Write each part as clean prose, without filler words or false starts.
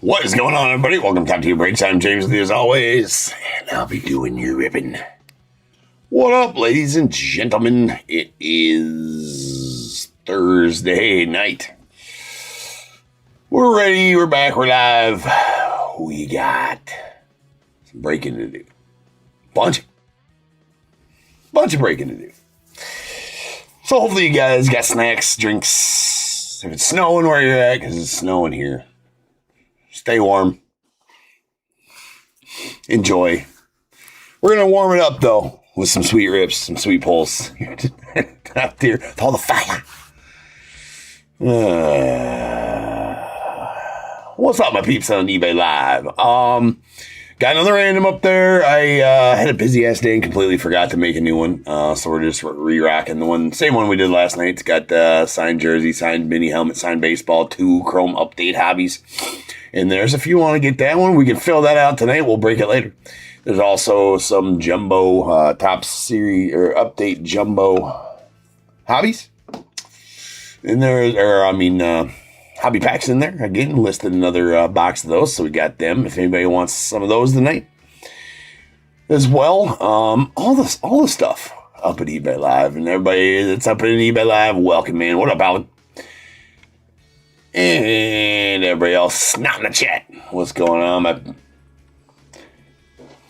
What is going on, everybody? Welcome to Top Tier Breaks. I'm James with you as always, and I'll be doing your ribbon. What up, ladies and gentlemen? It is Thursday night. We're ready. We're back. We're live. We got some breaking to do. Bunch of breaking to do. So hopefully you guys got snacks, drinks. If it's snowing where you're at, because it's snowing here, stay warm. Enjoy. We're going to warm it up, though, with some sweet ribs, some sweet pulls. Out there with all the fire. What's up, my peeps on eBay Live? Got another random up there. I had a busy-ass day and completely forgot to make a new one. So we're just re-rocking the one, same one we did last night. It's got signed jersey, signed mini helmet, signed baseball, 2 chrome update hobbies. And there's if you want to get that one, we can fill that out tonight. We'll break it later. There's also some jumbo top series or update jumbo hobbies. And hobby packs in there. Again, listed another box of those. So we got them if anybody wants some of those tonight. As well, all the stuff up at eBay Live. And everybody that's up at eBay Live, welcome, man. What up, Alan? And everybody else not in the chat. What's going on,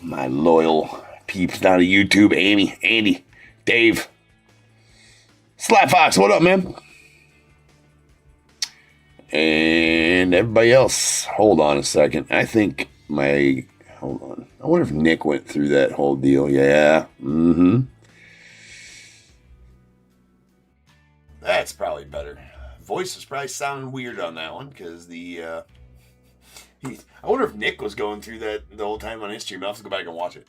my loyal peeps down to YouTube? Amy, Andy, Dave, Slap Fox, what up, man? And everybody else. Hold on a second. Hold on. I wonder if Nick went through that whole deal. Yeah. That's probably better. Voice was probably sounding weird on that one because I wonder if Nick was going through that the whole time on his stream. I'll have to go back and watch it.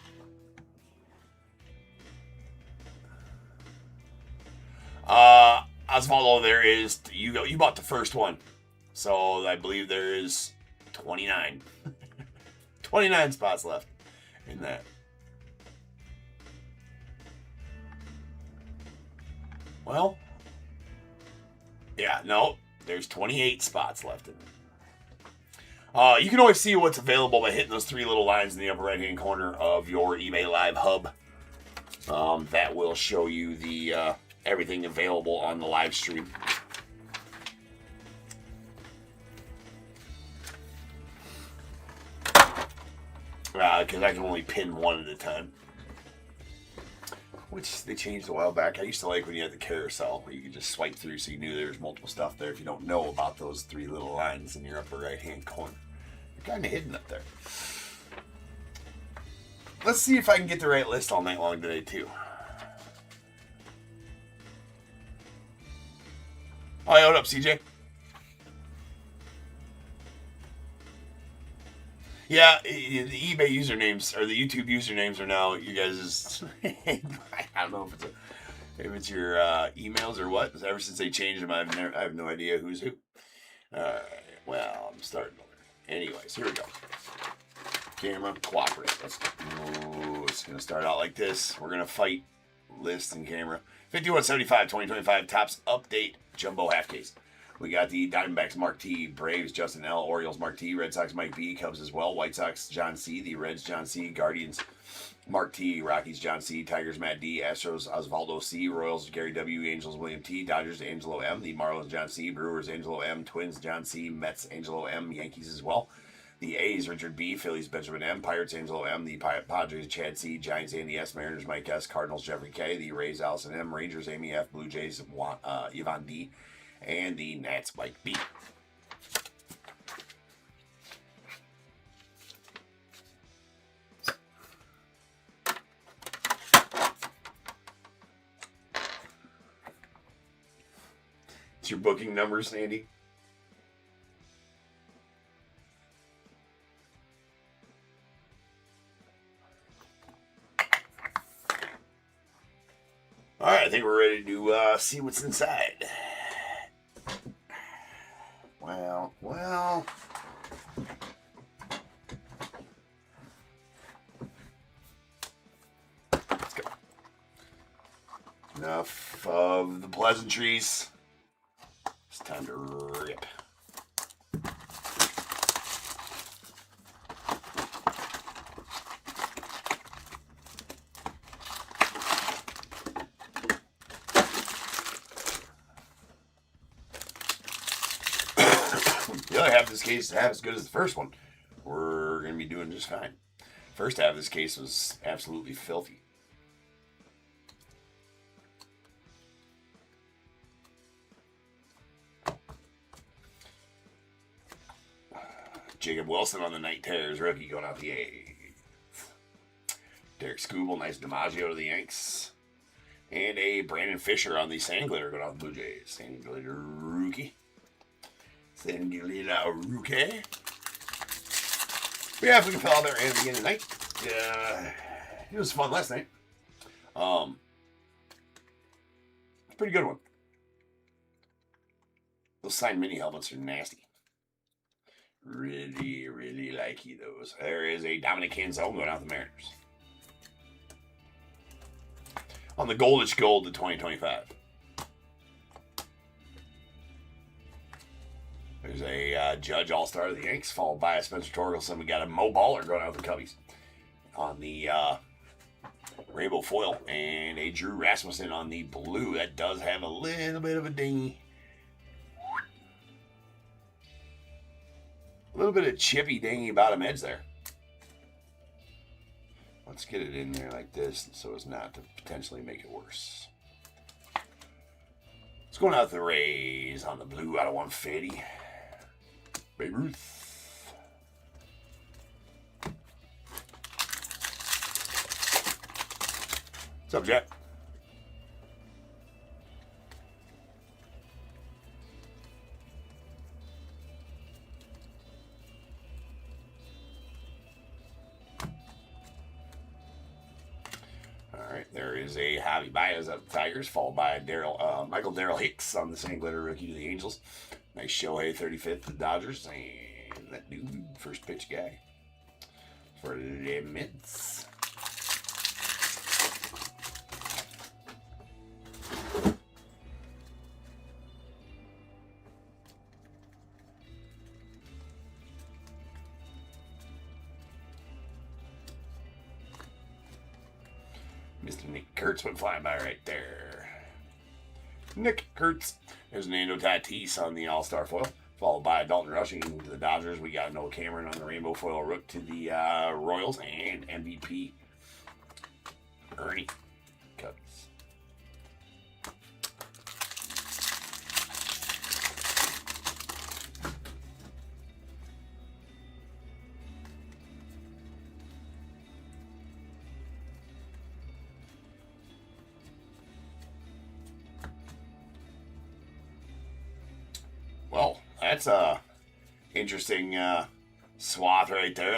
Osvaldo, there is you bought the first one, so I believe there is 29 spots left in that. Well. Yeah, no, there's 28 spots left in it. You can always see what's available by hitting those 3 little lines in the upper right-hand corner of your eBay Live hub. That will show you the everything available on the live stream. Because I can only pin one at a time. Which they changed a while back. I used to like when you had the carousel where you could just swipe through so you knew there was multiple stuff there if you don't know about those 3 little lines in your upper right-hand corner. They're kind of hidden up there. Let's see if I can get the right list all night long today, too. Oh, yeah, what up, CJ? Yeah, the eBay usernames, or the YouTube usernames are now you guys' I don't know if it's your emails or what. Ever since they changed them, I have no idea who's who. Alright, well, I'm starting over. Anyways, here we go. Camera, cooperate. Let's go. It's going to start out like this. We're going to fight list and camera. 5175, 2025 Topps Update Jumbo Half Case. We got the Diamondbacks Mark T, Braves Justin L, Orioles Mark T, Red Sox Mike B, Cubs as well, White Sox John C, the Reds John C, Guardians Mark T, Rockies John C, Tigers Matt D, Astros Osvaldo C, Royals Gary W, Angels William T, Dodgers Angelo M, the Marlins John C, Brewers Angelo M, Twins John C, Mets Angelo M, Yankees as well. The A's Richard B, Phillies Benjamin M, Pirates Angelo M, the Padres Chad C, Giants Andy S, Mariners Mike S, Cardinals Jeffrey K, the Rays Allison M, Rangers Amy F, Blue Jays Yvonne D, and the Nats Mike B. It's your booking numbers, Andy. All right, I think we're ready to see what's inside. Well. Let's go. Enough of the pleasantries. It's time to rip. other half of this case is half as good as the first one, we're going to be doing just fine. First half of this case was absolutely filthy. Jacob Wilson on the Night Terrors, rookie, going out the A. Derek Skubal, nice DiMaggio to the Yanks. And a Brandon Fisher on the Sandglitter, going out the Blue Jays. Sandglitter rookie. Sandglitter rookie. But yeah, if we can fill out there and again tonight. It was fun last night. It's a pretty good one. Those signed mini helmets are nasty. Really, really like those. There is a Dominic Canzone going out the Mariners. On the Goldish Gold, the 2025. There's a Judge All-Star of the Yanks, followed by a Spencer Torkelson. We got a Mo Baller going out the Cubbies. On the Rainbow Foil. And a Drew Rasmussen on the blue. That does have a little bit of a dingy. A little bit of chippy dingy bottom edge there. Let's get it in there like this so as not to potentially make it worse. It's going out the Rays on the blue out of 150. Babe Ruth. What's up, Jack? There is a Javi Baez of the Tigers, followed by Michael Darrell Hicks on the Sandglitter rookie to the Angels. Nice Shohei 35th to the Dodgers. And that dude, first pitch guy for the Mets. Mr. Nick Kurtz went flying by right there. Nick Kurtz. There's Nando Tatis on the All-Star foil, followed by Dalton Rushing to the Dodgers. We got Noah Cameron on the Rainbow Foil rook to the Royals, and MVP Ernie Cubs. Well, that's a interesting swath right there.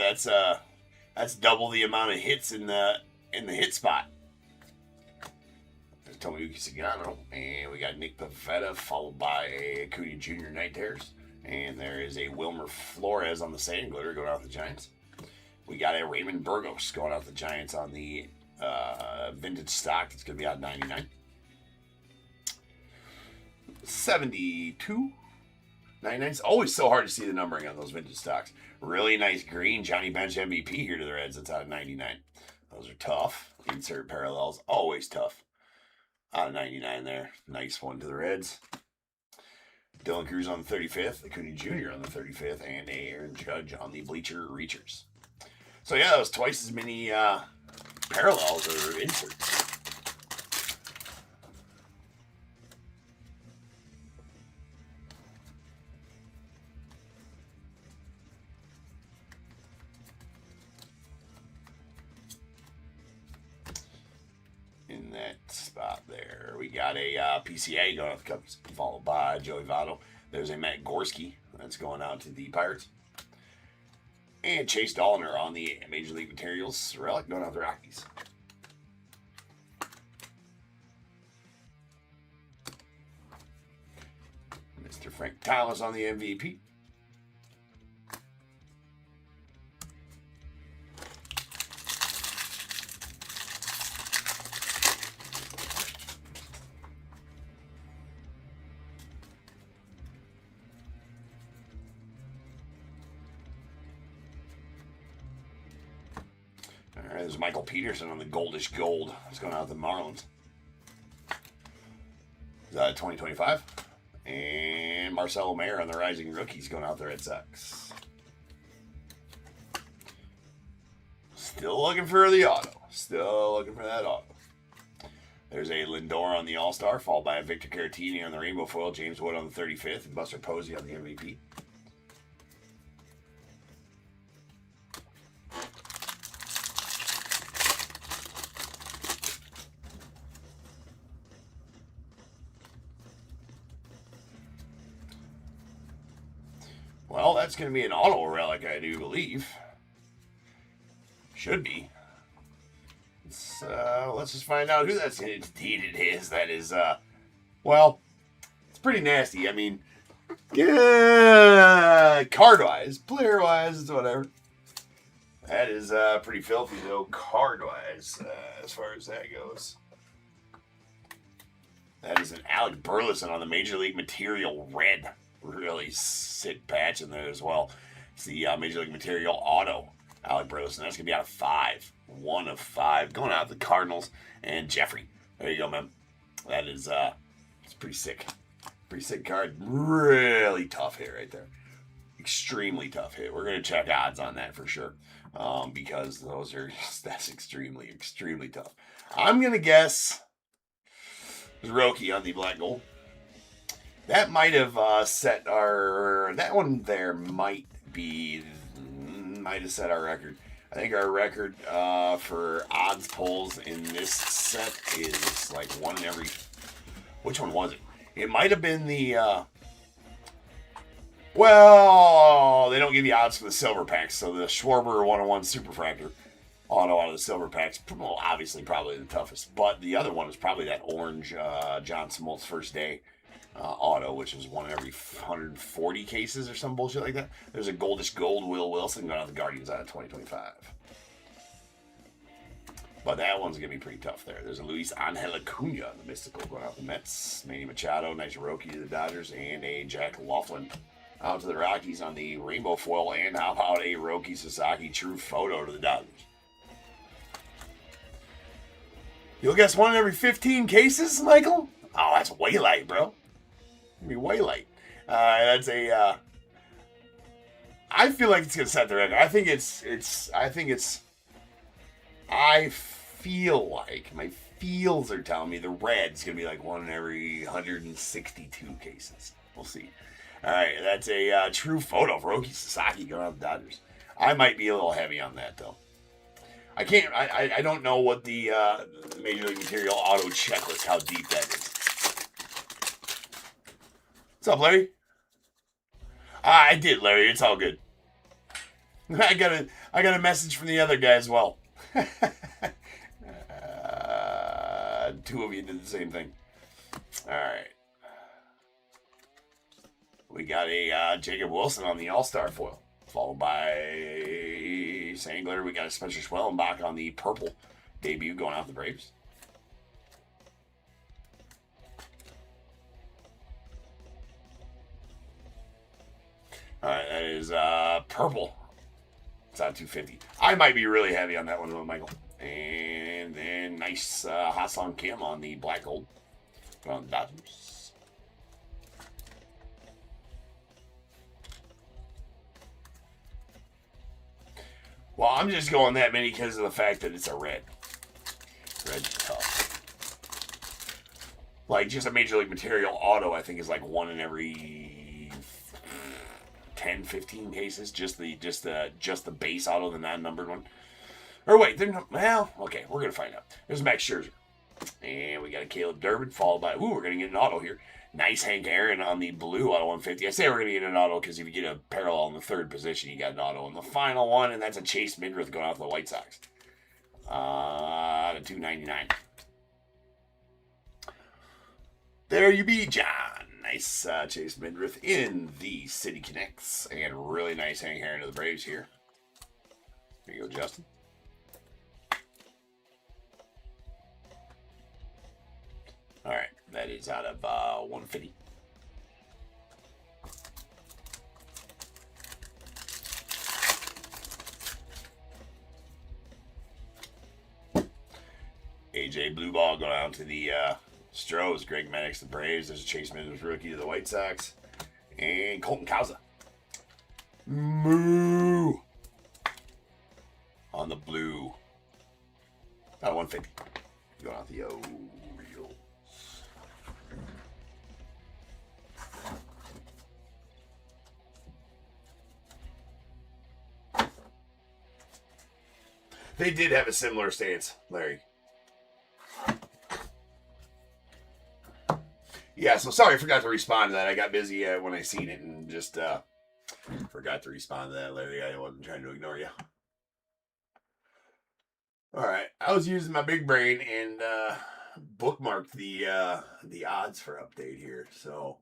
That's double the amount of hits in the hit spot. There's Tomoyuki Sagano, and we got Nick Pivetta, followed by a Acuna Jr. Night Terrors, and there is a Wilmer Flores on the Sandglitter going out the Giants. We got a Raymond Burgos going out the Giants on the vintage stock. It's going to be out 99. 72. 99. It's always so hard to see the numbering on those vintage stocks. Really nice green Johnny Bench MVP here to the Reds. That's out of 99. Those are tough. Insert parallels. Always tough. Out of 99 there. Nice one to the Reds. Dylan Cruz on the 35th. Acuna Jr. on the 35th. And Aaron Judge on the Bleacher Reachers. So yeah, that was twice as many parallels or inserts. In that spot there, we got a PCA going out the Cubs, followed by Joey Votto. There's a Matt Gorski that's going out to the Pirates. And Chase Dolliner on the Major League Materials relic going out the Rockies. Mr. Frank Thomas on the MVP. All right, there's Michael Peterson on the Goldish Gold. It's going out the Marlins. 2025. And And Marcelo Mayer on the rising rookies going out the Red Sox. Still looking for the auto. Still looking for that auto. There's a Lindor on the All-Star, followed by a Victor Caratini on the Rainbow Foil, James Wood on the 35th, and Buster Posey on the MVP. Well, that's going to be an auto relic, I do believe. Should be. Let's just find out who that's indeed it is. That is, well, it's pretty nasty. I mean, card-wise, player-wise, it's whatever. That is pretty filthy, though, card-wise, as far as that goes. That is an Alec Burleson on the Major League Material red. Really sick patch in there as well. It's the Major League Material auto. Alec Burleson. That's going to be out of 5. 1 of 5. Going out to the Cardinals. And Jeffrey. There you go, man. That is, it's pretty sick. Pretty sick card. Really tough hit right there. Extremely tough hit. We're going to check odds on that for sure. Because that's extremely, extremely tough. I'm going to guess Roki on the black gold. That might have set our... That one there might have set our record. I think our record for odds pulls in this set is like 1 in every... Which one was it? It might have been the... Well, they don't give you odds for the silver packs, so the Schwarber 101 Superfractor auto out of the silver packs, well, obviously probably the toughest. But the other one is probably that orange John Smoltz first day auto, which is 1 in every 140 cases or some bullshit like that. There's a goldish gold Will Wilson going out the Guardians out of 2025. But that one's going to be pretty tough there. There's a Luis Angel Acuna, the Mystical, going out the Mets. Manny Machado, nice Roki to the Dodgers, and a Jack Laughlin out to the Rockies on the Rainbow Foil. And how about a Roki Sasaki True Photo to the Dodgers? You'll guess 1 in every 15 cases, Michael? Oh, that's way light, bro. Be way light. That's a. I feel like it's gonna set the record. I feel like my feels are telling me the red's gonna be like 1 in every 162 cases. We'll see. All right, that's a True Photo of Roki Sasaki going out the Dodgers. I might be a little heavy on that though. I can't. I don't know what the Major League Material auto checklist, how deep that is. What's up, Larry? I did, Larry. It's all good. I got a message from the other guy as well. 2 of you did the same thing. All right. We got a Jacob Wilson on the All-Star foil, followed by Sangler. We got a Spencer Schwellenbach on the purple debut going out the Braves. All right, that is purple. It's out 250. I might be really heavy on that one, Michael. And then nice Ha-Seong Kim on the black gold from the Dodgers. Well, I'm just going that many because of the fact that it's a red. Red's tough. Like, just a Major League Material auto, I think, is like 1 in every 10, 15 cases. Just the base auto, the non-numbered one. Or wait, they're not, well, okay, we're going to find out. There's Max Scherzer. And we got a Caleb Durbin, followed by, we're going to get an auto here. Nice Hank Aaron on the blue auto 150. I say we're going to get an auto because if you get a parallel in the 3rd position, you got an auto in the final one, and that's a Chase Midrith going out to the White Sox. To 299. There you be, John. Nice Chase Midrith in the City Connects. And really nice Hank Aaron to the Braves here. There you go, Justin. All right, that is out of 150. AJ Blue Ball going out to the Stros. Greg Maddux, the Braves. There's a Chase Midrith rookie to the White Sox. And Colton Cowsa. Moo. On the blue. About 150. Going out the Orioles. They did have a similar stance, Larry. Yeah, so sorry, I forgot to respond to that. I got busy when I seen it and just forgot to respond to that, Larry. I wasn't trying to ignore you. All right, I was using my big brain and bookmarked the odds for update here. So,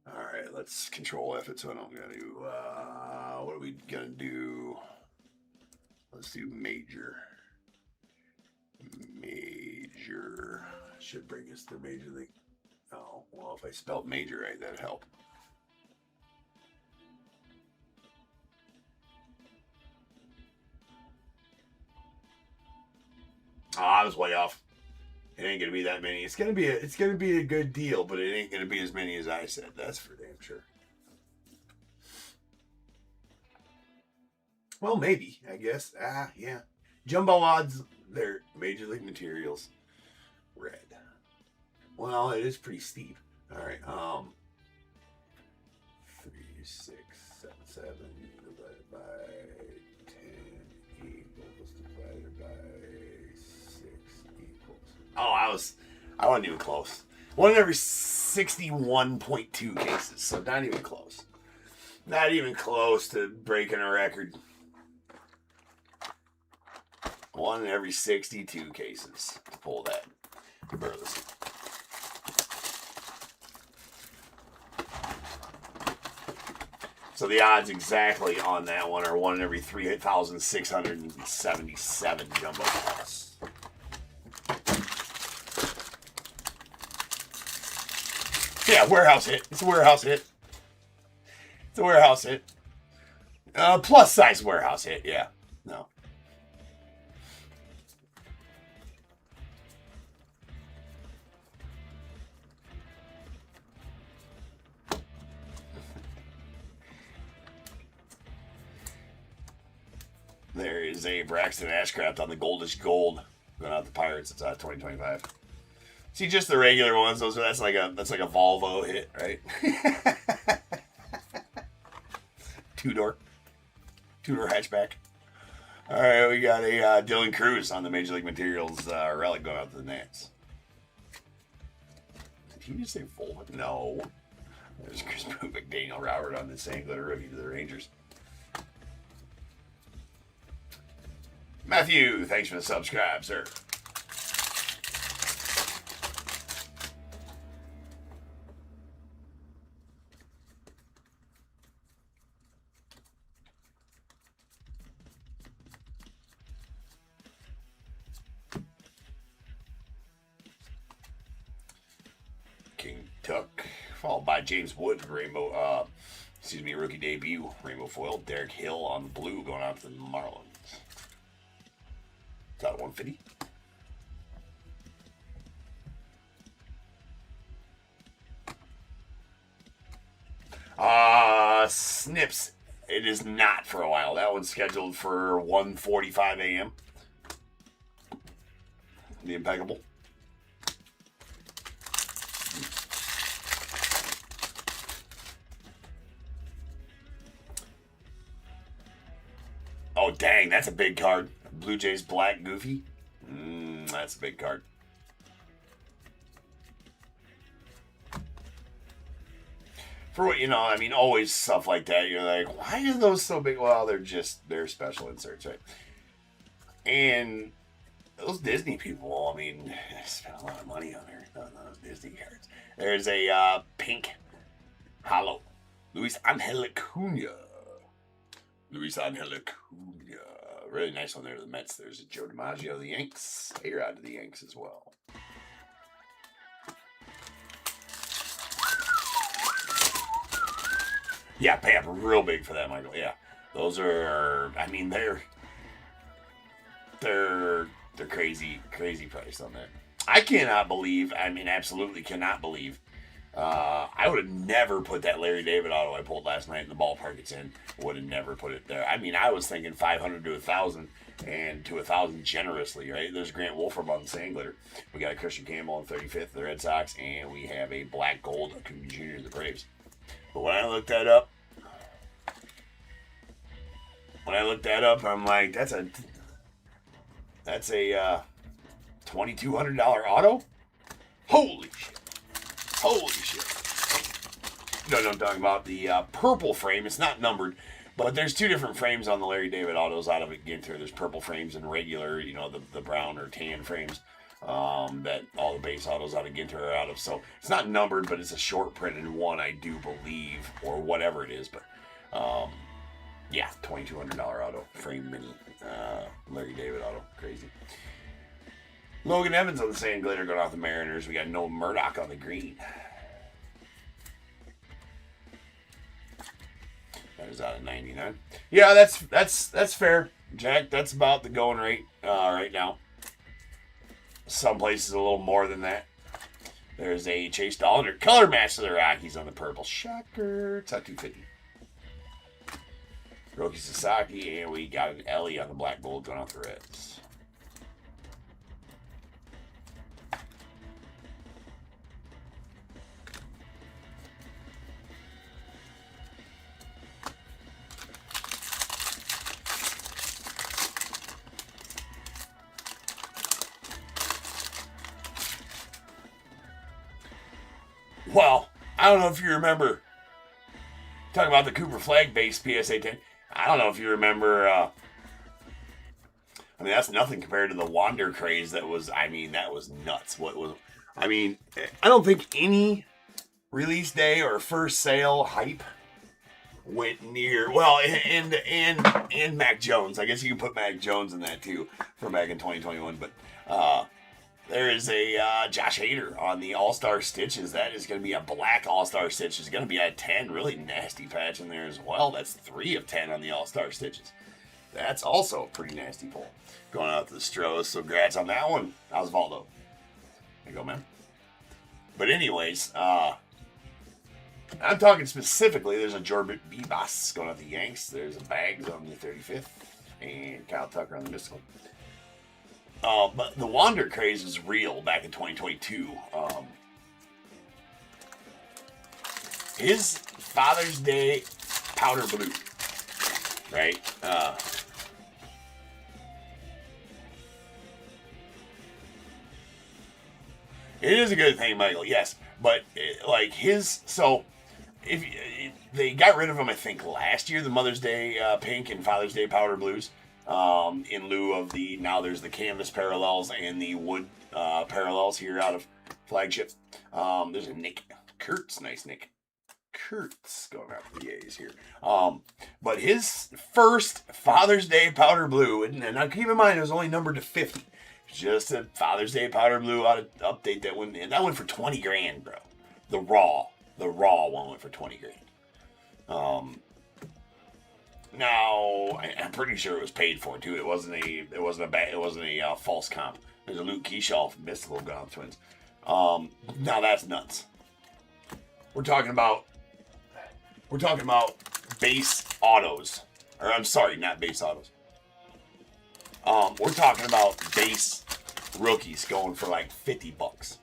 all right, let's control F it. So I don't gonna do. What are we gonna do? Let's do major. Major should bring us to major league. Oh, well, if I spelled major right, that'd help. Oh, I was way off. It ain't gonna be that many. It's gonna be a good deal, but it ain't gonna be as many as I said. That's for damn sure. Well, maybe, I guess. Yeah. Jumbo odds, they're major league materials. Red. Well, it is pretty steep. All right. 3, 6, 7, 7 divided by 10 equals divided by 6 equals. Oh, I wasn't even close. 1 in every 61.2 cases, so not even close. Not even close to breaking a record. 1 in every 62 cases to pull that. Burles. So the odds exactly on that one are 1 in every 3,677 jumbo balls. Yeah, warehouse hit. It's a warehouse hit. It's a warehouse hit. Plus size warehouse hit, yeah. No. There is a Braxton Ashcraft on the Goldish Gold going out the Pirates. It's 2025. See, just the regular ones. That's like a Volvo hit, right? Two-door hatchback. All right, we got a Dylan Cruz on the Major League Materials relic going out to the Nats. Did he just say Volvo? No. There's Chris Bubik, Daniel Robert on the St. Louis rookie to the Rangers. Matthew, thanks for the subscribe, sir. King Tuck, followed by James Wood, rookie debut, rainbow foil. Derek Hill on the blue going out to the Marlins. Is that 150? Snips. It is not for a while. That one's scheduled for 1:45 a.m. The Impeccable. Oh, dang. That's a big card. Blue Jays Black Goofy. That's a big card. For what, always stuff like that. You're like, why are those so big? Well, they're special inserts, right? And those Disney people, spent a lot of money on those Disney cards. There's a pink hollow. Luis Angel Acuna. Really nice one there to the Mets. There's a Joe DiMaggio of the Yanks. A-Rod to the Yanks as well. Yeah, pay up real big for that, Michael. Yeah, those are. They're crazy price on that. I cannot believe. Absolutely cannot believe I would have never put that Larry David auto I pulled last night in the ballpark it's in. Would have never put it there. I mean, I was thinking 500 to 1,000 and to 1,000 generously, right? There's Grant Wolfram on the sand glitter. We got a Christian Campbell on 35th, the Red Sox, and we have a black gold Acuna Jr. the Braves. But when I looked that up, I'm like, that's a $2,200 auto. Holy shit! Holy shit! You know what I'm talking about? The purple frame. It's not numbered, but there's two different frames on the Larry David autos out of Ginter. There's purple frames and regular, the brown or tan frames that all the base autos out of Ginter are out of. So it's not numbered, but it's a short printed one, I do believe, or whatever it is. But yeah, $2,200 auto frame mini Larry David auto. Crazy. Logan Evans on the sand glitter going off the Mariners. We got Noah Murdoch on the green. That is out of 99. Yeah, that's fair, Jack. That's about the going rate right now. Some places a little more than that. There's a Chase Dollander color match to the Rockies on the purple. Shocker. It's at 250. Roki Sasaki, and we got an Ellie on the black gold going off the Reds. Well, I don't know if you remember talking about the Cooper Flag base PSA 10. I don't know if you remember. I mean, that's nothing compared to the Wander craze. That was nuts. I don't think any release day or first sale hype went near. Well, and Mac Jones. I guess you can put Mac Jones in that too for back in 2021. But there is a Josh Hader on the All-Star Stitches. That is going to be a black All-Star Stitch. It's going to be a 10. Really nasty patch in there as well. That's 3 of 10 on the All-Star Stitches. That's also a pretty nasty pull. Going out to the Stros. So congrats on that one, Osvaldo. There you go, man. But anyways, I'm talking specifically, there's a Jordan Bebas going out the Yanks. There's a Bags on the 35th. And Kyle Tucker on the Mystical. But the Wander craze was real back in 2022. His Father's Day powder blue, right? It is a good thing, Michael. Yes, but if they got rid of them, I think last year, the Mother's Day pink and Father's Day powder blues. In lieu of there's the canvas parallels and the wood parallels here out of Flagship. There's a Nick Kurtz, nice Nick Kurtz going out for the A's here. But his first Father's Day powder blue, and now keep in mind it was only numbered to 50. Just a Father's Day powder blue out of update that went, and that went for $20,000, bro. The raw one went for $20,000. Now, I'm pretty sure it was paid for too. It wasn't a false comp. There's a Luke Keyshaw Mystical Gone Twins. Now that's nuts. We're talking about base autos, or I'm sorry, not base autos. We're talking about base rookies going for like $50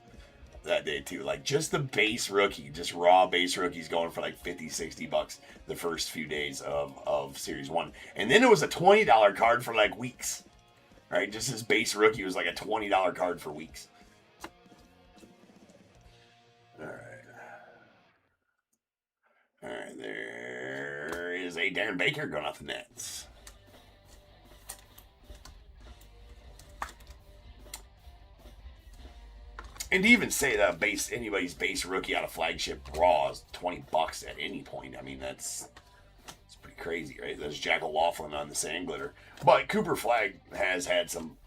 that day too. Like just the base rookie, just raw base rookies going for like $50-$60 the first few days of Series 1. And then it was a $20 card for like weeks. Right? Just his base rookie was like a $20 card for weeks. Alright, there is a Darren Baker going off the Nets. And to even say that anybody's base rookie out of Flagship raw is $20 at any point. I mean, it's pretty crazy, right? There's Jack O'Loughlin on the sand glitter. But Cooper Flag has had some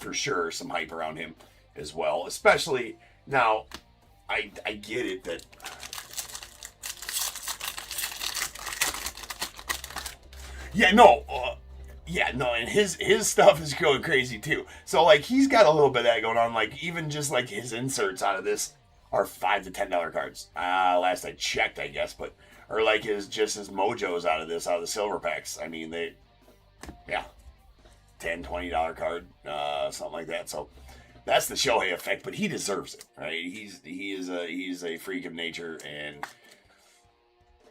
hype around him as well. Especially now, I get it that and his stuff is going crazy too. So like he's got a little bit of that going on. Like even just like his inserts out of this are $5 to $10 cards. Last I checked, I guess, but or like his mojos out of the silver packs. I mean, yeah, $10-$20 card, something like that. So that's the Shohei effect, but he deserves it, right? He's a freak of nature, and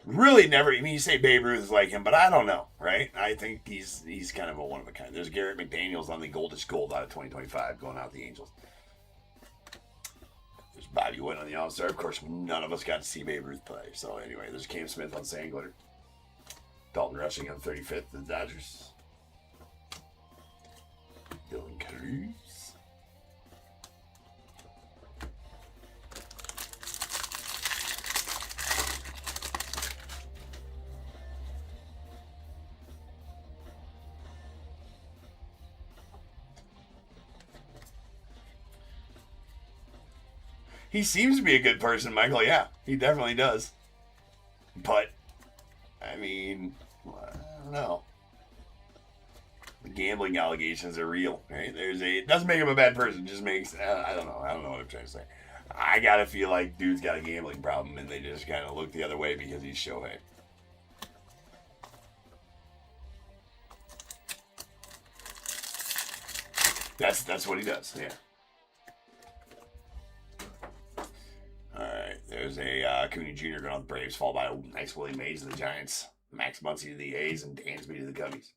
really never. I mean, you say Babe Ruth is like him, but I don't know, right? I think he's kind of a one of a kind. There's Garrett McDaniels on the Goldish Gold out of 2025 going out the Angels. There's Bobby Wood on the All-Star. Of course, none of us got to see Babe Ruth play. So anyway, there's Cam Smith on Sand Glitter. Dalton Rushing on 35th, the Dodgers. Dylan Cruz. He seems to be a good person, Michael. Yeah, he definitely does. But, I mean, I don't know. The gambling allegations are real, right? It doesn't make him a bad person. It just makes, I don't know. I don't know what I'm trying to say. I gotta feel like dude's got a gambling problem, and they just kind of look the other way because he's Shohei. That's what he does. Yeah. Alright, there's a Acuna Jr. going on the Braves, followed by a nice Willie Mays of the Giants, Max Muncy to the A's, and Dansby to the Cubbies.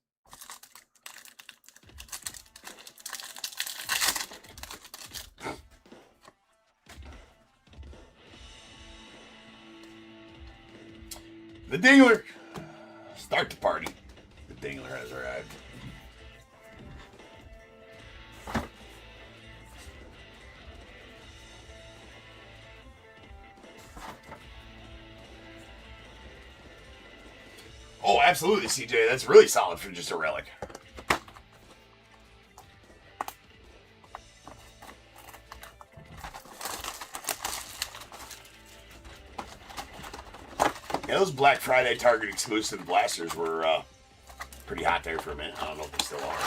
The Dingler! Start the party. The Dingler has arrived. Oh, absolutely, CJ. That's really solid for just a relic. Yeah, those Black Friday Target exclusive blasters were pretty hot there for a minute. I don't know if they still are.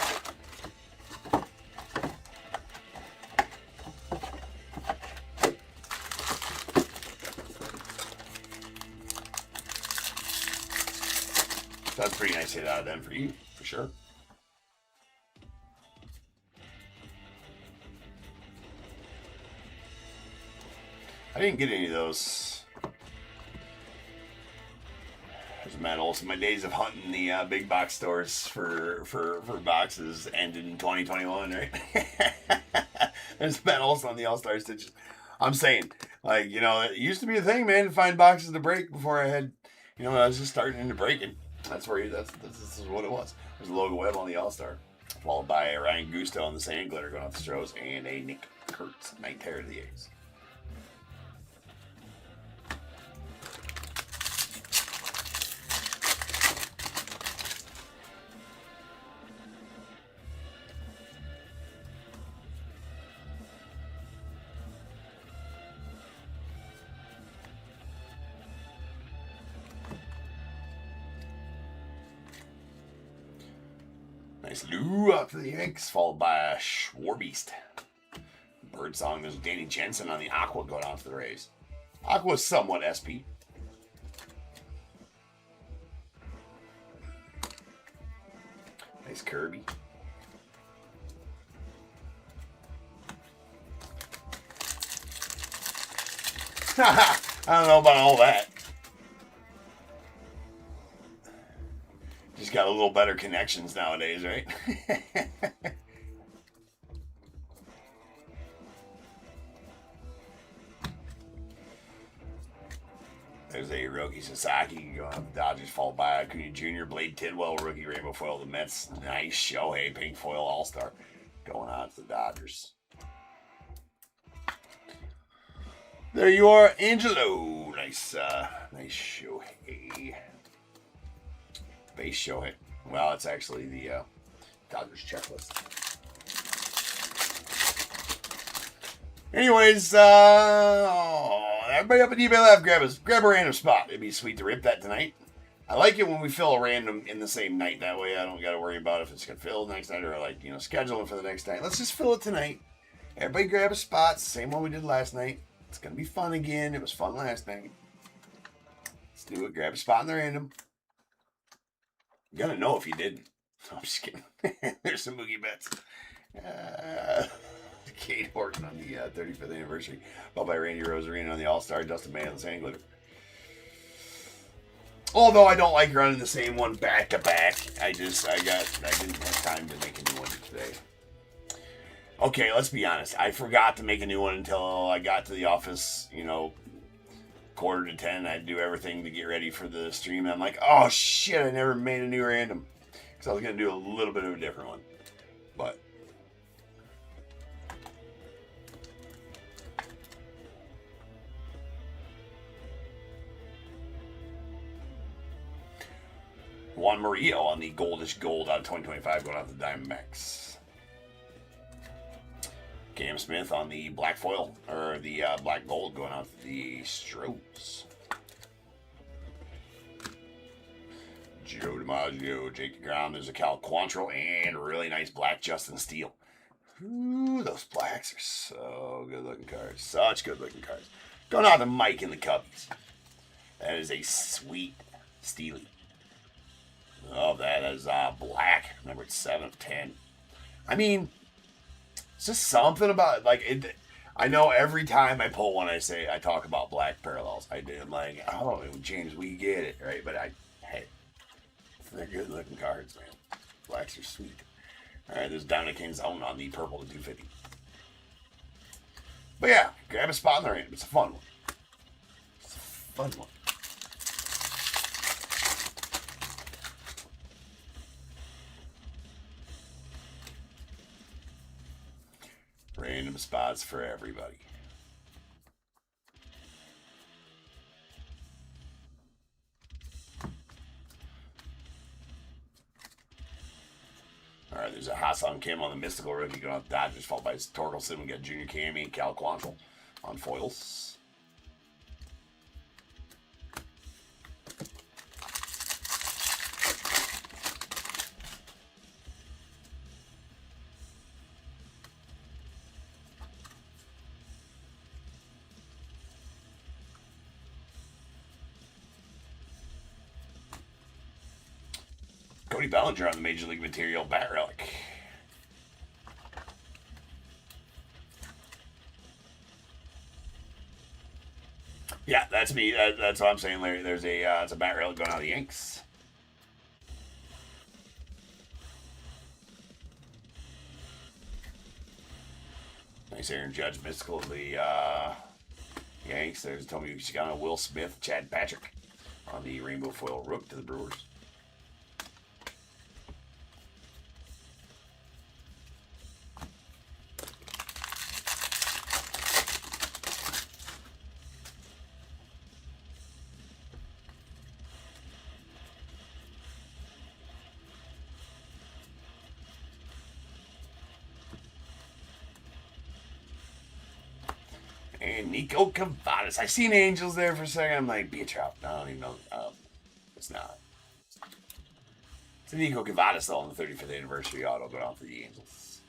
That's a pretty nice hit out of them for you, for sure. I didn't get any of those. There's Matt Olson. My days of hunting the big box stores for boxes ended in 2021, right? There's Matt Olson on the All-Star stitches. I'm saying, like, you know, it used to be a thing, man, to find boxes to break before I had, you know, I was just starting into breaking. This is what it was. There's a Logan Webb on the All-Star, followed by a Ryan Gusto on the Sand Glitter going off the Stros, and a Nick Kurtz, night terror to the A's. Nice Lou up to the Yanks, followed by a Schwarbeast. Birdsong, there's Danny Jensen on the Aqua going off to the Rays. Aqua's somewhat SP. Nice Kirby. I don't know about all that. Just got a little better connections nowadays, right? There's a Hiroki Sasaki going on the Dodgers, followed by Acuna Jr., Blade Tidwell, rookie rainbow foil, the Mets. Nice Shohei, pink foil all-star going on to the Dodgers. There you are, Angelo. Nice Shohei. Base Shohei. Well, it's actually the Dodgers checklist. Anyways, everybody up at eBay Live, grab a random spot. It'd be sweet to rip that tonight. I like it when we fill a random in the same night. That way I don't got to worry about if it's going to fill next night or, like, you know, scheduling for the next night. Let's just fill it tonight. Everybody grab a spot. Same one we did last night. It's going to be fun again. It was fun last night. Let's do it. Grab a spot in the random. You're going to know if you didn't. No, I'm just kidding. There's some boogie bets. Kate Horton on the 35th anniversary. Bought by Randy Rosarino on the All-Star. Dustin May on the Sand Glitter. Although I don't like running the same one back to back. I didn't have time to make a new one today. Okay, let's be honest. I forgot to make a new one until I got to the office, 9:45. I had to do everything to get ready for the stream. And I'm like, oh shit, I never made a new random. Because I was going to do a little bit of a different one. But Juan Murillo on the Goldish Gold out of 2025 going out to the Diamondbacks. Cam Smith on the black foil, or the black gold going out to the Stros. Joe DiMaggio, Jake DeGrom, there's a Cal Quantrill, and a really nice black Justin Steele. Ooh, those blacks are so good looking cards. Such good looking cards. Going out to Mike in the Cubbies. That is a sweet Steely. Oh, that is black. Number 7 of 10. I mean, it's just something about it. I know every time I pull one, I talk about black parallels. I'm like, oh, James, we get it, right? But hey, they're good looking cards, man. Blacks are sweet. All right, there's Dominic Zone on the purple to 250. But yeah, grab a spot in the random. It's a fun one. It's a fun one. Random spots for everybody. All right, there's a Hassan Kim on the Mystical rookie going out Dodgers, followed by Torkelson. We got Junior Cammy and Cal Quantrill on foils. Cody Bellinger on the Major League Material Bat Relic. Yeah, that's me. That's what I'm saying, Larry. There's it's a Bat Relic going out of the Yanks. Nice Aaron Judge Mystical of the Yanks. There's Tommy Uchigano, Will Smith, Chad Patrick on the Rainbow Foil Rook to the Brewers. And Nico Cavadas. I seen Angels there for a second. I'm like, be a trout. No, I don't even know. It's not. It's a Nico Cavadas, though, on the 35th anniversary auto going out for the Angels.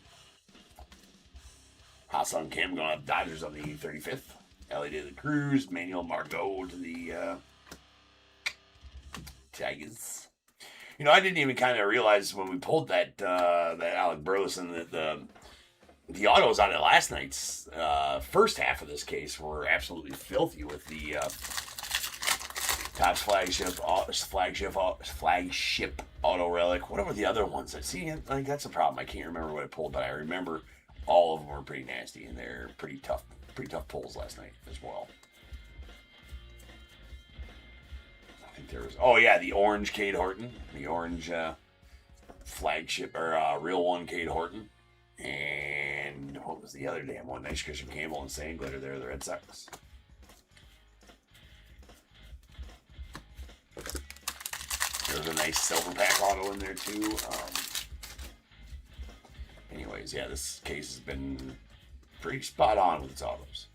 Hassan Kim going out Dodgers on the 35th. Ellie De La Cruz, Manuel Margot to the Tigers. I didn't even kind of realize when we pulled that Alec Burleson that the autos on it last night's first half of this case were absolutely filthy with the Topp's flagship auto relic. What were the other ones? That's a problem. I can't remember what I pulled, but I remember all of them were pretty nasty and they're pretty tough pulls last night as well. I think there was the orange Cade Horton, the orange flagship or real one Cade Horton. And what was the other damn one? Nice Christian Campbell and Sand Glitter there, the Red Sox. There was a nice silver pack auto in there too. Anyways, yeah, this case has been pretty spot on with its autos.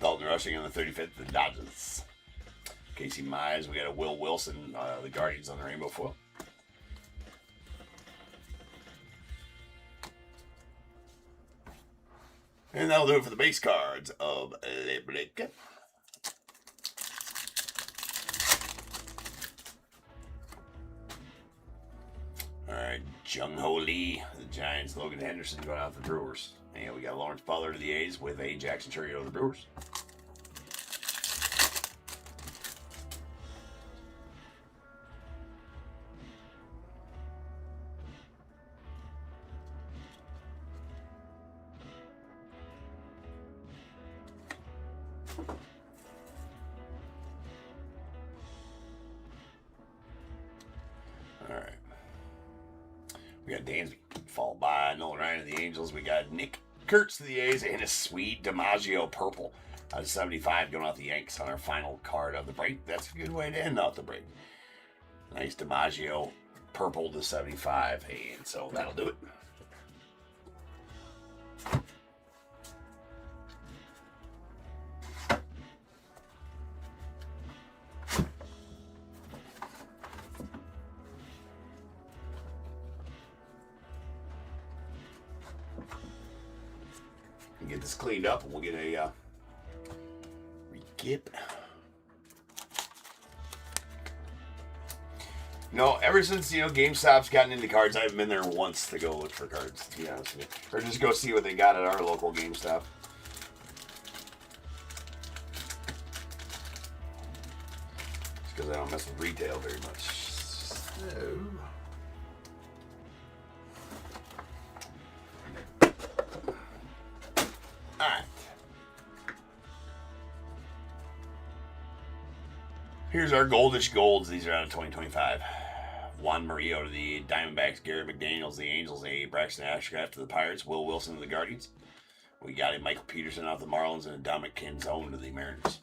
Dalton Rushing on the 35th, the Dodgers. Casey Mize. We got a Will Wilson, the Guardians on the rainbow foil. And that'll do it for the base cards of Le Break. Alright, Jung Ho Lee, the Giants. Logan Henderson going out to the Brewers. And we got Lawrence Butler to the A's with a Jackson Chourio to the Brewers. Alright. We got Dansby, followed by Nolan Ryan of the Angels. We got Nick Kurtz to the A's and a sweet DiMaggio purple out of 75 going out the Yanks on our final card of the break. That's a good way to end out the break. Nice DiMaggio purple to 75, and so that'll do it. Get this cleaned up and we'll get a recap. No, ever since GameStop's gotten into cards, I haven't been there once to go look for cards, to be honest with you. Or just go see what they got at our local GameStop. Just because I don't mess with retail very much. So. Alright. Here's our goldish golds. These are out of 2025. Juan Murillo to the Diamondbacks. Garrett McDaniels, the Angels. A Braxton Ashcraft to the Pirates. Will Wilson to the Guardians. We got a Michael Peterson off the Marlins and a Dominic Canzone to the Mariners.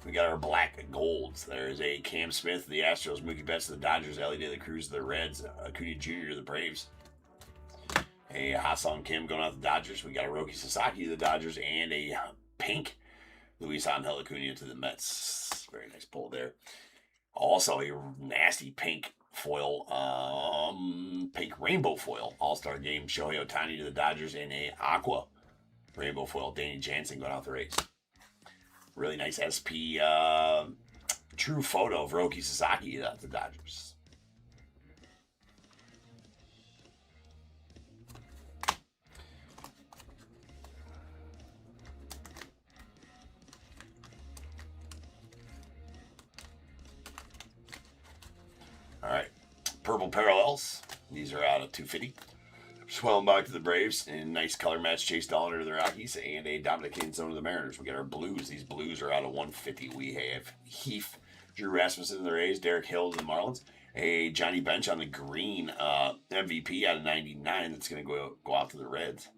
We got our black golds. There's a Cam Smith to the Astros. Mookie Betts to the Dodgers. Ellie De La Cruz to the Reds. Acuna Jr. to the Braves. A Ha-Seong Kim going out to the Dodgers. We got a Roki Sasaki to the Dodgers and a pink Luis Angel Acuna to the Mets. Very nice pull there. Also a nasty pink foil, pink rainbow foil All-Star Game Shohei Ohtani to the Dodgers and a aqua rainbow foil Danny Jansen going out the Rays. Really nice SP true photo of Roki Sasaki to the Dodgers. Alright, purple parallels. These are out of 250. Swellenbach to the Braves. And nice color match. Chase Dollander to the Rockies. And a Dominic Canzone to the Mariners. We got our blues. These blues are out of 150. We have Heath, Drew Rasmussen to the Rays. Derek Hill to the Marlins. A Johnny Bench on the green. MVP out of 99. That's going to go out to the Reds.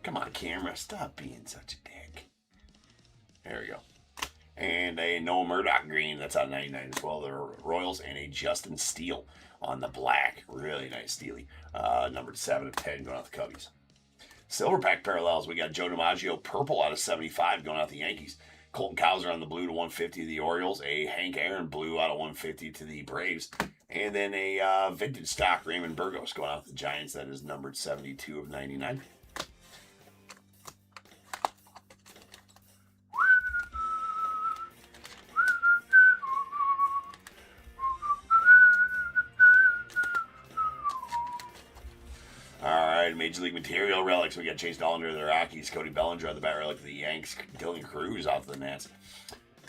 Come on, camera. Stop being such a dick. There we go. And a Noah Murdoch green. That's out of 99 as well. The Royals. And a Justin Steele on the black. Really nice Steely. Numbered 7 of 10 going out the Cubbies. Silver pack parallels. We got Joe DiMaggio purple out of 75 going out the Yankees. Colton Cowser on the blue to 150 to the Orioles. A Hank Aaron blue out of 150 to the Braves. And then a vintage stock Raymond Burgos going out the Giants. That is numbered 72 of 99. Major League Material relics. We got Chase Dollander to the Rockies, Cody Bellinger on the bat relic to the Yanks, Dylan Cruz off the Nats.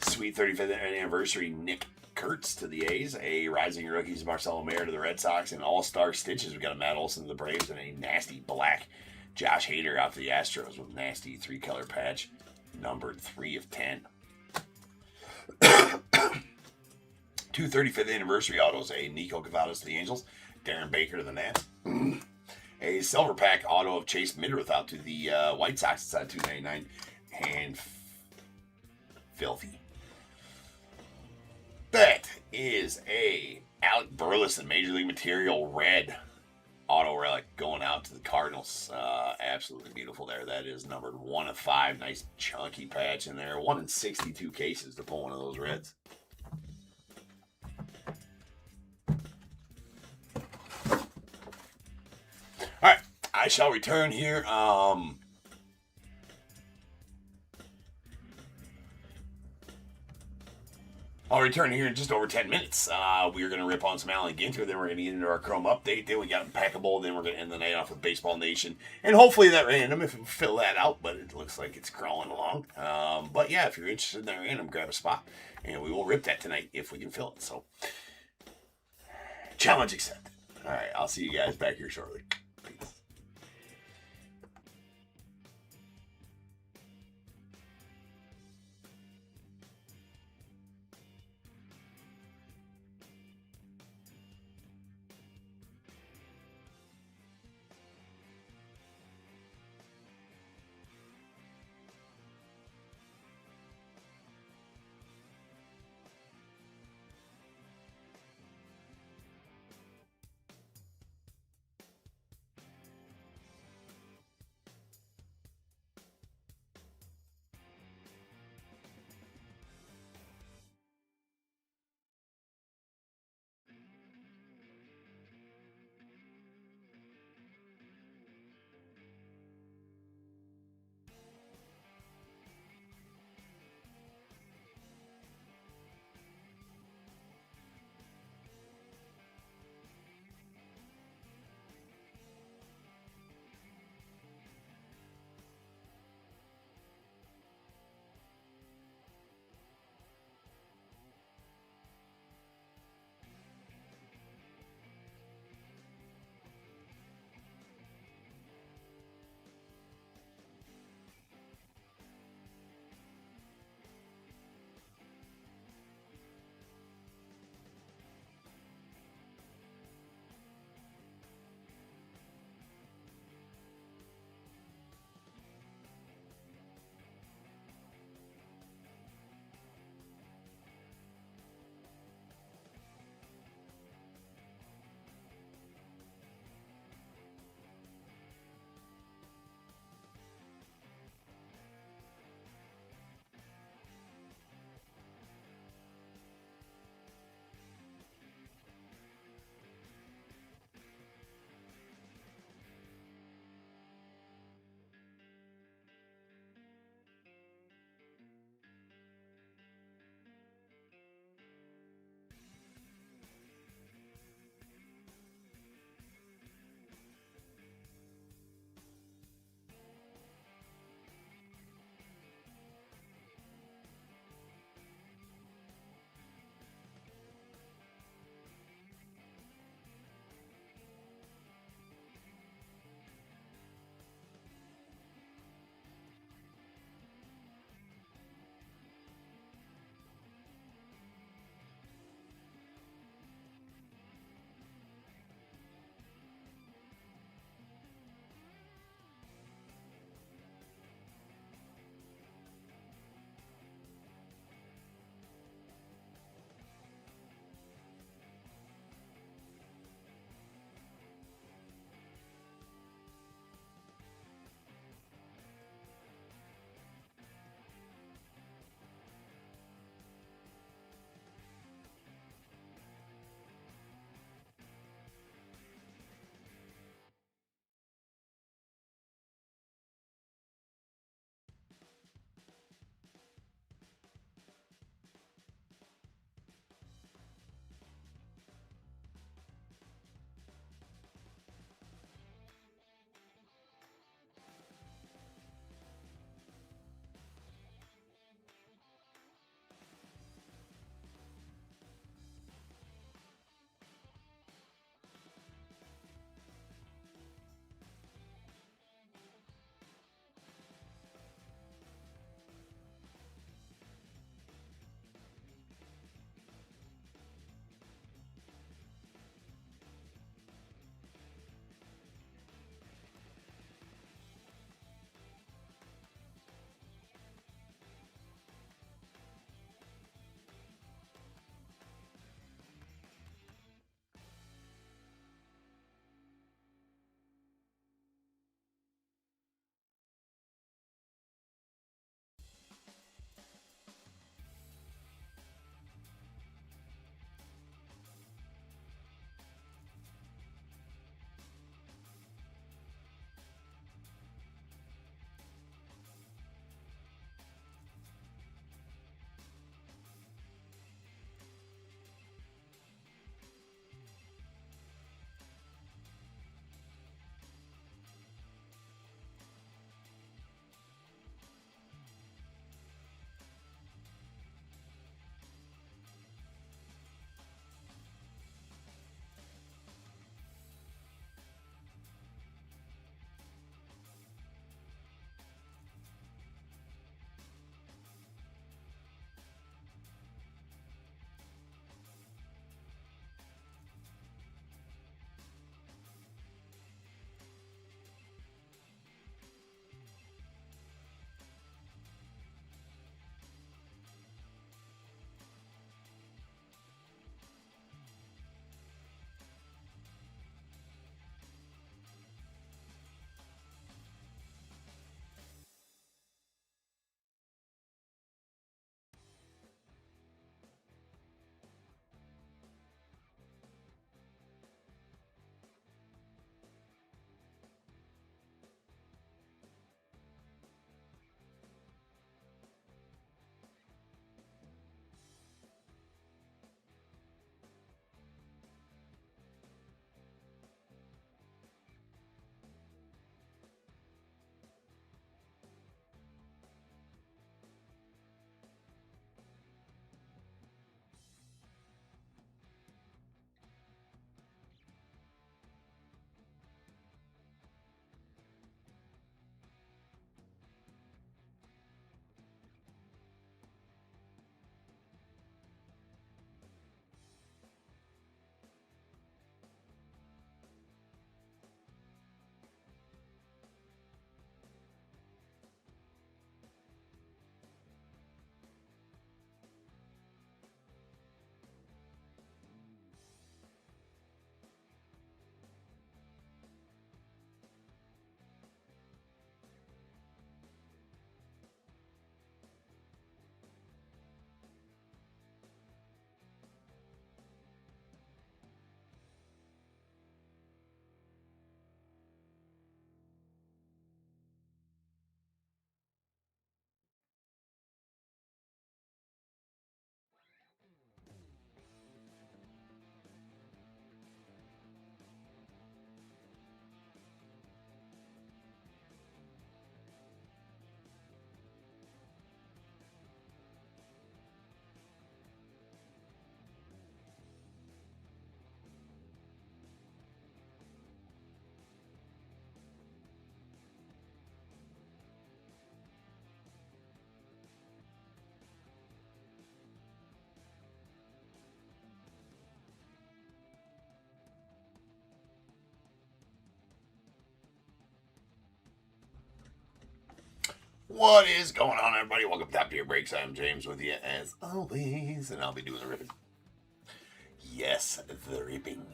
Sweet 35th anniversary Nick Kurtz to the A's, a rising rookies Marcelo Mayer to the Red Sox, and all-star stitches. We got a Matt Olson to the Braves and a nasty black Josh Hader out to the Astros with nasty 3-color patch, numbered 3 of 10. 2 35th anniversary autos, a Nico Cavadas to the Angels, Darren Baker to the Nats. A silver pack auto of Chase Midrith out to the White Sox. It's at $2.99. And filthy. That is a Alec Burleson Major League Material red auto relic going out to the Cardinals. Absolutely beautiful there. That is numbered 1 of 5. Nice chunky patch in there. 1 in 62 cases to pull one of those reds. All right, I shall return here. I'll return here in just over 10 minutes. We're going to rip on some Alan Ginter, then we're going to get into our Chrome update, then we got Impeccable, then we're going to end the night off with Baseball Nation, and hopefully that random, if we fill that out, but it looks like it's crawling along. But yeah, if you're interested in that random, grab a spot, and we will rip that tonight if we can fill it. So, challenge accepted. All right, I'll see you guys back here shortly. Peace. What is going on, everybody? Welcome to Top Tier Breaks. I'm James with you as always, and I'll be doing the ripping. Yes, the ripping.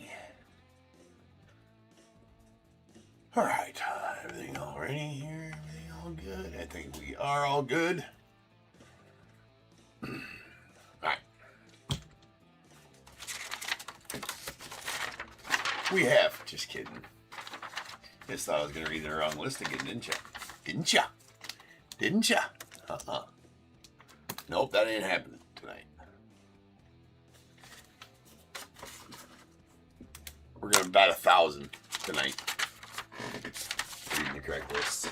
All right, everything all ready here? Everything all good? I think we are all good. All right. We have. Just kidding. Just thought I was going to read the wrong list again, didn't ya? Didn't ya? Didn't ya? Nope, that ain't happening tonight. We're going to bat 1,000 tonight. Reading the correct list.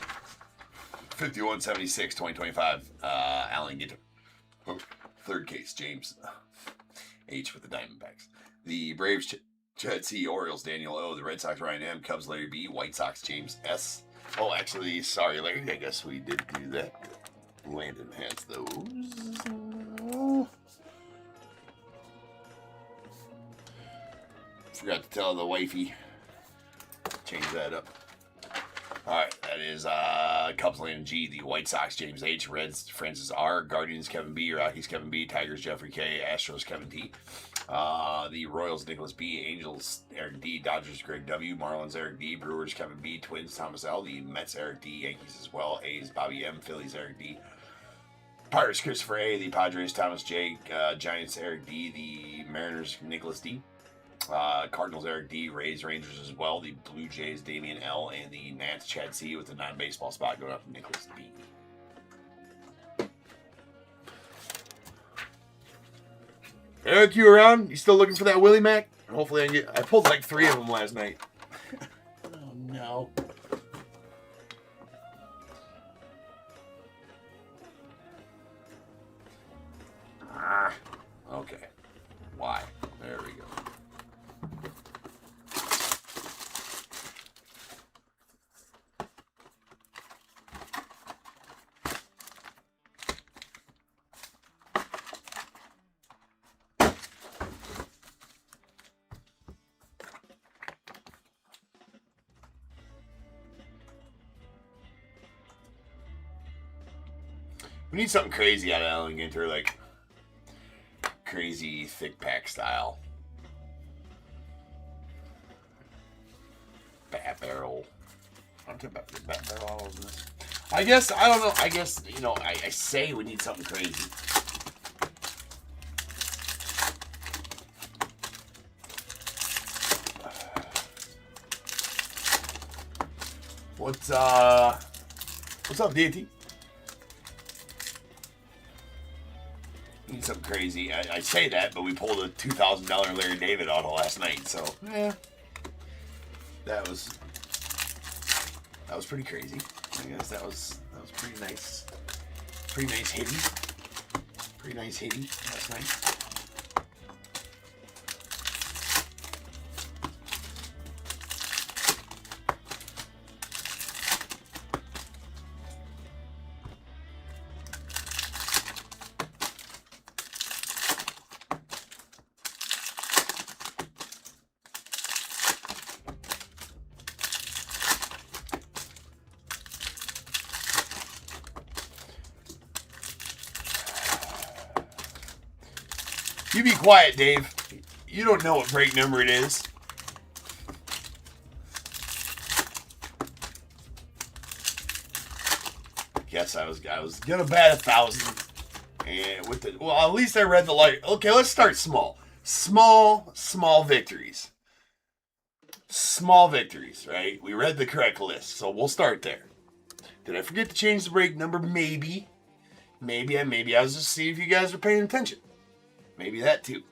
5176, 2025. Alan Ginter. Third case, James H with the Diamondbacks. The Braves, Chad C. Orioles, Daniel O. The Red Sox, Ryan M. Cubs, Larry B. White Sox, James S. Oh, actually, sorry, Larry. I guess we did do that. Landon has those. Forgot to tell the wifey. Change that up. All right, that is Cubs, Landon G. The White Sox, James H. Reds, Francis R. Guardians, Kevin B. Rockies, Kevin B. Tigers, Jeffrey K. Astros, Kevin T. The Royals, Nicholas B. Angels, Eric D. Dodgers, Greg W. Marlins, Eric D. Brewers, Kevin B. Twins, Thomas L. The Mets, Eric D. Yankees as well. A's, Bobby M. Phillies, Eric D. Pirates, Christopher A. The Padres, Thomas J. Giants, Eric D. The Mariners, Nicholas D. Cardinals, Eric D. Rays, Rangers as well. The Blue Jays, Damian L. And the Nats, Chad C. with the non-baseball spot going up to Nicholas B. Eric, you around? You still looking for that Willie Mac? Hopefully I pulled like 3 of them last night. Oh, no. Okay. Why? There we go. We need something crazy out of Alan Ginter, like crazy thick pack style. Bat barrel. I'm talking about the bat barrel. All of this. I guess, I don't know. I guess, I say we need something crazy. What's up, DT? Need something crazy. I say that, but we pulled a $2,000 Larry David auto last night, so yeah, that was pretty crazy. I guess that was pretty nice. Pretty nice hitty last night. You be quiet, Dave. You don't know what break number it is. Guess I was gonna bat 1,000, and at least I read the light. Okay, let's start small. Small victories. Small victories, right? We read the correct list, so we'll start there. Did I forget to change the break number? Maybe I was just seeing if you guys are paying attention. Maybe that too.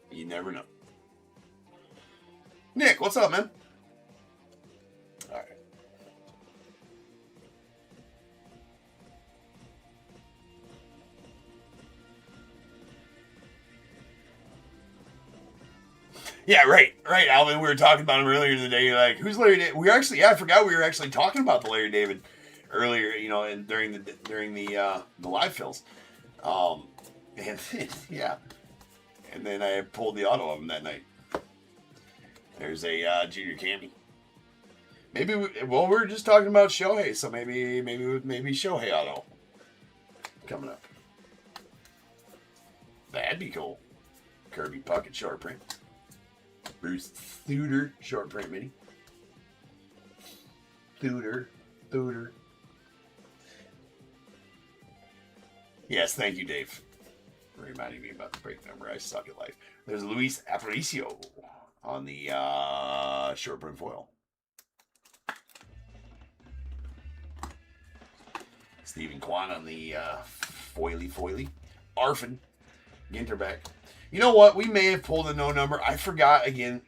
You never know. Nick, what's up, man? All right. Yeah, right, Alvin. We were talking about him earlier in the day. You're like, who's Larry David? I forgot we were actually talking about the Larry David earlier, and during the live fills. And yeah. And then I pulled the auto of him that night. There's a Junior Cammy. Maybe we were just talking about Shohei, so maybe Shohei auto. coming up. That'd be cool. Kirby Puckett short print. Bruce Thuder short print mini. Thuder. Yes, thank you, Dave. Reminding me about the break number. I suck at life. There's Luis Aparicio on the short print foil. Stephen Kwan on the foily. Arfin. Ginter back. You know what? We may have pulled a no number. I forgot again.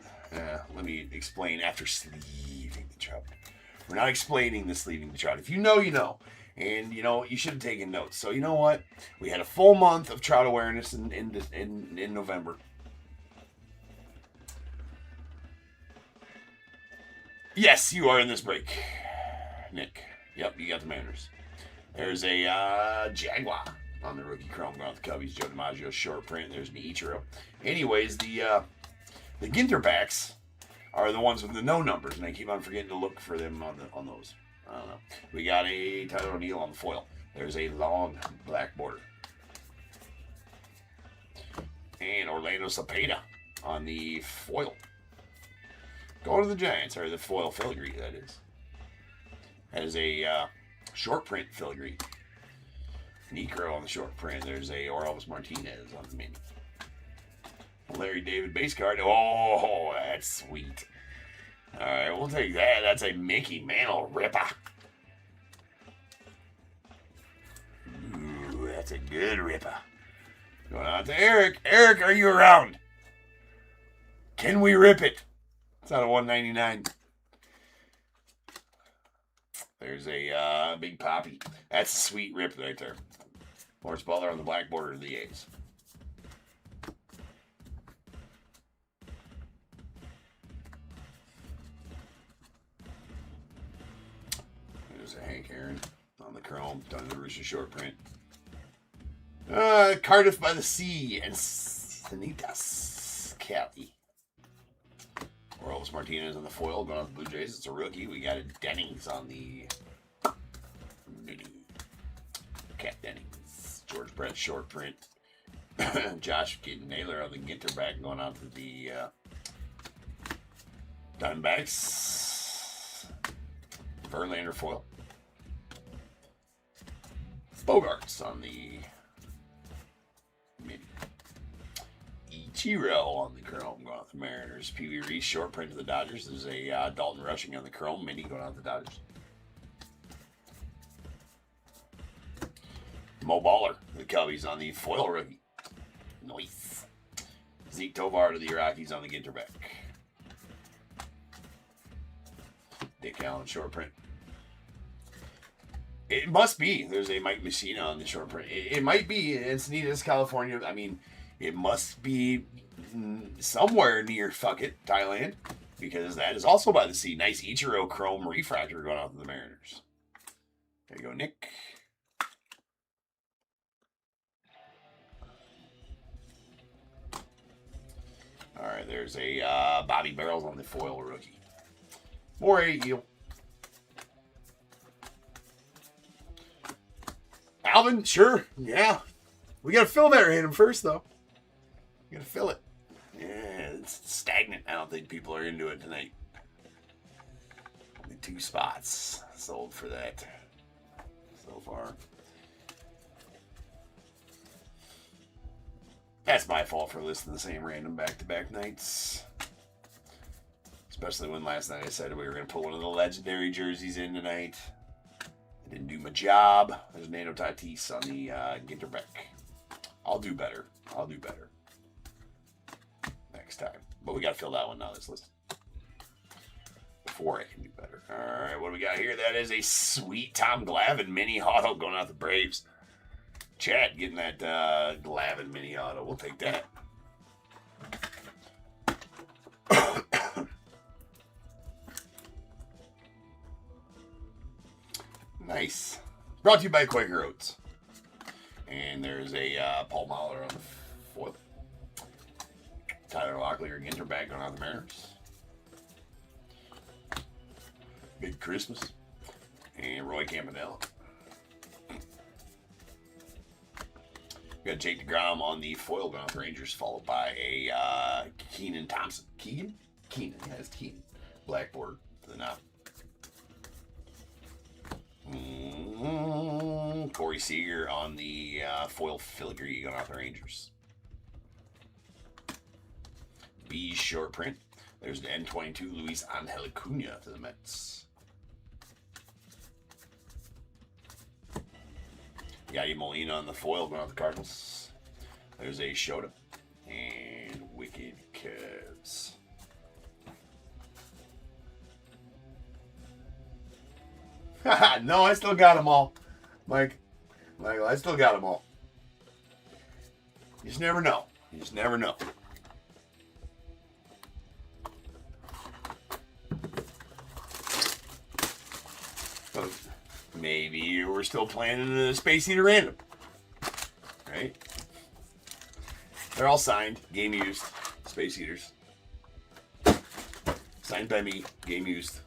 Let me explain after sleeving the trout. We're not explaining the sleeving the trout. If you know, you know. And, you know, you should have taken notes. So, you know what? We had a full month of trout awareness in November. Yes, you are in this break, Nick. Yep, you got the Mariners. There's a Jaguar on the rookie chrome going with the Cubbies. Joe DiMaggio short print. There's an Ichiro. Anyways, the Ginter backs are the ones with the no numbers, and I keep on forgetting to look for them on those. I don't know. We got a Tyler O'Neill on the foil. There's a long black border. And Orlando Cepeda on the foil. Going to the Giants, or the foil filigree, that is. That is a short print filigree. Necro on the short print. There's a Orelvis Martinez on the mini. Larry David base card. Oh, that's sweet. All right, we'll take that. That's a Mickey Mantle ripper. Ooh, that's a good ripper. Going out to Eric. Eric, are you around? Can we rip it? It's out of 199. There's a Big Poppy. That's a sweet rip right there. Morris Butler on the black border of the A's. There's a Hank Aaron on the chrome. Done the Rooster short print. Cardiff by the Sea and Sanitas Cali. Orelvis Martinez on the foil going on the Blue Jays. It's a rookie. We got a Dennings on the mini. Cat Dennings. George Brett short print. Josh Naylor on the Ginter back going on to the Diamondbacks. Verlander foil. Bogarts on the mini. Ichiro on the chrome going out the Mariners. Pee Wee Reese short print to the Dodgers. There's a Dalton Rushing on the chrome mini going out the Dodgers. Mo Baller, the Cubbies on the foil rookie. Nice. Zeke Tovar to the Rockies on the Ginter back. Dick Allen short print. It must be. There's a Mike Messina on the short print. It might be Encinitas, California. I mean, it must be somewhere near Thailand, because that is also by the sea. Nice Ichiro chrome refractor going out to the Mariners. There you go, Nick. All right, there's a Bobby Barrels on the foil rookie. More eel. Alvin, sure, yeah. We got to fill that random first, though. We got to fill it. Yeah, it's stagnant. I don't think people are into it tonight. Only 2 spots sold for that so far. That's my fault for listing the same random back-to-back nights. Especially when last night I said we were going to put one of the legendary jerseys in tonight. I didn't do my job. There's Nando Tatis on the Ginter back. I'll do better. Next time. But we got to fill that one now that's listed. Before I can do better. All right, what do we got here? That is a sweet Tom Glavine mini auto going out the Braves. Chad getting that Glavine mini auto. We'll take that. Nice. Brought to you by Quaker Oats. And there's a Paul Mahler on the foil. Tyler Locklear, Ginter back going on the Mariners. Big Christmas. And Roy Campanella. We got Jake DeGrom on the foil going off the Rangers, followed by a Keenan Thompson. Keegan? Keenan, yeah, it's Keenan. Blackboard to the knob. Corey Seager on the foil filigree going off the Rangers. B short print. There's an N22 Luis Angel Acuna to the Mets. Yadi Molina on the foil going off the Cardinals. There's a Shota and Wicked Cavs. No, I still got them all, Michael, I still got them all. You just never know. You just never know. But maybe we're still planning a Space Eater random, right? They're all signed, game used, Space Eaters. Signed by me, game used.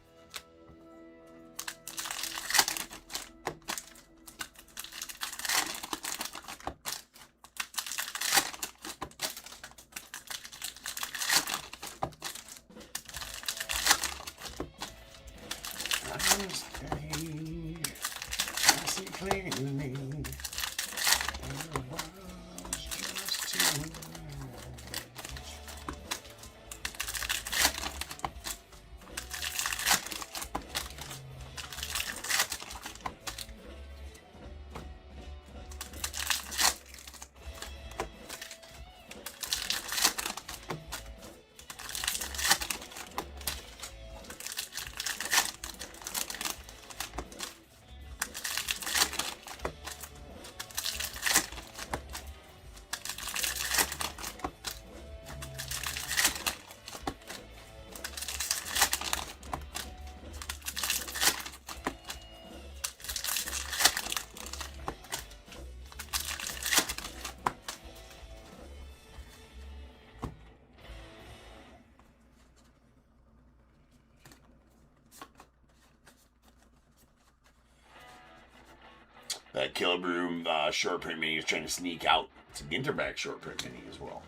That Killebrew short print mini is trying to sneak out. It's a Ginter back short print mini as well.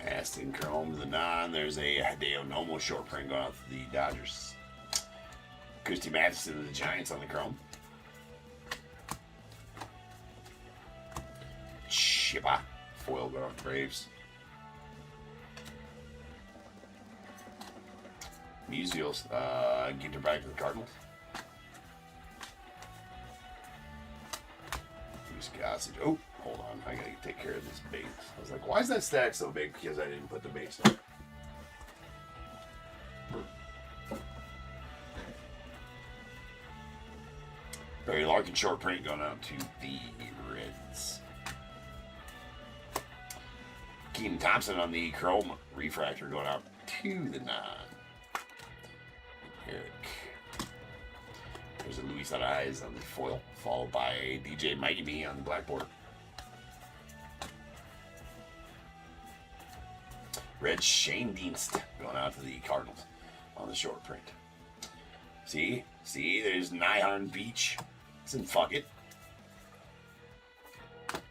Aston Chrome to the non. There's a Hideo Nomo short print going out to the Dodgers. Christy Matheson to the Giants on the Chrome. Shiba foil going off the Braves. Musials, Ginter back to the Cardinals. Oh, hold on. I gotta take care of this base. I was like, why is that stack so big? Because I didn't put the base on. Barry Larkin short print going out to the Reds. Keenan Thompson on the Chrome refractor going out to the 9. Eric. There's a Luis Ariz on the foil, followed by a DJ Mighty Me on the blackboard. Red Shane Dienst going out to the Cardinals on the short print. See, there's Nihon Beach. It's in Fuck It,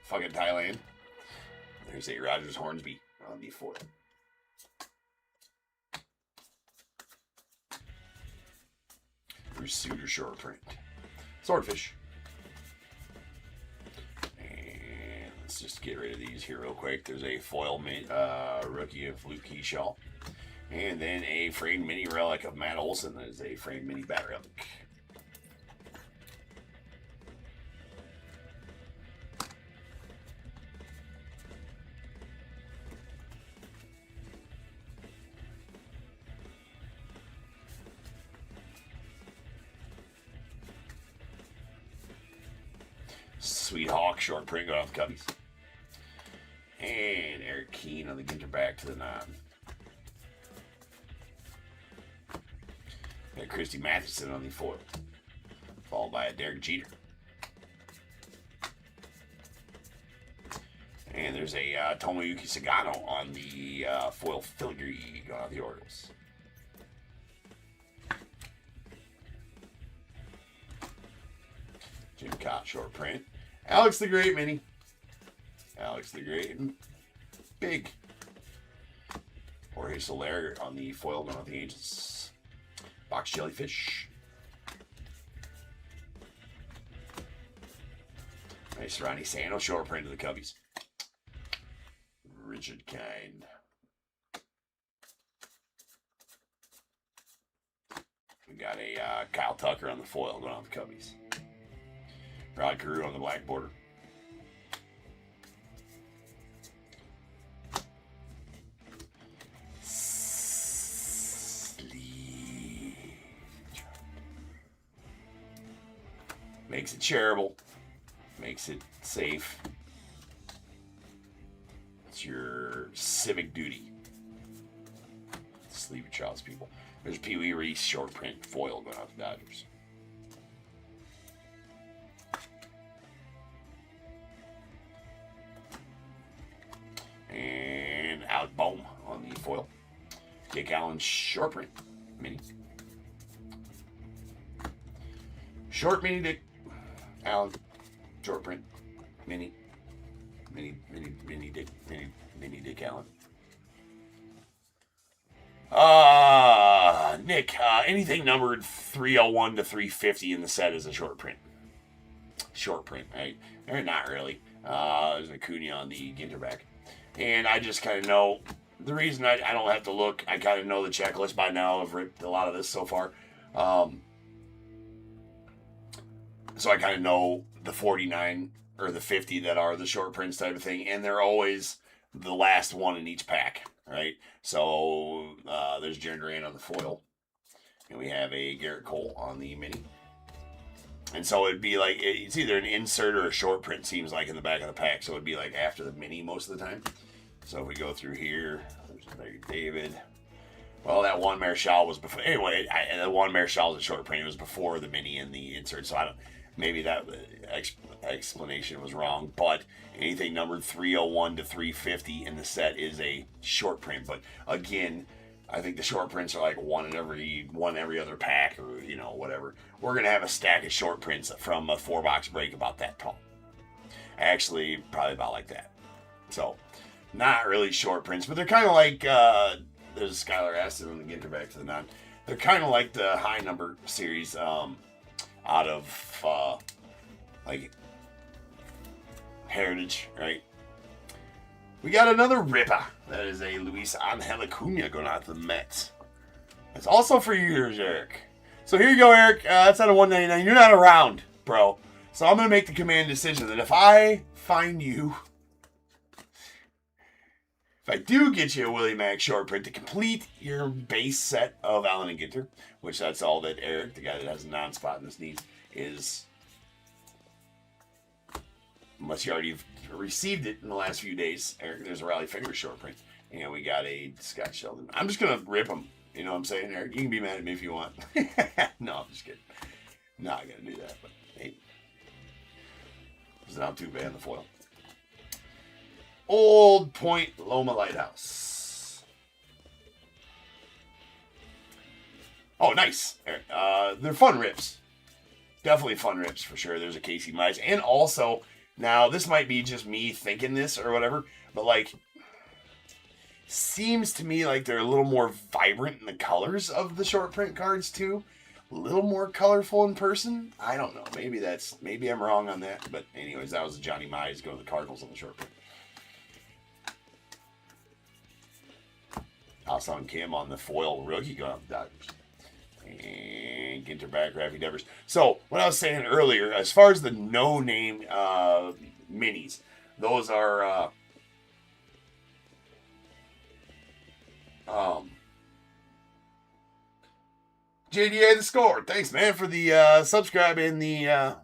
Thailand. There's a Rogers Hornsby on the foil. Bruce Suter short print. Swordfish. And let's just get rid of these here real quick. There's a foil rookie of Luke Keyshaw. And then a framed mini relic of Matt Olson. That is a framed mini bat relic. Sweet Hawk short print going off the Cubbies. And Eric Keane on the Ginter back to the 9. Got Christy Matheson on the foil, followed by a Derek Jeter. And there's a Tomoyuki Sagano on the foil filigree going off the Orioles. Jim Cott short print. Alex the Great mini. Alex the Great. Big. Jorge Soler on the foil going with the Agents. Box Jellyfish. Nice Ronnie Sano short print of the Cubbies. Richard Kind. We got a Kyle Tucker on the foil going on the Cubbies. Rod Carew on the black border. Makes it shareable. Makes it safe. It's your civic duty. Sleeve your child's people. There's Pee Wee Reese short print foil going out to Dodgers. And Alec Bohm on the foil. Dick Allen short print mini. Short mini Dick Allen short print mini Dick Allen. Nick, anything numbered 301 to 350 in the set is a short print. Short print, right? Or not really. There's an Acuna on the Ginter back. And I just kind of know, the reason I don't have to look, I kind of know the checklist by now. I've ripped a lot of this so far. So I kind of know the 49 or the 50 that are the short prints type of thing. And they're always the last one in each pack, right? So there's Jaron Duran on the foil. And we have a Garrett Cole on the mini. And so it'd be like, it's either an insert or a short print, seems like, in the back of the pack. So it'd be like after the mini most of the time. So if we go through here, there's Larry David. Well, that one Marichal was before. Anyway, the one Marichal was a short print. It was before the mini and the insert. So I don't, maybe that explanation was wrong. But anything numbered 301 to 350 in the set is a short print. But again, I think the short prints are like one every other pack, or whatever. We're gonna have a stack of short prints from a 4-box break about that tall. Actually, probably about like that. So, not really short prints, but they're kind of like there's Skylar Aston on the Ginter back to the non. They're kind of like the high number series out of like Heritage, right? We got another ripper. That is a Luis Angel Acuna going out to the Mets. That's also for you, Eric. So here you go, Eric. That's out of 199. You're not around, bro. So I'm going to make the command decision that if I find you, if I do get you a Willie Mack short print to complete your base set of Allen and Ginter, which that's all that Eric, the guy that has a non-spot in this, needs, is, unless you already received it in the last few days, Eric, there's a Raleigh Fingers short print. And we got a Scott Sheldon. I'm just going to rip him. You know what I'm saying, Eric? You can be mad at me if you want. No, I'm just kidding. Not going to do that, but hey. It's not too bad in the foil. Old Point Loma Lighthouse. Oh, nice, Eric. They're fun rips. Definitely fun rips for sure. There's a Casey Mize. And also, now this might be just me thinking this or whatever, but like, seems to me like they're a little more vibrant in the colors of the short print cards too. A little more colorful in person. I don't know. Maybe I'm wrong on that. But anyways, that was Johnny Mize going to the Cardinals on the short print. Alson Kim on the foil rookie going to the Dodgers. And Ginter back, Raffy Devers. So what I was saying earlier, as far as the no-name minis, those are JDA the Score. Thanks, man, for the subscribe and the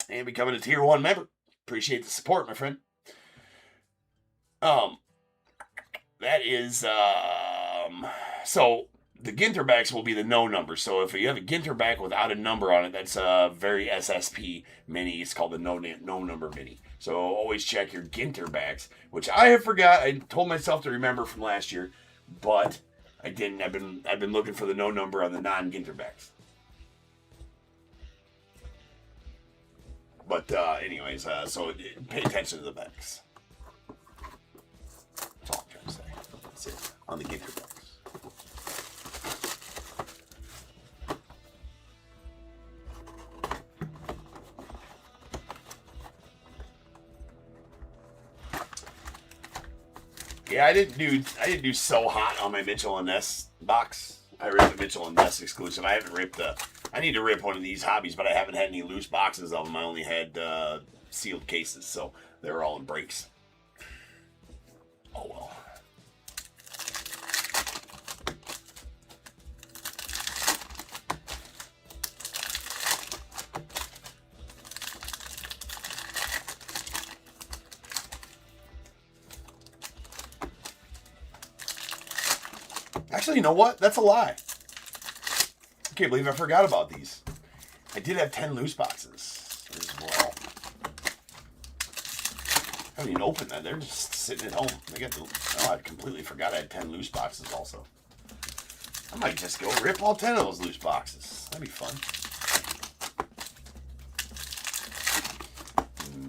and becoming a tier 1 member. Appreciate the support, my friend. That is so the Ginter backs will be the no number. So if you have a Ginter back without a number on it, that's a very SSP mini. It's called the no number mini. So always check your Ginter backs, which I have forgot. I told myself to remember from last year, but I didn't. I've been looking for the no number on the non-Ginter backs. But anyways, so pay attention to the backs. That's all I'm trying to say. That's it. On the Ginter backs. Yeah, I didn't do so hot on my Mitchell and Ness box. I ripped the Mitchell and Ness exclusive. I haven't ripped I need to rip one of these hobbies, but I haven't had any loose boxes of them. I only had sealed cases, so they were all in breaks. Oh well. Actually, you know what? That's a lie. I can't believe I forgot about these. I did have 10 loose boxes as well. I haven't even opened them. They're just sitting at home. I completely forgot I had 10 loose boxes also. I might just go rip all 10 of those loose boxes. That'd be fun.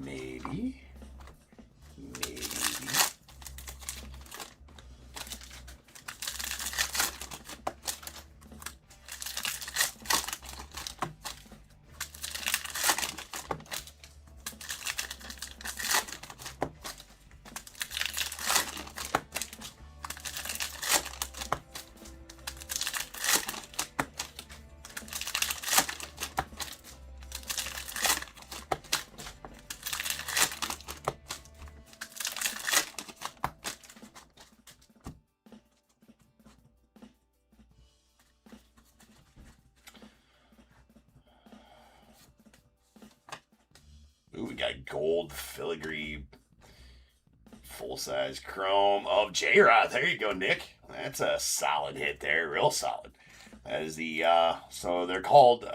Maybe. Ooh, we got gold filigree, full-size chrome of J-Rod. There you go, Nick. That's a solid hit there, real solid. That is the, so they're called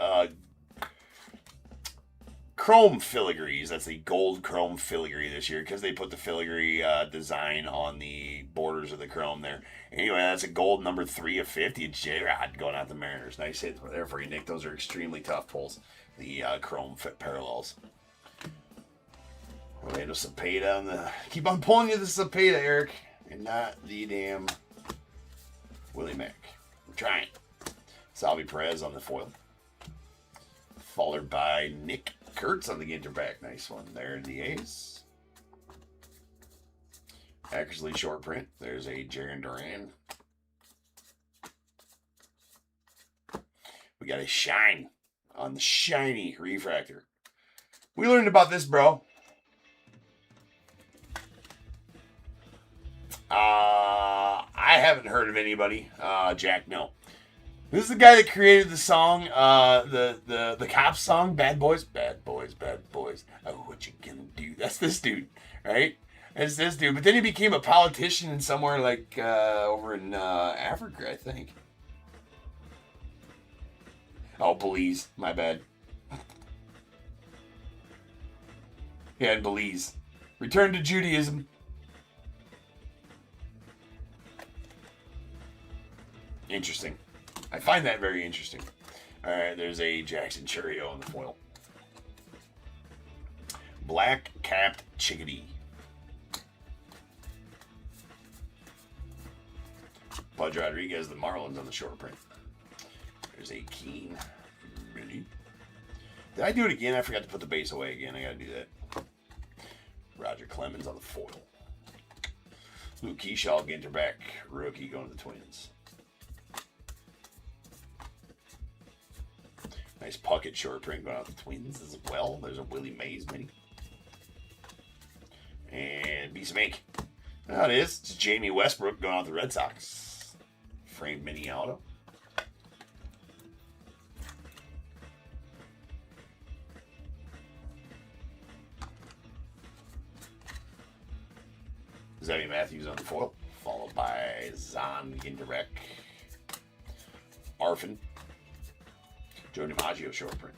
chrome filigrees. That's the gold chrome filigree this year because they put the filigree design on the borders of the chrome there. Anyway, that's a gold number 3 of 50. It's J-Rod going out the Mariners. Nice hit there for you, Nick. Those are extremely tough pulls. The chrome fit parallels. Orlando Cepeda on the... Keep on pulling you the Cepeda, Eric. And not the damn Willie Mack. I'm trying. Salvi Perez on the foil. Followed by Nick Kurtz on the Ginter back. Nice one there in the ace. Eckersley short print. There's a Jaron Duran. We got a shine on the shiny refractor. We learned about this, bro. I haven't heard of anybody. Jack, no. This is the guy that created the song, the Cops song, Bad Boys, Bad Boys, Bad Boys. Oh, what you gonna do? That's this dude, right? That's this dude. But then he became a politician somewhere like over in Africa, I think. Oh, Belize. My bad. Yeah, in Belize. Return to Judaism. Interesting. I find that very interesting. All right, there's a Jackson Churio on the foil. Black-capped chickadee. Pudge Rodriguez, the Marlins on the short print. There's a Keen. Really? Did I do it again? I forgot to put the base away again. I got to do that. Roger Clemens on the foil. Luke Keyshaw, Ginter back. Rookie going to the Twins. Nice pocket short print going out the Twins as well. There's a Willie Mays mini. And Beast Make. There it is. It's Jamie Westbrook going out the Red Sox. Framed mini auto. Xavier Matthews on the foil. Followed by Zahn Ginterbeck. Arfin. Joe DiMaggio short print.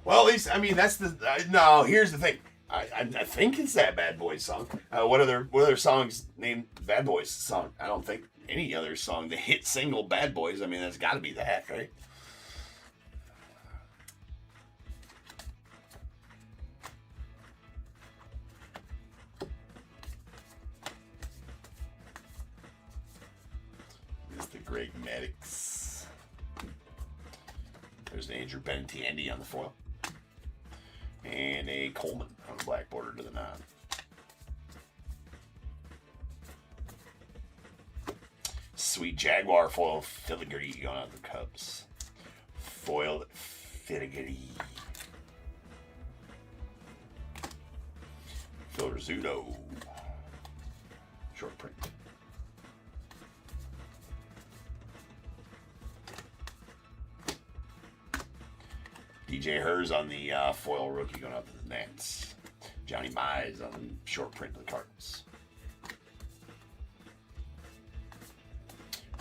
Well, at least, I mean, that's the... no, here's the thing. I think it's that Bad Boys song. What other songs named Bad Boys song? I don't think... any other song. The hit single Bad Boys. I mean, that's got to be that, right? This is the Greg Maddox. There's an Andrew Benintendi on the foil. And a Coleman on the black border to the 9. Sweet Jaguar foil filigree going on the Cubs. Foil filigree. Phil Rizzuto. Short print. DJ Hers on the foil rookie going out to the Nats. Johnny Mize on the short print of the Cardinals.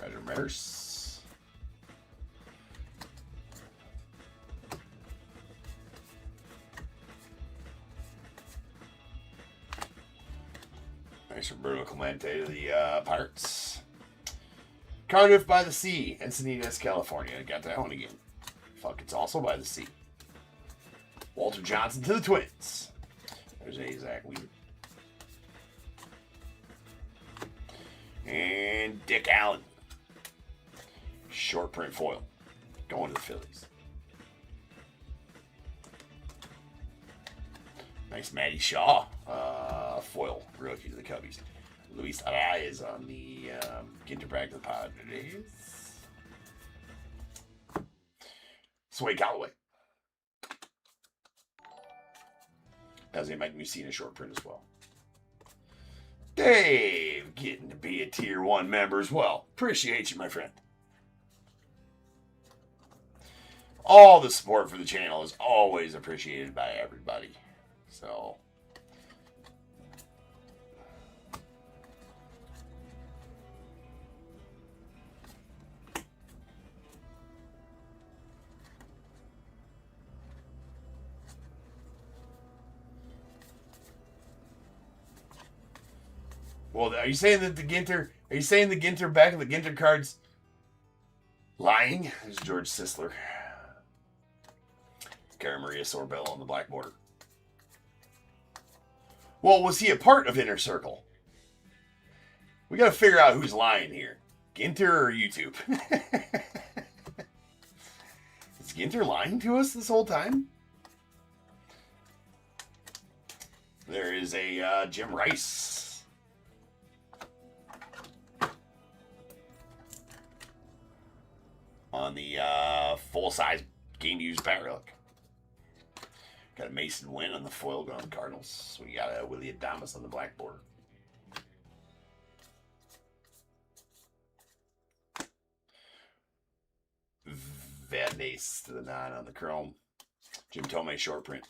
Roger Maris. Nice Roberto Clemente to the Pirates. Cardiff by the Sea, Encinitas, California. Got that one again. Fuck, it's also by the sea. Walter Johnson to the Twins. There's a Zach Weaver. And Dick Allen. Short print foil. Going to the Phillies. Nice Matty Shaw. Foil rookie to the Cubbies. Luis Arias on the Ginter back to the Padres. Sway Callaway. As a Mike Mussina short print as well. Dave getting to be a tier 1 member as well. Appreciate you, my friend. All the support for the channel is always appreciated by everybody. So, well, are you saying that the Ginter? Are you saying the Ginter back of the Ginter cards lying? There's George Sisler. Cara Maria Sorbello on the black border. Well, was he a part of Inner Circle? We got to figure out who's lying here. Ginter or YouTube? Is Ginter lying to us this whole time? There is a Jim Rice. On the full-size game-used bat relic. Got a Mason Wynn on the foil going on the Cardinals. We got a Willie Adames on the black border. Vadnais to the 9 on the chrome. Jim Thome short print.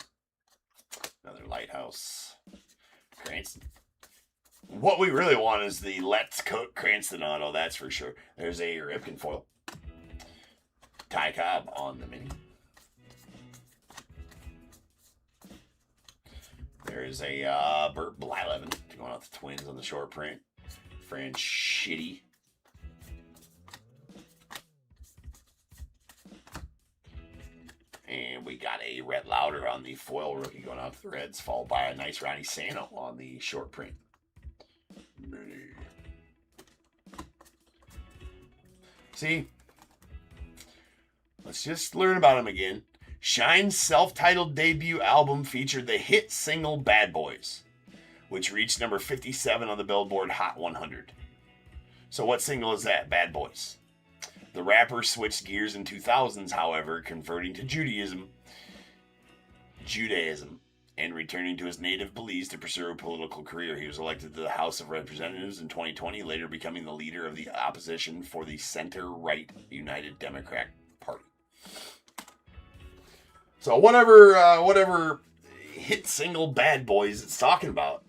Another Lighthouse. Cranston. What we really want is the Let's Cook Cranston auto, that's for sure. There's a Ripken foil. Ty Cobb on the mini. There's a Burt Blyleven going off the Twins on the short print. Fran Shitty. And we got a Rhett Lauder on the foil rookie going off the Reds, followed by a nice Ronnie Sano on the short print. See? Let's just learn about him again. Shine's self-titled debut album featured the hit single Bad Boys, which reached number 57 on the Billboard Hot 100. So what single is that? Bad Boys. The rapper switched gears in 2000s, however, converting to Judaism, and returning to his native Belize to pursue a political career. He was elected to the House of Representatives in 2020, later becoming the leader of the opposition for the center-right United Democrat Party. So whatever hit single Bad Boys it's talking about.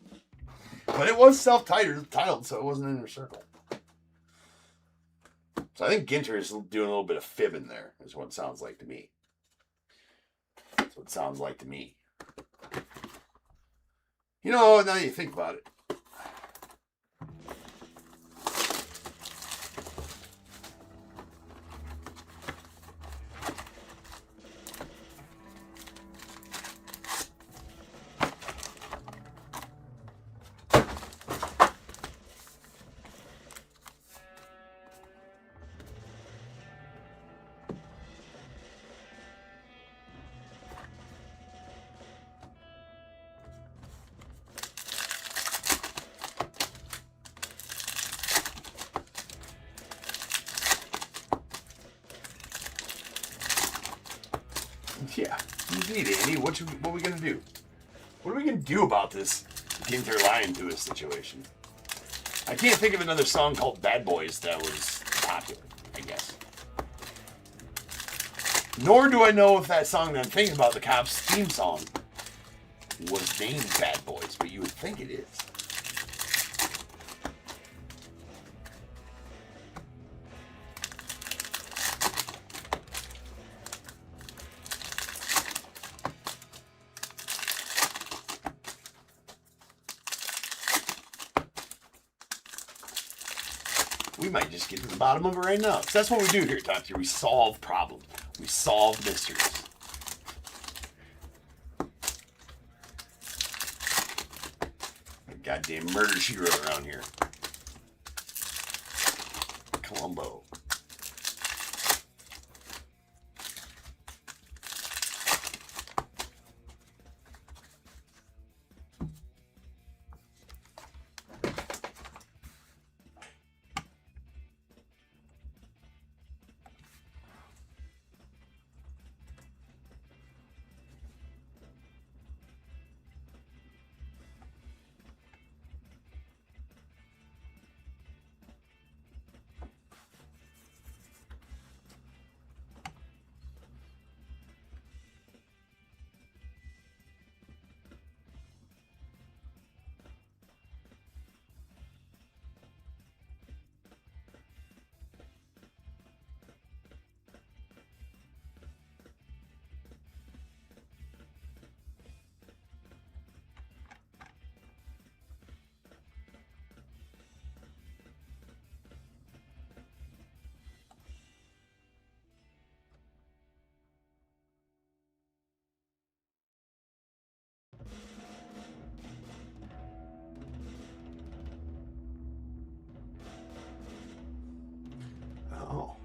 But it was self-titled, so it wasn't in their circle. So I think Ginter is doing a little bit of fibbing there, is what it sounds like to me. That's what it sounds like to me. You know, now you think about it. Yeah, indeed, Andy. What are we gonna do? What are we gonna do about this Ginter lying to us situation? I can't think of another song called Bad Boys that was popular, I guess. Nor do I know if that song that I'm thinking about, the Cops theme song, was named Bad Boys, but you would think it is. We might just get to the bottom of it right now. So that's what we do here at Top Tier. We solve problems. We solve mysteries. A goddamn murder she wrote around here. Columbo. Oh.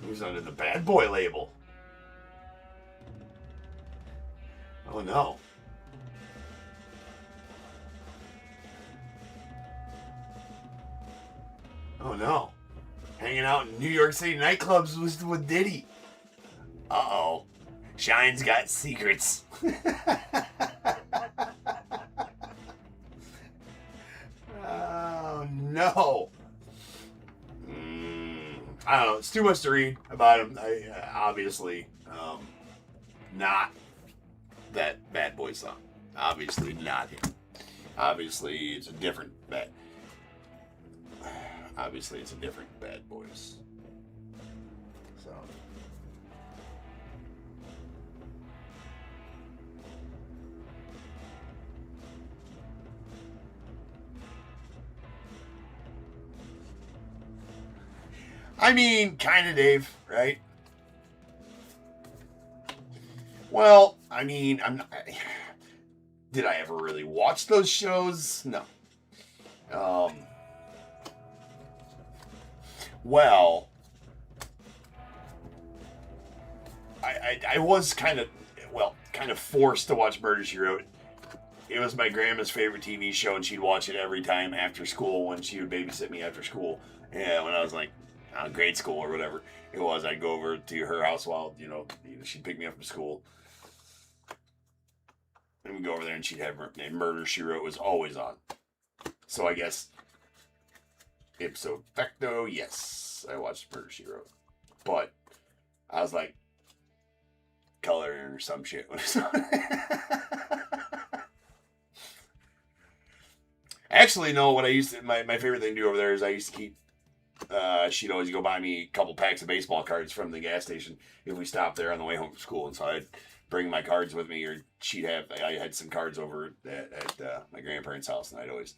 Who's under the bad boy label? Oh no. Oh no. Hanging out in New York City nightclubs with Diddy. Uh-oh. Shine's got secrets. Oh no. I don't know. It's too much to read about him. Obviously, not that Bad Boy song. Obviously not him. Obviously it's a different Bad. Obviously it's a different Bad Boys. So. I mean, kind of, Dave, right? Well, I mean, I'm not. Did I ever really watch those shows? No. Well, I was kind of forced to watch Murder, She Wrote. It was my grandma's favorite TV show, and she'd watch it every time after school when she would babysit me after school. Yeah, when I was like grade school or whatever it was, I'd go over to her house while she'd pick me up from school, and we'd go over there, and she'd have Murder, She Wrote was always on. So I guess ipso facto, yes, I watched Murder, She Wrote, but I was like coloring or some shit when it's on. Actually, no, what I used to, my favorite thing to do over there is I used to keep, she'd always go buy me a couple packs of baseball cards from the gas station if we stopped there on the way home from school. And so I'd bring my cards with me, or I had some cards over at my grandparents' house, and I'd always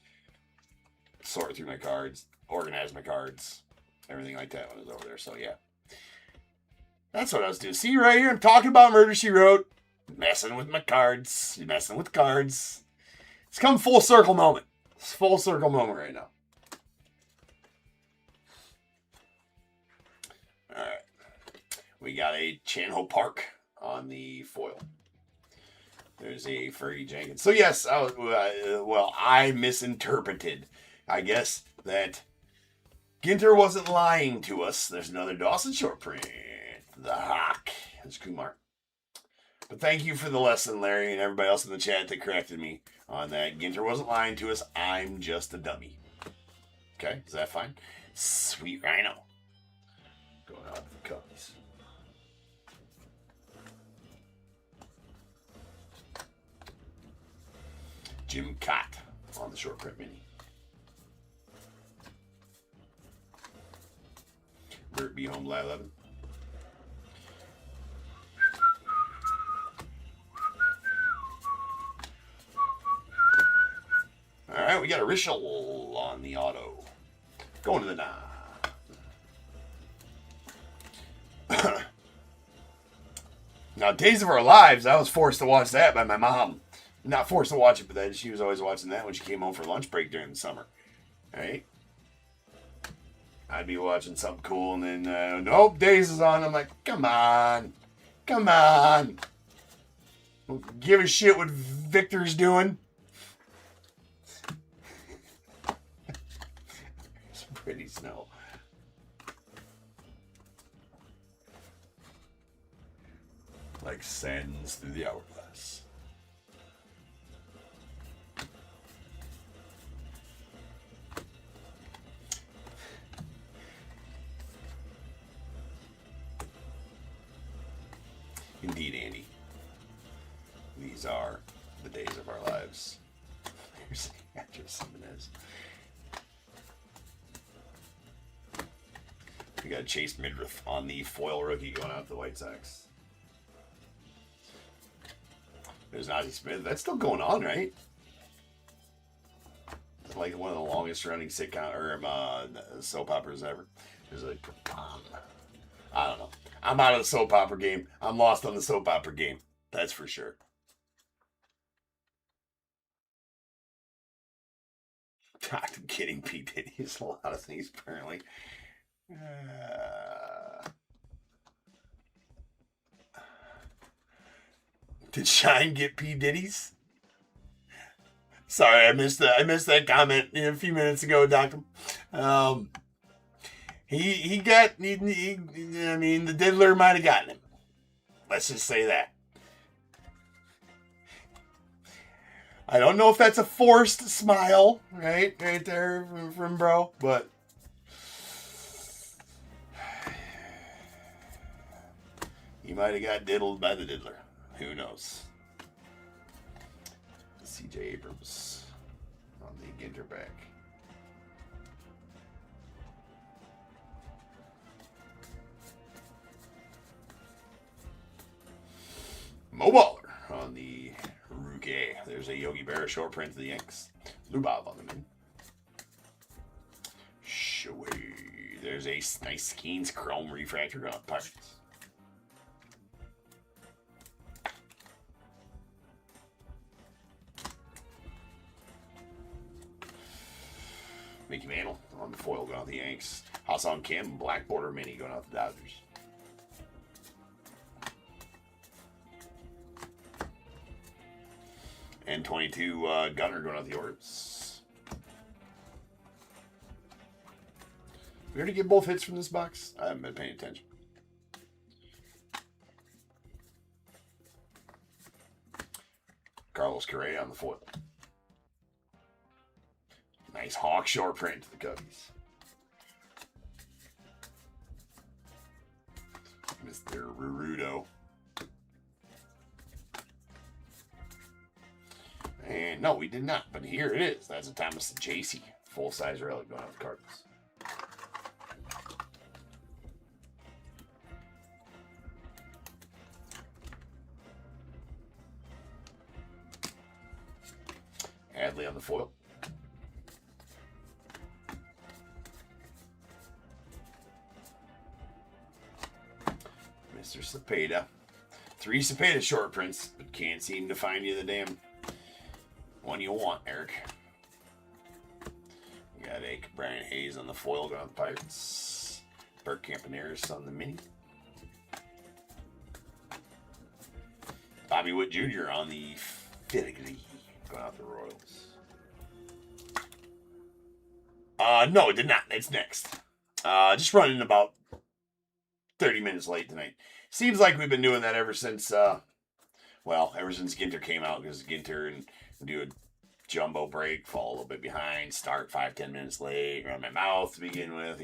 sort through my cards, organize my cards, everything like that when I was over there. So yeah, that's what I was doing. See right here, I'm talking about Murder, She Wrote, messing with my cards, messing with cards. It's come full circle moment. It's full circle moment right now. All right. We got a Chan-Ho Park on the foil. There's a Fergie Jenkins. So yes, I misinterpreted. I guess that Ginter wasn't lying to us. There's another Dawson short print. The Hawk. There's Kumar. But thank you for the lesson, Larry, and everybody else in the chat that corrected me on that. Ginter wasn't lying to us. I'm just a dummy. Okay, is that fine? Sweet Rhino. Going out to the Cubs. Jim Cott on the short print mini. Bert B. Home Live 11. All right, we got a Rishel on the auto. Going to the 9. Now, Days of Our Lives, I was forced to watch that by my mom. Not forced to watch it, but then she was always watching that when she came home for lunch break during the summer. Right? I'd be watching something cool, and then, nope, Days is on. I'm like, come on. Come on. Don't give a shit what Victor's doing. It's pretty snow. Like sands through the hourglass. Indeed, Andy. These are the days of our lives. Here's the address of this. We got Chase Midriff on the foil rookie going out to the White Sox. There's Ozzie Smith. That's still going on, right? It's like one of the longest running sitcom or soap operas ever. There's like, I don't know. I'm out of the soap opera game. I'm lost on the soap opera game. That's for sure. I'm kidding. Pete Diddy is a lot of things, apparently. Did Shine get P. Diddy's? Sorry, I missed that comment a few minutes ago, Doctor. He got. I mean, the diddler might have gotten him. Let's just say that. I don't know if that's a forced smile, right there from bro, but he might have got diddled by the diddler. Who knows? C.J. Abrams on the Ginter back. Mo Baller on the rookie. There's a Yogi Berra short print to the Yanks. Lubov on the min. Shoei. There's a nice Skeens chrome refractor on Pirates. Mickey Mantle on the foil going out the Yanks. Ha-Seong Kim, black border mini going out the Dodgers. And 22 Gunner going out the Orioles. We already get both hits from this box? I haven't been paying attention. Carlos Correa on the foil. Nice Hawk short print to the Cubbies. Mr. Rurudo. And no, we did not. But here it is. That's a Thomas JC. Full-size relic going out the Cardinals. Adley on the foil. Mr. Cepeda. 3 Cepeda short prints, but can't seem to find you the damn one you want, Eric. We got a Brian Hayes on the foil going on the Pirates. Bert Campaneris on the mini. Bobby Witt Jr. on the filigree going out the Royals. No, it did not. It's next. Just running about 30 minutes late tonight. Seems like we've been doing that ever since, ever since Ginter came out, because Ginter and do a jumbo break, fall a little bit behind, start 5-10 minutes late, run my mouth to begin with,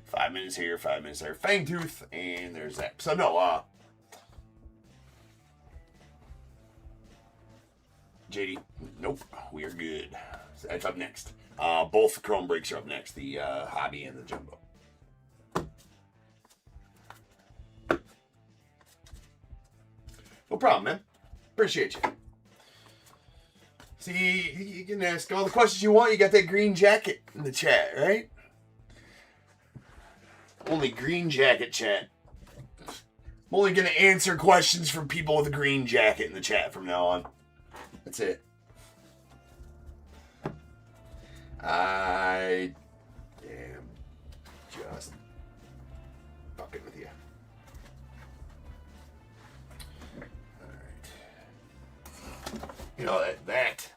5 minutes here, 5 minutes there, fang tooth, and there's that. So no, JD, nope, we are good. So that's up next. Both Chrome breaks are up next, the hobby and the jumbo. No problem, man. Appreciate you. See, you can ask all the questions you want. You got that green jacket in the chat, right? Only green jacket chat. I'm only going to answer questions from people with a green jacket in the chat from now on. That's it. I am just fucking with you. Alright.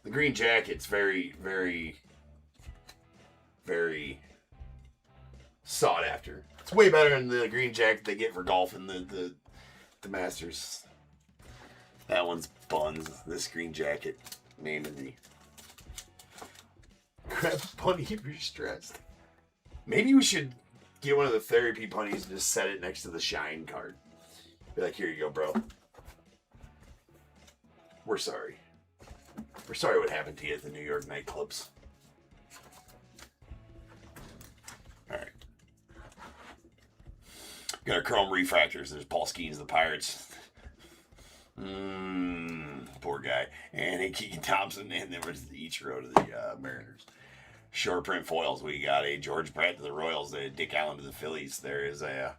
The green jacket's very, very, very sought after. It's way better than the green jacket they get for golf in the Masters. That one's buns. This green jacket, naming me. Grab a bunny if you're stressed. Maybe we should get one of the therapy bunnies and just set it next to the shine card. Be like, here you go, bro. We're sorry. We're sorry what happened to you at the New York nightclubs. Alright. Got our chrome refractors. There's Paul Skeens of the Pirates. Poor guy. And Keegan Thompson. And there was the Ichiro to the Mariners. Short print foils. We got a George Brett to the Royals. A Dick Allen to the Phillies. There is a...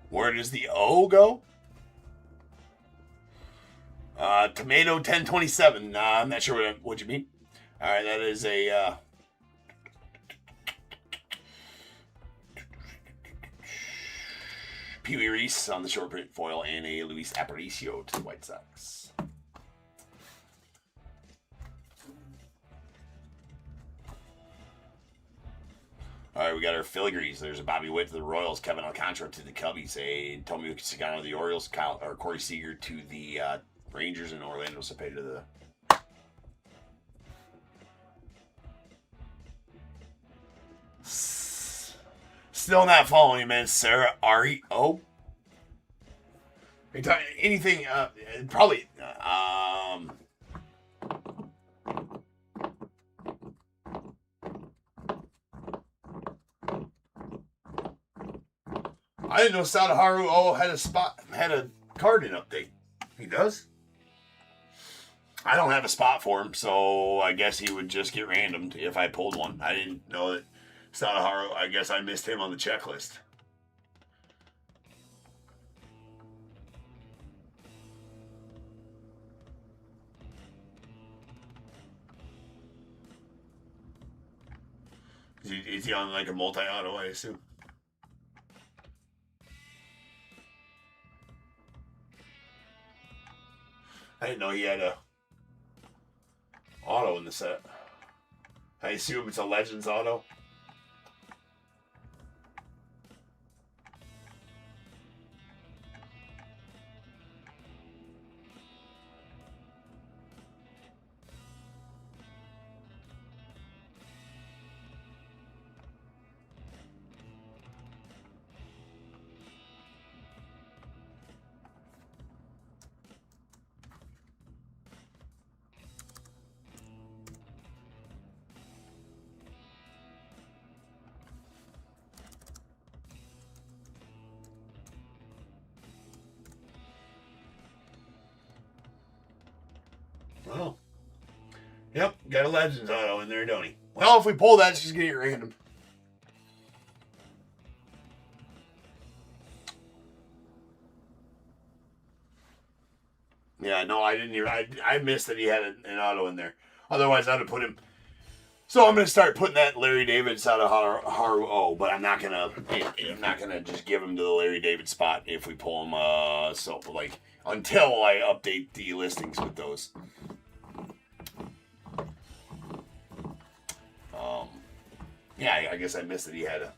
Where does the O go? Tomato 1027. I'm not sure what you mean. All right, that is a Pee Wee Reese on the short print foil and a Luis Aparicio to the White Sox. All right, we got our filigrees. There's a Bobby Witt to the Royals, Kevin Alcantara to the Cubbies, a Tomoyuki Sagano to the Orioles, Corey Seager to the Rangers, and Orlando Cepeda to the... Still not following you, man. Sarah R.E.O. Anything, probably, I didn't know Sadaharu had a card in update. He does? I don't have a spot for him, so I guess he would just get randomed if I pulled one. I didn't know that Sadaharu, I guess I missed him on the checklist. Is he on like a multi-auto, I assume? I didn't know he had a auto in the set. I assume it's a Legends auto. Oh. Yep, got a Legends auto in there, don't he? Well, if we pull that, it's just going to get random. Yeah, no, I didn't even... I missed that he had an auto in there. Otherwise, I'd have put him So I'm gonna start putting that Larry David out of Haru O, but I'm not gonna just give him to the Larry David spot if we pull him. So like until I update the listings with those. Yeah, I guess I missed that he had a.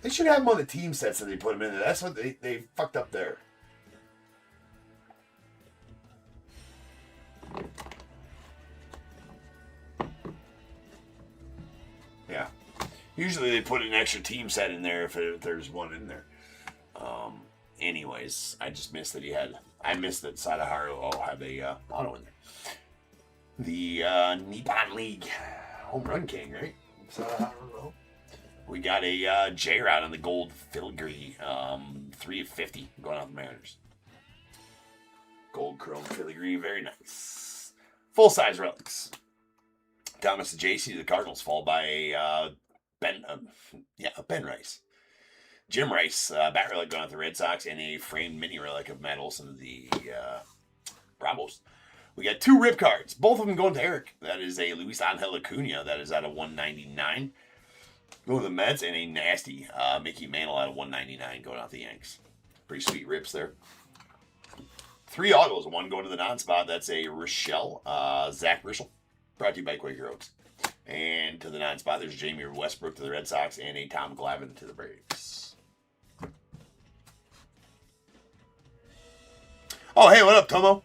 They should have him on the team sets that they put him in there. That's what they fucked up there. Yeah. Usually they put an extra team set in there if there's one in there. Anyways, I just missed that he had. I missed that Sadaharu had a auto in there. The Nippon League home run king, right? Sadaharu. We got a J-Rod on the gold filigree, 3 of 50 going out the Mariners. Gold chrome filigree, very nice. Full size relics. Thomas and JC to the Cardinals, followed by a Ben Rice. Jim Rice, bat relic going out the Red Sox, and a framed mini relic of Matt Olson of the Bravos. We got 2 rip cards, both of them going to Eric. That is a Luis Angel Acuna, that is out of 199. Going to the Mets, and a nasty Mickey Mantle out of 199 going out the Yanks. Pretty sweet rips there. 3 autos, 1 going to the non-spot. That's a Zach Rischel, brought to you by Quaker Oats. And to the non-spot, there's Jamie Westbrook to the Red Sox, and a Tom Glavine to the Braves. Oh, hey, what up, Tomo?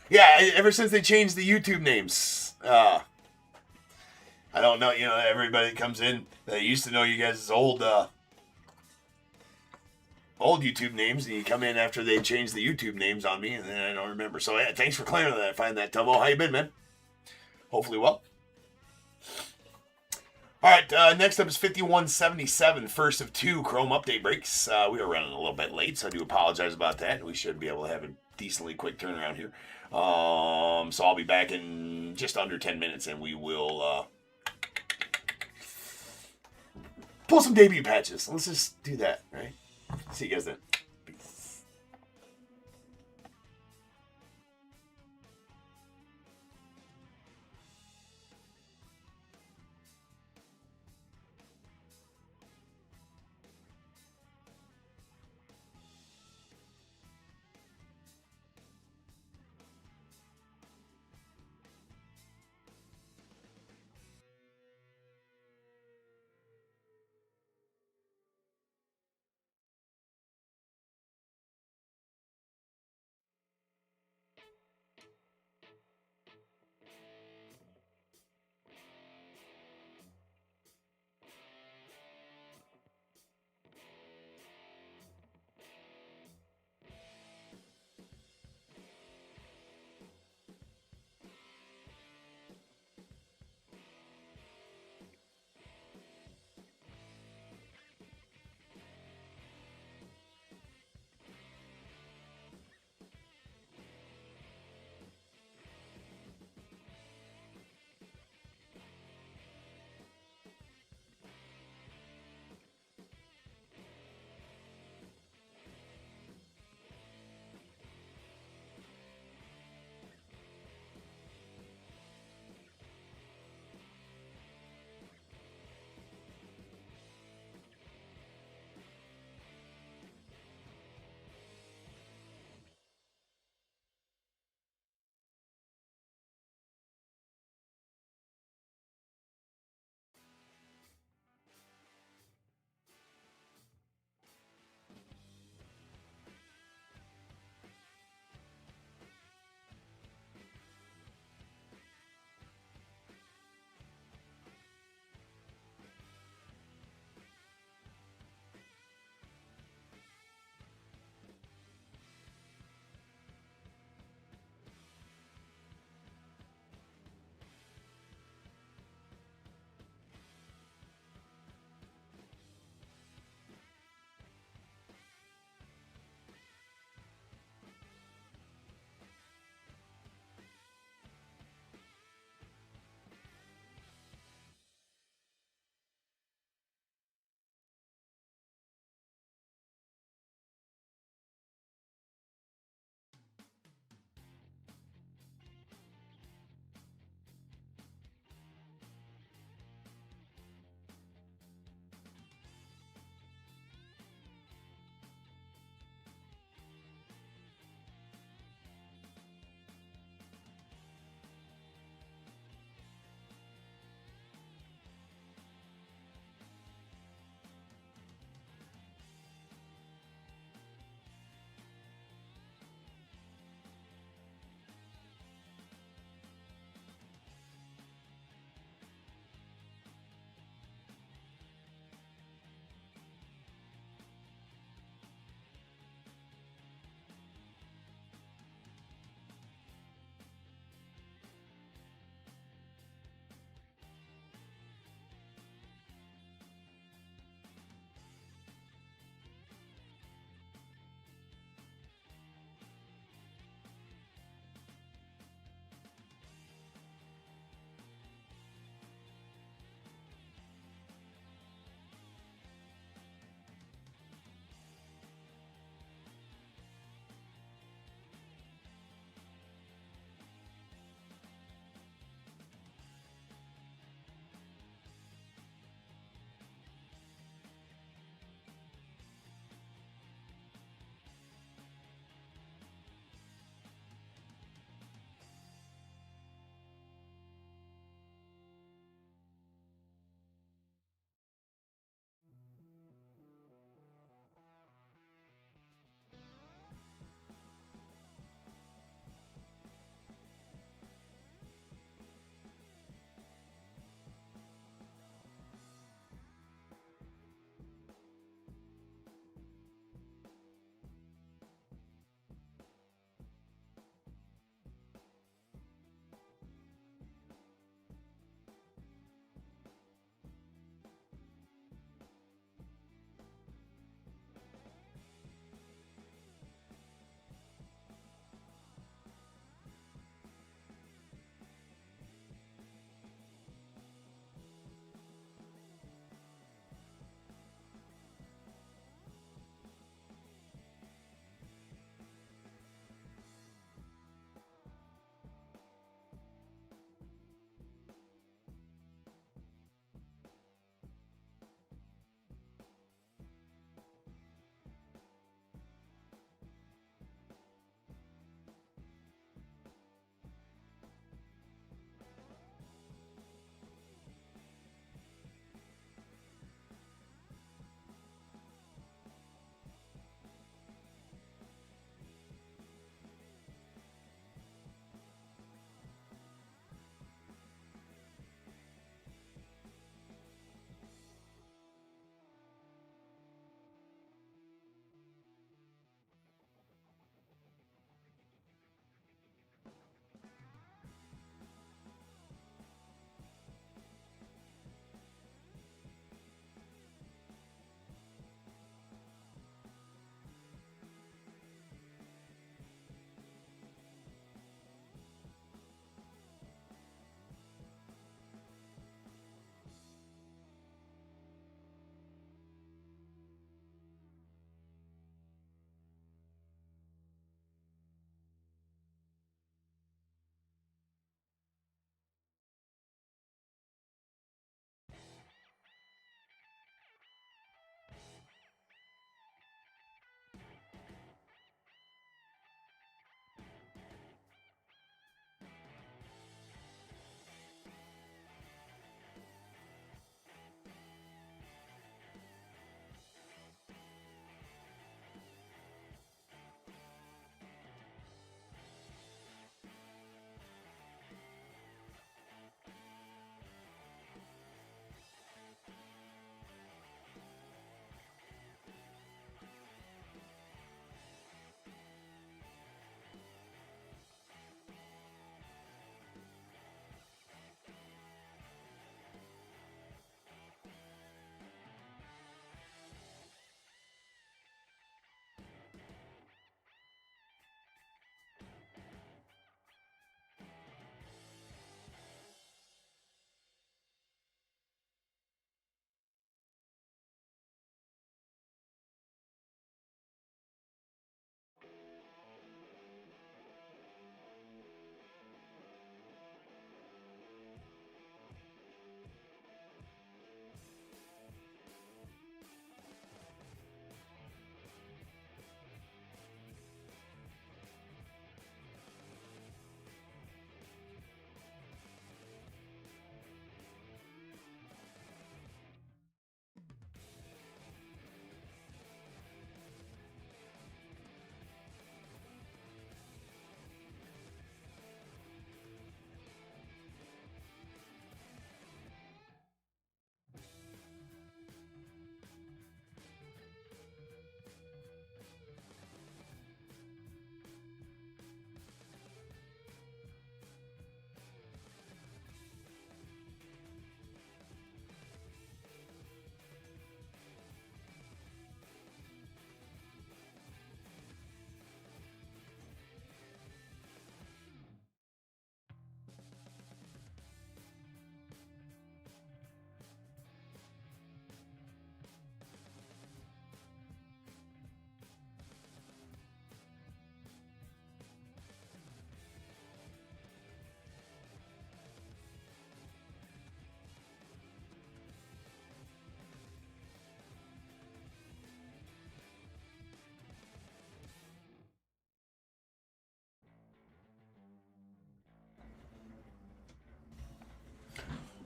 Yeah, ever since they changed the YouTube names, I don't know, everybody that comes in that used to know you guys' old YouTube names, and you come in after they changed the YouTube names on me, and then I don't remember. So, yeah, thanks for clearing that. I find that, Tomo. How you been, man? Hopefully well. All right, next up is 5177, first of 2 Chrome update breaks. We were running a little bit late, so I do apologize about that. We should be able to have a decently quick turnaround here. So I'll be back in just under 10 minutes, and we will pull some debut patches. Let's just do that, right? See you guys then.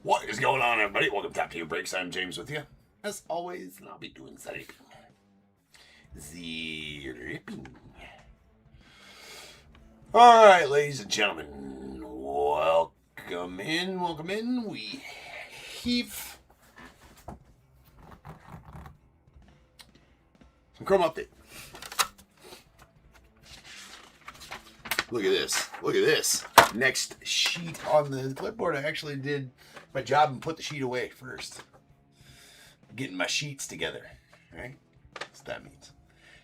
What is going on, everybody? Welcome to Top Team Breaks. I'm James with you, as always, and I'll be doing zipping. All right, ladies and gentlemen, welcome in, welcome in. We heave some Chrome update. Look at this. Look at this. Next sheet on the clipboard. I actually did my job and put the sheet away first. Getting my sheets together. Right? That's what that means.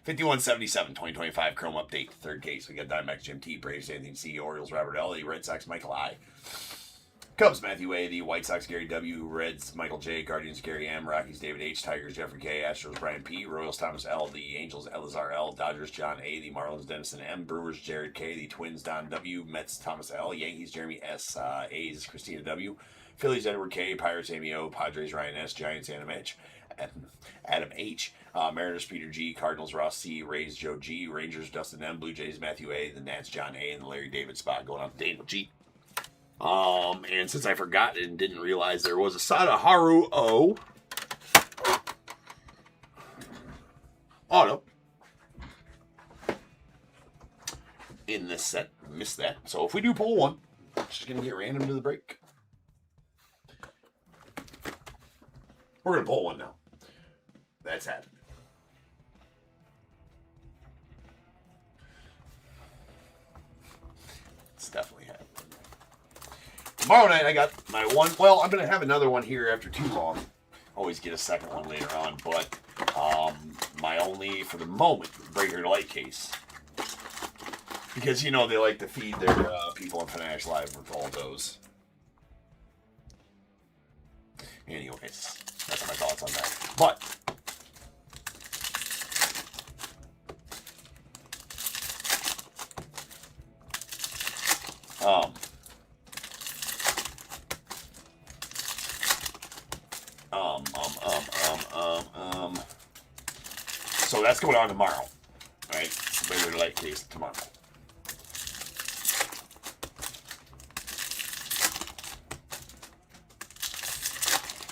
5177, 2025 Chrome update. Third case. We got Diamondbacks Jim T. Braves Anthony C. Orioles Robert L. The Red Sox Michael I. Cubs Matthew A. The White Sox Gary W. Reds Michael J. Guardians Gary M. Rockies David H. Tigers Jeffrey K. Astros Brian P. Royals Thomas L. The Angels Elazar L. Dodgers John A. The Marlins Dennison M. Brewers Jared K. The Twins Don W. Mets Thomas L. Yankees Jeremy S. A's Christina W. Phillies Edward K. Pirates Amy O. Padres Ryan S. Giants Adam H. Mariners Peter G. Cardinals Ross C. Rays Joe G. Rangers Dustin M. Blue Jays Matthew A. The Nats John A. And the Larry David spot going on Daniel G. And since I forgot and didn't realize there was a Sadaharu O auto in this set, missed that. So if we do pull one, it's just going to get random to the break. We're going to pull one now. That's happening. It's definitely happening. Tomorrow night I got my one. Well, I'm going to have another one here after too long. Always get a second one later on. But my only, for the moment, breaker light case. Because, you know, they like to feed their people on Fanatics Live with all those. Anyways, that's my thoughts on that. But so that's going on tomorrow, right? Regular light case tomorrow.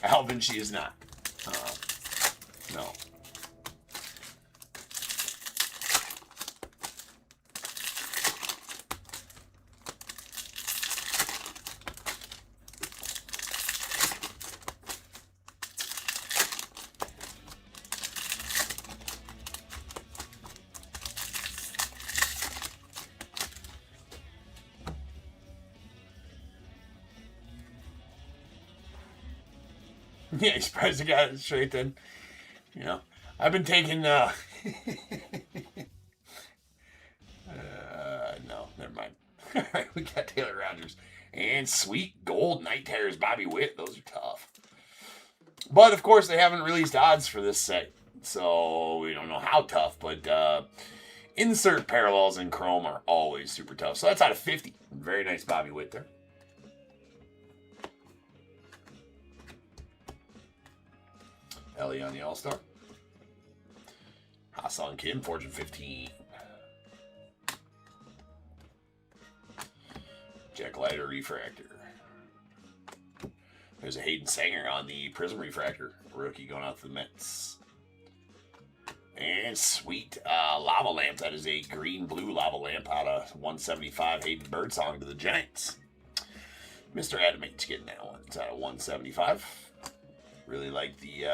Alvin, she is not. No. Yeah, he's surprised he got it straight then. You know, I've been taking, no, never mind. All right, we got Taylor Rogers. And sweet gold night terrors, Bobby Witt. Those are tough. But, of course, they haven't released odds for this set. So, we don't know how tough. But insert parallels in Chrome are always super tough. So, that's out of 50. Very nice Bobby Witt there. Ellie on the All-Star. Hassan Kim, Fortune 15. Jack Leiter Refractor. There's a Hayden Sanger on the Prism Refractor. Rookie going out to the Mets. And sweet lava lamp. That is a green-blue lava lamp out of 175 Hayden Birdsong to the Giants. Mr. Adam H getting that one. It's out of 175. Really like the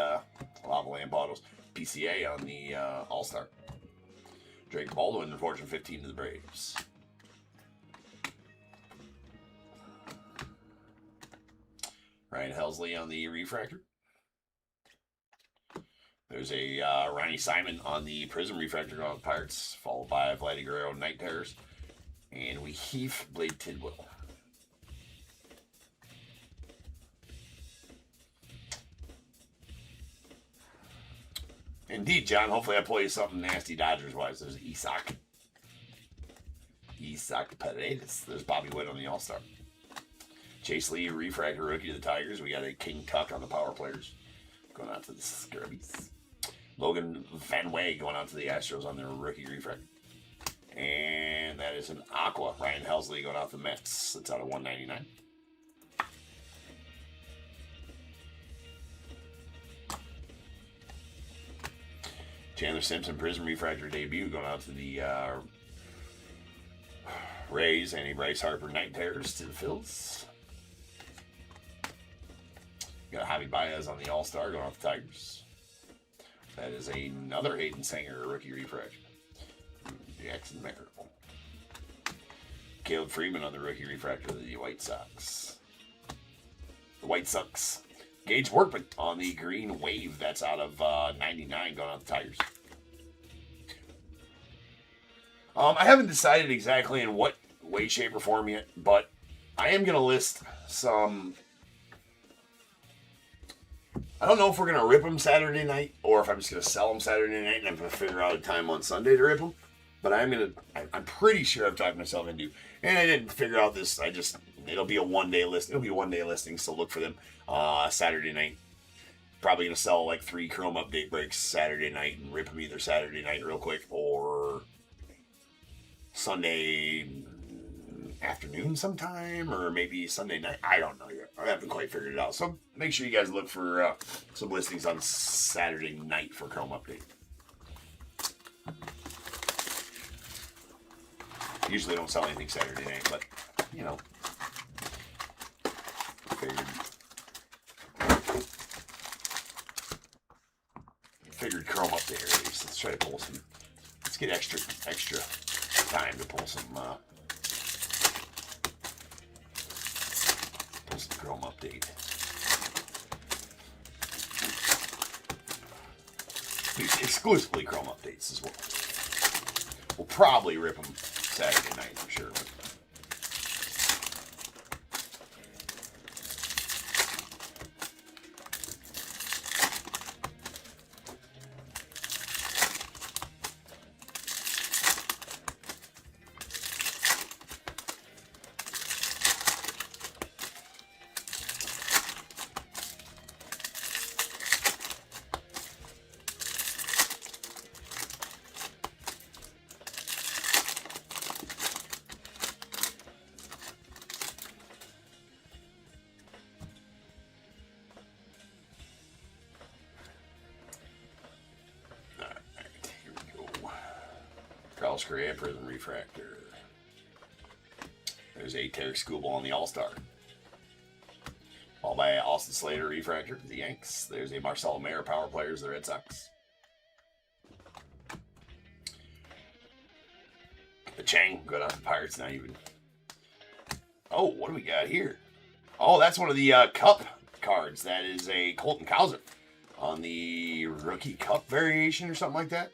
lava lamp autos. PCA on the All-Star. Drake Baldwin, Fortune 15 to the Braves. Ryan Helsley on the Refractor. There's a Ronnie Simon on the Prism Refractor on the Pirates, followed by Vladdy Guerrero Night Terrors. And we heave Blade Tidwell. Indeed, John. Hopefully I play something nasty Dodgers-wise. There's Isak. Isak Paredes. There's Bobby Witt on the All-Star. Chase Lee, Refractor Rookie to the Tigers. We got a King Tuck on the Power Players. Going out to the Scrubbies. Logan Van Way going out to the Astros on their Rookie Refractor. And that is an Aqua. Ryan Helsley going out to the Mets. That's out of 199. Chandler Simpson Prism Refractor debut going out to the Rays. And a Bryce Harper Night Terrors to the Phils. Got Javi Baez on the All-Star going off the Tigers. That is another Hayden Sanger rookie refractor. Jackson Merrill. Caleb Freeman on the rookie refractor of the White Sox. The White Sox. Gage Workman on the green wave. That's out of 99 going on the Tigers. I haven't decided exactly in what way, shape, or form yet, but I am going to list some... I don't know if we're going to rip them Saturday night or if I'm just going to sell them Saturday night and I'm going to figure out a time on Sunday to rip them. But I'm pretty sure I've talked myself into, and I didn't figure out this, it'll be a one-day list. It'll be a one-day listing, so look for them Saturday night. Probably going to sell like 3 Chrome update breaks Saturday night and rip them either Saturday night real quick or Sunday afternoon sometime, or maybe Sunday night. I don't know yet. I haven't quite figured it out. So make sure you guys look for some listings on Saturday night for Chrome update. Usually don't sell anything Saturday night, but you know, figured Chrome update at least. Let's try to pull some. Let's get extra time to pull some Chrome update. Exclusively Chrome updates as well. We'll probably rip them Saturday night for sure. Carlos Correa Prism Refractor. There's a Tarek Skubal on the All-Star. All by Austin Slater Refractor, the Yanks. There's a Marcelo Mayer Power Players, the Red Sox. The Chang, good on the Pirates, not even. Oh, what do we got here? Oh, that's one of the Cup cards. That is a Colton Cowser on the Rookie Cup variation or something like that.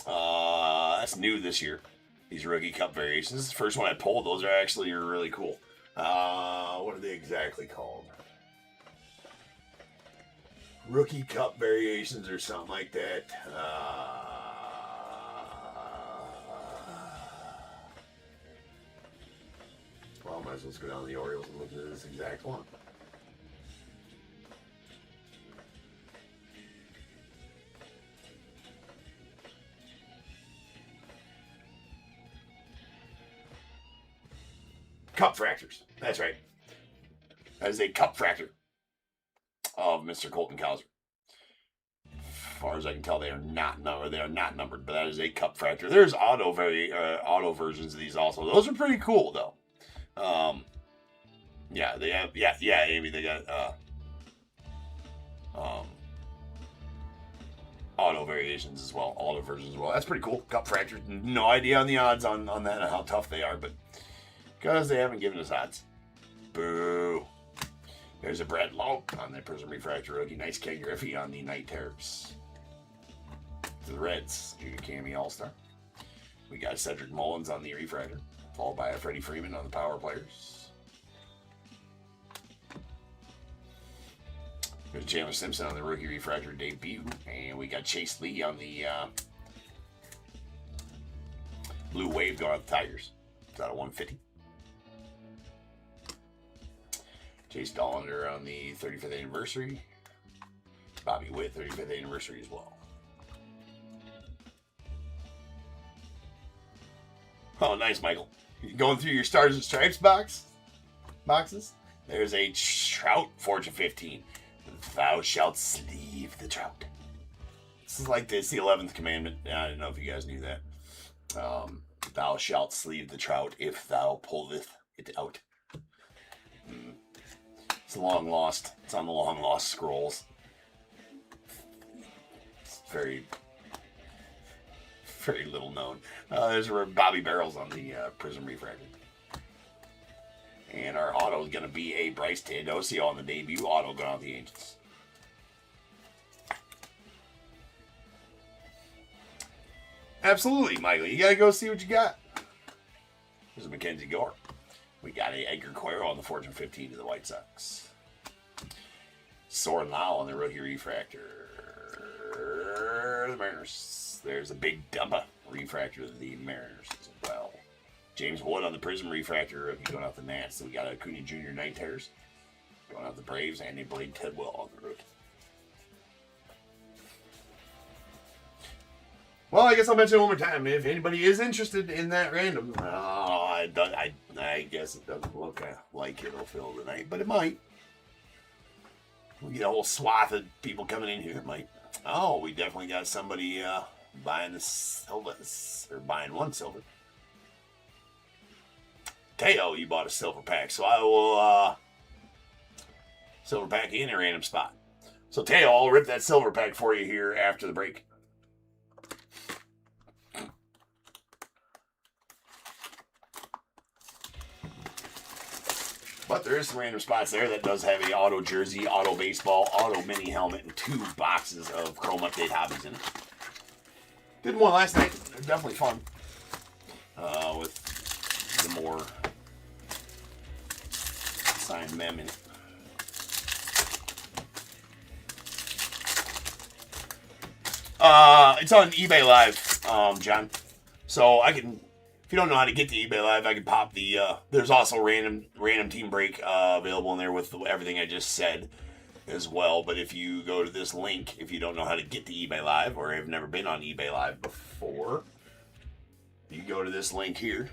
That's new this year. These Rookie Cup variations. This is the first one I pulled. Those are actually really cool. What are they exactly called? Rookie Cup variations or something like that. Well, I might as well go down to the Orioles and look at this exact one. Cup fractors. That's right. That is a cup fractor of Mr. Colton Cowser. As far as I can tell, they are not numbered, but that is a cup fractor. There's auto versions of these also. Those are pretty cool though. Yeah, they have Amy, they got auto variations as well, auto versions as well. That's pretty cool. Cup fractors. No idea on the odds on that and how tough they are, but because they haven't given us odds. Boo. There's a Brad Lowe on the Prism Refractor rookie. Nice Ken Griffey on the Night Terrors. To the Reds, Junior Cammy All-Star. We got Cedric Mullins on the Refractor, followed by a Freddie Freeman on the Power Players. There's Chandler Simpson on the Rookie Refractor debut. And we got Chase Lee on the Blue Wave going out the Tigers. It's out of 150. Chase Dollander on the 35th anniversary. Bobby Witt, 35th anniversary as well. Oh, nice, Michael. You going through your Stars and Stripes boxes? There's a Trout Fortune 15. Thou shalt sleeve the trout. is like this, the 11th commandment. I don't know if you guys knew that. Thou shalt sleeve the trout if thou pulleth it out. It's long lost. It's on the long lost scrolls. It's very, very little known. There's Bobby Barrels on the Prism Refractor. And our auto is going to be a Bryce Teodosio on the debut auto going out the Angels. Absolutely, Michael. You got to go see what you got. There's Mackenzie Gore. We got a Edgar Cuero on the Fortune 15 to the White Sox. Soren Lau on the rookie refractor. The Mariners. There's a big Dumba refractor to the Mariners as well. James Wood on the Prism refractor rookie going out the Nats. So we got a Acuna Jr. Night Terrors going out the Braves, and a Blade Tidwell on the rookie. Well, I guess I'll mention it one more time. If anybody is interested in that random, I guess it doesn't look like it'll fill tonight, but it might. We get a whole swath of people coming in here. It might. Oh, we definitely got somebody buying the silvers, or buying one silver. Teo, you bought a silver pack, so I will silver pack in a random spot. So Teo, I'll rip that silver pack for you here after the break. But there is some random spots there that does have a auto jersey, auto baseball, auto mini helmet, and 2 boxes of Chrome Update hobbies in it. Did one last night. They're definitely fun. With the more signed mem in it. It's on eBay Live, John. So I can... If you don't know how to get to eBay Live, I can pop the, there's also random team break available in there with everything I just said as well. But if you go to this link, if you don't know how to get to eBay Live or have never been on eBay Live before, you go to this link here.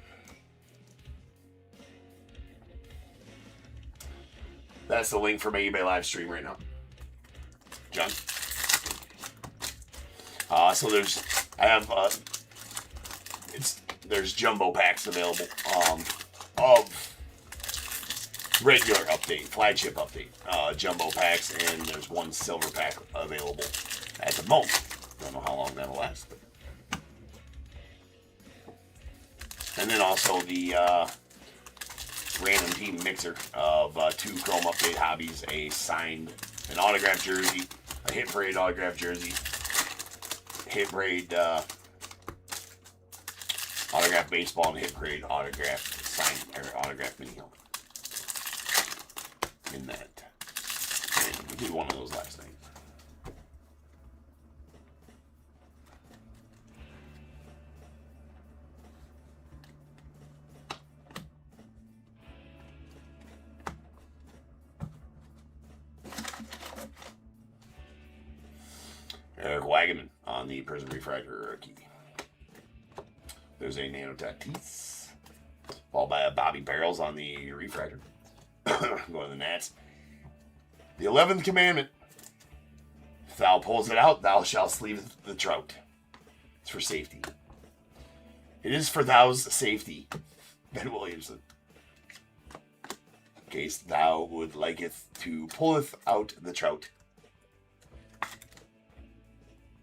That's the link for my eBay Live stream right now. John. So there's jumbo packs available of regular update, flagship update, jumbo packs, and there's 1 silver pack available at the moment. Don't know how long that'll last. But. And then also the random team mixer of 2 Chrome Update hobbies, an autographed jersey, a Hit Parade autographed jersey, Hit Parade autographed baseball, and Hit Parade autographed autographed mini helmet. In that. And we did one of those last night. Eric Wagaman on the Prism Refractor rookie. There's a Nano Tatis. Followed by a Bobby Barrels on the refractor. Going to the Nats. The 11th commandment. If thou pulls it out, thou shalt sleeve the trout. It's for safety. It is for thou's safety. Ben Williamson. In case thou would liketh to pulleth out the trout.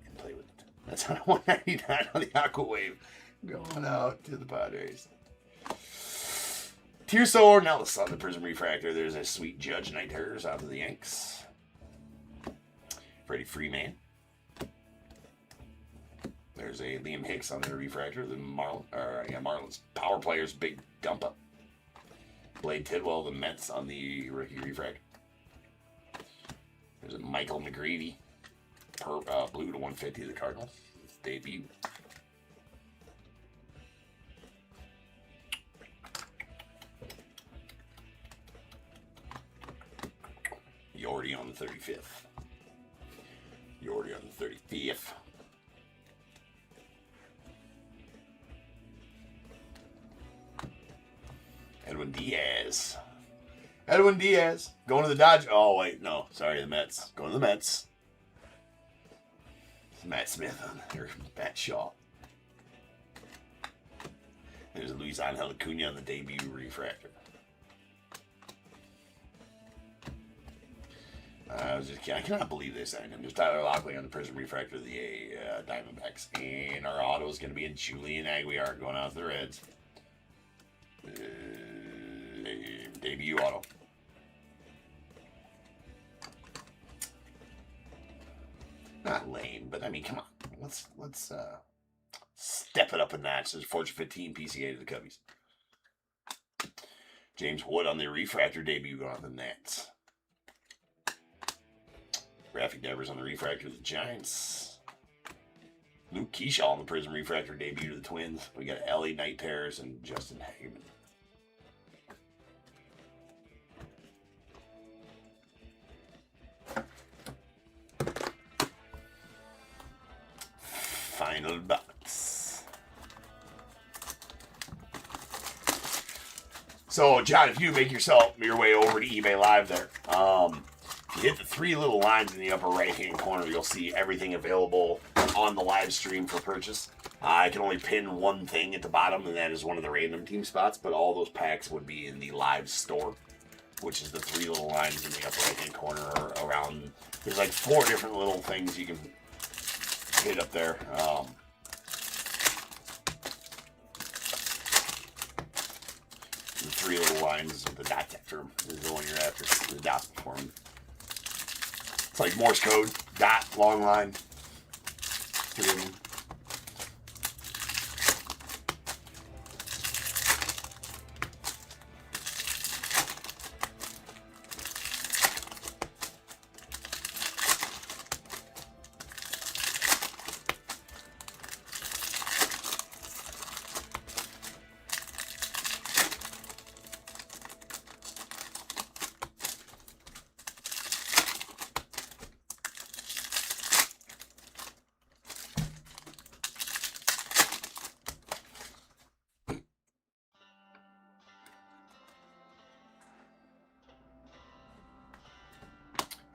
And play with it. That's on 199 on the Aqua Wave. Going out to the Padres. Tirso Ornelas on the Prism Refractor. There's a sweet Judge Night Terrors out of the Yanks. Freddie Freeman. There's a Liam Hicks on the Refractor. The Marlins Power Players Big Dumpa. Blade Tidwell, the Mets on the Rookie Refractor. There's a Michael McGreevy. Blue to 150 of the Cardinals. His debut. Yordi on the 35th. Yordi on the 35th. Edwin Diaz. Edwin Diaz. Going to the Dodgers. Oh, wait. No. Sorry, the Mets. Going to the Mets. Matt Smith on there. Matt Shaw. There's Luis Angel Acuna on the debut refractor. I cannot believe they signed him. There's Tyler Lockley on the Prism refractor of the Diamondbacks. And our auto is going to be a Julian Aguilar going out to the Reds. Debut auto. Not lame, but I mean, come on. Let's step it up a notch. There's Fortune 15 PCA to the Cubbies. James Wood on the refractor debut going on the Nats. Graphic Devers on the refractor of the Giants. Luke Keyshaw on the Prism refractor debut to the Twins. We got Ellie Night Terrace and Justin Hageman. Final box. So, John, if you make your way over to eBay Live there, you hit the three little lines in the upper right-hand corner. You'll see everything available on the live stream for purchase. I can only pin one thing at the bottom, and that is one of the random team spots, but all those packs would be in the live store, which is the three little lines in the upper right-hand corner around. There's like 4 different little things you can hit up there. The 3 little lines of the dot term is the one you're after. The dot form. It's like Morse code, dot, long line. 3 of them.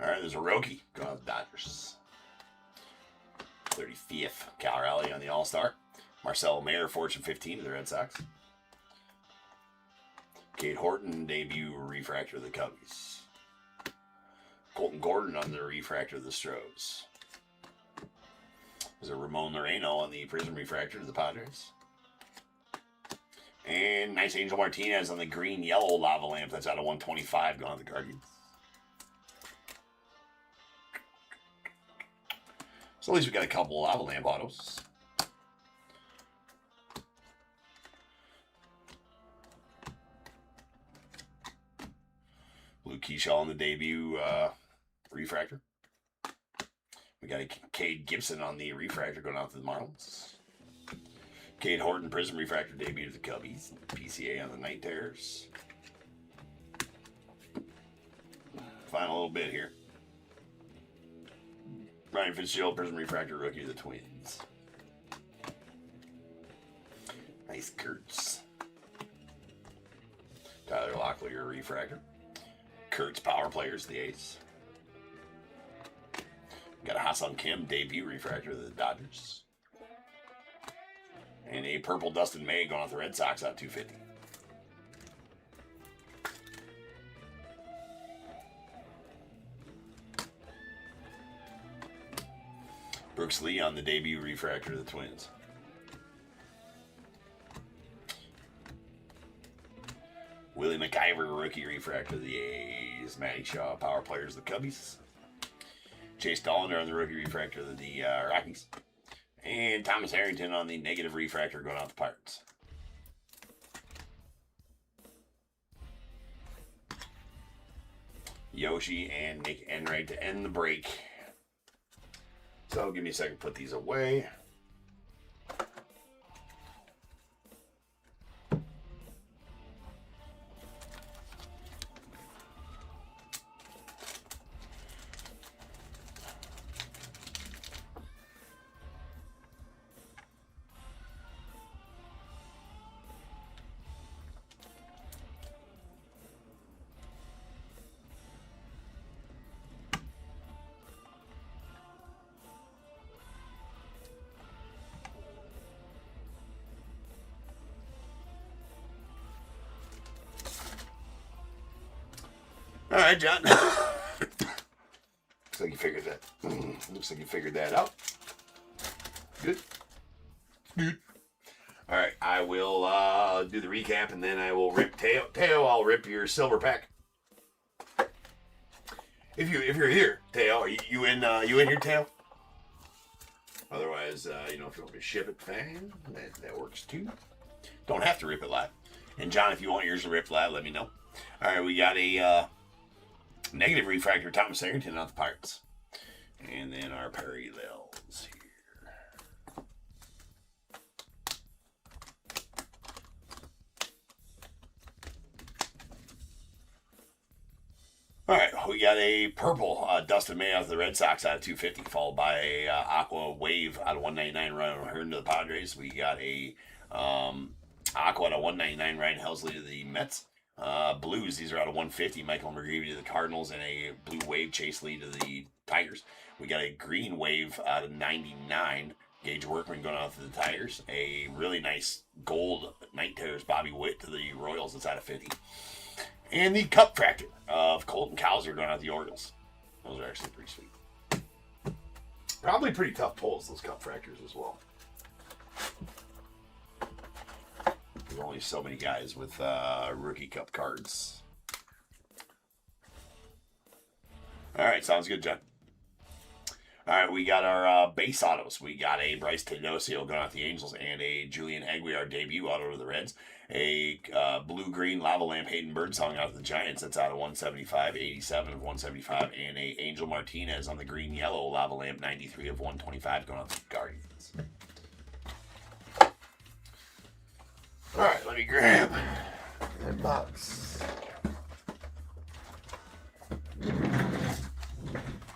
All right, there's a rookie going on the Dodgers. 35th, Cal Raleigh on the All-Star. Marcelo Mayer, Fortune 15 to the Red Sox. Cade Horton, debut refractor of the Cubbies. Colton Gordon on the refractor of the Stros. There's a Ramon Moreno on the Prism refractor to the Padres. And nice Angel Martinez on the green-yellow lava lamp. That's out of 125 going to the Guardians. So at least we got a couple of lava lamp autos. Luke Keyshaw on the debut refractor. We got a Cade Gibson on the refractor going out to the Marlins. Cade Horton Prism refractor debut to the Cubbies. PCA on the Night Terrors. Final little bit here. Ryan Fitzgerald, Prism Refractor, rookie of the Twins. Nice Kurtz. Tyler Locklear, refractor. Kurtz, power players, the Ace. Got a Hassan Kim, debut refractor of the Dodgers. And a purple Dustin May going off the Red Sox out 250. Brooks Lee on the debut refractor of the Twins. Willie McIver, rookie refractor of the A's. Matty Shaw, power players of the Cubbies. Chase Dollander on the rookie refractor of the Rockies. And Thomas Harrington on the negative refractor going out the Pirates. Yoshi and Nick Enright to end the break. So give me a second to put these away. right, John. Looks like you figured that. Looks like you figured that out. Good. Good. All right, I will do the recap, and then I will rip Teo. Teo, I'll rip your silver pack. If you're here, Teo, are you in here, Teo? Otherwise, if you want me to ship it, fine. That works too. Don't have to rip it live. And John, if you want yours to rip live, let me know. All right, we got a negative refractor Thomas Harrington on the Pirates, and then our parallels here. All right, we got a purple Dustin May out of the Red Sox out of 250, followed by a Aqua Wave out of 199 Ryan Hearn to the Padres. We got a Aqua out of 199 Ryan Helsley to the Mets. Blues, these are out of 150, Michael McGreevy to the Cardinals, and a Blue Wave Chase Lee to the Tigers. We got a Green Wave out of 99, Gage Workman going out to the Tigers. A really nice gold Night Terrors Bobby Witt to the Royals, that's out of 50. And the Cup Fractor of Colton Cowser going out to the Orioles. Those are actually pretty sweet. Probably pretty tough pulls, those Cup Fractors as well. There's only so many guys with rookie Cup cards. All right, sounds good, John. All right, we got our base autos. We got a Bryce Tenosio going out to the Angels and a Julian Aguilar debut auto to the Reds. A blue-green lava lamp Hayden Birdsong out of the Giants. That's out of 175, 87 of 175. And a Angel Martinez on the green-yellow lava lamp, 93 of 125 going out to the Guardians. All right, let me grab that box.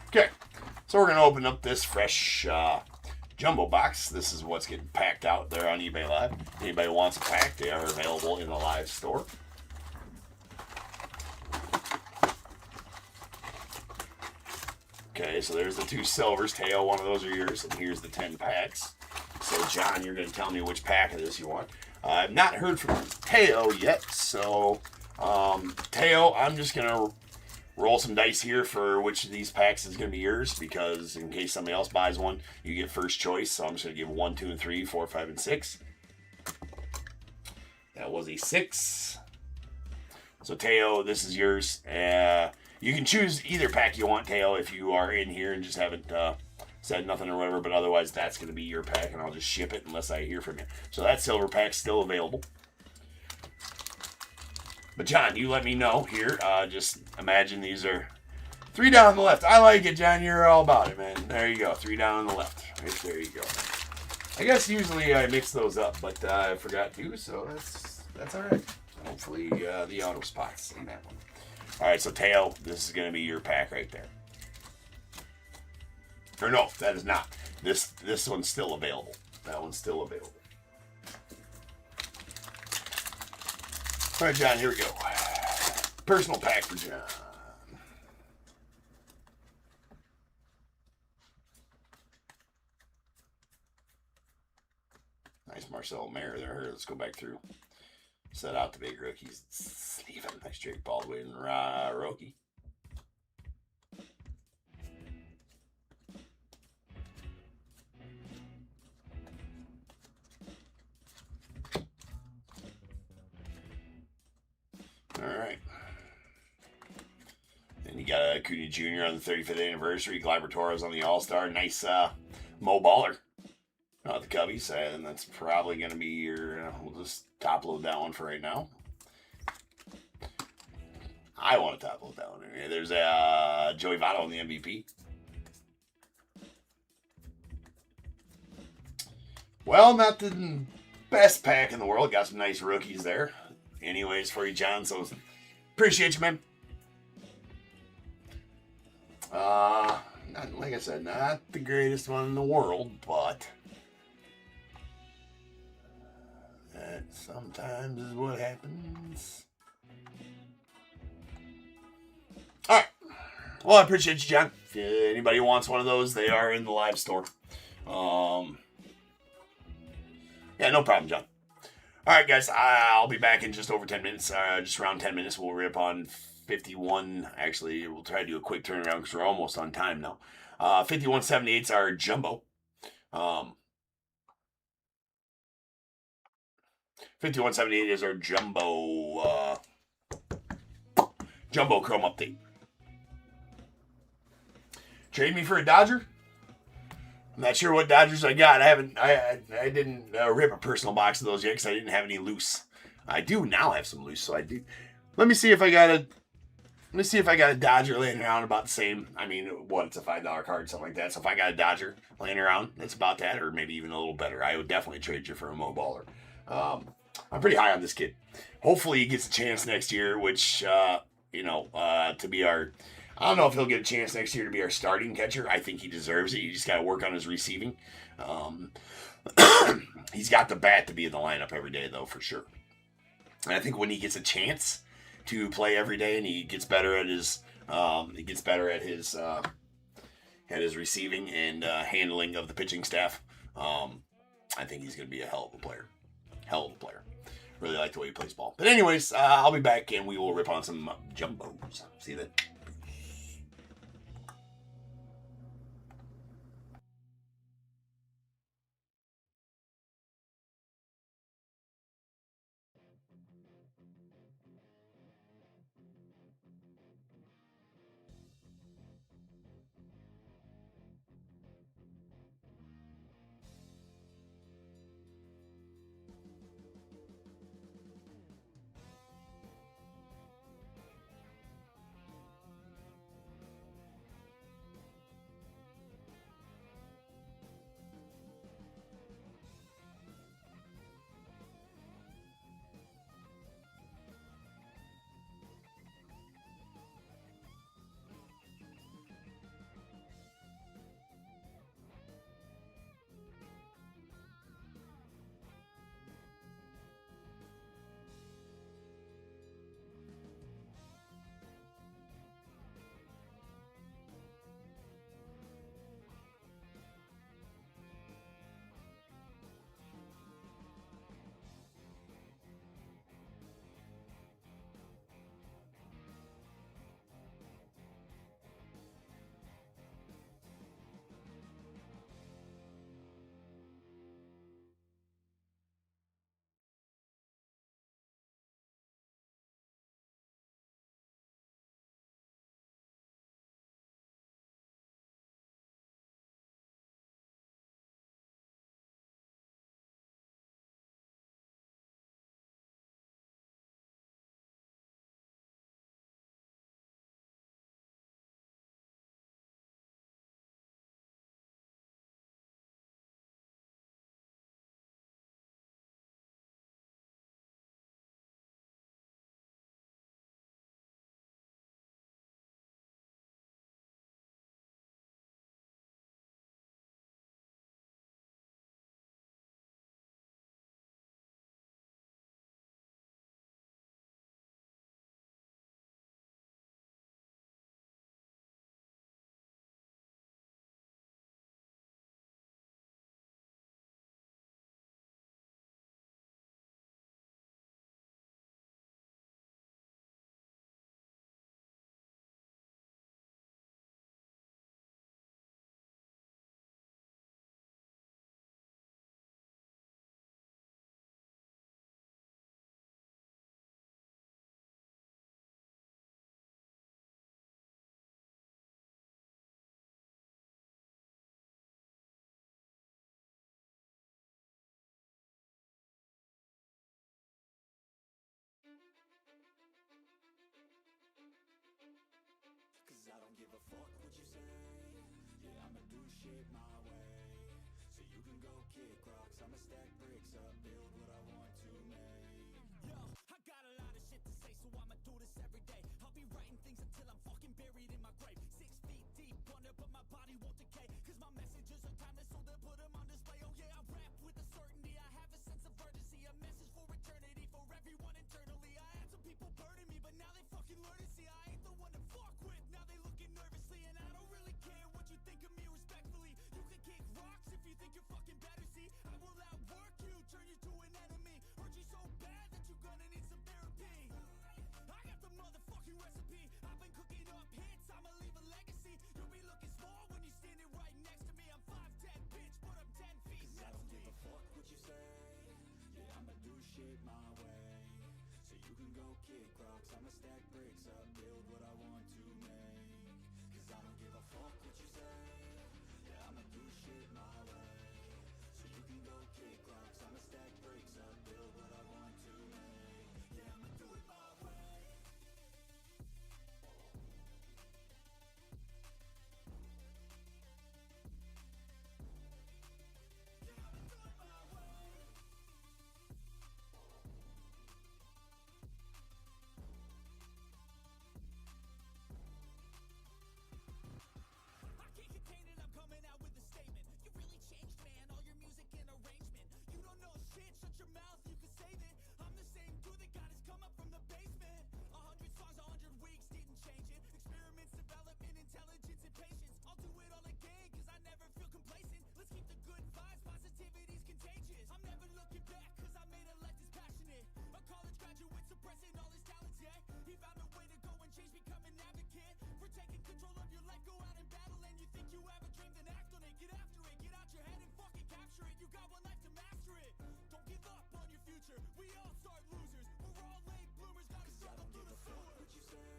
Okay, so we're going to open up this fresh jumbo box. This is what's getting packed out there on eBay Live. Anybody wants a pack, they are available in the live store. Okay, so there's the 2 silvers. Teo, one of those are yours, and here's the 10 packs. So, John, you're going to tell me which pack of this you want. I've not heard from Teo yet, so Teo, I'm just going to roll some dice here for which of these packs is going to be yours, because in case somebody else buys one, you get first choice. So I'm just going to give 1, 2, and 3, 4, 5, and 6. That was a 6. So Teo, this is yours. You can choose either pack you want, Teo, if you are in here and just haven't said nothing or whatever, but otherwise that's going to be your pack, and I'll just ship it unless I hear from you. So that silver pack's still available. But John, you let me know here. Just imagine these are 3 down on the left. I like it, John. You're all about it, man. There you go. 3 down on the left. Right there you go. I guess usually I mix those up, but I forgot to, so that's all right. Hopefully the auto spots in that one. All right, so Teo, this is going to be your pack right there. Or no, that is not. This one's still available. That one's still available. All right, John, here we go. Personal pack for John. Nice Marcel Mayer there. Let's go back through. Set out the big rookies. Steven, nice Jake Baldwin, Roki. All right. Then you got Acuna Jr. on the 35th anniversary. Gleyber Torres on the All-Star. Nice Mo Baller. Not the Cubbies. And that's probably going to be your... we'll just top load that one for right now. I want to top load that one. There's Joey Votto on the MVP. Well, not the best pack in the world. Got some nice rookies there. Anyways, for you, John. So, appreciate you, man. Like I said, not the greatest one in the world, but that sometimes is what happens. All right. Well, I appreciate you, John. If anybody wants one of those, they are in the live store. Yeah, no problem, John. All right, guys. I'll be back in just over 10 minutes. Just around 10 minutes. We'll rip on 51. Actually, we'll try to do a quick turnaround because we're almost on time now. 5178s are jumbo. 5178 is our jumbo chrome update. Trade me for a Dodger? I'm not sure what Dodgers I got. I didn't rip a personal box of those yet because I didn't have any loose. I do now have some loose, so I do. Let me see if I got a Dodger laying around about the same. I mean, what, it's a $5 card, something like that. So if I got a Dodger laying around, it's about that, or maybe even a little better. I would definitely trade you for a Mo Baller. I'm pretty high on this kid. Hopefully he gets a chance next year, which, to be our... I don't know if he'll get a chance next year to be our starting catcher. I think he deserves it. You just got to work on his receiving. He's got the bat to be in the lineup every day, though, for sure. And I think when he gets a chance to play every day and he gets better at his receiving and handling of the pitching staff, I think he's going to be a hell of a player. Really like the way he plays ball. But anyways, I'll be back and we will rip on some jumbos. See you then. Cause I don't give a fuck what you say. Yeah, I'ma do shit my way. So you can go kick rocks, I'ma stack bricks up, build what I want to make. Yo, I got a lot of shit to say, so I'ma do this every day. I'll be writing things until I'm fucking buried in my grave. 6 feet deep under, but my body won't decay. Cause my messages are timeless, so they'll put them on display. Oh yeah, I rap with a certainty, I have a sense of urgency. A message for eternity, for everyone internally. I had some people burning me, but now they fucking learn to see I ain't the one to fuck with. Now they looking nervously, and I don't really care what you think of me respectfully. You can kick rocks if you think you're fucking better. See, I will outwork you, turn you to an enemy. Hurt you so bad that you're gonna need some therapy. I got the motherfucking recipe. I've been cooking up hits, I'ma leave a legacy. You'll be looking small when you're standing right next to me. I'm 5'10", bitch, but I'm 10 feet next to me. I don't give a fuck what you say. Yeah, I'ma do shit my way. So you can go kick rocks, I'ma stack bricks up, build what I want to make. Cause I don't give a fuck what you say. Yeah, I'ma do shit my way. So you can go kick rocks, I'ma stack bricks up, build what I want to make. Yeah, I'ma do it my way. Shut your mouth, you can save it. I'm the same dude that got his come up from the basement. 100 songs, 100 weeks, didn't change it. Experiments, development, intelligence, and patience. I'll do it all again, cause I never feel complacent. Let's keep the good vibes, positivity's contagious. I'm never looking back, cause I made a life that's passionate. A college graduate suppressing all his talents, yeah. He found a way to go and change, become an advocate. For taking control of your life, go out and battle. And you think you have a dream, then act on it. Get after it, get out your head and fucking capture it. You got one life to master it. Don't give up on your future. We all start losers. We're all late bloomers. Gotta start them through the sewer. What you say?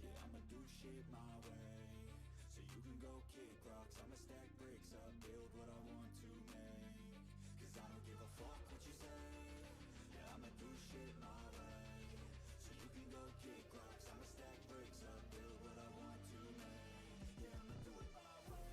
Yeah, I'ma do shit my way. So you can go kick rocks, I'ma stack bricks up, build what I want to make. Cause I don't give a fuck what you say. Yeah, I'ma do shit my way. So you can go kick rocks, I'ma stack bricks up, build what I want to make. Yeah, I'ma do it my way.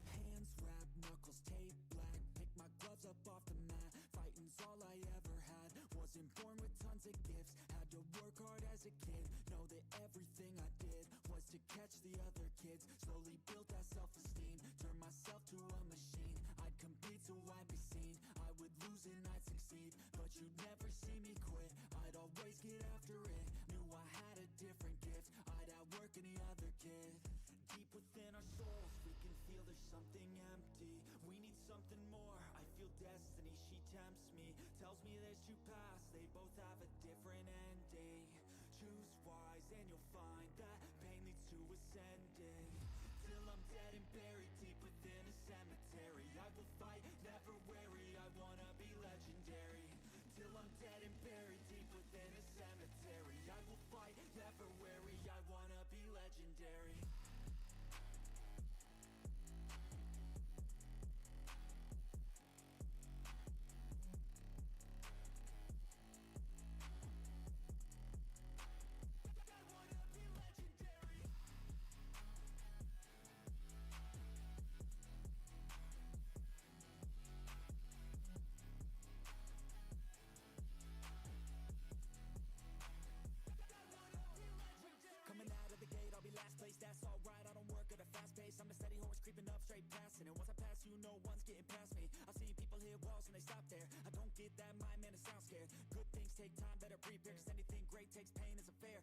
Hands wrapped, knuckles taped black. Pick my gloves up off the mat. Fighting's all I ever had. Wasn't born with tons of gifts. Had to work hard as a kid. Know that everything I did was to catch the other kids. Slowly built that self-esteem. Turned myself to a machine. I'd compete so I'd be seen. I would lose and I'd succeed, but you'd never see me quit. I'd always get after it. Knew I had a different gift. I'd outwork any other kid. Deep within our souls, we can feel there's something empty. We need something more. I feel destiny, she tempts me. Tells me there's two paths, they both have a different ending. Choose wise and you'll find that pain leads to ascending. Till I'm dead and buried deep within a cemetery, I will fight, never weary, I wanna be legendary. Till I'm dead and buried deep within a cemetery, I will fight, never weary, I wanna be legendary. That's alright, I don't work at a fast pace. I'm a steady horse creeping up straight past it. And once I pass you, no one's getting past me. I've seen people hit walls and they stop there. I don't get that mind, man, it sounds scared. Good things take time, better prepare. Cause anything great takes pain, it's a fair.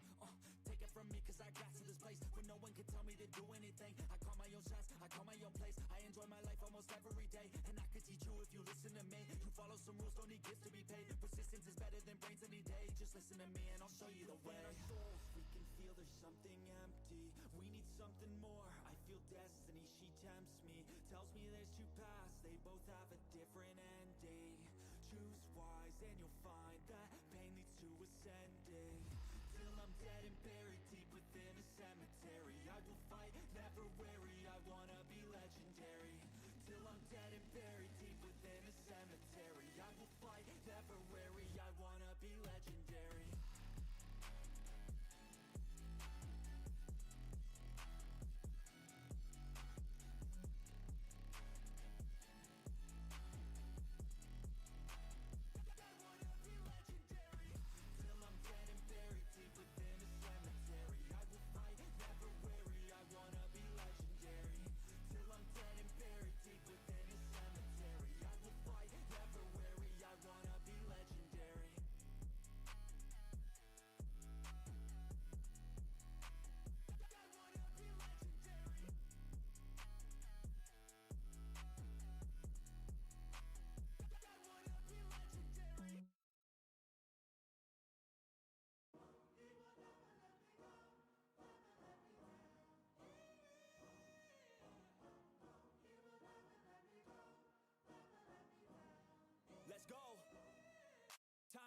Take it from me, cause I got to this place where no one can tell me to do anything. I call my own shots, I call my own place. I enjoy my life almost every day. And I could teach you if you listen to me. You follow some rules, don't need gifts to be paid. Persistence is better than brains any day. Just listen to me and I'll show you the way. Within our souls, we can feel there's something empty. We need something more. I feel destiny, she tempts me. Tells me there's two paths, they both have a different ending. Choose wise and you'll find that pain leads to ascending. Till I'm dead and buried deep within a cemetery, I will fight, never weary, I wanna be legendary. Till I'm dead and buried deep within a cemetery, I will fight, never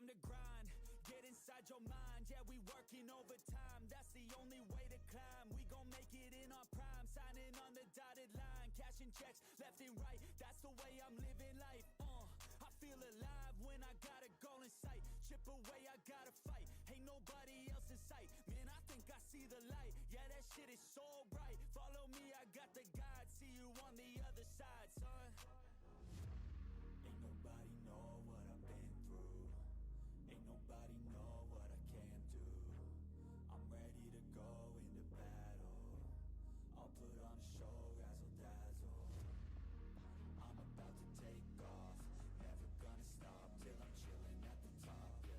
to grind, get inside your mind. Yeah, we working overtime, that's the only way to climb. We gon' make it in our prime, signing on the dotted line, cashing checks left and right. That's the way I'm living life. I feel alive when I got a goal in sight. Chip away, I gotta fight. Ain't nobody else in sight. Man, I think I see the light. Yeah, that shit is so bright. Follow me, I got the guide. See you on the other side, son. Ain't nobody know what I've been through. Ain't nobody know what I can do. I'm ready to go into battle. I'll put on a show, razzle dazzle. I'm about to take off, never gonna stop till I'm chilling at the top. No,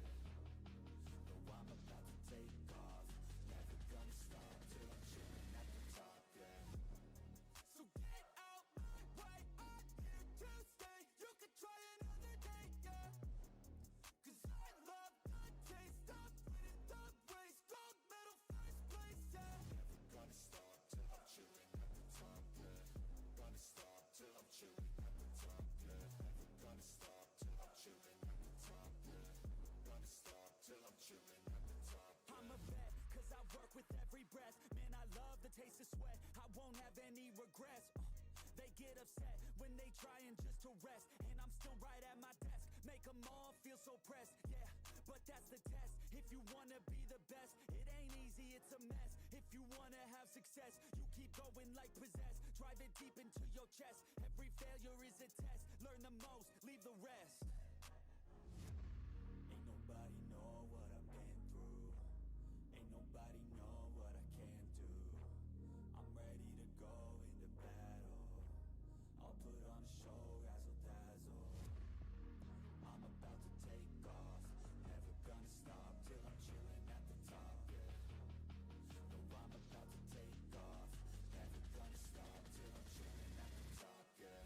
I'm about to take off, never gonna stop till I'm chilling at the top. So get out my way, I'm here to stay. You can try another day, yeah. Cause I love the taste of winning the race. Gold medal, first place, yeah. Never gonna stop till I'm chilling at the top, yeah. Gonna stop till I'm chilling at the top, yeah. Never gonna stop till I'm chilling at the top, yeah. Gonna stop till I'm chilling at the top, yeah. I'm a vet, cause I work with every breath. Man, I love the taste of sweat. I won't have any regrets. They get upset when they trying just to rest, and I'm still right at my desk. Make them all feel so pressed, yeah, but that's the test. If you wanna be the best, it ain't easy, it's a mess. If you wanna have success, you keep going like possessed. Drive it deep into your chest. Every failure is a test. Learn the most, leave the rest. Ain't nobody know what I've been through. Ain't nobody know what I can do. I'm ready to go into battle. I'll put on a show, razzle dazzle. I'm about to take off, never gonna stop till I'm chilling at the top, yeah. No, I'm about to take off, never gonna stop till I'm chilling at the top, yeah.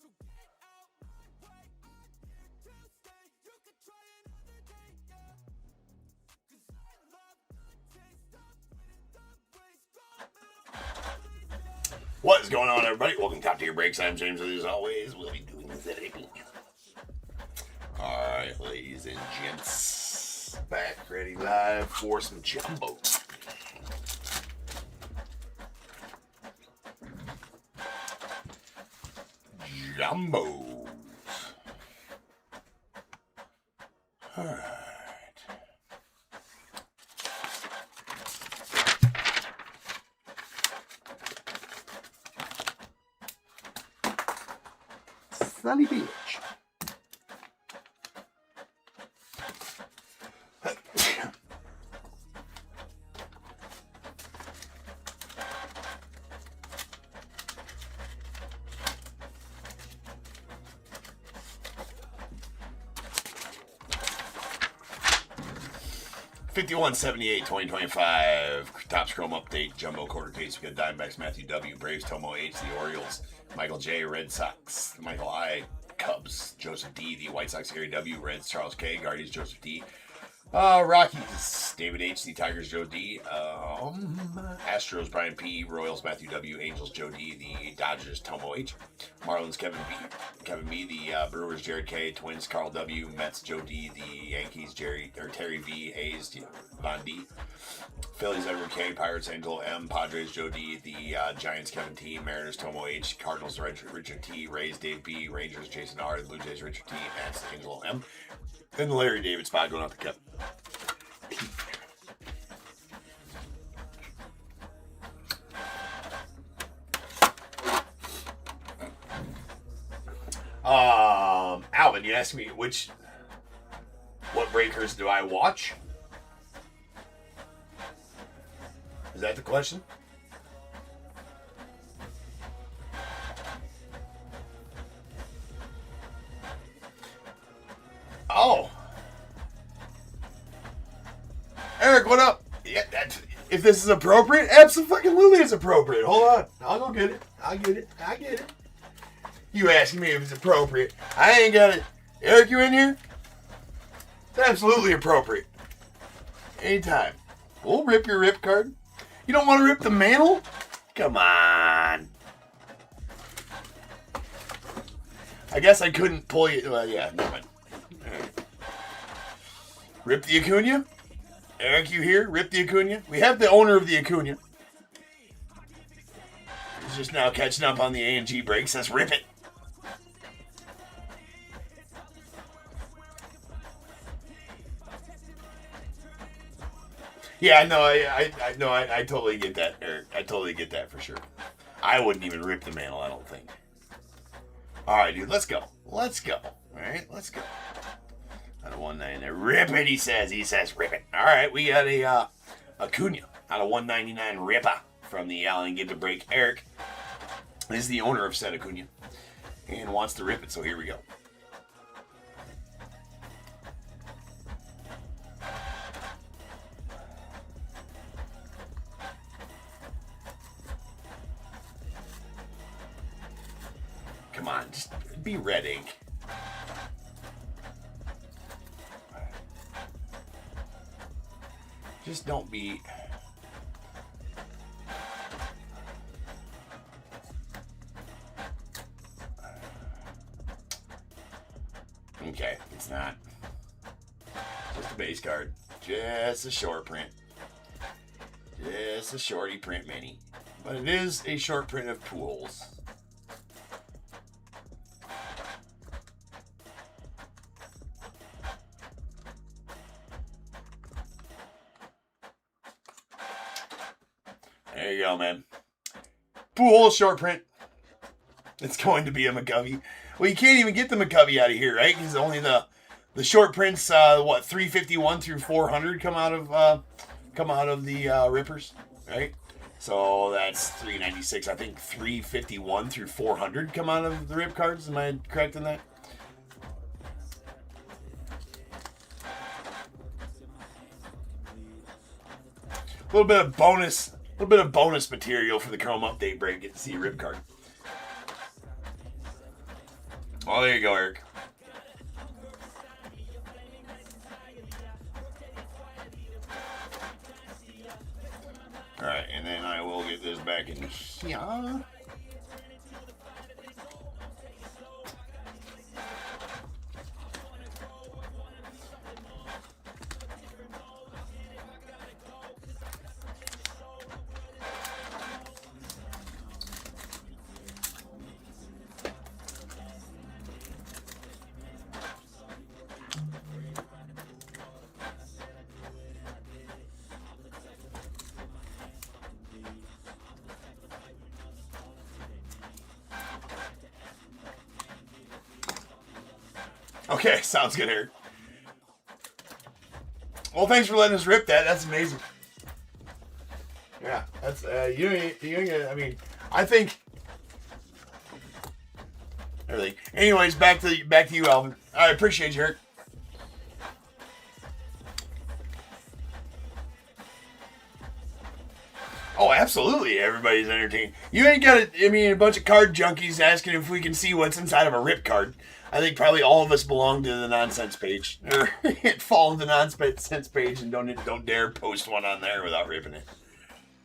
So get out my way, I'm here to stay. You can try another day, yeah. Cause I love the taste of winning the race. Gold medal, please, yeah. What is going on, everybody? Welcome to Top Tier Breaks. I'm James, as always. We'll be doing this at 8 p.m. Alright, ladies and gents. Back, ready, live for some jumbo. Jumbo. Alright. Sunny Beach. 5178 2025 Topps Chrome update jumbo quarter case. We got Diamondbacks Matthew W, Braves Tomo H, the Orioles Michael J, Red Sox Michael I, Cubs Joseph D, the White Sox Gary W, Reds Charles K, Guardians Joseph D, Rockies David H, the Tigers Joe D, Astros Brian P, Royals Matthew W, Angels Joe D, the Dodgers Tomo H, Marlins Kevin B, the Brewers Jared K, Twins Carl W, Mets Joe D, the Yankees Terry V, Hayes Von D, Phillies Edward K, Pirates Angel M, Padres Joe D, the Giants Kevin T, Mariners Tomo H, Cardinals Richard T, Rays Dave B, Rangers Jason R, Blue Jays Richard T, Nats Angelo M, and the Larry David spot going off the cup. Alvin, you asked me what breakers do I watch? Is that the question? Oh. Eric, what up? Yeah, if this is appropriate, absolutely it's appropriate. Hold on. I'll go get it. I get it. You asking me if it's appropriate. I ain't got it. Eric, you in here? It's absolutely appropriate. Anytime. We'll rip your rip card. You don't want to rip the mantle? Come on. I guess I couldn't pull you. Well, yeah, never mind. All right. Rip the Acuna? Eric, you here? Rip the Acuna? We have the owner of the Acuna. He's just now catching up on the A&G breaks. Let's rip it. Yeah, no, I totally get that, Eric. I totally get that for sure. I wouldn't even rip the mantle, I don't think. All right, dude, let's go. Let's go. All right, let's go. Out of 199, rip it. He says, rip it. All right, we got a Acuna out of 199 ripper from the Allen Ginter break. Eric is the owner of said Acuna and wants to rip it. So here we go. Come on, just be red ink. Just don't be. Okay, it's not. Just a base card. Just a short print. Just a shorty print mini. But it is a short print of Pujols. There you go, man. Pujols short print. It's going to be a McCovey. Well, you can't even get the McCovey out of here, right? Because only the short prints, 351 through 400 come out of the rippers, right? So that's 396. I think 351 through 400 come out of the rip cards. Am I correct in that? A little bit of bonus material for the Chrome update break. Get to see a rip card. Oh, there you go, Eric. All right, and then I will get this back in here. Okay, sounds good, Eric. Well, thanks for letting us rip that. That's amazing. Yeah, that's I mean, I think everything. Anyways, back to you, Alvin. I appreciate you, Eric. Oh, absolutely. Everybody's entertained. You ain't got a bunch of card junkies asking if we can see what's inside of a rip card. I think probably all of us belong to the nonsense page. Or follow the nonsense page and don't dare post one on there without ripping it.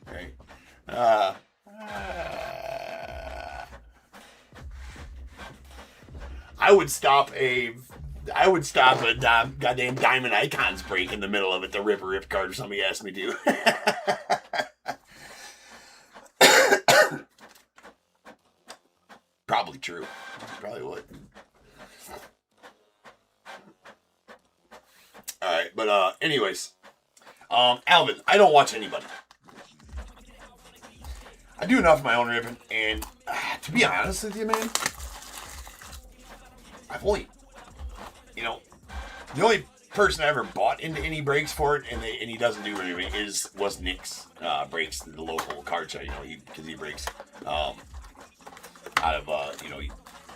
Right. I would stop a goddamn Diamond Icons break in the middle of it to rip a rip card if somebody asked me to. Probably true. Probably would. Alright, but anyways. Alvin, I don't watch anybody. I do enough of my own ripping, and to be honest with you, man, I've only, the only person I ever bought into any breaks for it, and he doesn't do anything, was Nick's breaks, the local card shop, because he breaks out of,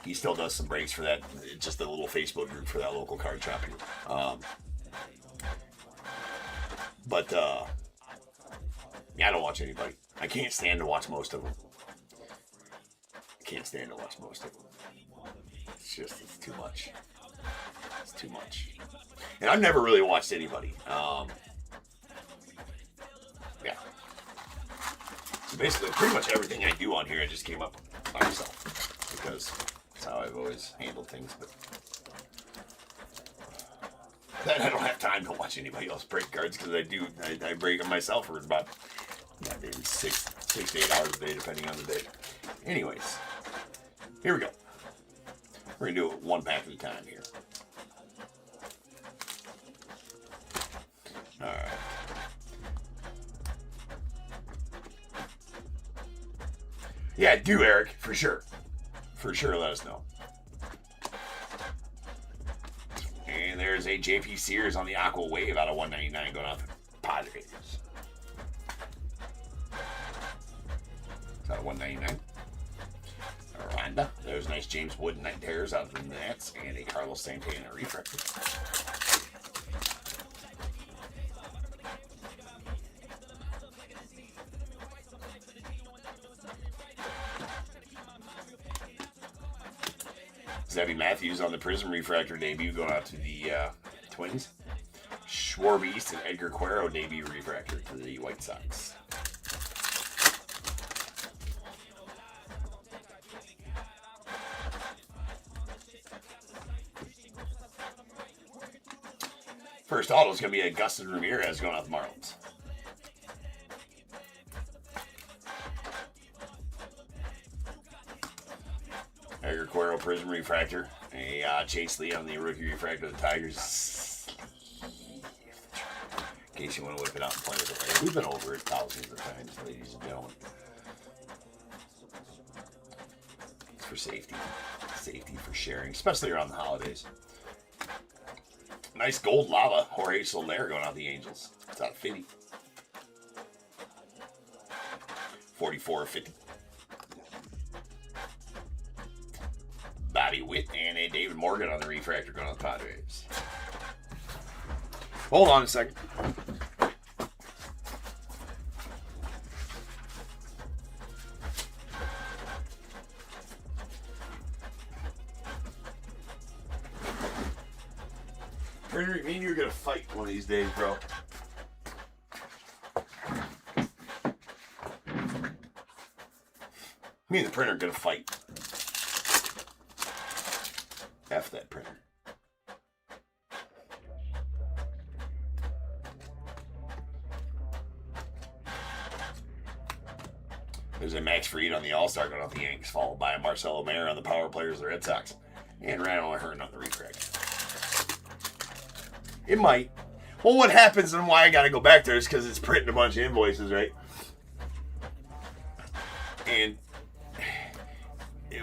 he still does some breaks for that, just a little Facebook group for that local card shop here. But I don't watch anybody. I can't stand to watch most of them. It's too much. It's too much. And I've never really watched anybody. Yeah. So basically, pretty much everything I do on here, I just came up by myself. Because that's how I've always handled things. But Then I don't have time to watch anybody else break cards because I break them myself for about 6 to 8 hours a day, depending on the day. Anyways, here we go. We're gonna do it one pack at a time here. All right. Yeah, do, Eric, for sure. For sure, let us know. And there's a JP Sears on the Aqua Wave out of 199 going off the Padres. It's out of 199. Rhonda. There's nice James Wood Night Terrors out of the Nats and a Carlos Santana refractor. Zebby Matthews on the Prism Refractor debut going out to the Twins. Schwarber East and Edgar Quero debut refractor to the White Sox. First auto is going to be Augustin Ramirez going out the Marlins. Edgar Quero Prism Refractor. A Chase Lee on the rookie refractor of the Tigers. In case you want to whip it out and play with it later. We've been over it thousands of times, ladies and gentlemen. It's for safety. Safety for sharing, especially around the holidays. Nice gold lava. Jorge Soler going out the Angels. It's out of 50. 44-50. Bobby Witt and a David Morgan on the refractor going on the Padres. Hold on a second. Me and you are going to fight one of these days, bro. Me and the printer are going to fight. F that printer. There's a Max Fried on the All-Star going off the Yanks, followed by a Marcelo Mayer on the power players of the Red Sox, and Randall Ahern on the refractor. It might. Well, what happens and why I got to go back there is because it's printing a bunch of invoices, right? And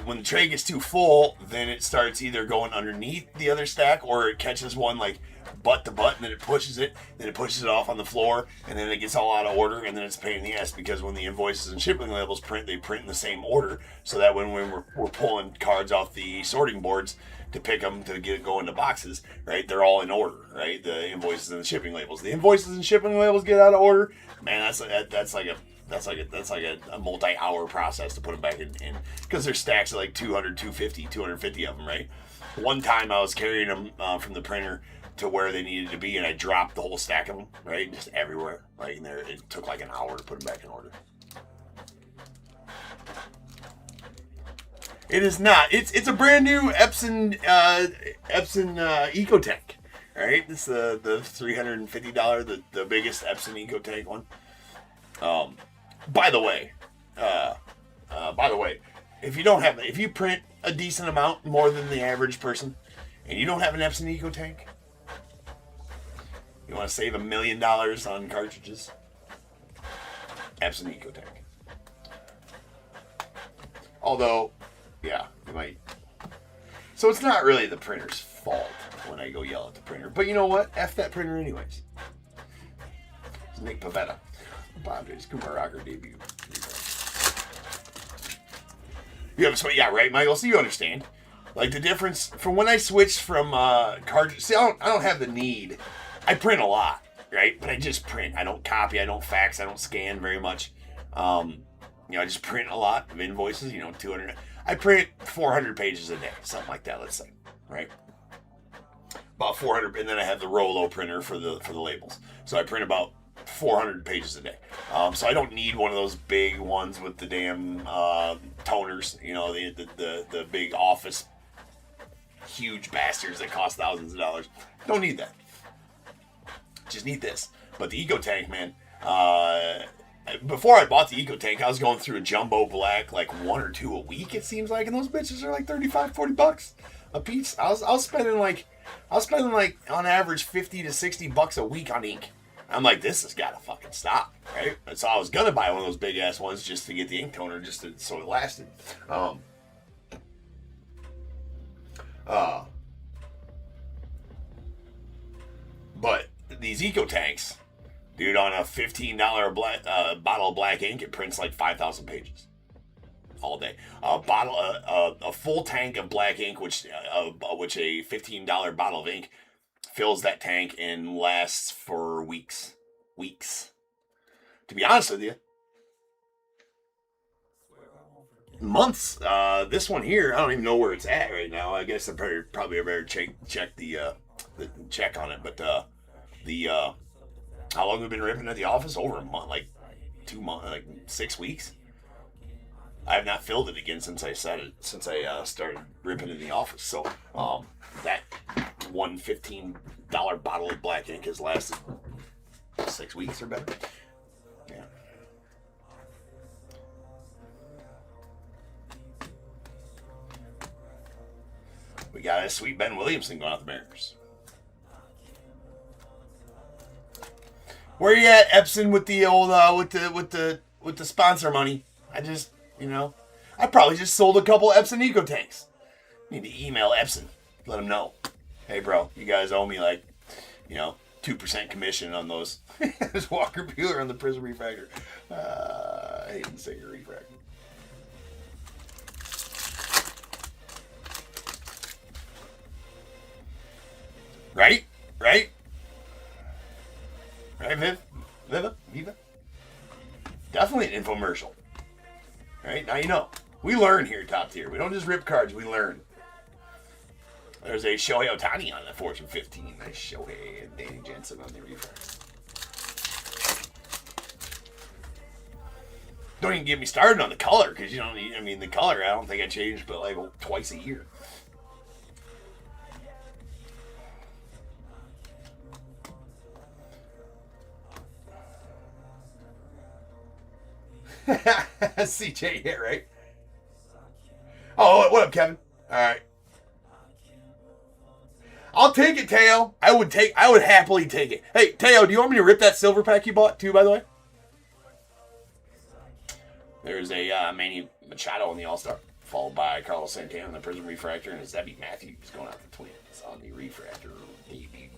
when the tray gets too full, then it starts either going underneath the other stack or it catches one like butt to butt and then it pushes it off on the floor and then it gets all out of order and then it's a pain in the ass because when the invoices and shipping labels print, they print in the same order so that when we're pulling cards off the sorting boards to pick them to get it go into boxes, right? They're all in order, right? The invoices and the shipping labels. The invoices and shipping labels get out of order. Man, that's like a multi-hour process to put them back in because there's stacks of like 200, 250, 250 of them, right? One time I was carrying them from the printer to where they needed to be and I dropped the whole stack of them, right? Just everywhere. Like in there, it took like an hour to put them back in order. It is not. It's a brand new Epson Ecotech. Right? This is the $350, the biggest Epson Ecotech one. By the way, if you print a decent amount more than the average person, and you don't have an Epson Ecotech, you want to save $1 million on cartridges? Epson Ecotech. Although, yeah, you might. So it's not really the printer's fault when I go yell at the printer. But you know what? F that printer anyways. It's Nick Pavetta. Padres Cooper Rocker debut. You have a yeah, right, Michael? So you understand. Like the difference from when I switched from cartridge. See, I don't have the need. I print a lot, right? But I just print. I don't copy. I don't fax. I don't scan very much. I just print a lot of invoices. 200. I print 400 pages a day, something like that. Let's say, right? About 400, and then I have the Rolo printer for the labels. So I print about 400 pages a day. So I don't need one of those big ones with the damn toners. The big office, huge bastards that cost thousands of dollars. Don't need that. Just need this. But the Eco Tank, man, before I bought the Eco Tank, I was going through a jumbo black, like 1 or 2 a week, it seems like, and those bitches are like $35-$40 a piece. I was spending like on average $50 to $60 a week on ink. I'm like, this has got to fucking stop, right? And so I was gonna buy one of those big ass ones just to get the ink toner, so it lasted. But these Eco Tanks, dude, on a $15 bottle of black ink, it prints like 5,000 pages all day. A full tank of black ink, which a $15 bottle of ink fills that tank and lasts for weeks. To be honest with you, months. This one here, I don't even know where it's at right now. I guess I probably better check the check on it. But how long have we been ripping at the office? Over a month, like 2 months, like 6 weeks. I have not filled it again since I started ripping in the office. So that one $15 bottle of black ink has lasted 6 weeks or better. Yeah. We got a sweet Ben Williamson going out the Mariners. Where you at, Epson, with the old with the sponsor money? I probably just sold a couple Epson Eco Tanks. Need to email Epson, let them know. Hey, bro, you guys owe me 2% commission on those. This Walker Buehler on the Prism Refractor. Hayden Singer Refractor. Right, Viva. Definitely an infomercial. Right, now you know. We learn here at Top Tier. We don't just rip cards, we learn. There's a Shohei Ohtani on the Fortune 15. Nice Shohei and Danny Jensen on the refresh. Don't even get me started on the color, because the color I don't think I changed but like twice a year. CJ hit, right? Oh, what up, Kevin? All right. I'll take it, Teo. I would happily take it. Hey, Teo, do you want me to rip that silver pack you bought too, by the way? There's a Manny Machado on the All-Star, followed by Carlos Santana on the Prism Refractor, and Zebby Matthews going out the Twins on the Refractor debut.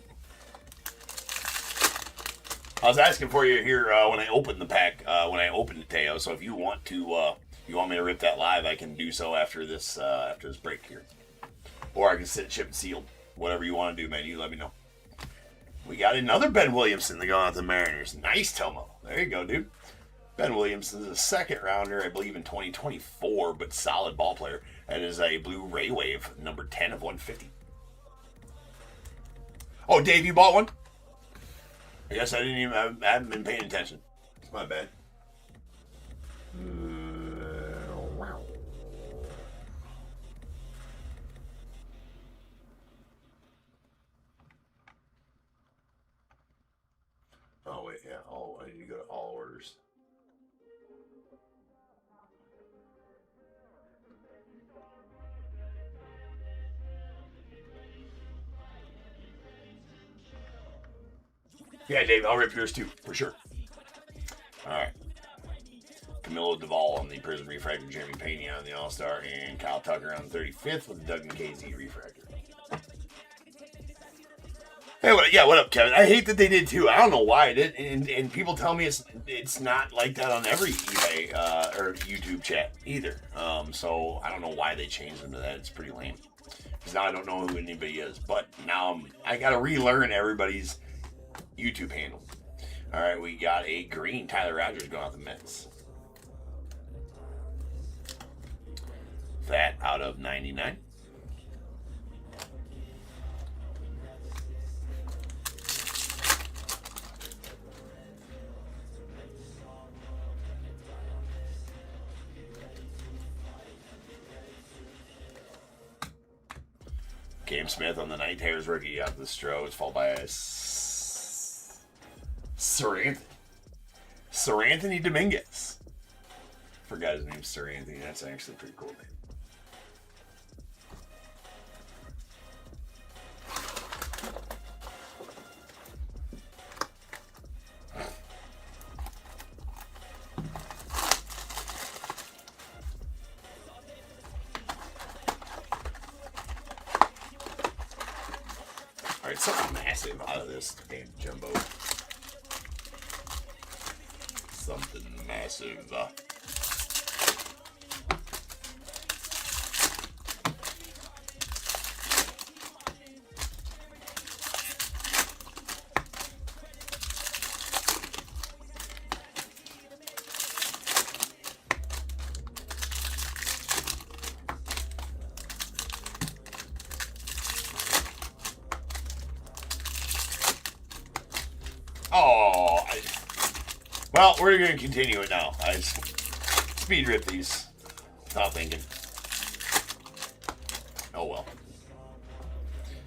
I was asking for you here when I opened the pack, when I opened it, Teo. So if you want me to rip that live, I can do so after this break here, or I can sit chip and sealed. Whatever you want to do, man. You let me know. We got another Ben Williamson going out to the Mariners. Nice, Tomo. There you go, dude. Ben Williamson is a second rounder, I believe, in 2024, but solid ball player. That is a blue Ray Wave, number 10 of 150. Oh, Dave, you bought one? I guess I haven't been paying attention. It's my bad. Oh, wait, yeah. I need to go to all orders. Yeah, Dave, I'll rip yours too, for sure. All right. Camilo Duvall on the Prism Refractor, Jeremy Pena on the All-Star, and Kyle Tucker on the 35th with the Duggan KZ Refractor. Hey, what up, Kevin? I hate that they did too. I don't know why it did, and people tell me it's not like that on every eBay or YouTube chat either. So I don't know why they changed them to that. It's pretty lame. Because now I don't know who anybody is. But now I got to relearn everybody's YouTube handle. All right, we got a green Tyler Rogers going out the Mets. That out of 99. Cam Smith on the Night Terrors rookie out the Stros, followed by a Sir Anthony Dominguez. Forgot his name, Sir Anthony. That's actually a pretty cool name. Alright, something massive out of this damn jumbo. Something massive. Oh, well, we're going to continue it now. I speed rip these without thinking. Oh, well.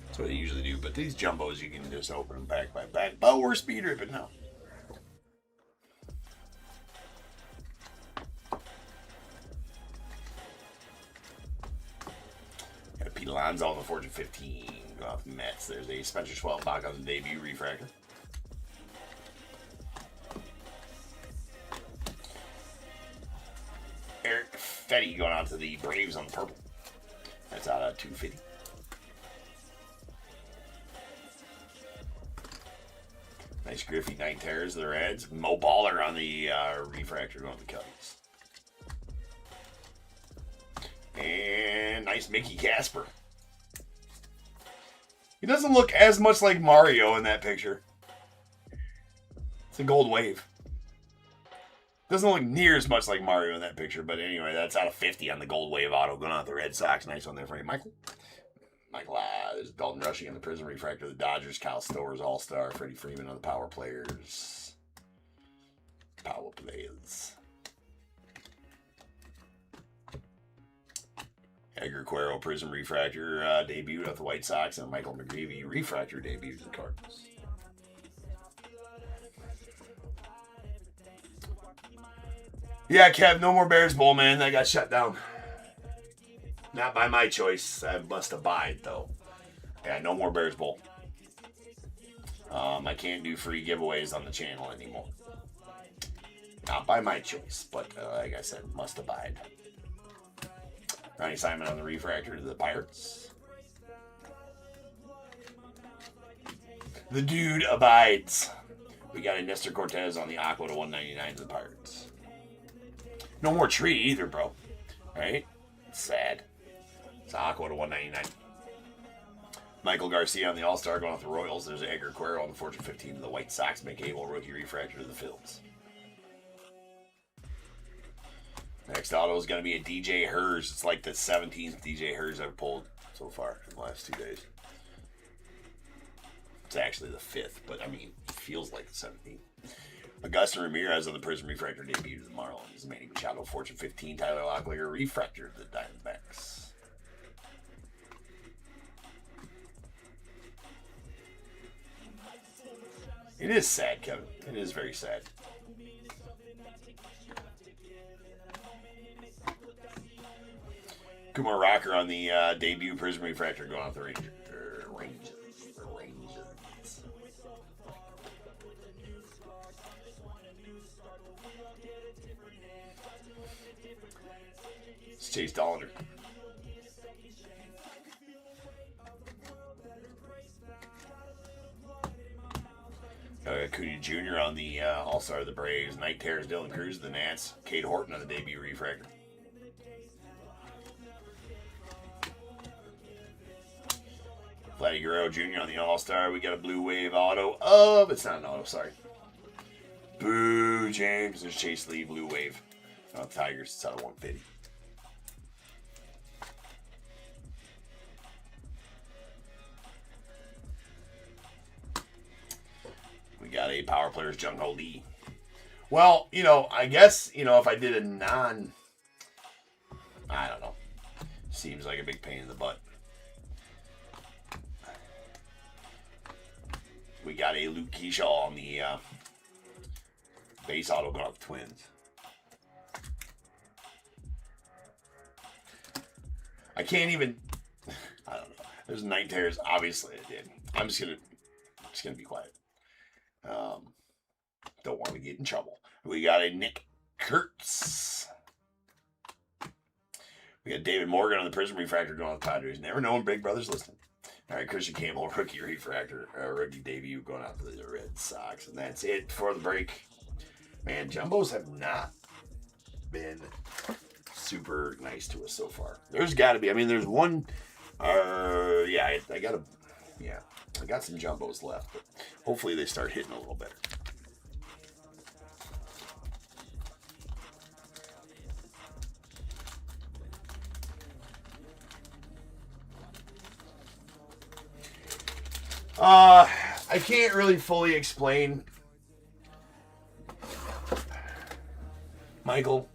That's what I usually do. But these jumbos, you can just open them back by back. But we're speed ripping now. Got a Pete Alonso on the Fortune 15. Go off the Mets. There's a Spencer Schwellenbach on the debut refractor. Eric Fetty going out to the Braves on the purple. That's out of 250. Nice Griffey 9 tears of the Reds. Mo Baller on the refractor going to the Cubbies. And nice Mickey Casper. He doesn't look as much like Mario in that picture. It's a gold wave. Doesn't look near as much like Mario in that picture, but anyway, that's out of 50 on the gold wave auto going on the Red Sox. Nice one there for you, Michael. There's Dalton Rushing on the Prism Refractor of the Dodgers. Kyle Stowers, All-Star. Freddie Freeman on the Power Players. Edgar Cuero Prism Refractor debuted at the White Sox, and Michael McGreevy Refractor debuted at the Cardinals. Yeah, Kev, no more Bears Bowl, man. That got shut down. Not by my choice. I must abide, though. Yeah, no more Bears Bowl. I can't do free giveaways on the channel anymore. Not by my choice, but like I said, must abide. Ronnie Simon on the refractor to the Pirates. The dude abides. We got a Nestor Cortez on the Aqua to 199 to the Pirates. No more tree either, bro. Right? It's sad. It's Aqua to 199. Michael Garcia on the All-Star going with the Royals. There's Edgar Cuero on the Fortune 15 to the White Sox. Impeccable rookie refractor to the Phils. Next auto is going to be a DJ Hers. It's like the 17th DJ Hers I've pulled so far in the last 2 days. It's actually the 5th, but I mean, it feels like the 17th. Augusta Ramirez on the Prism Refractor debut to the Marlins. Manny Machado, Fortune 15. Tyler Locklear, Refractor to the Diamondbacks. It is sad, Kevin. It is very sad. Kumar Rocker on the debut Prism Refractor going off the Rangers. It's Chase Dollander. Acuna Jr. on the All-Star of the Braves. Night Terrors, Dylan Cruz of the Nats. Cade Horton on the debut refractor. Vladdy Guerrero Jr. on the All-Star. We got a Blue Wave auto of... It's not an auto, sorry. Boo, James. There's Chase Lee, Blue Wave. Tigers, it's out of 150. We got a Power Players Jung Ho Lee. Well, you know, I guess, you know, if I did a non... I don't know. Seems like a big pain in the butt. We got a Luke Keyshaw on the Base auto going out the Twins. I can't even. I don't know. There's night terrors. Obviously, I did. I'm just gonna be quiet. Don't want to get in trouble. We got a Nick Kurtz. We got David Morgan on the Prism Refractor going on the Padres. Never know when Big Brother's listening. All right, Christian Campbell, rookie refractor, rookie debut going out to the Red Sox. And that's it for the break. Man, Jumbos have not been super nice to us so far. There's got to be. I mean, there's one. I got some Jumbos left. But hopefully they start hitting a little better. I can't really fully explain. Michael.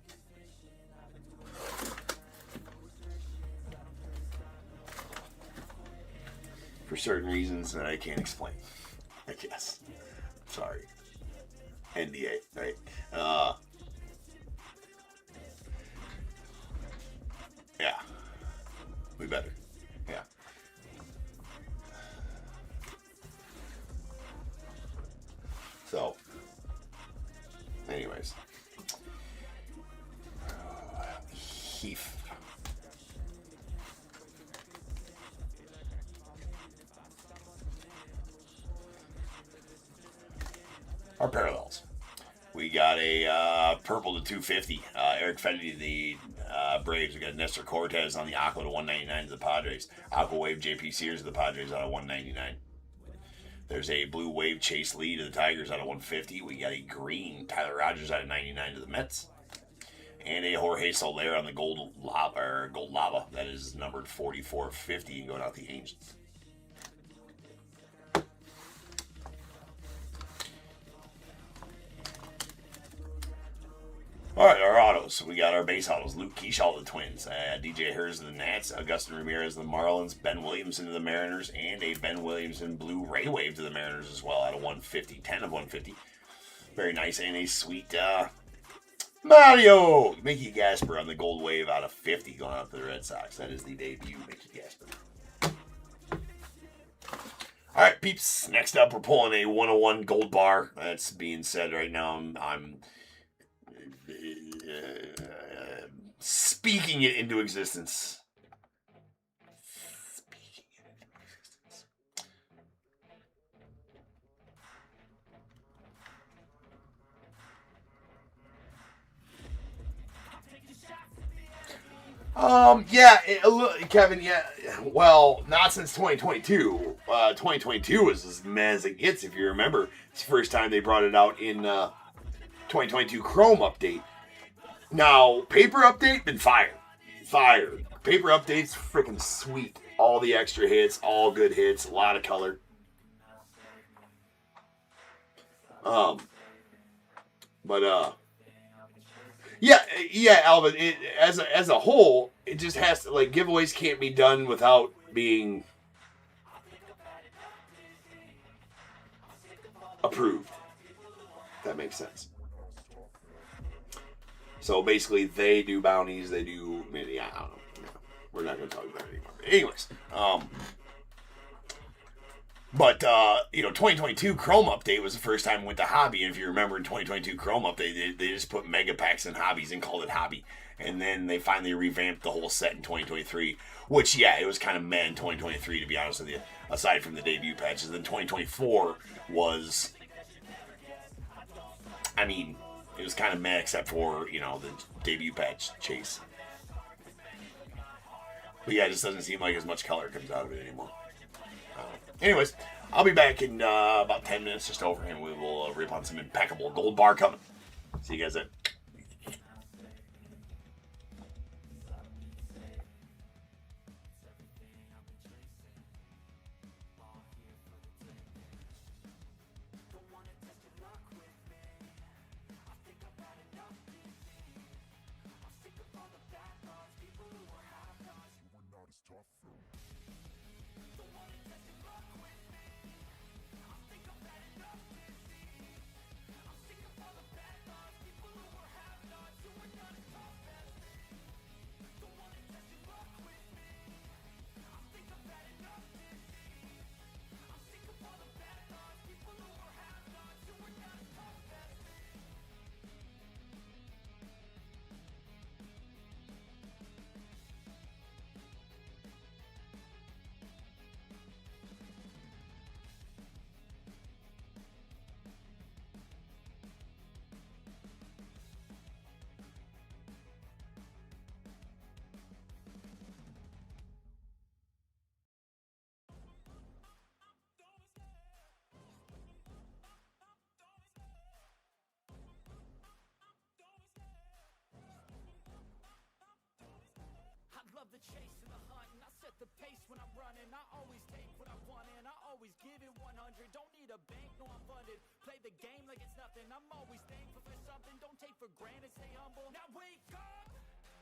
For certain reasons that I can't explain. I guess. Sorry. NDA, right? Yeah. We better. Yeah. So, anyways. Heath. Our parallels. We got a purple to 250. Eric Fenty, the Braves. We got Nestor Cortez on the Aqua to 199 to the Padres. Aqua Wave JP Sears to the Padres out of 199. There's a blue wave Chase Lee to the Tigers out of 150. We got a green Tyler Rogers out of 99 to the Mets. And a Jorge Soler on the gold lava. That is numbered 4450 and going out the Angels. All right, our autos. We got our base autos. Luke Keyshaw to the Twins. DJ Hers to the Nats. Augustin Ramirez to the Marlins. Ben Williamson to the Mariners. And a Ben Williamson blue Ray Wave to the Mariners as well out of 150. 10 of 150. Very nice. And a sweet Mario Mickey Gasper on the gold wave out of 50 going out to the Red Sox. That is the debut Mickey Gasper. All right, peeps. Next up, we're pulling a 101 gold bar. That's being said right now. I'm speaking it into existence. Kevin, yeah. Well, not since 2022. 2022 is as mad as it gets, if you remember. It's the first time they brought it out in 2022 Chrome update. Now, paper update, been fired. Fired. Paper update's freaking sweet. All the extra hits, all good hits, a lot of color. Yeah, Alvin. As a whole, it just has to, like, giveaways can't be done without being approved. If that makes sense. So basically, they do bounties. They do. Yeah, I don't know. We're not going to talk about it anymore. But anyways, 2022 Chrome update was the first time we went to Hobby. And if you remember in 2022 Chrome update, they just put mega packs in hobbies and called it Hobby. And then they finally revamped the whole set in 2023, which, yeah, it was kind of meh in 2023, to be honest with you, aside from the debut patches. Then 2024 was, it was kind of meh except for, the debut patch chase. But yeah, it just doesn't seem like as much color comes out of it anymore. Anyways, I'll be back in about 10 minutes, just over, and we will rip on some Impeccable gold bar coming. See you guys then. the pace when I'm running. I always take what I want and I always give it 100. Don't need a bank, no I'm funded. Play the game like it's nothing. I'm always thankful for something. Don't take for granted, stay humble. Now wake up!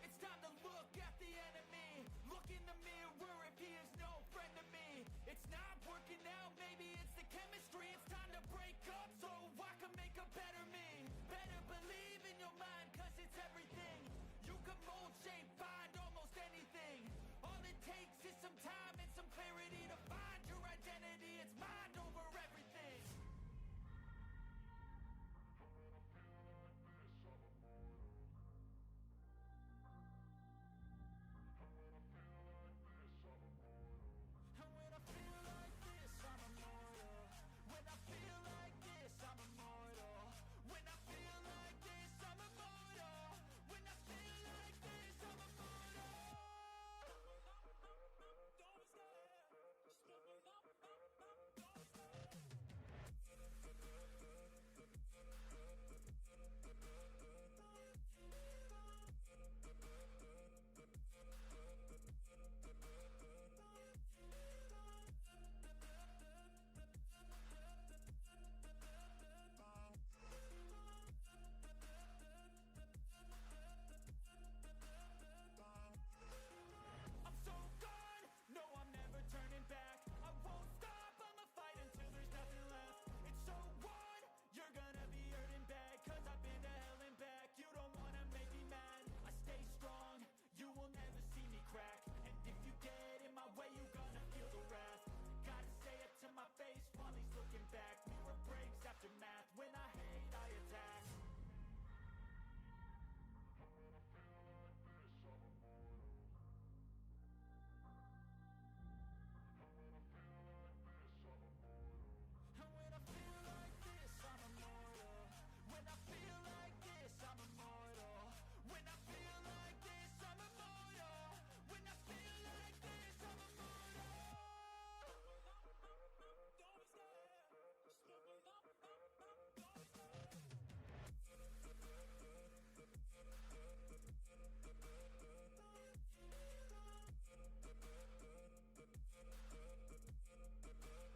It's time to look at the enemy. Look in the mirror if he is no friend to me. It's not working out, maybe it's the chemistry. It's time to break up so I can make a better me. Better believe in your mind, cause it's everything. You can mold, shape, find almost anything. All it takes is some time and some clarity to find your identity. It's mind over everything. And when I feel like this, I'm immortal. When I feel like this, I'm immortal. When I feel like this, I'm immortal. When I feel like this, I'm immortal. Don't stop. Don't I'm so gone, no I'm never turning back. I won't stop, I'ma fight until there's nothing left. It's so on, you're gonna be hurting bad. Cause I've been to hell and back. You don't wanna make me mad. I stay strong, you will never see me crack. And if you get in my way, you gonna feel the wrath. Gotta say it to my face while he's looking back. Mirror breaks after math, when I hate I attack. And when I feel like this, I'm immortal. When I feel like this, I'm immortal. When I feel like this, I'm immortal. When I feel like this, I'm immortal. Don't be scared.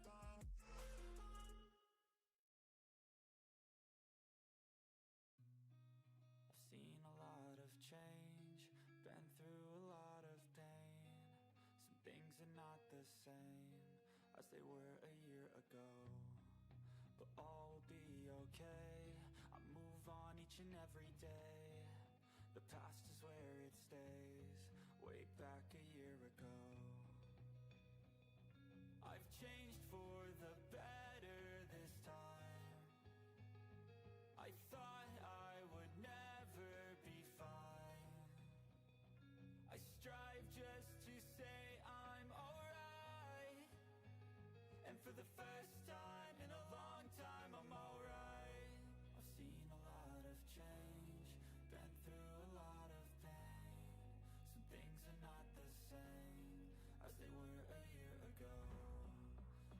Don't be scared. I've seen a lot of change, been through a lot of pain. Some things are not the same as they were a year ago, but all will be okay. I move on each and every day. The past is where it stays, way back a year ago. I've changed for the better this time. I thought I would never be fine. I strive just to say I'm alright. And for the first time in a long time, I'm alright. I've seen a lot of change, been through a lot of pain. Some things are not the same as they were a year ago,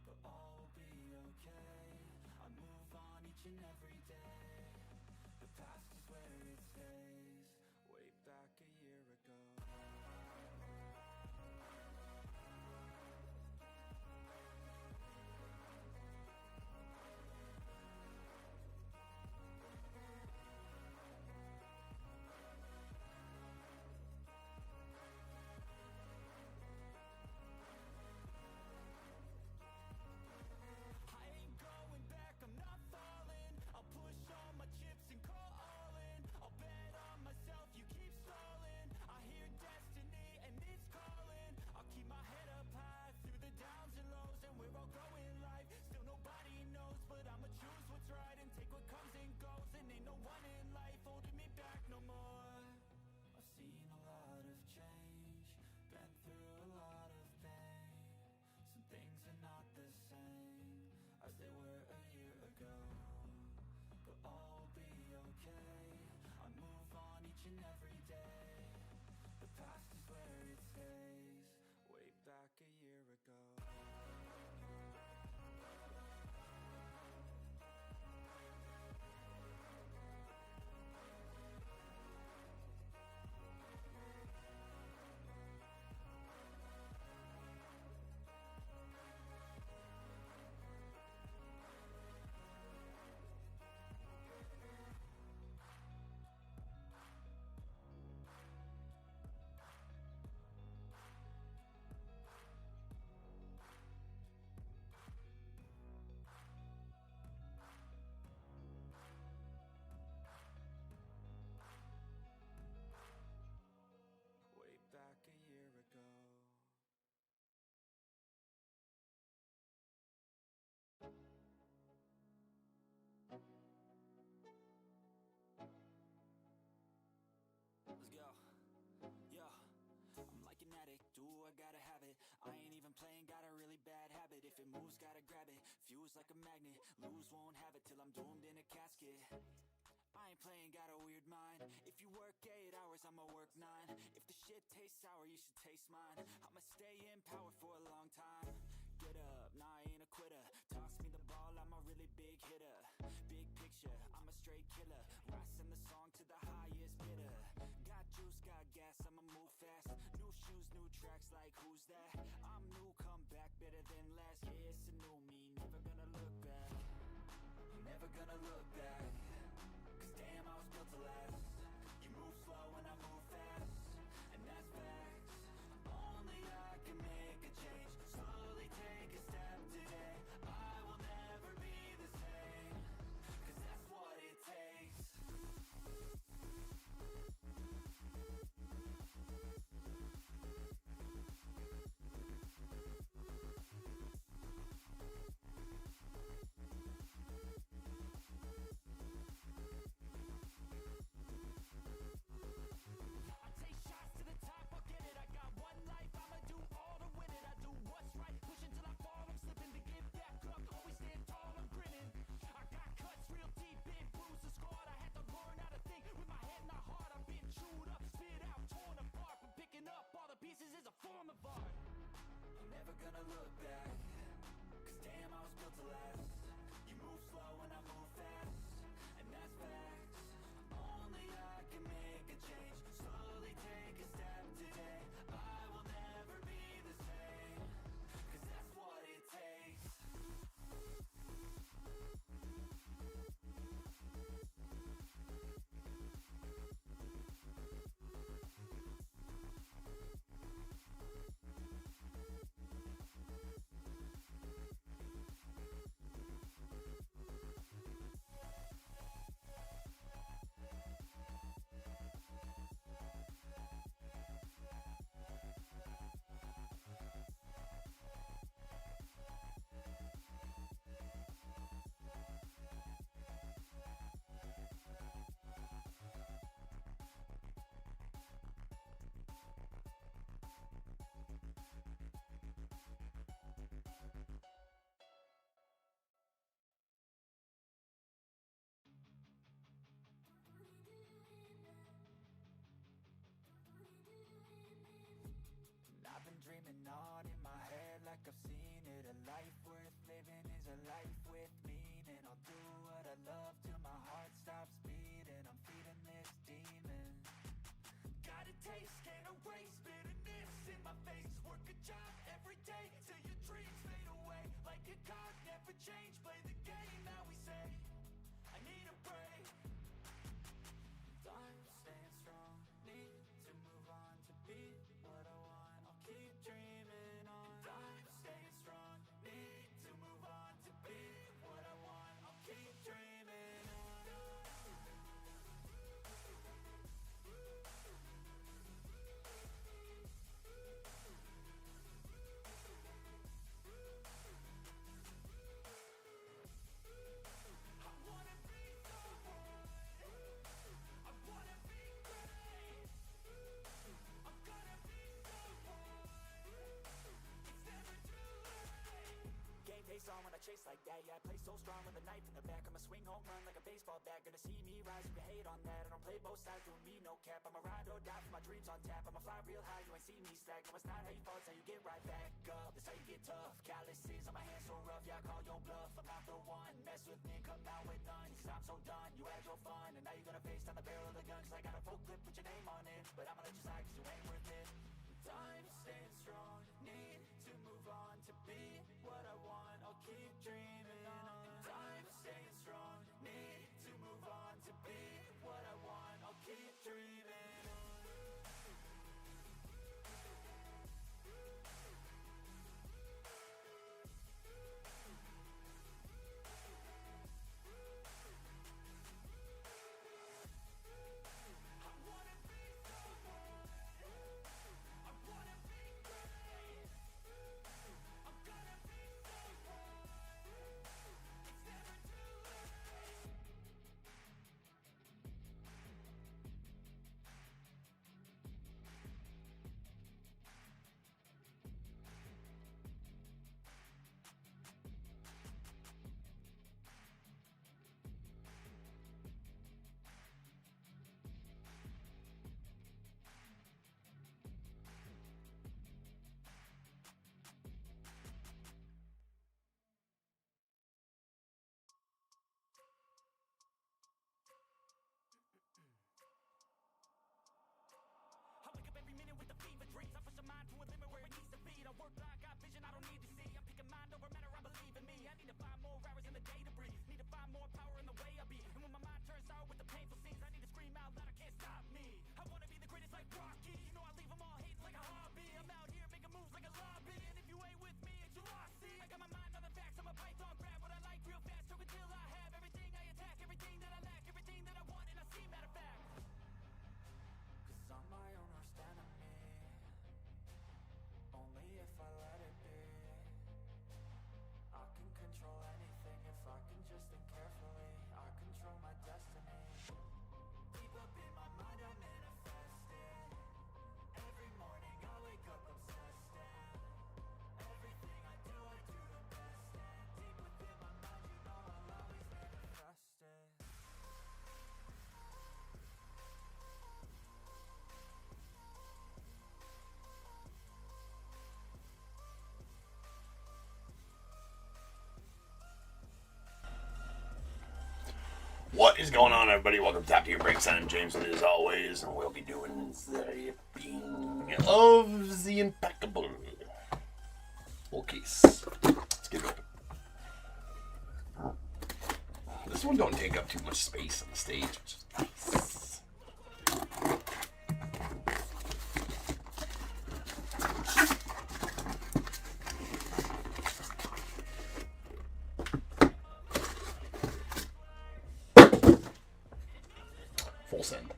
but all will be okay. I move on each and every day. The past is where it stays, way back a year ago. I'm not falling. I'll push all my chips and call all in. I'll bet on myself, you keep stalling. I hear destiny and it's calling. I'll keep my head up high through the downs and lows. And we're all growing life, still nobody knows. But I'ma choose what's right and take what comes and goes. And ain't no one in life holding me back no more. I've seen a lot of change, been through a lot of pain. Some things are not the same as they were a year ago, but all will be okay. I move on each and every day. The past is where it stays, way back a year ago. gotta have it. I ain't even playing, got a really bad habit. If it moves, gotta grab it. Fuse like a magnet, lose, won't have it till I'm doomed in a casket. I ain't playing, got a weird mind. If you work 8 hours, I'ma work 9. If the shit tastes sour, you should taste mine. I'ma stay in power for a long time. Get up, nah, I ain't a quitter. Toss me the ball, I'm a really big hitter. Big picture, I'm a straight killer. Rising the song to the highest bidder. Got juice, got gas, I'ma move fast. New shoes, new tracks, like who's that? I'm new, come back, better than last. Yeah, it's a new me, never gonna look back. Never gonna look back. Cause damn, I was built to last. You move slow and I move fast, and that's facts. Only I can make a change. Slowly take a step today. I will never be the same. Cause that's what it takes. Never gonna look back. Cause damn, I was built to last. You move slow and I move fast, and that's facts. Only I can make a change. Slowly take a step today. I will never be the same. Cause that's what it takes. I've been dreaming on in my head like I've seen it. A life worth living is a life with meaning. I'll do what I love till my heart stops beating. I'm feeding this demon. Got a taste, can't erase bitterness in my face. Work a job every day till your dreams fade away. Like a card, never change, play the game that we say. I need a break. I'm staying strong, need to move on to be what I want. I'll keep dreaming on. I'm staying strong, need to move on to be what I want. I'll keep dreaming on. Face on when I chase like that. Yeah, I play so strong with a knife in the back. I'ma swing home run like a baseball bat. Gonna see me rise, you can hate on that. I don't play both sides, doing me no cap. I'ma ride or die for my dreams on tap. I'ma fly real high, you ain't see me slack. No, it's not how you fall, it's how you get right back up. That's how you get tough. Calluses on my hands so rough, yeah, I call your bluff. I'm not the one, mess with me and come out with none. Cause I'm so done, you had your fun. And now you're gonna face down the barrel of the gun. Cause I got a full clip, put your name on it. But I'ma let you slide cause you ain't worth it. I'm staying strong, need to move on to be what I want. I'll keep dreaming on. I'm staying strong, need to move on to be what I want. I'll keep dreaming on. I wanna be someone. I need to find more hours in the day to breathe. Need to find more power in the way I be. And when my mind turns sour with the painful scenes, I need to scream out loud, I can't stop me. I wanna be the greatest like Rocky. You know I leave them all hating like a hobby. I'm out here making moves like a lobby. And if you ain't with me, it's your loss. See, I got my mind on the facts. I'm a python, grab what I like real fast. Choke until I have everything I attack, everything that I lack, everything that I want, and I see, matter of fact. Cause I'm my own worst enemy. Only if I let it be. I can control anything if I can just think carefully. I control my destiny. Deep up in my mind I manifest it. Every morning I wake up obsessed and everything I do the best. And deep within my mind you know I'll always manifest it. What is going on, everybody? Welcome to Top Tier Breaks. I'm James, and as always, we'll be doing the ripping of the Impeccable. Full case. Let's get it open. This one don't take up too much space on the stage, which is nice. Full send.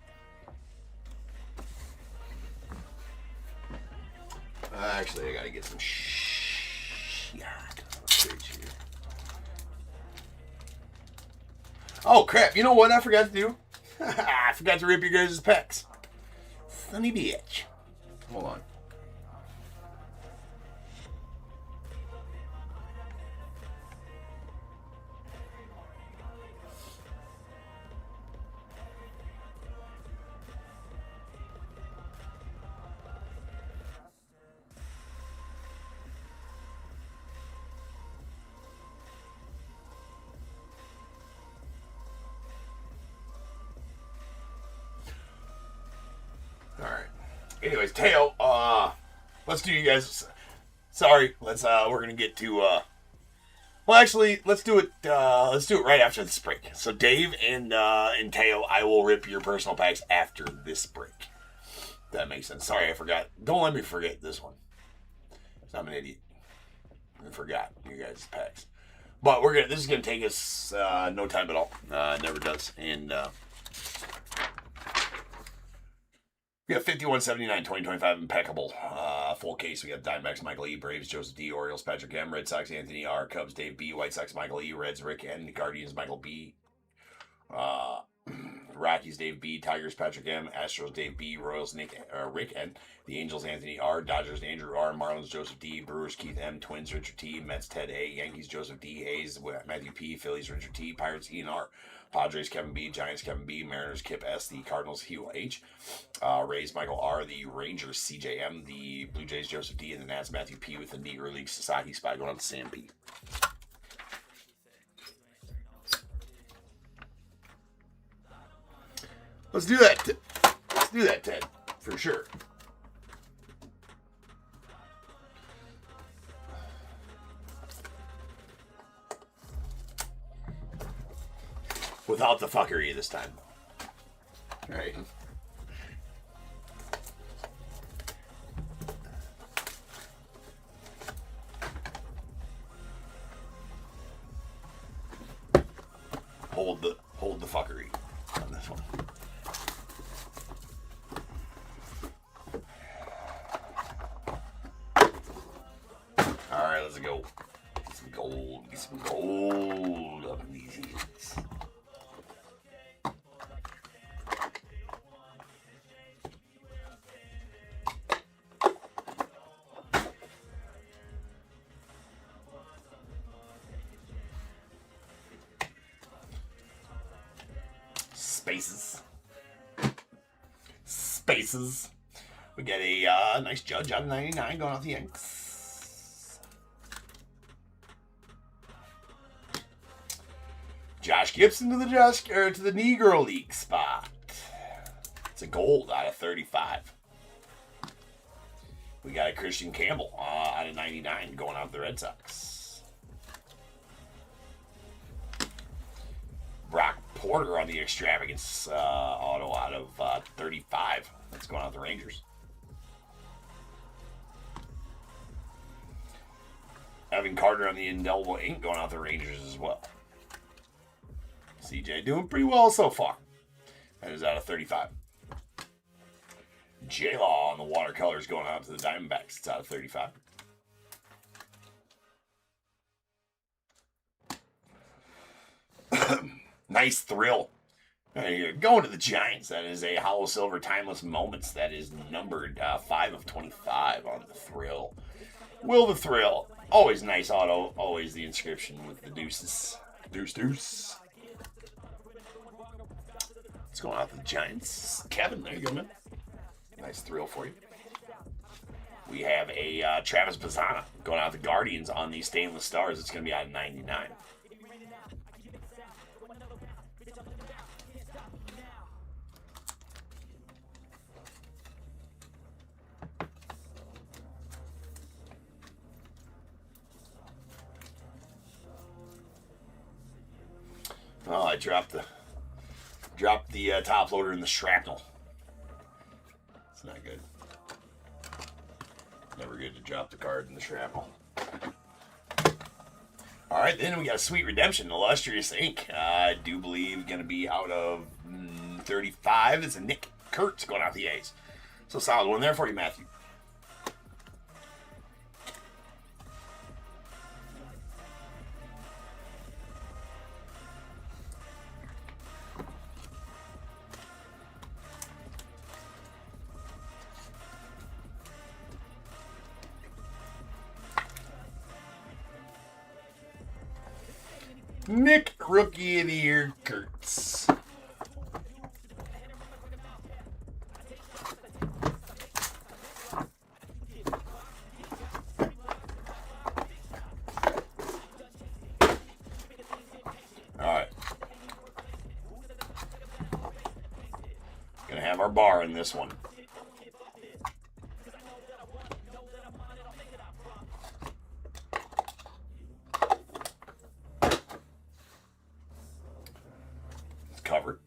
Actually, I gotta get some shit. Oh crap! You know what I forgot to do? I forgot to rip you guys' pecs. Funny bitch. Hold on. Alright. Anyways, Teo, let's do you guys. Sorry, we're gonna get to, well, actually, let's do it right after this break. So, Dave and Teo, I will rip your personal packs after this break. That makes sense. Sorry, I forgot. Don't let me forget this one. I'm an idiot. I forgot you guys' packs. But this is gonna take us, no time at all. It never does. And, we have 5179, 2025 Impeccable. Full case. We got Diamondbacks, Michael E. Braves, Joseph D. Orioles, Patrick M. Red Sox, Anthony R. Cubs, Dave B. White Sox, Michael E. Reds, Rick N. Guardians, Michael B. Rockies, Dave B. Tigers, Patrick M. Astros, Dave B. Royals, Rick N. The Angels, Anthony R. Dodgers, Andrew R. Marlins, Joseph D. Brewers, Keith M. Twins, Richard T. Mets, Ted A. Yankees, Joseph D. Hayes, Matthew P. Phillies, Richard T. Pirates, Ian R. Padres, Kevin B. Giants, Kevin B. Mariners, Kip S. The Cardinals, Hugh H. Rays, Michael R. The Rangers, CJM. The Blue Jays, Joseph D. And the Nats, Matthew P. With the Negro League Sasaki Spy going on to Sam P. Let's do that. Let's do that, Ted. For sure. Without the fuckery this time. Right. Hold the fuckery on this one. Alright, let's go. Get some gold. Get some gold up in these heels. Spaces. We get a nice Judge out of 99 going off the Yanks. Josh Gibson to the Negro League spot. It's a gold out of 35. We got a Christian Campbell out of 99 going out to the Red Sox. Brock Porter on the extravagance auto out of 35. That's going out the Rangers. Evan Carter on the indelible ink going out the Rangers as well. CJ doing pretty well so far. That is out of 35. J-Law on the watercolors going out to the Diamondbacks. It's out of 35. Nice thrill. You're going to the Giants. That is a Hollow Silver Timeless Moments. That is numbered 5 of 25 on the thrill. Will the Thrill. Always nice auto. Always the inscription with the deuces. Deuce, deuce. Let's go out to the Giants. Kevin, there you go, man. Nice thrill for you. We have a Travis Bazzana going out to the Guardians on the Stainless Stars. It's going to be out of 99. Oh, I dropped the top loader in the shrapnel. It's not good. Never good to drop the card in the shrapnel. All right, then we got a Sweet Redemption, Illustrious Ink. I do believe going to be out of 35. It's a Nick Kurtz going out the A's. So solid one there for you, Matthew. Nick, Rookie of the Year, Kurtz. Alright. Gonna have our bar in this one. Covered.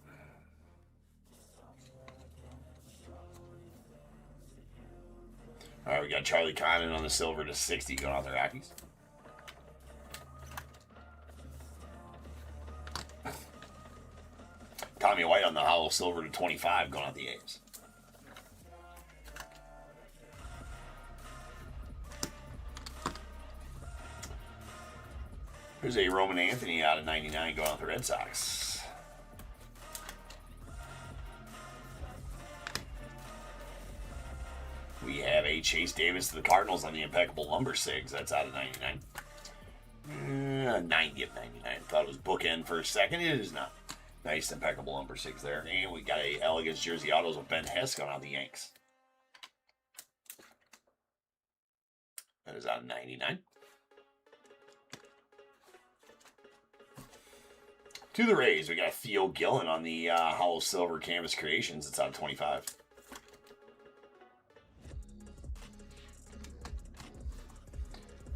All right, we got Charlie Connon on the silver to 60 going out the Rockies. Tommy White on the hollow silver to 25 going out the A's. There's a Roman Anthony out of 99 going out the Red Sox. We have a Chase Davis to the Cardinals on the Impeccable Lumber Sigs. That's out of 99. 90 of 99. Thought it was bookend for a second. It is not. Nice Impeccable Lumber Sigs there. And we got a Elegance Jersey Autos with Ben Hess going on the Yanks. That is out of 99. To the Rays, we got Theo Gillen on the Hollow Silver Canvas Creations. It's out of 25.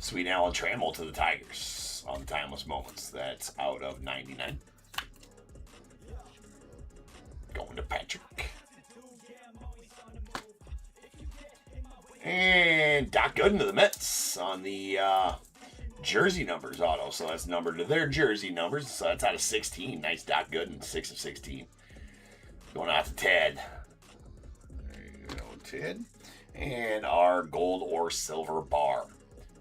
Sweet Alan Trammell to the Tigers on Timeless Moments. That's out of 99. Going to Patrick. And Doc Gooden to the Mets on the jersey numbers auto. So that's numbered to their jersey numbers. So that's out of 16. Nice Doc Gooden, 6 of 16. Going out to Ted. There you go, Ted. And our gold or silver bar.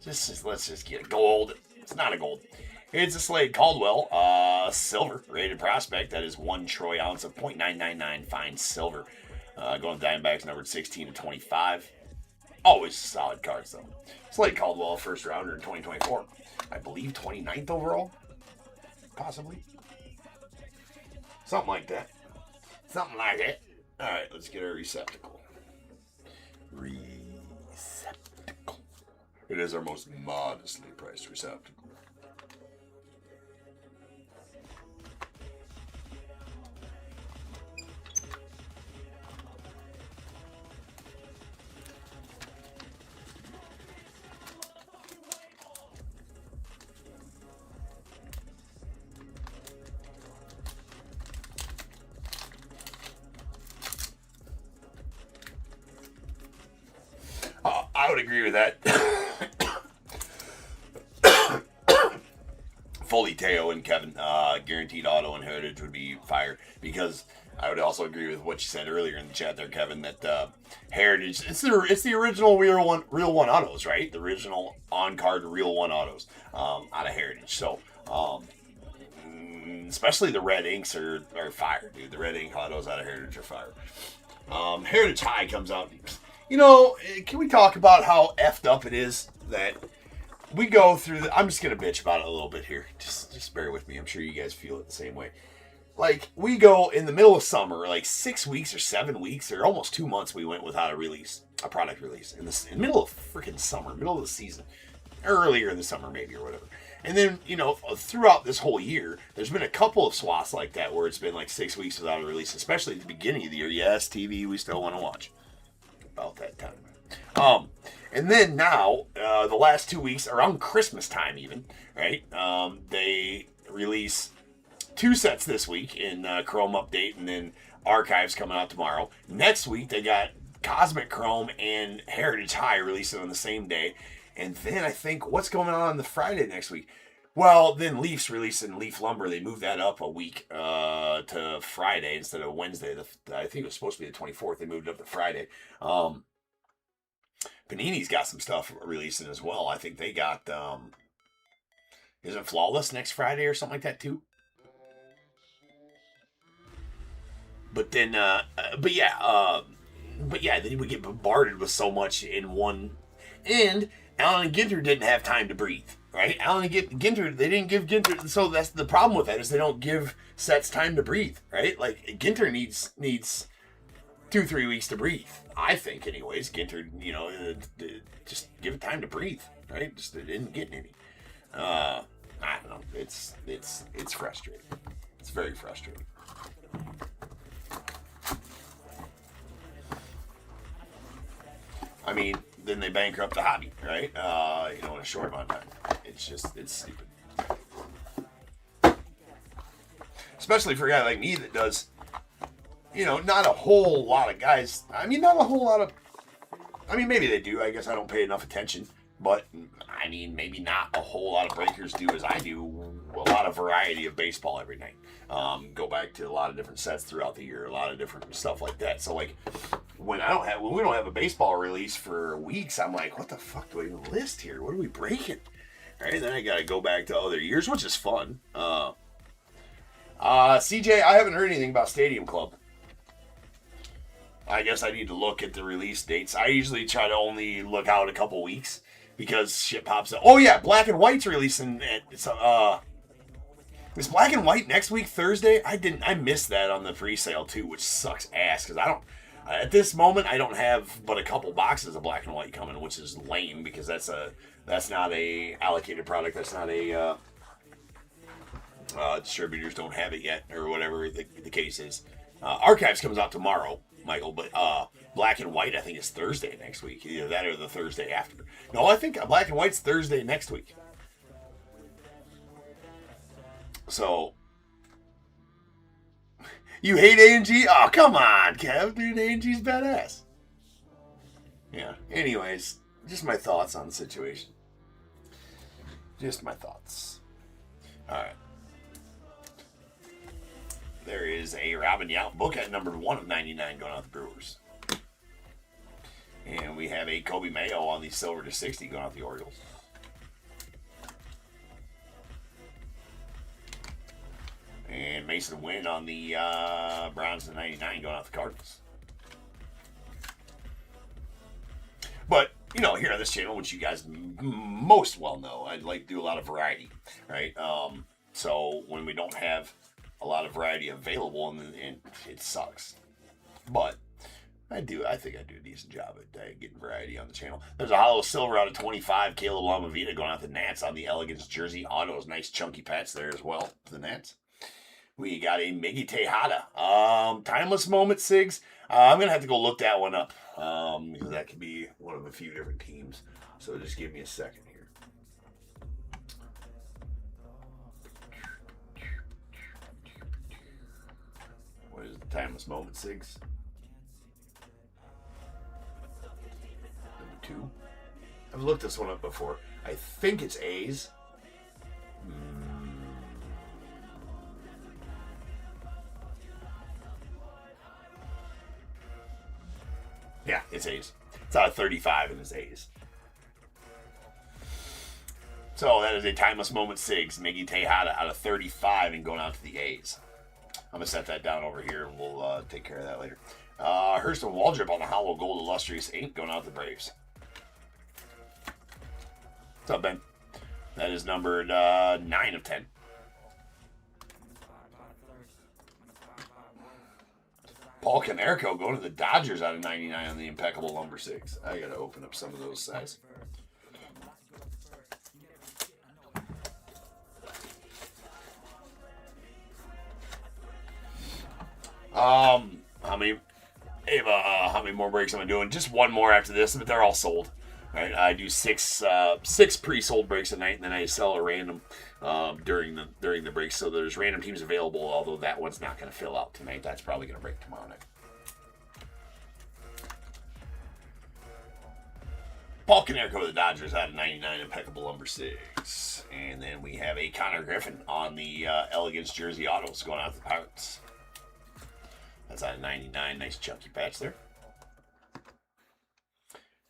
Let's just get a gold. It's not a gold. It's a Slade Caldwell, silver rated prospect. That is 1 troy ounce of .999 fine silver. Going Diamondbacks numbered 16 to 25. Always solid cards though. Slade Caldwell, first rounder in 2024. I believe 29th overall, possibly. Something like that. Something like that. All right, let's get our receptacle. It is our most modestly priced receptacle. would agree with that. Fully Teo and Kevin. Guaranteed auto and heritage would be fire, because I would also agree with what you said earlier in the chat there, Kevin, that heritage, it's the original real one autos, right? The original on card real one autos out of heritage. So especially the red inks are fire, dude. The red ink autos out of heritage are fire. Heritage High comes out. You know, can we talk about how effed up it is that we go through I'm just going to bitch about it a little bit here. Just bear with me. I'm sure you guys feel it the same way. Like, we go in the middle of summer, like 6 weeks or 7 weeks or almost 2 months we went without a product release. In the middle of freaking summer, middle of the season. Earlier in the summer maybe or whatever. And then, you know, throughout this whole year, there's been a couple of swaths like that where it's been like 6 weeks without a release, especially at the beginning of the year. Yes, TV we still want to watch. About that time. And then now, the last 2 weeks, around Christmas time even, right? They release 2 sets this week in Chrome Update, and then Archives coming out tomorrow. Next week, they got Cosmic Chrome and Heritage High releasing on the same day. And then I think, what's going on the Friday next week? Well, then Leaf's releasing Leaf Lumber. They moved that up a week to Friday instead of Wednesday. I think it was supposed to be the 24th. They moved it up to Friday. Panini's got some stuff releasing as well. I think they got, isn't Flawless next Friday or something like that too? But then, but yeah, then we get bombarded with so much in one. And Alan and Ginter didn't have time to breathe, right? Alan and Ginter, they didn't give Ginter. So that's the problem with that, is they don't give sets time to breathe, right? Like, Ginter needs 2-3 weeks to breathe. I think, anyways. Ginter, you know, just give it time to breathe, right? Just it didn't get any. I don't know. It's frustrating. It's very frustrating. I mean, then they bankrupt the hobby, right? You know, in a short amount of time. It's stupid. Especially for a guy like me that does, you know, not a whole lot of guys. I mean, not a whole lot of. I mean, maybe they do. I guess I don't pay enough attention. But, I mean, maybe not a whole lot of breakers do as I do. A lot of variety of baseball every night. Go back to a lot of different sets throughout the year. A lot of different stuff like that. So, like, when we don't have a baseball release for weeks, I'm like, what the fuck do I even list here? What are we breaking? Right? Then I got to go back to other years, which is fun. CJ, I haven't heard anything about Stadium Club. I guess I need to look at the release dates. I usually try to only look out a couple weeks because shit pops up. Oh yeah, Black and White's releasing is Black and White next week Thursday? I missed that on the pre-sale too, which sucks ass because at this moment I don't have but a couple boxes of Black and White coming, which is lame because that's not a allocated product. That's not a distributors don't have it yet or whatever the case is. Archives comes out tomorrow, Michael, but Black and White I think is Thursday next week. Either that or the Thursday after. No, I think Black and White's Thursday next week. So, you hate A&G? Oh, come on, Kev. Dude, A&G's badass. Yeah, anyways, just my thoughts on the situation. Just my thoughts. Alright. There is a Robin Yount book at number 1 of 99 going out the Brewers. And we have a Kobe Mayo on the silver to 60 going out the Orioles. And Mason Wynn on the Browns to 99 going out the Cardinals. But, you know, here on this channel, which you guys most well know, I'd like to do a lot of variety, right? So when we don't have a lot of variety available, and it sucks. But I think I do a decent job at getting variety on the channel. There's a hollow silver out of 25. Caleb Lamavita going out the Nats on the Elegance jersey. Autos, nice chunky patch there as well to the Nats. We got a Miggy Tejada. Timeless moment, Sigs. I'm going to have to go look that one up. Because that could be one of a few different teams. So just give me a second here. What is the timeless moment, Sigs? Number 2. I've looked this one up before. I think it's A's. Yeah, it's A's. It's out of 35 and it's A's. So that is a timeless moment, Sigs. Miggy Tejada out of 35 and going out to the A's. I'm going to set that down over here and we'll take care of that later. Hurston Waldrop on the hollow gold illustrious ink going out to the Braves. What's up, Ben? That is numbered 9 of 10. Paul Konerko going to the Dodgers out of 99 on the Impeccable number 6. I got to open up some of those size. How many more breaks am I doing? Just one more after this, but they're all sold. Right, I do six pre-sold breaks a night, and then I sell a random during the breaks. So there's random teams available, although that one's not going to fill out tonight. That's probably going to break tomorrow night. Paul Konerko to the Dodgers out of 99, Impeccable number 6. And then we have a Connor Griffin on the Elegance Jersey Autos going out to the Pirates. That's out of 99. Nice chunky patch there.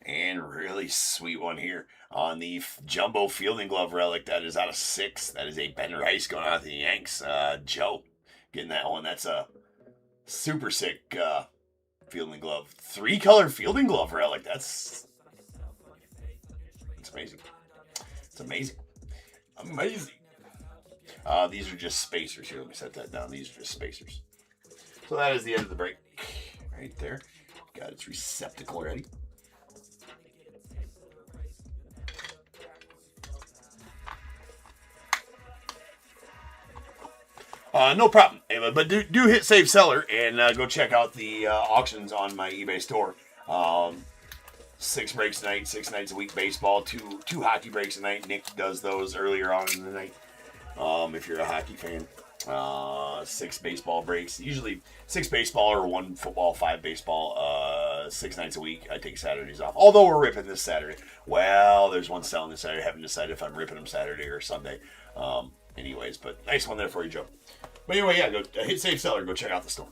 And really sweet one here on the Jumbo Fielding Glove relic. That is out of 6. That is a Ben Rice going out to the Yanks. Joe getting that one. That's a super sick fielding glove. 3-color fielding glove relic. That's amazing. It's amazing. Amazing. These are just spacers here. Let me set that down. These are just spacers. So that is the end of the break. Right there. Got its receptacle ready. No problem. But do hit save seller and go check out the auctions on my eBay store. 6 breaks a night, 6 nights a week baseball, two hockey breaks a night. Nick does those earlier on in the night. If you're a hockey fan, 6 baseball breaks. Usually 6 baseball or 1 football, 5 baseball. 6 nights a week. I take Saturdays off. Although we're ripping this Saturday. Well, there's one selling this Saturday. I haven't decided if I'm ripping them Saturday or Sunday. Anyways, but nice one there for you, Joe. But anyway, yeah, go hit save seller. Go check out the store.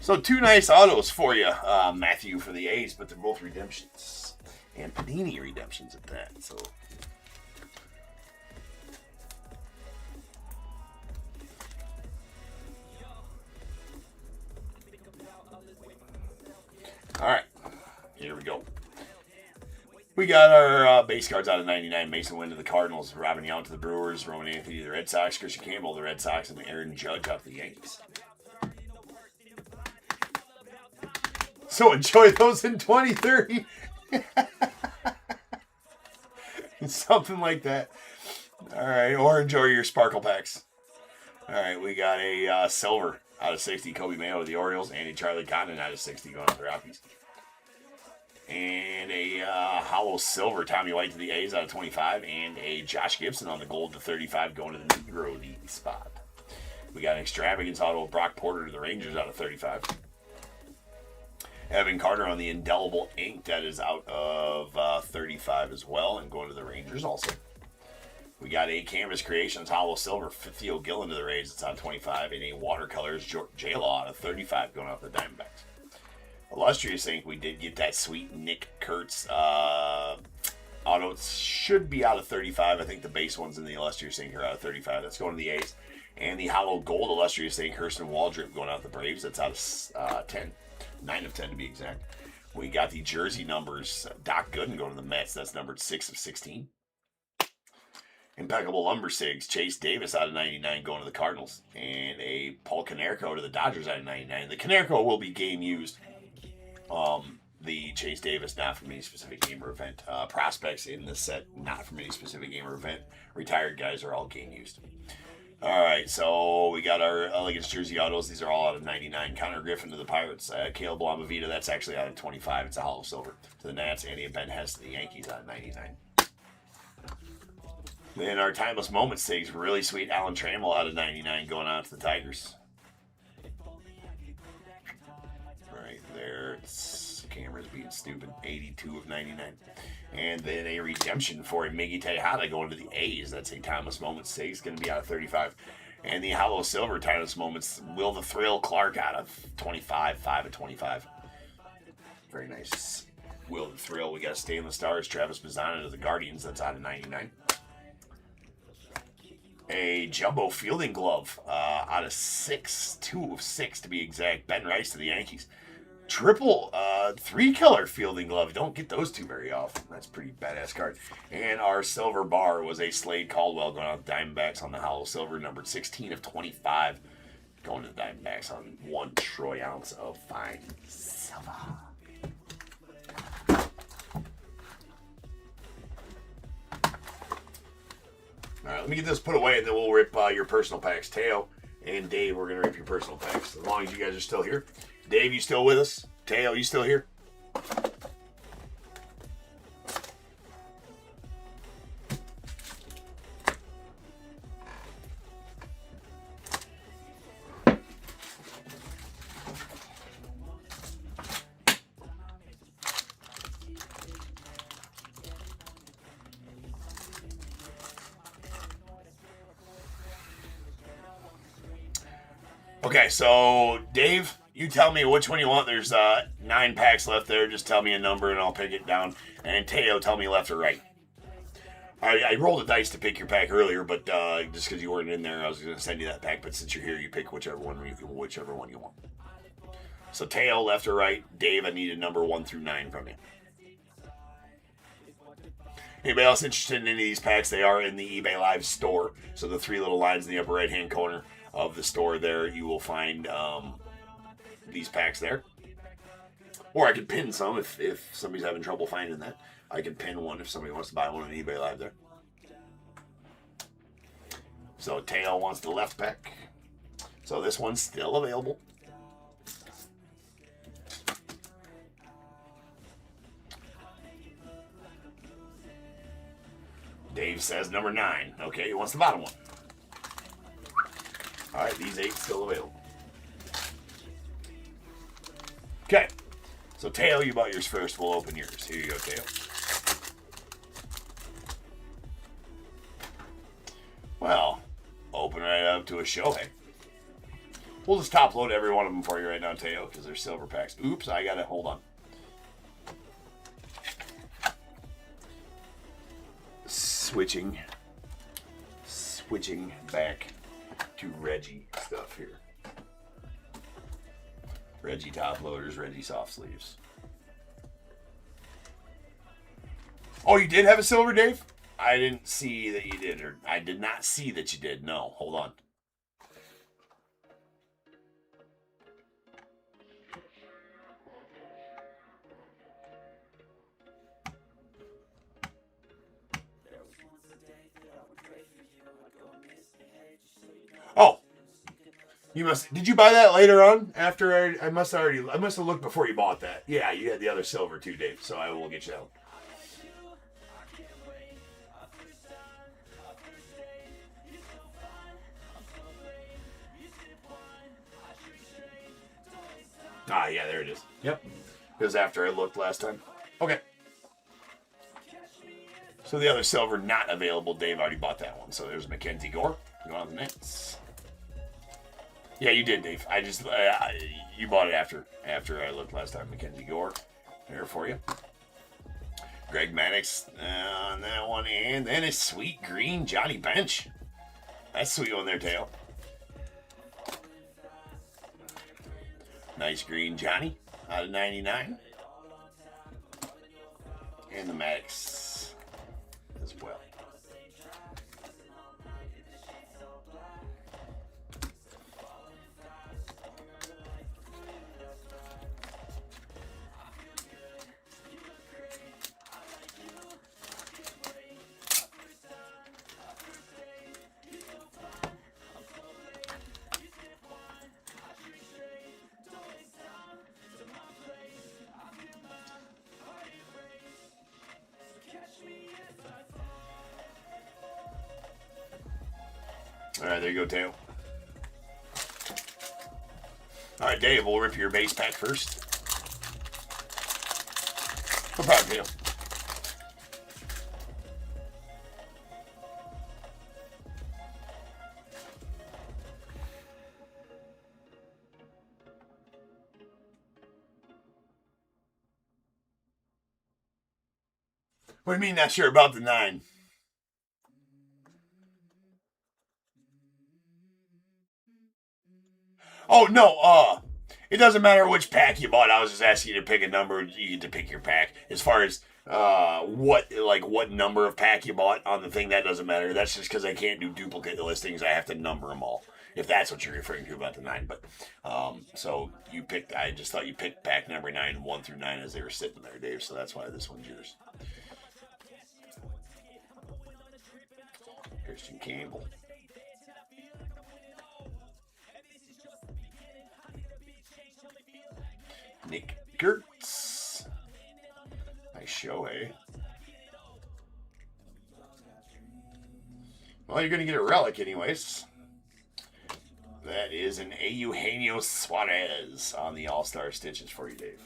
So 2 nice autos for you, Matthew, for the A's, but they're both redemptions. And Panini redemptions at that, so... Alright, here we go. We got our base cards out of 99. Mason Wynn to the Cardinals, Robin Yount to the Brewers, Roman Anthony to the Red Sox, Christian Campbell to the Red Sox, and Aaron Judge out to the Yankees. So enjoy those in 2030. Something like that. All right, or enjoy your sparkle packs. All right, we got a silver out of 60, Kobe Mayo to the Orioles, and a Charlie Condon out of 60 going to the Rockies. And a hollow silver, Tommy White to the A's out of 25, and a Josh Gibson on the gold to 35 going to the Negro D spot. We got an extravagance auto of Brock Porter to the Rangers out of 35. Evan Carter on the indelible ink, that is out of 35 as well, and going to the Rangers also. We got a Canvas Creations hollow silver, Theo Gillen to the Rays, it's out of 25, and a watercolors J-Law out of 35 going out the Diamondbacks. Illustrious ink, we did get that sweet Nick Kurtz auto. It should be out of 35. I think the base ones in the Illustrious ink are out of 35. That's going to the A's. And the hollow gold Illustrious ink, Hurston Waldrop going out the Braves. That's out of 10. 9 of 10 to be exact. We got the jersey numbers. Doc Gooden going to the Mets. That's numbered 6 of 16. Impeccable number 6. Chase Davis out of 99 going to the Cardinals. And a Paul Konerko to the Dodgers out of 99. The Konerko will be game used. The Chase Davis not from any specific game or event. Prospects in this set not from any specific game or event. Retired guys are all game used. All right, so we got our Elegance Jersey Autos. These are all out of 99. Connor Griffin to the Pirates. Caleb Lamavita, that's actually out of 25. It's a hollow silver to the Nats. And Ben Hess to the Yankees out of 99. Then our Timeless Moments takes really sweet Alan Trammell out of 99 going out to the Tigers. Right there. Camera's being stupid. 82 of 99. And then a redemption for a Miggy Tejada going to the A's. That's a Timeless Moments takes. Going to be out of 35. And the Hollow Silver Timeless Moments, Will the Thrill Clark out of 25. 5 of 25. Very nice. Will the Thrill. We got Stay in the Stars. Travis Bazzana to the Guardians. That's out of 99. A Jumbo Fielding Glove out of 6. 2 of 6 to be exact. Ben Rice to the Yankees. Triple 3-color Fielding Glove. Don't get those two very often. That's a pretty badass card. And our silver bar was a Slade Caldwell going out to Diamondbacks on the Hollow Silver, numbered 16 of 25. Going to the Diamondbacks on 1 troy ounce of fine silver. All right, let me get this put away, and then we'll rip your personal packs. Teo and Dave, we're going to rip your personal packs, as long as you guys are still here. Dave, you still with us? Teo, you still here? Okay, so Dave, you tell me which one you want. There's 9 packs left there. Just tell me a number and I'll pick it down. And Teo, tell me left or right. I rolled the dice to pick your pack earlier, but just because you weren't in there, I was going to send you that pack. But since you're here, you pick whichever one you want. So Teo, left or right. Dave, I need a number 1 through 9 from you. Anybody else interested in any of these packs? They are in the eBay Live store. So the 3 little lines in the upper right-hand corner of the store there, you will find these packs there. Or I could pin some if somebody's having trouble finding that. I can pin one if somebody wants to buy one on eBay Live there. So Teo wants the left pack. So this one's still available. Dave says number 9. Okay, he wants the bottom one. All right, these 8 still available. Okay, so Teo, you bought yours first. We'll open yours. Here you go, Teo. Well, open right up to a Shohei. We'll just top load every one of them for you right now, Teo, because they're silver packs. Oops, I got it. Hold on. Switching back to Reggie stuff here. Reggie top loaders, Reggie soft sleeves. Oh, you did have a silver, Dave? I didn't see that you did, or I did not see that you did. No, hold on. Oh, you must. Did you buy that later on? After I must have looked before you bought that. Yeah, you had the other silver too, Dave. So I will get you that one. Ah, yeah, there it is. Yep, it was after I looked last time. Okay. So the other silver not available. Dave already bought that one. So there's Mackenzie Gore going on the Nets. Yeah, you did, Dave. I just you bought it after I looked last time. Mackenzie Gore, there for you. Greg Maddux on that one, and then a sweet green Johnny Bench. That's a sweet one there, Teo. Nice green Johnny out of 99, and the Maddux as well. All right, there you go, Teo. All right, Dave, we'll rip your base pack first. No problem, Teo. What do you mean not sure about the 9? Oh, no, it doesn't matter which pack you bought. I was just asking you to pick a number. You get to pick your pack. As far as what number of pack you bought on the thing, that doesn't matter. That's just because I can't do duplicate listings. I have to number them all. If that's what you're referring to about the 9. But, so you picked, I just thought you picked pack number 9, 1 through 9 as they were sitting there, Dave. So that's why this one's yours. Christian Campbell. Nick Gertz. Nice show, eh? Well, you're going to get a relic anyways. That is an Eugenio Suarez on the All-Star Stitches for you, Dave.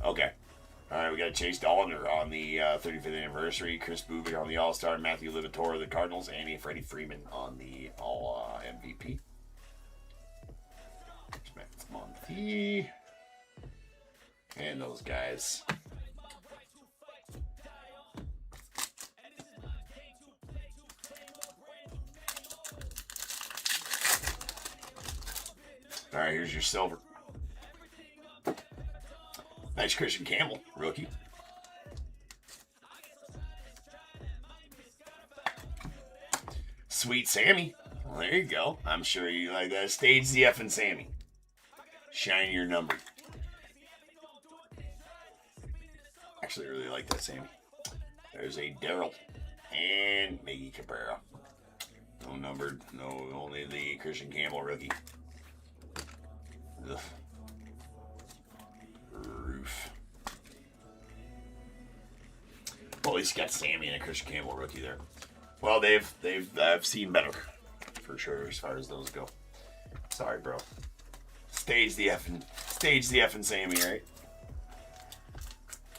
Okay. All right, we got Chase Dollander on the 35th anniversary, Chris Bubik on the All-Star, Matthew Livatore of the Cardinals, and Freddie Freeman on the All MVP. Max Monty. And those guys. All right, here's your silver. Nice Christian Campbell, rookie. Sweet Sammy. Well, there you go. I'm sure you like that. Stage the F and Sammy. Shinier number. Actually, I really like that Sammy. There's a Daryl and Miggy Cabrera. No numbered. No, only the Christian Campbell rookie. Ugh. Roof. Well, at least you got Sammy and a Christian Campbell rookie there. Well, I've seen better for sure as far as those go. Sorry, bro. Stage the F and Sammy, right?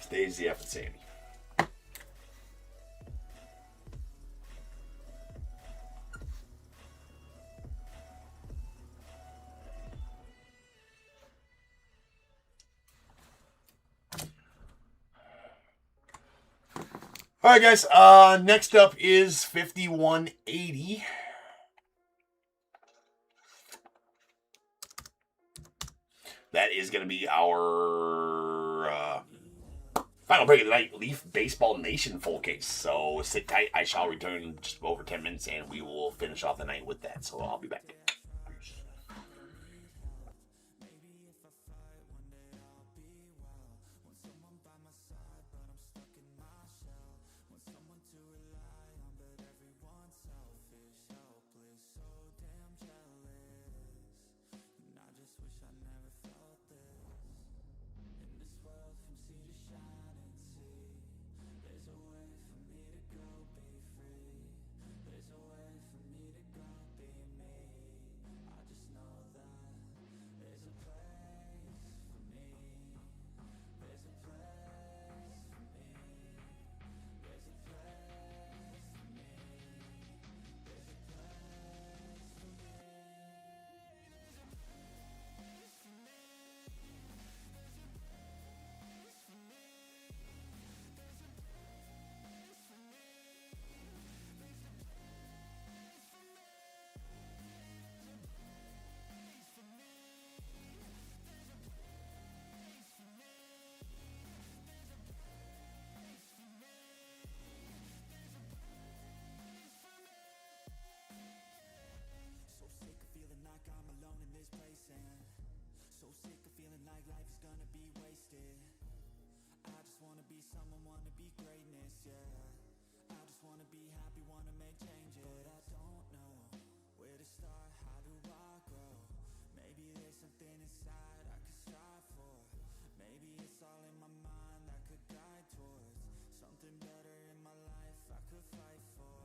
Stage the F and Sammy. All right, guys. Next up is 5180. That is going to be our final break of the night, Leaf Baseball Nation full case. So sit tight. I shall return in just over 10 minutes, and we will finish off the night with that. So I'll be back. So sick of feeling like life is gonna be wasted. I just wanna be someone, wanna be greatness, yeah. I just wanna be happy, wanna make changes. But I don't know where to start, how do I grow? Maybe there's something something better in my life I could fight for.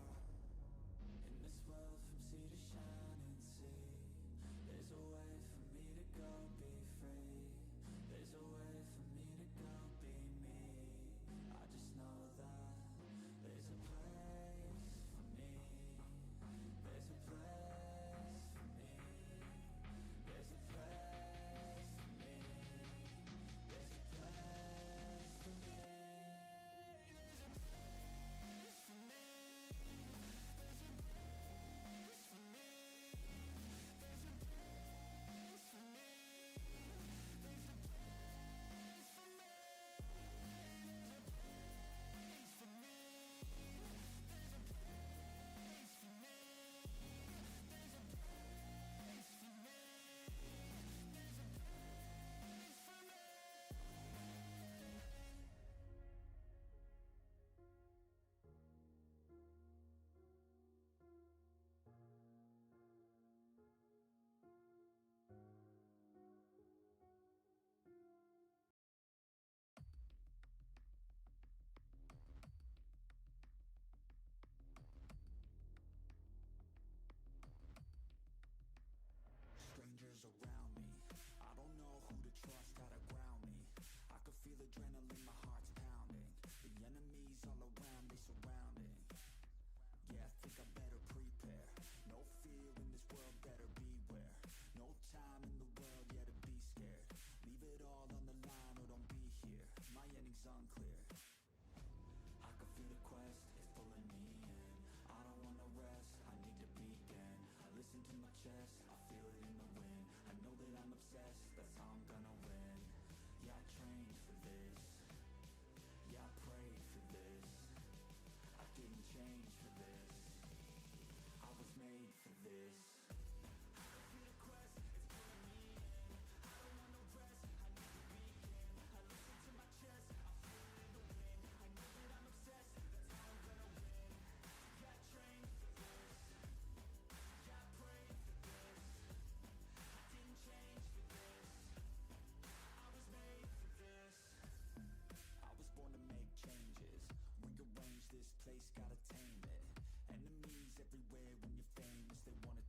In this world from sea to shining sea, there's a way for me to go be free. There's a way for me to go be me. I just know that there's a place for me. There's a place for me. There's a place for me. There's a place for me. There's a place for me. There's a place for me. There's a place for me. There's a place for me. There's a place for me. There's a place for me. There's a place for me. There's a place for me. Strangers around me, I don't know who to trust, how to ground me. I can feel adrenaline, my heart's pounding. The enemies all around me surrounding. Yeah, I think I better prepare. No fear in this world, better beware. No time in the world, yeah, to be scared. Leave it all on the line or don't be here. My ending's unclear. I can feel the quest, it's pulling me in. I don't wanna rest, I need to begin. I listen to my chest, I feel it in the wind. I know that I'm obsessed, that's how I'm gonna win. Yeah, I trained for this. Yeah, I prayed for this. I didn't change for this. I was made for this. I can feel the quest, it's pulling me in. I don't want no rest, I need to begin. I listen to my chest, I feel it in the wind. I know that I'm obsessed, that's how I'm gonna win. Yeah, I trained for this. Yeah, I prayed for this. I didn't change for this. I was made for this. I was born to make changes. Rearrange this place, gotta tame it. Enemies everywhere when you're famous, they wanna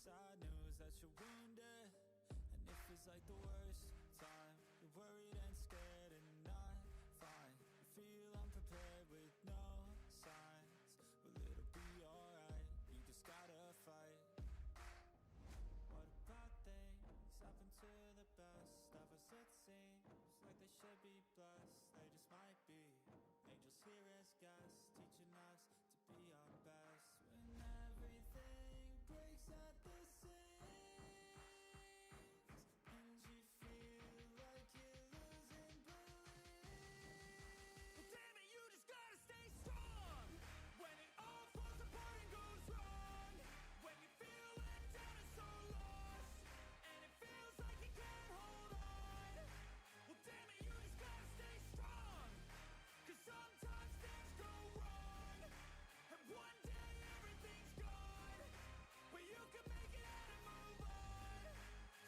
sad news that you're wounded, and it feels like the worst time. You're worried and scared and not fine. You feel unprepared with no signs, but it'll be alright. You just gotta fight. What about things happen to the best of us? It seems like they should be blessed. They just might be angels here as guests, teaching us to be our best. When everything breaks at the seams, and you feel like you're losing belief, well, damn it, you just gotta stay strong. When it all falls apart and goes wrong, when you feel let down and so lost, and it feels like you can't hold on, well, damn it, you just gotta stay strong. 'Cause sometimes things go wrong, and one day everything's gone, but you can make it out and move on.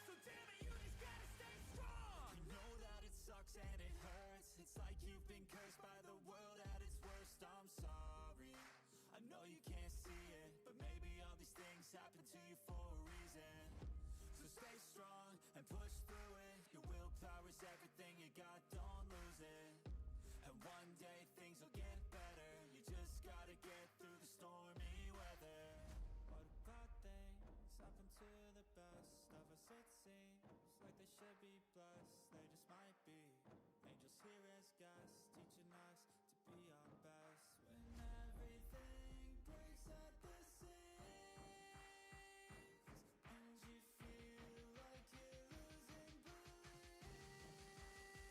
So damn it, you just gotta stay strong. You know that it sucks and it hurts. It's like you've been cursed by the world at its worst. I'm sorry, I know you can't see it, but maybe all these things happen to you for a reason. So stay strong and push through it. Your willpower is everything you got, don't lose it. And one day things will get better. You just gotta get through the stormy weather. What about things happen to the best of us? It seems like they should be blessed. They just might be angels here as guests, teaching us to be our best. When everything breaks at the seams, and you feel like you're losing belief,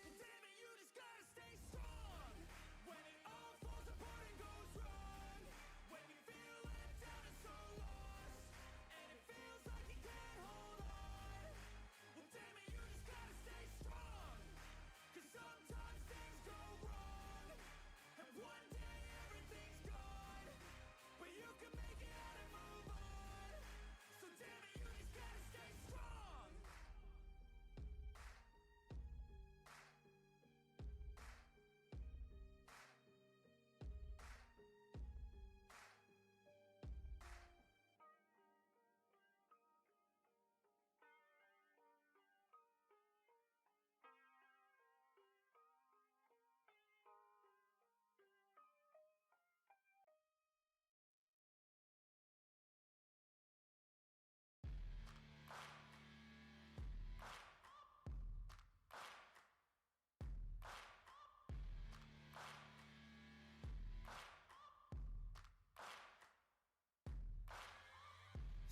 well, damn it, you just gotta stay strong. When it all falls apart and goes wrong, when you feel let down and so lost, and it feels like you can't hold on, well, damn it, you just gotta stay strong. 'Cause sometimes things go wrong, and one day everything's gone, but you can make it out and move on. So damn it, you just gotta stay strong.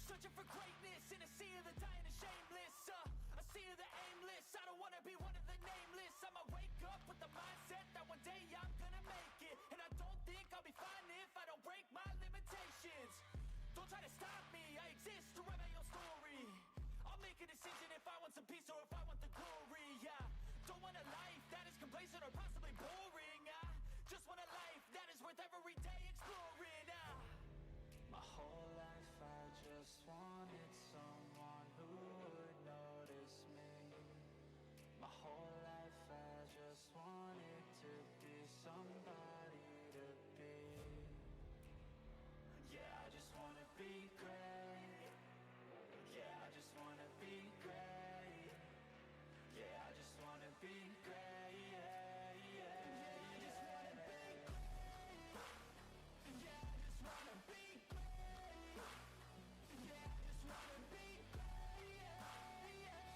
Searching for greatness in a sea of the dying and shameless, a sea of the aimless. I don't wanna be one of the nameless. I'ma wake up with the mindset that one day I'm gonna make it, and I don't think I'll be fine if I don't break my limitations. Don't try to stop me, I exist to write my own story. I'll make a decision if I want some peace or if I want the glory. Yeah, don't want a life that is complacent or possibly boring. I just want a life that is worth every day exploring. My whole life I just wanted someone who would notice me. My whole life I just wanted to be somebody to be. Yeah, I just wanna be great. Yeah, I just wanna be great. Yeah, I just wanna be great. Yeah, yeah, I just wanna be great. Yeah, I just wanna be great. Yeah, I just wanna be great. Yeah, yeah,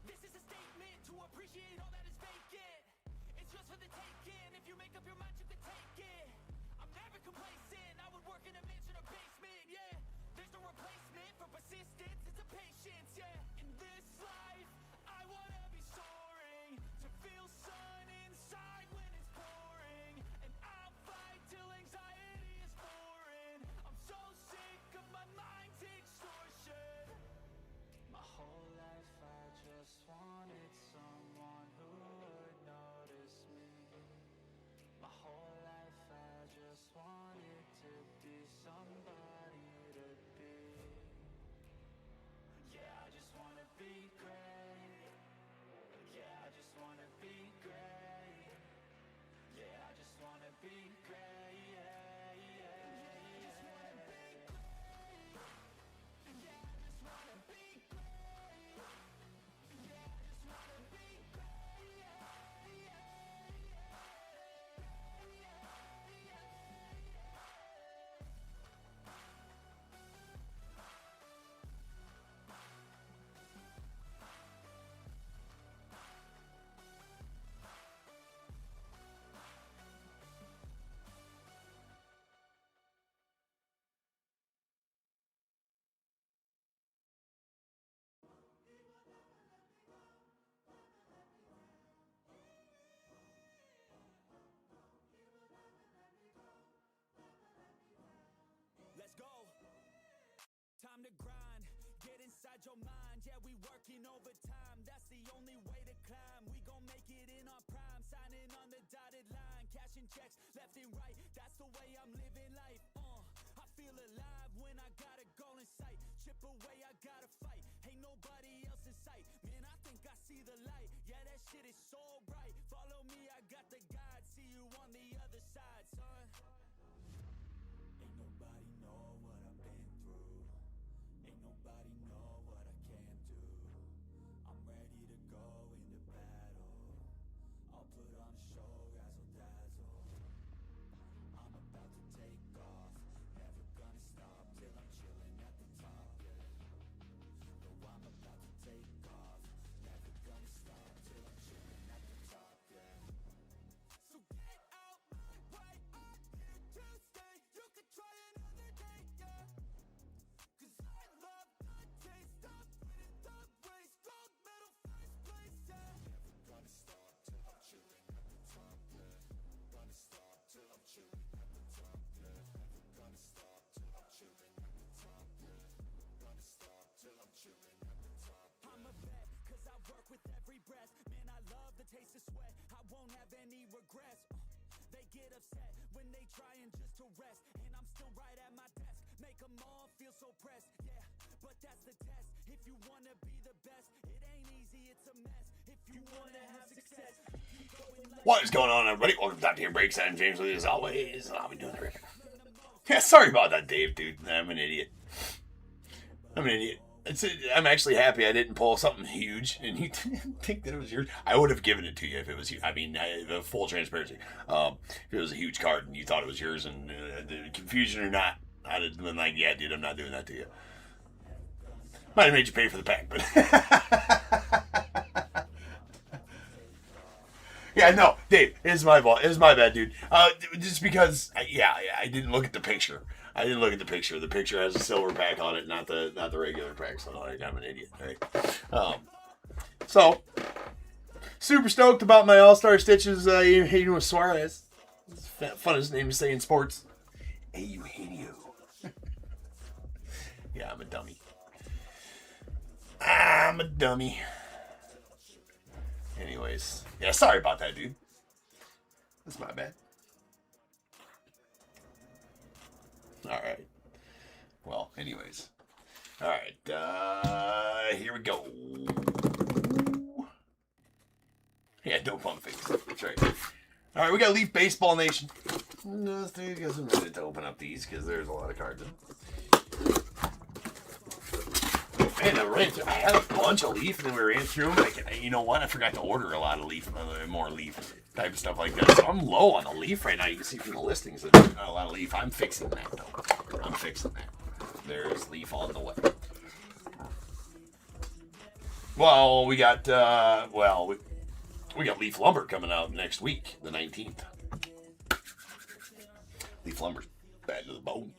This is a statement to appreciate all that is vacant. It's yours for the taking. If you make up your mind, you can take it. I'm never complacent. I would work in a mansion or basement. Yeah, there's no replacement for persistence. It's a patience. Yeah, in this life, I wanna be soaring, to feel sun inside when it's pouring, and I'll fight till anxiety is foreign. I'm so sick of my mind's extortion. My whole life I just wanted someone who would notice me. My whole life I just wanted to be somebody to be. Yeah, I just wanna be great. Yeah, I just wanna be great. Yeah, I just wanna be great. Yeah, yeah, yeah. I just wanna be great. Yeah, I just wanna be great. Yeah, I just wanna be great. Yeah, yeah, let's go. Time to grind, get inside your mind. Yeah, we working overtime, that's the only way to climb. We gon' make it in our prime, signing on the dotted line, cashing checks left and right. That's the way I'm living life. I feel alive when I got a goal in sight. Chip away, I gotta fight. Ain't nobody else in sight. Man, I think I see the light. Yeah, that shit is so bright. Follow me, I got the guide. See you on the other side, son. Ain't nobody know what I've been through. Ain't nobody know what I can do. I'm ready to go into battle. I'll put on a show, razzle dazzle. I'm about to take off. Never gonna stop till I'm chilling at the top, yeah. No, I'm about to take off. Never gonna stop till I'm chilling at the top, yeah. So get out my way, I'm here to stay. You can try another day, yeah. Cause I love the taste of winning the race. Gold medal, first place, yeah. Never gonna stop till I'm chilling at the top, yeah. Gonna stop till I'm chilling at the top, yeah. Never gonna stop till I'm chilling at the top, yeah. Gonna stop till I'm chilling at the top, yeah. I'm a vet, cause I work with every breath. Man, I love the taste of sweat. I won't have any regrets. They get upset when they trying just to rest. And I'm still right at my desk. Make them all feel so pressed. Yeah, but that's the test. If you wanna be the best, it ain't easy, it's a mess. If you wanna have success, keep going like What is going on, everybody? Welcome to Top Tier Breaks. I'm James with you as always, and I'll be doing the record. Yeah, sorry about that, Dave, dude. I'm an idiot. I'm an idiot. I'm actually happy I didn't pull something huge, and you think that it was yours. I would have given it to you if it was you. I mean, the full transparency. If it was a huge card and you thought it was yours, and the confusion or not, I'd have been like, yeah, dude, I'm not doing that to you. Might have made you pay for the pack, but yeah, no, Dave, it's my fault. It's my bad, dude. Just because, I didn't look at the picture. I didn't look at the picture. The picture has a silver pack on it, not the regular pack. So I'm an idiot, right? So super stoked about my All-Star Stitches. Eugenio Suarez. It's the funnest name to say in sports. Hey, Eugenio. Yeah, I'm a dummy. I'm a dummy. Anyways, yeah, sorry about that, dude. That's my bad. All right. Well, anyways. All right. Here we go. Yeah, don't pump face. That's right. All right, we got Leaf Baseball Nation. No, I guess I'm ready to open up these because there's a lot of cards in them. Man, I had a bunch of Leaf, and then we ran through them. Like, you know what? I forgot to order a lot of Leaf, more Leaf type of stuff like that. So I'm low on the Leaf right now. You can see from the listings that there's not a lot of Leaf. I'm fixing that, though. I'm fixing that. There's Leaf on the way. Well, we got we got Leaf Lumber coming out next week, the 19th. Leaf Lumber's bad to the bone,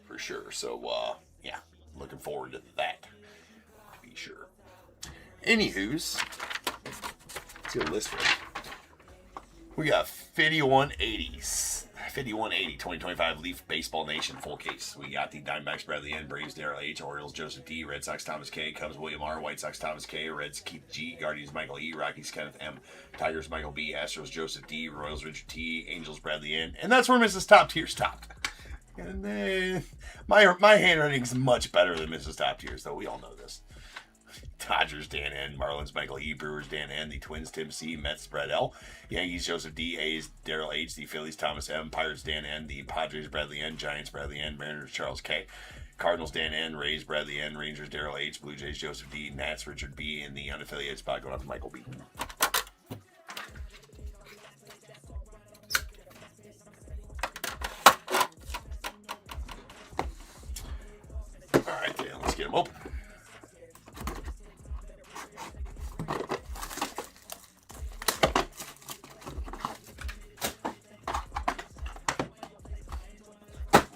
for sure. So, yeah, looking forward to that, to be sure. Anywho's, let's get a list ready. We got 5180s. 5180 2025 Leaf Baseball Nation full case. We got the Diamondbacks Bradley N, Braves Darrell H, Orioles Joseph D, Red Sox Thomas K, Cubs William R, White Sox Thomas K, Reds Keith G, Guardians Michael E, Rockies Kenneth M, Tigers Michael B, Astros Joseph D, Royals Richard T, Angels Bradley N, and that's where Mrs. Top Tier stopped. And then my handwriting's much better than Mrs. Top Tiers, though. We all know this. Dodgers, Dan N. Marlins, Michael E. Brewers, Dan N. The Twins, Tim C. Mets, Brett L. Yankees, Joseph D. Hayes, Daryl H. The Phillies, Thomas M. Pirates, Dan N. The Padres, Bradley N. Giants, Bradley N. Mariners, Charles K. Cardinals, Dan N. Rays, Bradley N. Rangers, Daryl H. Blue Jays, Joseph D. Nats, Richard B. And the unaffiliated spot going out to Michael B. All right, then, let's get them open.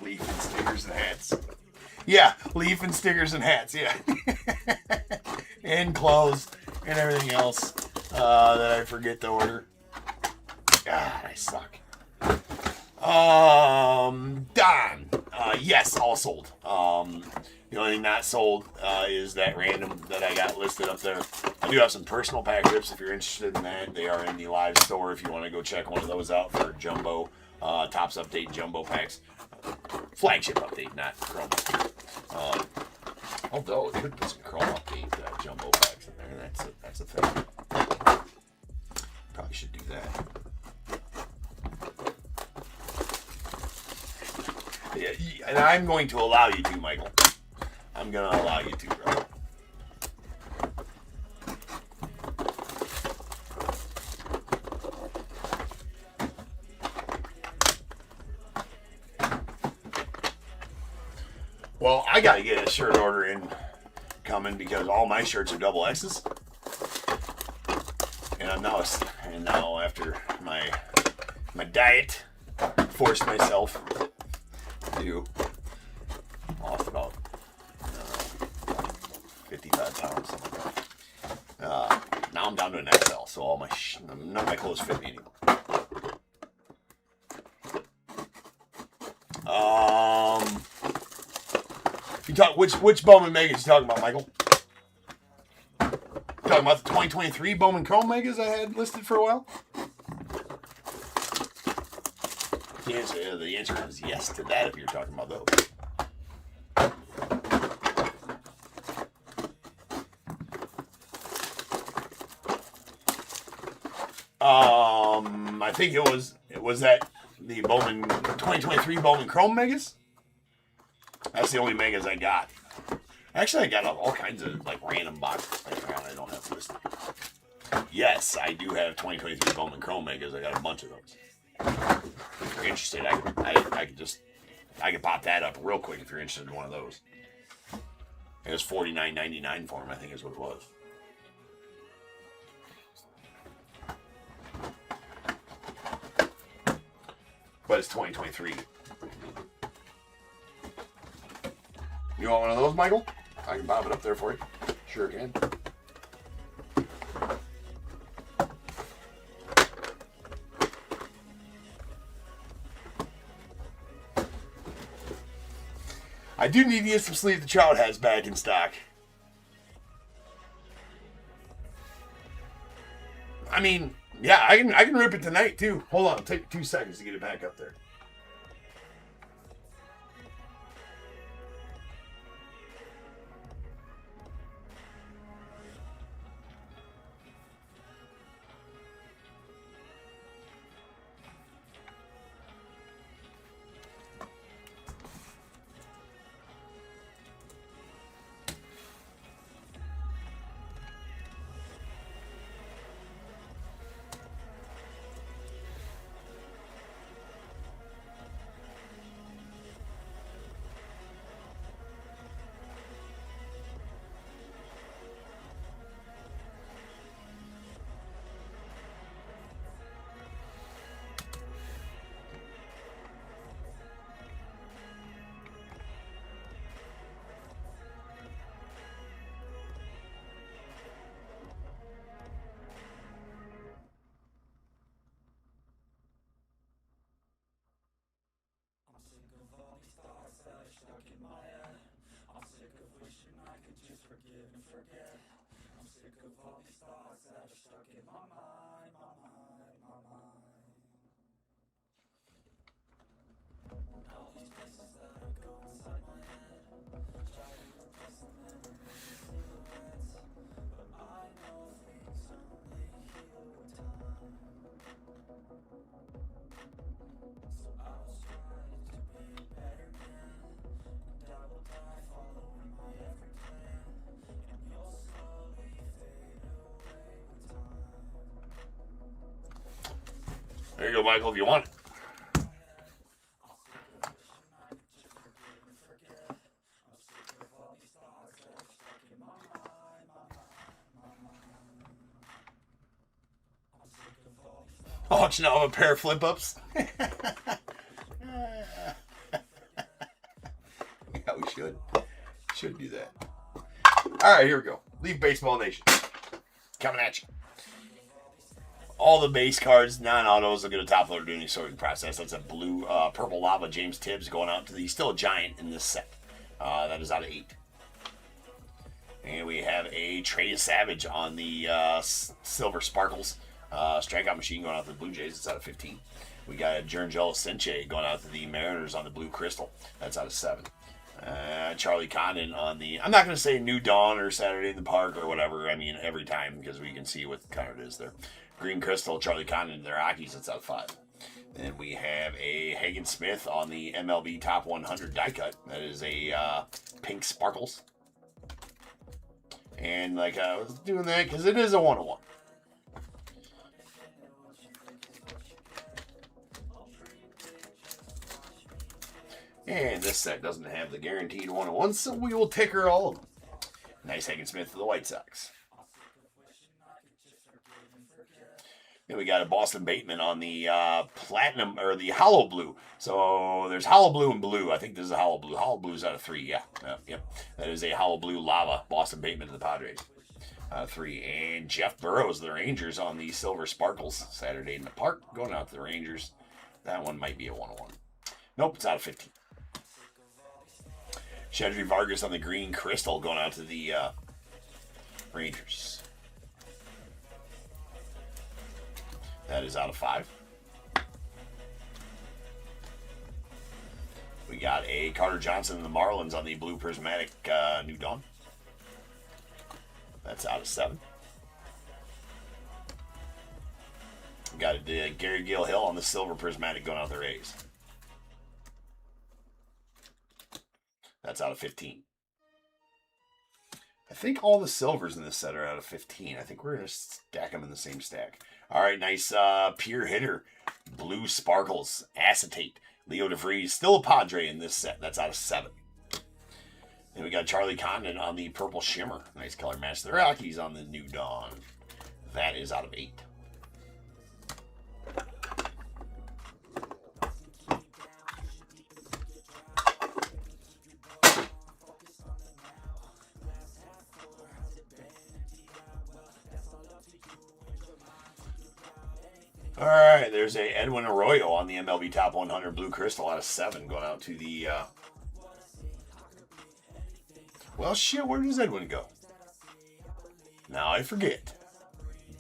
Leaf and stickers and hats. Yeah, leaf and stickers and hats, yeah. And clothes and everything else that I forget to order. God, I suck. Don. Yes, all sold. The only thing not sold is that random that I got listed up there. I do have some personal pack rips if you're interested in that. They are in the live store if you want to go check one of those out for jumbo, Topps Update jumbo packs. Flagship update, not Chrome update. Although it could put some Chrome update jumbo packs in there. That's a thing. Probably should do that. Yeah, and I'm going to allow you to, Michael. I'm going to allow you to, bro. Well, I got to get a shirt order in coming because all my shirts are double X's. And now after my diet, forced myself to off about 55 pounds, something like that. Now I'm down to an XL, so all none of my clothes fit me anymore. You talk which Bowman Megas you talking about, Michael? You talking about the 2023 Bowman Chrome Megas I had listed for a while? The answer is yes to that if you're talking about those. I think it was that the Bowman 2023 Bowman Chrome Megas. That's the only Megas I got. Actually, I got all kinds of like random boxes around I don't have listed. Yes, I do have 2023 Bowman Chrome Megas. I got a bunch of those. If you're interested, I could pop that up real quick if you're interested in one of those. It was $49.99 for them, I think is what it was. But it's 2023. You want one of those, Michael? I can pop it up there for you. Sure can. I do need to get some sleep the Trout has back in stock. I mean, yeah, I can rip it tonight too. Hold on, it'll take 2 seconds to get it back up there. There you go, Michael, if you want it. Oh, you know, a pair of flip-ups. Yeah, we should. Should do that. All right, here we go. Leave Baseball Nation. Coming at you. All the base cards, non-autos, will get a top loader doing the sorting process. That's a blue, purple lava James Tibbs going out to the still a giant in this set. That is out of 8. And we have a Trey Savage on the silver sparkles. Strikeout machine going out to the Blue Jays. It's out of 15. We got a Jurngel Senche going out to the Mariners on the blue crystal. That's out of 7. Charlie Condon on the, I'm not going to say New Dawn or Saturday in the Park or whatever. I mean, every time because we can see what kind it is there. Green Crystal, Charlie Condon, the Rockies. That's out of 5. Then we have a Hagen Smith on the MLB Top 100 die cut. That is a pink sparkles. And like I was doing that because it is a 1-on-1. And this set doesn't have the guaranteed 1-on-1, so we will ticker all of them. Nice Hagen Smith for the White Sox. Then we got a Boston Bateman on the platinum, or the hollow blue. So there's hollow blue and blue. I think this is a hollow blue. Hollow blue is out of 3, yeah. Yep. That is a hollow blue lava Boston Bateman to the Padres. 3. And Jeff Burrows, the Rangers, on the silver sparkles. Saturday in the Park, going out to the Rangers. That one might be a 1-on-1. Nope, it's out of 15. Shedry Vargas on the green crystal going out to the Rangers. That is out of 5. We got a Carter Johnson and the Marlins on the blue prismatic New Dawn. That's out of 7. We got a Gary Gill Hill on the silver prismatic going out the Rays. That's out of 15. I think all the silvers in this set are out of 15. I think we're going to stack them in the same stack. All right, nice pure hitter. Blue sparkles, acetate. Leo DeVries, still a Padre in this set. That's out of 7. Then we got Charlie Condon on the purple shimmer. Nice color match. The Rockies on the New Dawn. That is out of 8. All right, there's a Edwin Arroyo on the MLB Top 100 Blue Crystal out of 7 going out to the... Well, shit, where does Edwin go? Now I forget.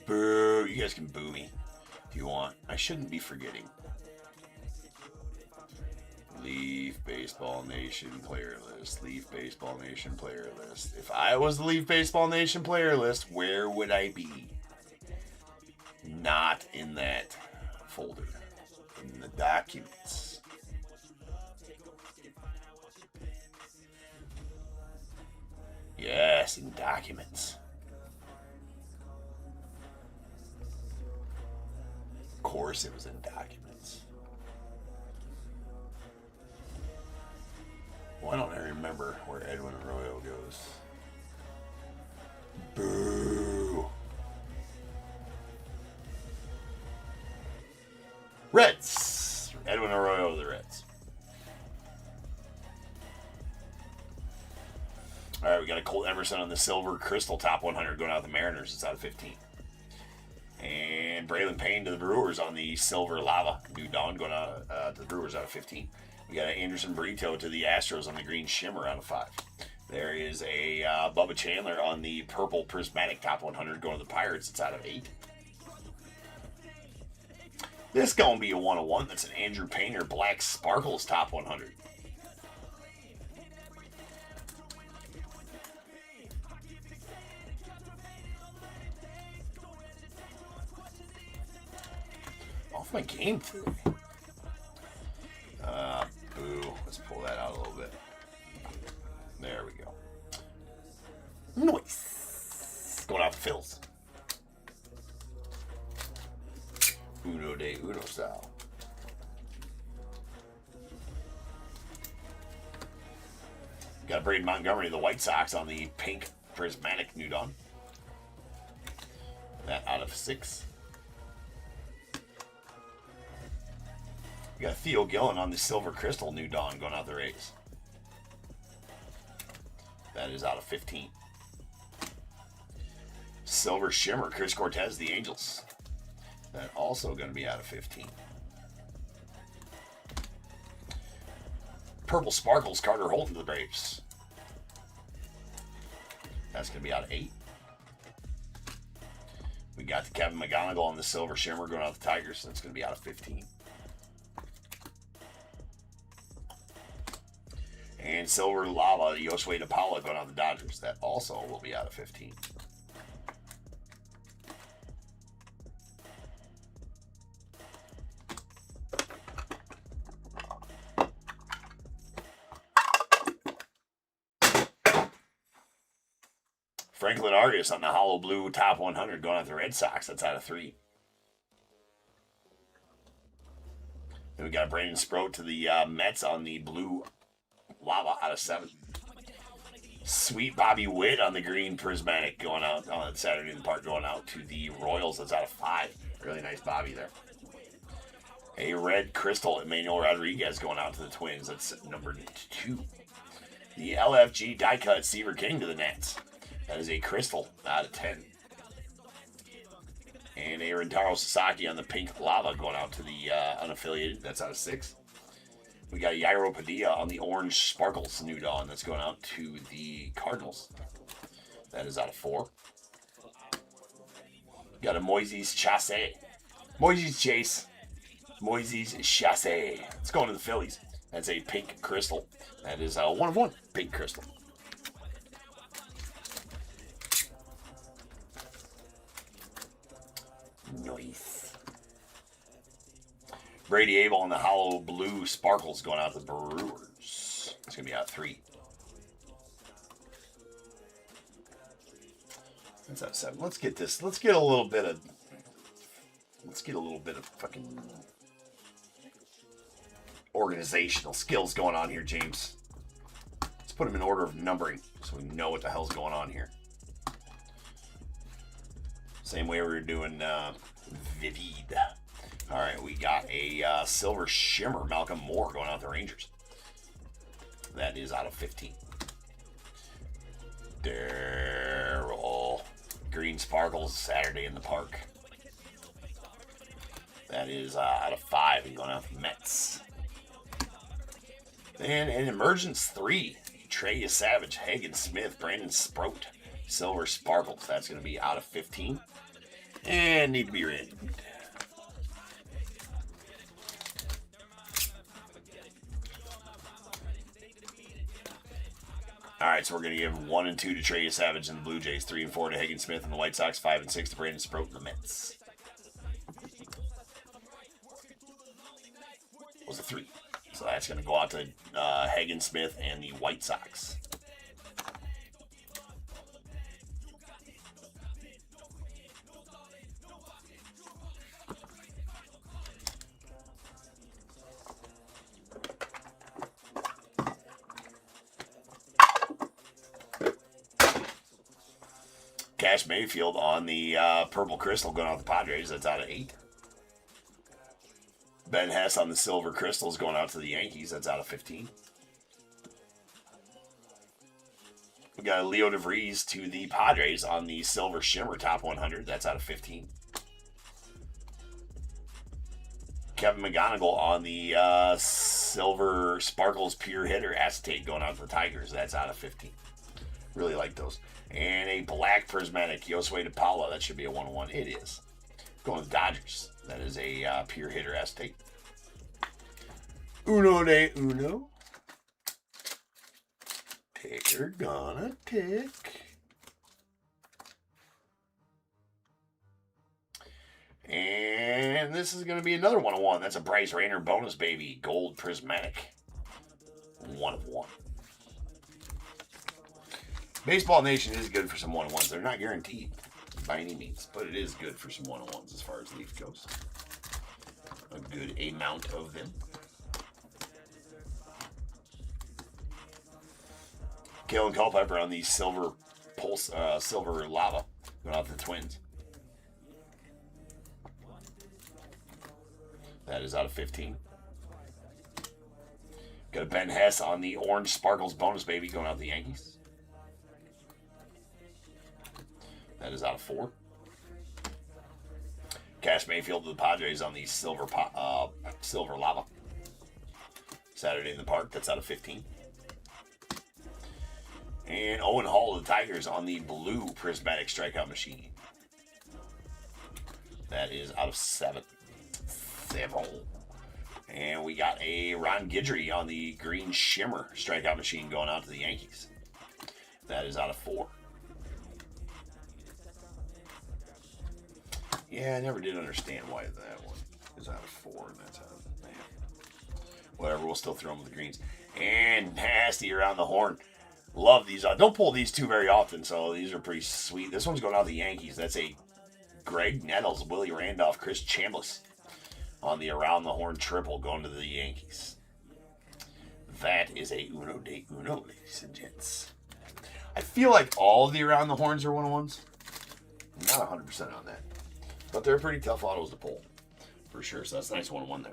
Boo. You guys can boo me if you want. I shouldn't be forgetting. Leaf Baseball Nation player list. Leaf Baseball Nation player list. If I was the Leaf Baseball Nation player list, where would I be? Not in that folder. In the documents. Yes, in documents. Of course it was in documents. Why don't I remember where Edwin Arroyo goes? Boo. Reds. Edwin Arroyo to the Reds. All right, we got a Colt Emerson on the silver crystal top 100 going out to the Mariners. It's out of 15. And Braylon Payne to the Brewers on the silver lava. New Dawn going out to the Brewers out of 15. We got an Anderson Brito to the Astros on the green shimmer out of 5. There is a Bubba Chandler on the purple prismatic top 100 going to the Pirates. It's out of 8. This going to be a 1-on-1. That's an Andrew Painter Black Sparkles top 100. Off my game today. Boo. Let's pull that out a little bit. There we go. Nice. Going out the Phils. Uno de Uno style. Got Braden Montgomery, the White Sox, on the pink prismatic New Dawn. That out of 6. We got Theo Gillen on the Silver Crystal New Dawn going out the Rays. That is out of 15. Silver Shimmer, Chris Cortez, the Angels. That also going to be out of 15. Purple Sparkles, Carter Holton to the Braves. That's going to be out of 8. We got the Kevin McGonigal on the Silver Shimmer going out the Tigers. That's going to be out of 15. And Silver Lava, Yoshua DePaula going out the Dodgers. That also will be out of 15. Franklin Arias on the Hollow Blue Top 100 going out the Red Sox. That's out of 3. Then we got Brandon Sproat to the Mets on the Blue Lava out of 7. Sweet Bobby Witt on the Green Prismatic going out on Saturday in the Park going out to the Royals. That's out of 5. Really nice Bobby there. A Red Crystal Emmanuel Rodriguez going out to the Twins. That's number 2. The LFG die cut Seaver King to the Nets. That is a Crystal out of 10. And a Rintaro Sasaki on the Pink Lava going out to the unaffiliated. That's out of 6. We got Yairo Padilla on the Orange Sparkles New Dawn. That's going out to the Cardinals. That is out of 4. Got a Moises Chase. Moises Chase. Moises Chase. It's going to the Phillies. That's a Pink Crystal. That is a 1 of 1 Pink Crystal. Nice. Brady Abel on the Hollow Blue Sparkles going out to the Brewers. It's going to be out of 3. That's out of 7. Let's get this. Let's get a little bit of fucking organizational skills going on here, James. Let's put them in order of numbering so we know what the hell's going on here. Same way we were doing Vivid. All right, we got a Silver Shimmer Malcolm Moore going out the Rangers. That is out of 15. Daryl Green Sparkles Saturday in the Park. That is out of 5 and going out the Mets. And an Emergence 3. Trey Savage, Hagen Smith, Brandon Sproat, Silver Sparkles. That's going to be out of 15. And need to be read. All right, so we're going to give 1 and 2 to Trey Savage and the Blue Jays, 3 and 4 to Hagen Smith and the White Sox, 5 and 6 to Brandon Sproat and the Mets. Was a 3. So that's going to go out to Hagen Smith and the White Sox. Cash Mayfield on the Purple Crystal going out the Padres. That's out of 8. Ben Hess on the Silver Crystals going out to the Yankees. That's out of 15. We got Leo DeVries to the Padres on the Silver Shimmer Top 100. That's out of 15. Kevin McGonigal on the Silver Sparkles Pure Hitter Acetate going out to the Tigers. That's out of 15. Really like those. And a Black Prismatic Yoshua DePaula. That should be a 1-1. It is. Going to the Dodgers. That is a Pure Hitter Acetate. Uno de Uno. Ticker gonna tick. And this is going to be another 1-1. That's a Bryce Rayner bonus, baby. Gold Prismatic. 1 of 1. Baseball Nation is good for some 1-1s. They're not guaranteed by any means, but it is good for some 1-1s as far as Leaf goes. a good amount of them. Kalen Culpepper on the silver pulse, silver lava, going out to the Twins. That is out of 15. Got a Ben Hess on the orange sparkles bonus baby, going out to the Yankees. That is out of 4. Cash Mayfield to the Padres on the silver lava. Saturday in the Park. That's out of 15. And Owen Hall of the Tigers on the blue prismatic strikeout machine. That is out of 7. And we got a Ron Guidry on the green shimmer strikeout machine going out to the Yankees. That is out of 4. Yeah, I never did understand why that one is out of 4 and that's out of, man. Whatever, we'll still throw them with the greens. And nasty around the horn. Love these. Don't pull these two very often, so these are pretty sweet. This one's going out to the Yankees. That's a Greg Nettles, Willie Randolph, Chris Chambliss on the around the horn triple going to the Yankees. That is a uno de uno, ladies and gents. I feel like all of the around the horns are 101s. Not 100% on that. But they're pretty tough autos to pull, for sure. So that's a nice 101 there.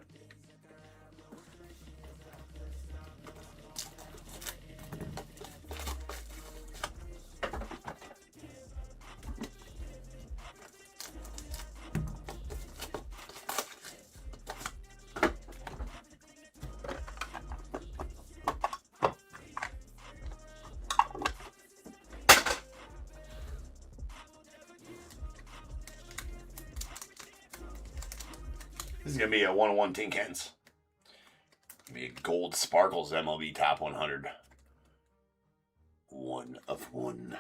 This is going to be a 101 Tin Cans. Going to be a gold sparkles MLB top 100. 1 of 1.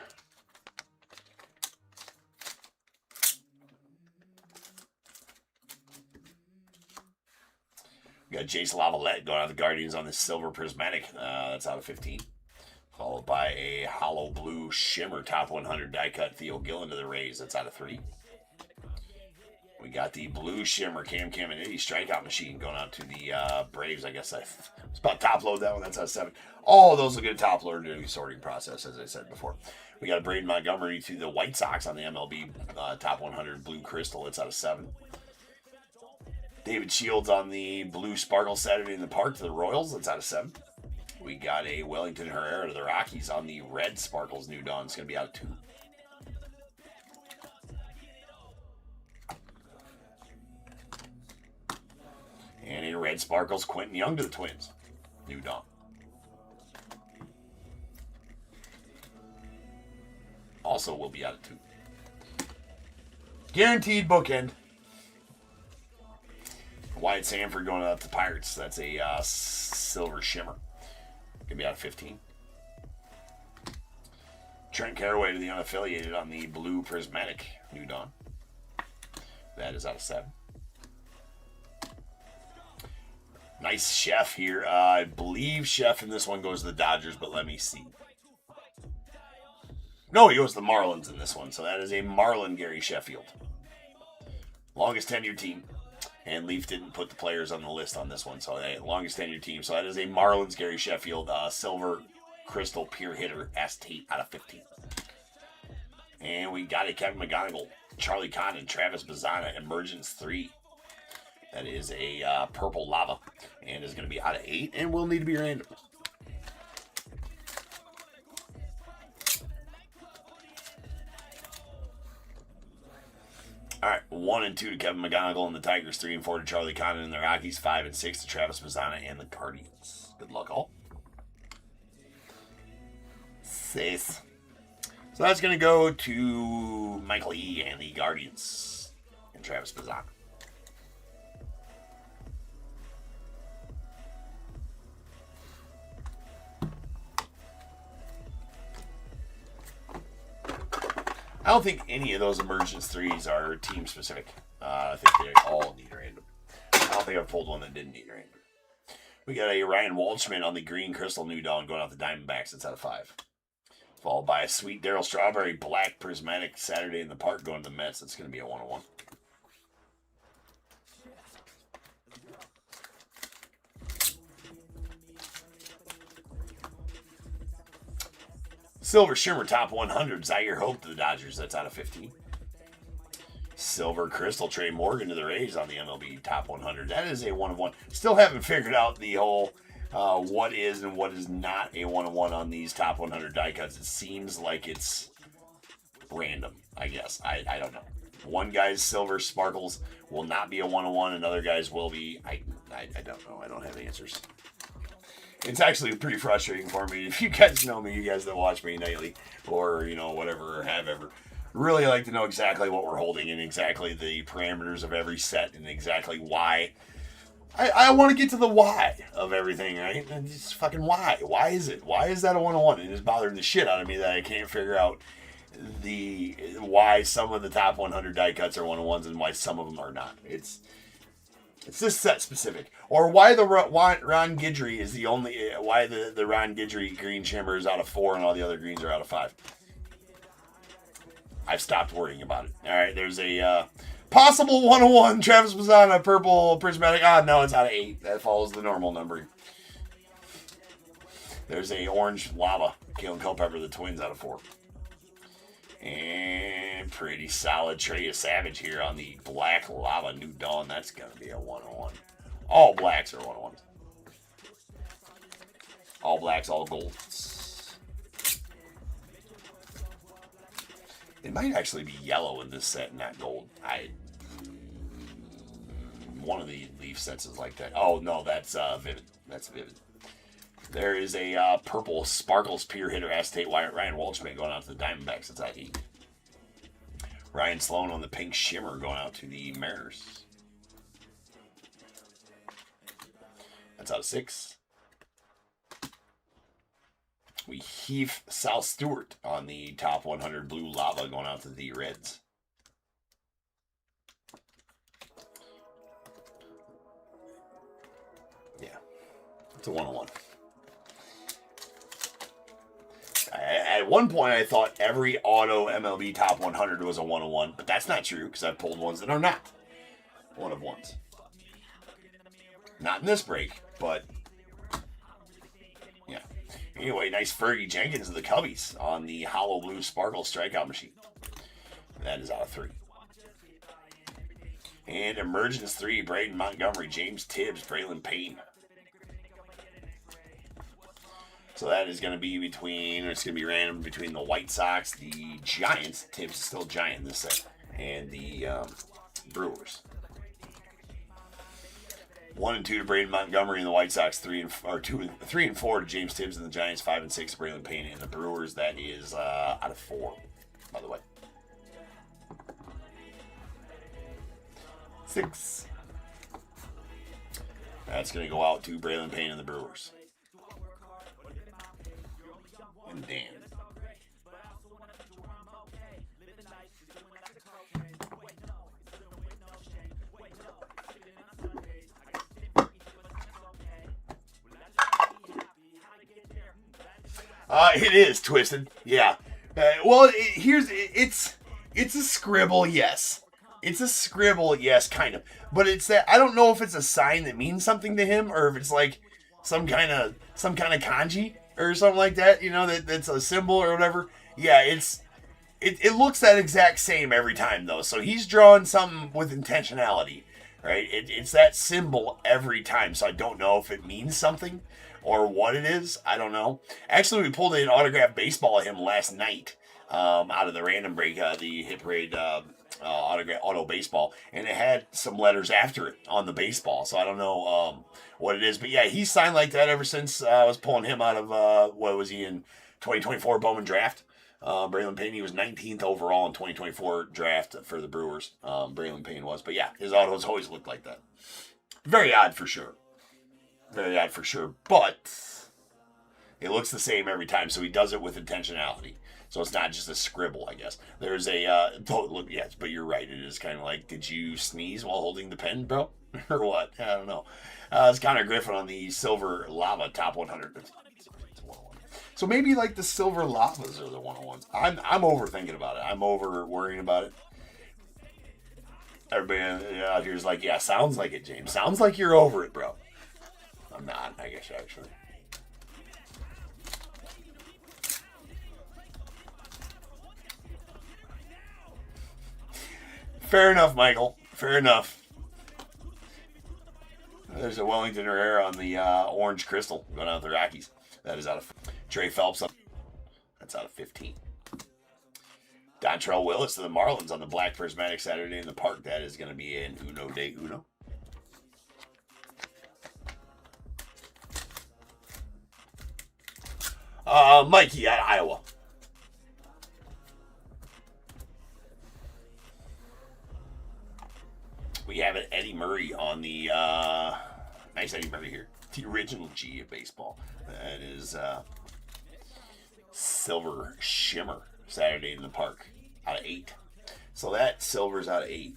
We got Jace Lavalette going out the Guardians on the silver prismatic. That's out of 15. Followed by a hollow blue shimmer top 100 die cut Theo Gillen to the Rays. That's out of 3. We got the blue shimmer Cam Caminiti strikeout machine going out to the Braves. I guess I was about to top load that one. That's out of 7. All those will get a top load during the sorting process, as I said before. We got a Braden Montgomery to the White Sox on the MLB top 100 blue crystal. That's out of 7. David Shields on the blue sparkle Saturday in the Park to the Royals. That's out of 7. We got a Wellington Herrera to the Rockies on the red sparkles New Dawn. It's going to be out of 2. And in red sparkles, Quentin Young to the Twins. New Dawn. Also will be out of 2. Guaranteed bookend. Wyatt Sanford going out to Pirates. That's a silver shimmer. Gonna be out of 15. Trent Caraway to the unaffiliated on the blue prismatic New Dawn. That is out of 7. Nice Chef here. I believe Chef in this one goes to the Dodgers, but let me see. No, he goes to the Marlins in this one. So that is a Marlin Gary Sheffield. Longest tenured team. And Leaf didn't put the players on the list on this one. So longest tenured team. So that is a Marlins Gary Sheffield silver crystal pure hitter acetate out of 15. And we got a Kevin McGonigal, Charlie Kahn, and Travis Bazzana Emergence 3. That is a purple lava and is going to be out of 8 and will need to be random. All right, 1 and 2 to Kevin McGonigal and the Tigers, 3 and 4 to Charlie Condon and the Rockies, 5 and 6 to Travis Bazzana and the Guardians. Good luck, all. 6. So that's going to go to Michael E. and the Guardians and Travis Bazzana. I don't think any of those Emergence 3s are team specific. I think they all need random. I don't think I've pulled one that didn't need random. We got a Ryan Waldschmidt on the green crystal New Dawn going out the Diamondbacks. That's out of 5. Followed by a sweet Darryl Strawberry black prismatic Saturday in the Park going to the Mets. That's going to be a 101. Silver Shimmer Top 100, Zaire Hope to the Dodgers. That's out of 15. Silver Crystal Trey Morgan to the Rays on the MLB Top 100. That is a 1 of 1. Still haven't figured out the whole what is and what is not a 1 of 1 on these Top 100 die cuts. It seems like it's random, I guess. I don't know. One guy's silver sparkles will not be a 1 of 1. Another guy's will be. I don't know. I don't have answers. It's actually pretty frustrating for me. If you guys know me, you guys that watch me nightly or, whatever, or have ever, really like to know exactly what we're holding and exactly the parameters of every set and exactly why. I want to get to the why of everything, right? And just fucking why. Why is it? Why is that a 1 of 1? It is bothering the shit out of me that I can't figure out why some of the top 100 die cuts are 1 of 1s and why some of them are not. It's this set specific, or why the Ron Guidry is the only. Why the Ron Guidry green shimmer is out of 4 and all the other greens are out of 5. I've stopped worrying about it. All right, there's a possible 1 of 1 Travis Mazzana purple prismatic. No, it's out of 8. That follows the normal numbering. There's a orange lava Kalen Culpepper the Twins out of 4. And pretty solid Trey Savage here on the black lava New Dawn. That's going to be a 1 of 1. All blacks are 1 of 1s. All blacks, all golds. It might actually be yellow in this set, not gold. One of the Leaf sets is like that. Oh, no, that's Vivid. That's Vivid. There is a purple Sparkles Pier Hitter Acetate Ryan Walchman going out to the Diamondbacks. That's out 8. Ryan Sloan on the pink shimmer going out to the Mariners. That's out of 6. We Heath South Stewart on the top 100 blue lava going out to the Reds. Yeah, it's a 1 of 1. At one point, I thought every auto MLB Top 100 was a 1 of 1, but that's not true because I've pulled ones that are not 1 of 1s. Not in this break, but yeah. Anyway, nice Fergie Jenkins of the Cubbies on the hollow blue sparkle strikeout machine. That is out of 3. And Emergence 3, Braden Montgomery, James Tibbs, Braylon Payne. So that is going to be it's going to be random between the White Sox, the Giants, Tibbs is still Giant in this set, and the Brewers. 1 and 2 to Braden Montgomery and the White Sox, 3 and 4 to James Tibbs and the Giants, 5 and 6 to Braylon Payne and the Brewers. That is out of 4, by the way. 6. That's going to go out to Braylon Payne and the Brewers. And Dan. It is Twisted. Yeah. It's a scribble, yes. It's a scribble, yes, kind of. But it's that I don't know if it's a sign that means something to him or if it's like some kind of kanji or something like that, that's a symbol or whatever. Yeah, it looks that exact same every time though. So he's drawing something with intentionality, right? It's that symbol every time. So I don't know if it means something or what it is. I don't know. Actually, we pulled an autographed baseball of him last night out of the random break, the Hit Parade auto baseball, and it had some letters after it on the baseball. So I don't know what it is, but yeah, he's signed like that ever since I was pulling him out of what was he in 2024 Bowman draft. Braylon Payne, he was 19th overall in 2024 draft for the Brewers. Braylon Payne was, but yeah, his autos always looked like that. Very odd for sure. Very odd for sure, but it looks the same every time. So he does it with intentionality. So it's not just a scribble, I guess. There's look, yes, but you're right. It is kind of like, did you sneeze while holding the pen, bro? Or what? I don't know. It's Connor Griffin on the silver lava top 100. It's 101. So maybe like the silver lavas are the 101s. I'm overthinking about it. I'm over worrying about it. Everybody out here is like, yeah, sounds like it, James. Sounds like you're over it, bro. I'm not, I guess, actually. Fair enough, Michael. Fair enough. There's a Wellington Rare on the orange crystal going out with the Rockies. That is out of Trey Phelps. That's out of 15. Dontrell Willis to the Marlins on the Black Prismatic Saturday in the Park. That is going to be an Uno de Uno. Mikey at Iowa. We have an Eddie Murray on the nice Eddie Murray here. The original G of baseball. That is Silver Shimmer Saturday in the Park out of 8. So that silver's out of 8.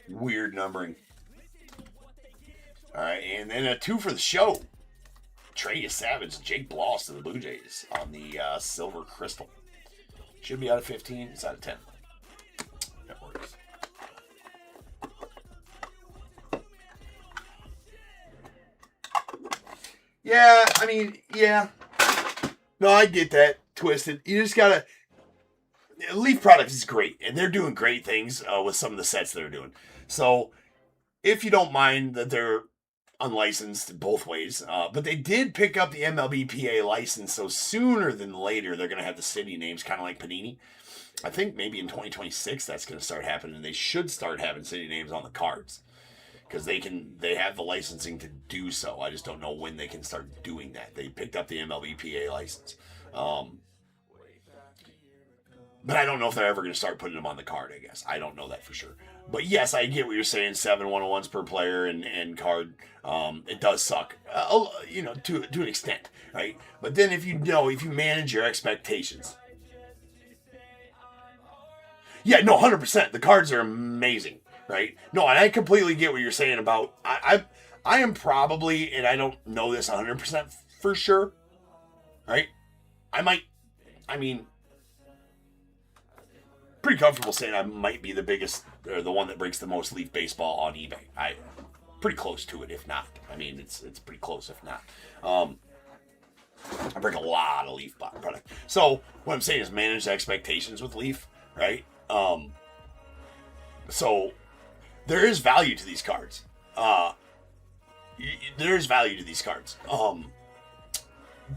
Weird numbering. All right, and then a 2 for the show. Trey Savage, Jake Bloss to the Blue Jays on the silver crystal. Should be out of 15. It's out of 10. That works. Yeah, I mean, yeah. No, I get that. Twisted. You just gotta... Leaf Products is great, and they're doing great things with some of the sets they're doing. So, if you don't mind that they're unlicensed both ways, but they did pick up the MLBPA license, so sooner than later they're going to have the city names, kind of like Panini. I think maybe in 2026 that's going to start happening, and they should start having city names on the cards because they have the licensing to do so. I just don't know when they can start doing that. They picked up the MLBPA license. But I don't know if they're ever going to start putting them on the card, I guess. I don't know that for sure. But yes, I get what you're saying, 7 101s per player and card. It does suck, to an extent, right? But then if you manage your expectations. Yeah, no, 100%. The cards are amazing, right? No, and I completely get what you're saying about, I am probably, and I don't know this 100% for sure, right? Pretty comfortable saying I might be the biggest, or the one that breaks the most Leaf baseball on eBay. Pretty close to it, if not. I mean, it's pretty close, if not. I break a lot of Leaf product. So what I'm saying is manage expectations with Leaf, right? So there is value to these cards. There is value to these cards.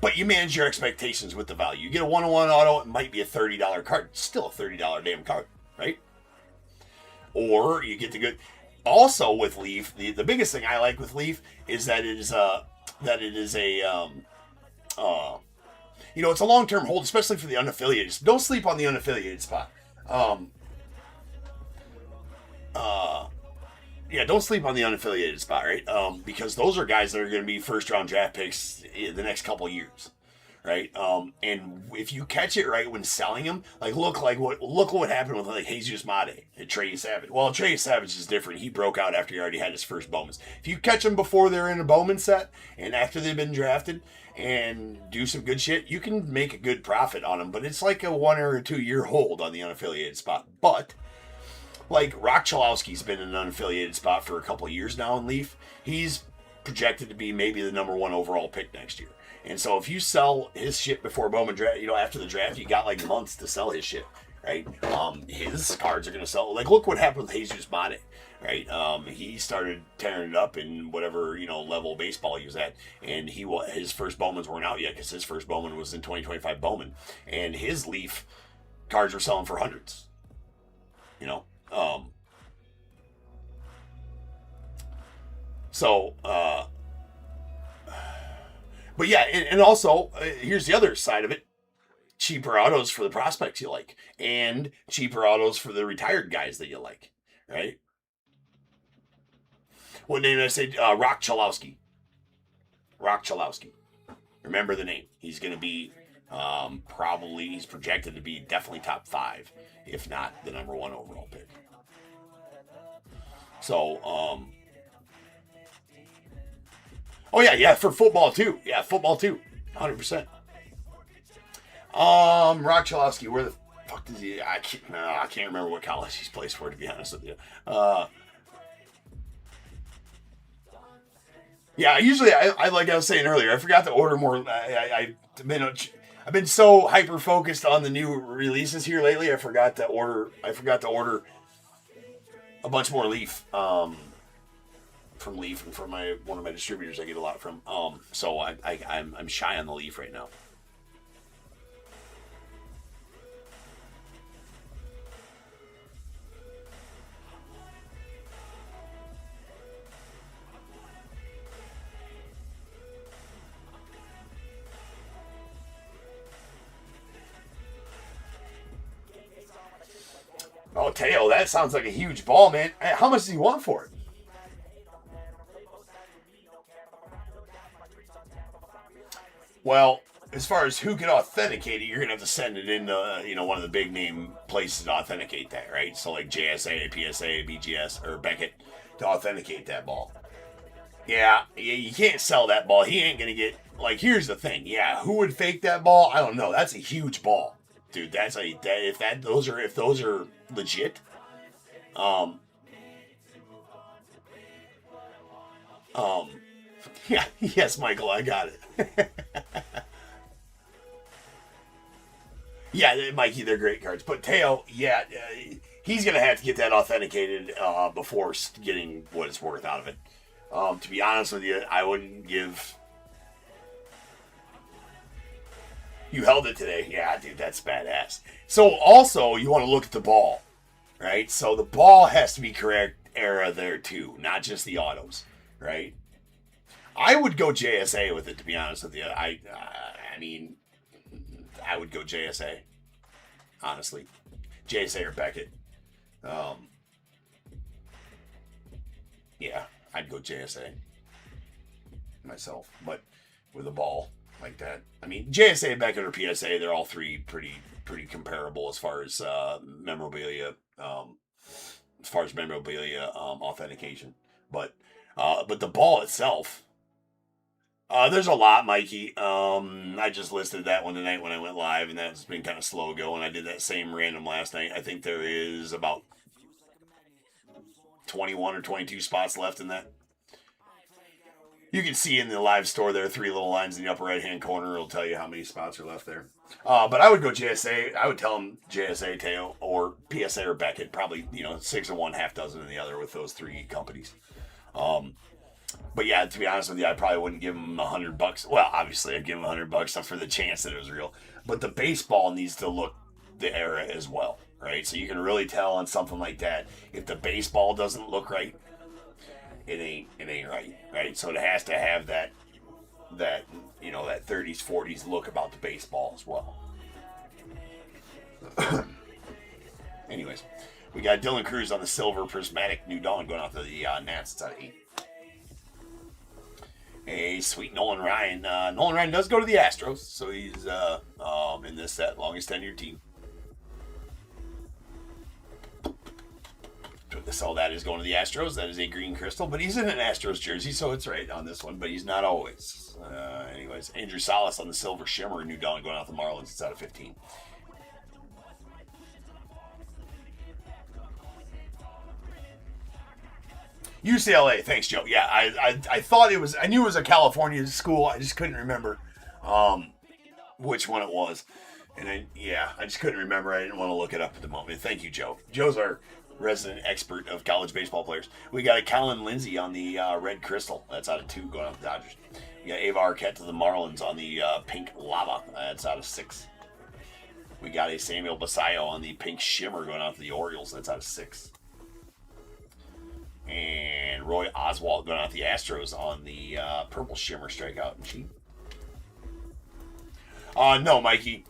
But you manage your expectations with the value. You get a 101 auto, it might be a $30 card. It's still a $30 damn card, right? Or you get the good. Also with Leaf, the biggest thing I like with Leaf is that it is a it's a long-term hold, especially for the unaffiliated. Don't sleep on the unaffiliated spot. Don't sleep on the unaffiliated spot, right? Because those are guys that are going to be first-round draft picks in the next couple years, right? And if you catch it right when selling them, look what happened with Jesus Mate and Trey Savage. Well, Trey Savage is different. He broke out after he already had his first Bowmans. If you catch them before they're in a Bowman set and after they've been drafted and do some good shit, you can make a good profit on them. But it's like a 1 or 2 year hold on the unaffiliated spot. But Rock Chalowski's been in an unaffiliated spot for a couple of years now in Leaf. He's projected to be maybe the number 1 overall pick next year. And so if you sell his shit before Bowman draft, after the draft, you got months to sell his shit, right? His cards are going to sell. Look what happened with Jesus Mate, right? He started tearing it up in whatever, level of baseball he was at. And his first Bowmans weren't out yet because his first Bowman was in 2025 Bowman. And his Leaf cards were selling for hundreds, But yeah, and also, here's the other side of it. Cheaper autos for the prospects you like, and cheaper autos for the retired guys that you like, right? What name did I say? Rock Chalowski. Rock Chalowski. Remember the name. He's going to be, he's projected to be definitely top 5, if not the number 1 overall pick. So, for football too. Yeah, football too. 100%. Rock Chalowski, where the fuck does he? I can't remember what college he's plays for, to be honest with you. Usually I like I was saying earlier, I forgot to order more. I've been so hyper focused on the new releases here lately. I forgot to order a bunch more Leaf. From Leaf and from one of my distributors I get a lot from. So I'm shy on the Leaf right now. Oh, Teo, that sounds like a huge ball, man. How much does he want for it? Well, as far as who can authenticate it, you're gonna have to send it into one of the big name places to authenticate that, right? So like JSA, PSA, BGS, or Beckett to authenticate that ball. Yeah, you can't sell that ball. He ain't gonna get like. Here's the thing. Yeah, who would fake that ball? I don't know. That's a huge ball, dude. If those are legit. Yeah, yes, Michael, I got it. Yeah, Mikey, they're great cards. But Teo, yeah, he's going to have to get that authenticated before getting what it's worth out of it. To be honest with you, I wouldn't give... You held it today. Yeah, dude, that's badass. So also, you want to look at the ball, right? So the ball has to be correct era there too, not just the autos, right? I would go JSA with it, to be honest with you. I mean, I would go JSA, honestly. JSA or Beckett. Yeah, I'd go JSA myself. But with a ball like that, I mean, JSA, Beckett, or PSA, they're all three pretty comparable as far as memorabilia. Authentication. But the ball itself. There's a lot, Mikey. I just listed that one tonight when I went live, and that's been kind of slow going. I did that same random last night. I think there is about 21 or 22 spots left in that. You can see in the live store there are 3 little lines in the upper right-hand corner. It'll tell you how many spots are left there. But I would go JSA. I would tell them JSA, Teo, or PSA or Beckett. Probably, 6 in one, half dozen in the other with those 3 companies. But yeah, to be honest with you, I probably wouldn't give him $100. Well, obviously, I'd give him $100 for the chance that it was real. But the baseball needs to look the era as well, right? So you can really tell on something like that. If the baseball doesn't look right, it ain't right, right? So it has to have that 30s, 40s look about the baseball as well. Anyways, we got Dylan Cruz on the silver prismatic New Dawn going out to the Nats. It's out of 8. A sweet Nolan Ryan. Nolan Ryan does go to the Astros, so he's in that longest tenured team. So that is going to the Astros. That is a green crystal, but he's in an Astros jersey, so it's right on this one, but he's not always. Anyways, Andrew Salas on the silver shimmer New Dawn going out to the Marlins. It's out of 15. UCLA, thanks, Joe. Yeah, I thought it was. I knew it was a California school. I just couldn't remember which one it was, and I just couldn't remember. I didn't want to look it up at the moment. Thank you, Joe. Joe's our resident expert of college baseball players. We got a Colin Lindsay on the red crystal. That's out of 2 going out to the Dodgers. We got Ava Arquette to the Marlins on the pink lava. That's out of 6. We got a Samuel Basayo on the pink shimmer going out to the Orioles. That's out of 6. And Roy Oswalt going out the Astros on the purple shimmer strikeout machine. No, Mikey.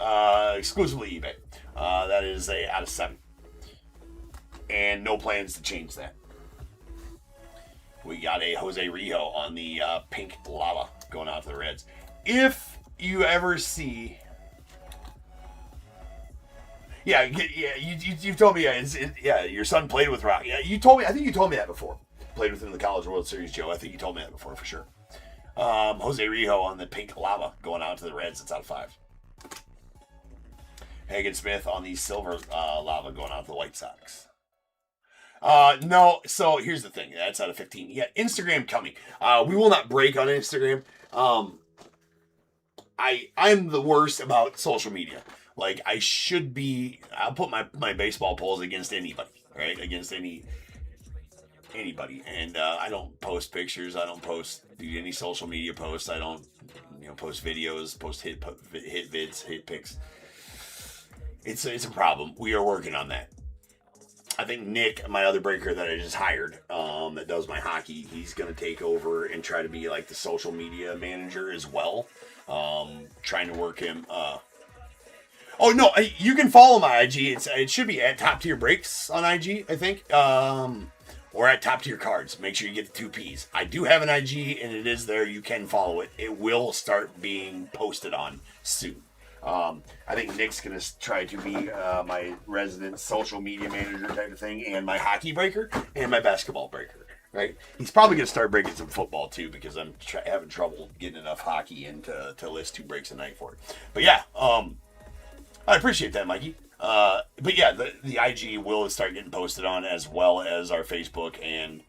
Exclusively eBay. That is a out of 7. And no plans to change that. We got a Jose Rijo on the pink lava going out to the Reds. If you ever see... Yeah, you've told me, your son played with Rock. Yeah, I think you told me that before. Played with him in the College World Series, Joe. I think you told me that before, for sure. Jose Rijo on the pink lava going out to the Reds. It's out of 5. Hagen Smith on the silver lava going out to the White Sox. No, so here's the thing. That's out of 15. Yeah, Instagram coming. We will not break on Instagram. I'm the worst about social media. Like, I'll put my baseball polls against anybody, right? Against any anybody. And I don't post pictures. I don't do any social media posts. I don't, post videos, post hit vids, hit pics. It's a problem. We are working on that. I think Nick, my other breaker that I just hired, that does my hockey, he's going to take over and try to be like the social media manager as well. Trying to work him. Oh, no, you can follow my IG. It should be at Top Tier Breaks on IG, I think. Or at Top Tier Cards. Make sure you get the 2 Ps. I do have an IG, and it is there. You can follow it. It will start being posted on soon. I think Nick's going to try to be my resident social media manager type of thing, and my hockey breaker, and my basketball breaker, right? He's probably going to start breaking some football, too, because I'm having trouble getting enough hockey in to list 2 breaks a night for it. But, yeah, I appreciate that, Mikey. But, yeah, the IG will start getting posted on, as well as our Facebook and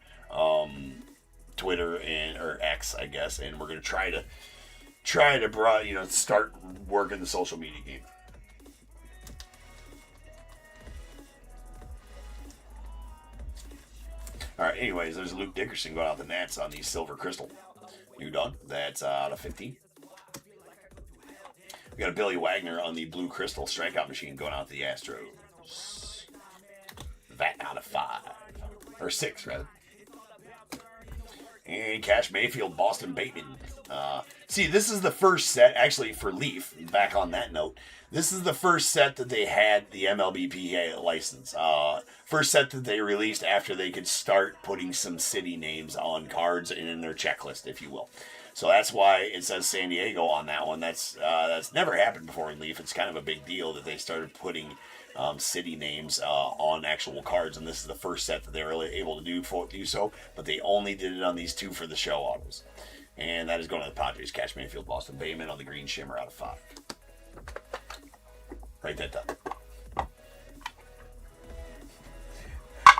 Twitter or X, I guess, and we're going to try to start working the social media game. All right, anyways, there's Luke Dickerson going out the Nats on the Silver Crystal. New dog. That's out of 15. We got a Billy Wagner on the Blue Crystal strikeout machine going out the Astros. That out of 5. Or 6, rather. And Cash Mayfield, Boston Bateman. See, this is the first set, actually, for Leaf, back on that note. This is the first set that they had the MLBPA license. First set that they released after they could start putting some city names on cards and in their checklist, if you will. So that's why it says San Diego on that one. That's never happened before in Leaf. It's kind of a big deal that they started putting city names on actual cards, and this is the first set that they were able to do so, but they only did it on these 2 for the show autos. And that is going to the Padres. Cash Mayfield, Boston Bateman on the green shimmer out of 5. Write that down.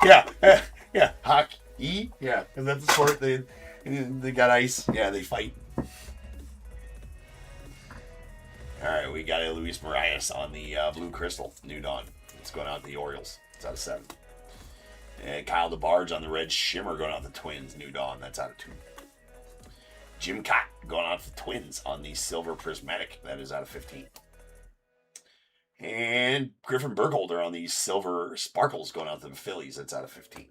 Yeah, hockey. Yeah, and that's the sport. They got ice. Yeah, they fight. All right, we got a Luis Marias on the Blue Crystal, New Dawn. It's going out to the Orioles. It's out of 7. And Kyle DeBarge on the Red Shimmer going out to the Twins, New Dawn. That's out of 2. Jim Cott going out to the Twins on the Silver Prismatic. That is out of 15. And Griffin Burkholder on the Silver Sparkles going out to the Phillies. That's out of 15.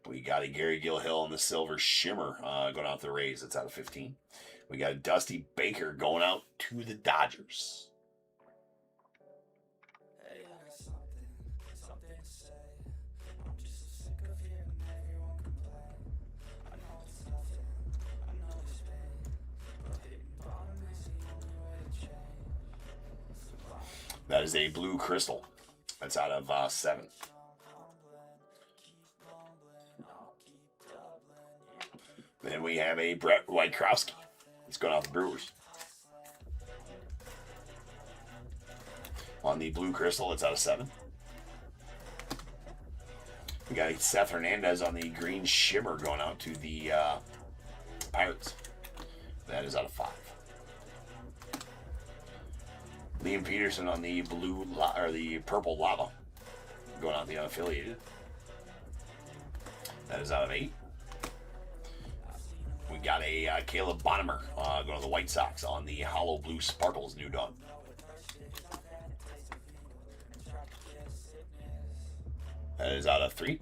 We got a Gary Gilhill on the Silver Shimmer going out to the Rays. That's out of 15. We got a Dusty Baker going out to the Dodgers. Hey, I got something to say. I'm just so sick of hearing everyone complain. I know it's nothing, I know it's pain, but hitting bottom is the only way to change. That is a Blue Crystal. That's out of 7. Then we have a Brett Wojtkowski. It's going out the Brewers. On the Blue Crystal, it's out of 7. We got Seth Hernandez on the Green Shimmer going out to the Pirates. That is out of 5. Liam Peterson on the the Purple Lava going out the unaffiliated. That is out of 8. We got a Caleb Bonnemer going to the White Sox on the Hollow Blue Sparkles, New Dawn. That is out of 3.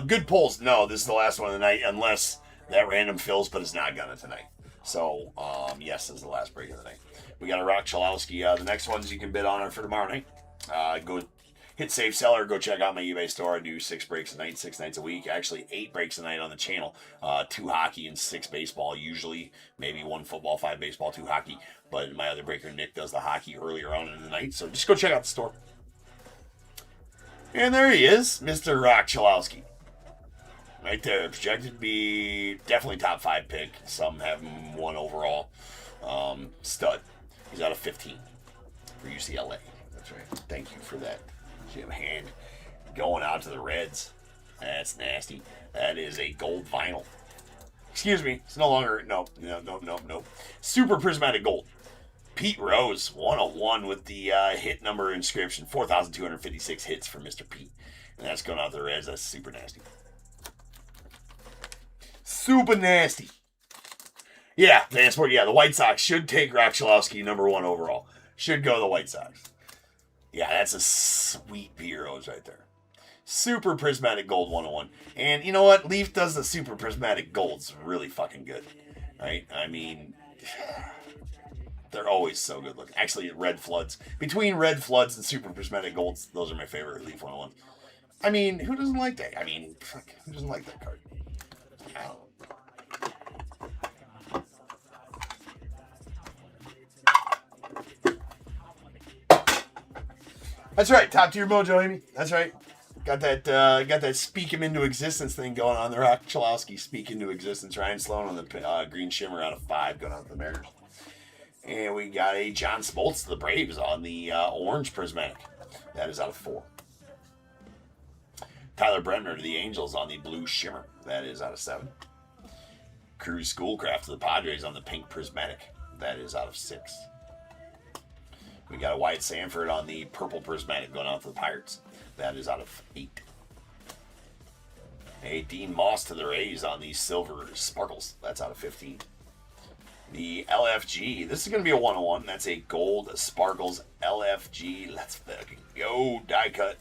Good pulls. No, this is the last one of the night, unless that random fills, but it's not gonna tonight. So, yes, this is the last break of the night. We got a Rock Chalowski. The next ones you can bid on are for tomorrow night. Go hit Save Seller. Go check out my eBay store. I do 6 breaks a night, 6 nights a week. Actually, 8 breaks a night on the channel. 2 hockey and 6 baseball. Usually, maybe 1 football, 5 baseball, 2 hockey. But my other breaker, Nick, does the hockey earlier on in the night. So just go check out the store. And there he is, Mr. Rock Chalowski. Right there. Projected to be definitely top 5 pick. Some have him 1 overall. Stud. He's out of 15 for UCLA. That's right. Thank you for that. Jim Hand going out to the Reds. That's nasty. That is a gold vinyl. Excuse me. It's no longer. No. Super prismatic gold. Pete Rose, 101 with the hit number inscription. 4,256 hits for Mr. Pete. And that's going out the Reds. That's super nasty. Super nasty. Yeah, Vansport. Yeah, the White Sox should take Cholowski number 1 overall. Should go to the White Sox. Yeah, that's a sweet Pete Rose right there. Super Prismatic Gold 101. And you know what? Leaf does the Super Prismatic Golds really fucking good. Right? I mean, they're always so good looking. Actually, Red Floods. Between Red Floods and Super Prismatic Golds, those are my favorite Leaf 101. I mean, who doesn't like that? I mean, fuck, who doesn't like that card? I don't know. That's right, top tier mojo, Amy. That's right. Got that speak him into existence thing going on. The Rock Cholowski speak into existence. Ryan Sloan on the green shimmer out of 5 going on to the Mariners. And we got a John Smoltz to the Braves on the orange prismatic. That is out of 4. Tyler Bremner to the Angels on the blue shimmer. That is out of 7. Cruz Schoolcraft to the Padres on the pink prismatic. That is out of 6. We got a Wyatt Sanford on the purple prismatic going out to the Pirates. That is out of 8. A Dean Moss to the Rays on the silver sparkles. That's out of 15. The LFG. This is going to be a 101. That's a gold sparkles LFG. Let's fucking go. Die cut.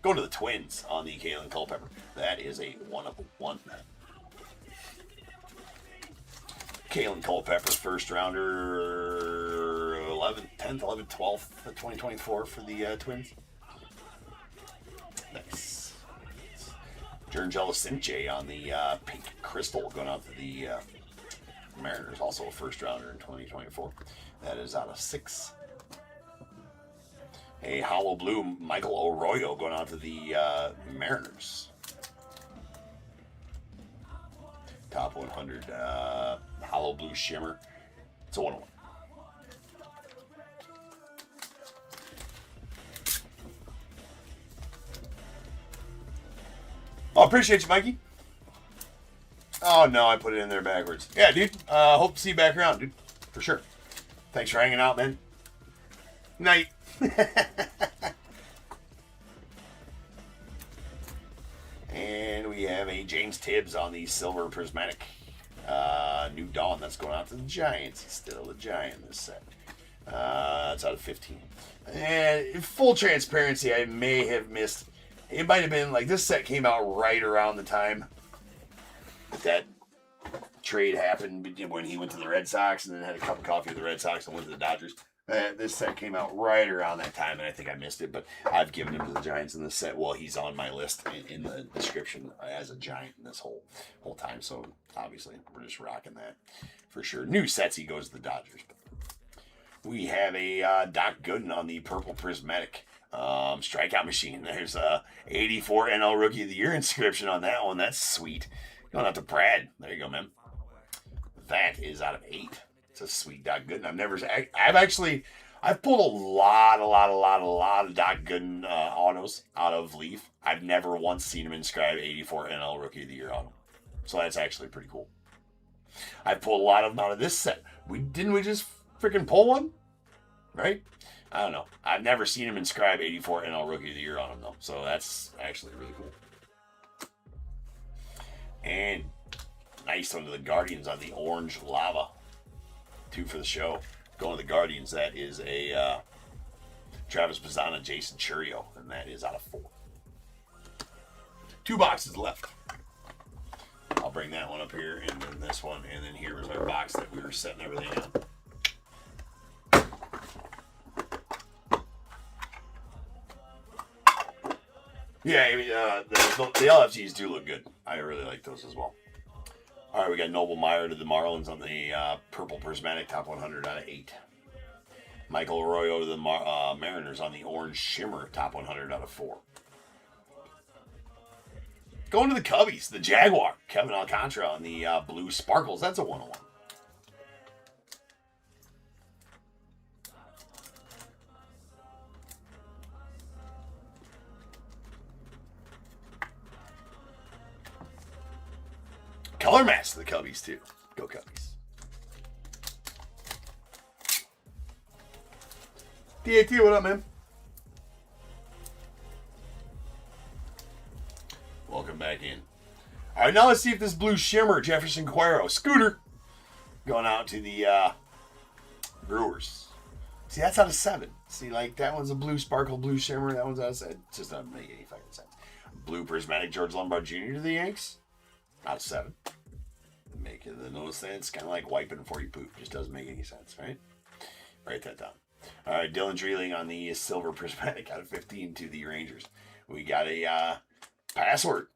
Go to the Twins on the Kalen Culpepper. That is a 1 of 1. Kalen Culpepper, first rounder, 11th, 10th, 11th, 12th, 2024 for the Twins. Nice. Jurngelo Cinche on the pink crystal going out to the Mariners. Also a first rounder in 2024. That is out of 6. A hollow blue Michael Arroyo going out to the Mariners. Top 100 hollow blue shimmer. It's a 101. Oh, appreciate you, Mikey. Oh, no, I put it in there backwards. Yeah, dude. Hope to see you back around, dude. For sure. Thanks for hanging out, man. Night. And we have a James Tibbs on the silver prismatic. New Dawn. That's going out to the Giants. He's still a Giant this set. It's out of 15. And in full transparency, I may have missed. It might have been like this set came out right around the time that trade happened when he went to the Red Sox and then had a cup of coffee with the Red Sox and went to the Dodgers. This set came out right around that time, and I think I missed it, but I've given him to the Giants in this set. Well, he's on my list in the description as a Giant in this whole time, so obviously we're just rocking that for sure. New sets, he goes to the Dodgers. We have a Doc Gooden on the purple prismatic strikeout machine. There's a 84 NL Rookie of the Year inscription on that one. That's sweet. Going out to Brad. There you go, man. That is out of 8. It's a sweet Doc Gooden. I've pulled a lot of Doc Gooden autos out of Leaf. I've never once seen him inscribe 84 NL Rookie of the Year on him. So that's actually pretty cool. I've pulled a lot of them out of this set. Didn't we just freaking pull one? Right? I don't know. I've never seen him inscribe 84 NL Rookie of the Year on him, though. So that's actually really cool. And nice one to the Guardians on the orange lava. 2 for the show. Going to the Guardians, that is a Travis Bazzana, Jason Churio, and that is out of 4. 2 boxes left. I'll bring that one up here, and then this one, and then here was our box that we were setting everything up. Yeah, the LFGs do look good. I really like those as well. All right, we got Noble Meyer to the Marlins on the purple prismatic, top 100 out of 8. Michael Arroyo to the Mariners on the orange shimmer, top 100 out of 4. Going to the Cubbies, the Jaguar, Kevin Alcantara on the blue sparkles. That's a 101. Color match to the Cubbies, too. Go Cubbies. DAT, what up, man? Welcome back in. All right, now let's see if this blue shimmer, Jefferson Cuero, Scooter, going out to the Brewers. See, that's out of 7. See, like, that one's a blue sparkle, blue shimmer. That one's out of 7. It just doesn't make any fucking sense. Blue prismatic George Lombard Jr. to the Yanks. Out of 7. Making the no sense. Kind of like wiping before you poop. Just doesn't make any sense, right? Write that down. All right, Dylan Dreeling on the silver prismatic out of 15 to the Rangers. We got a password.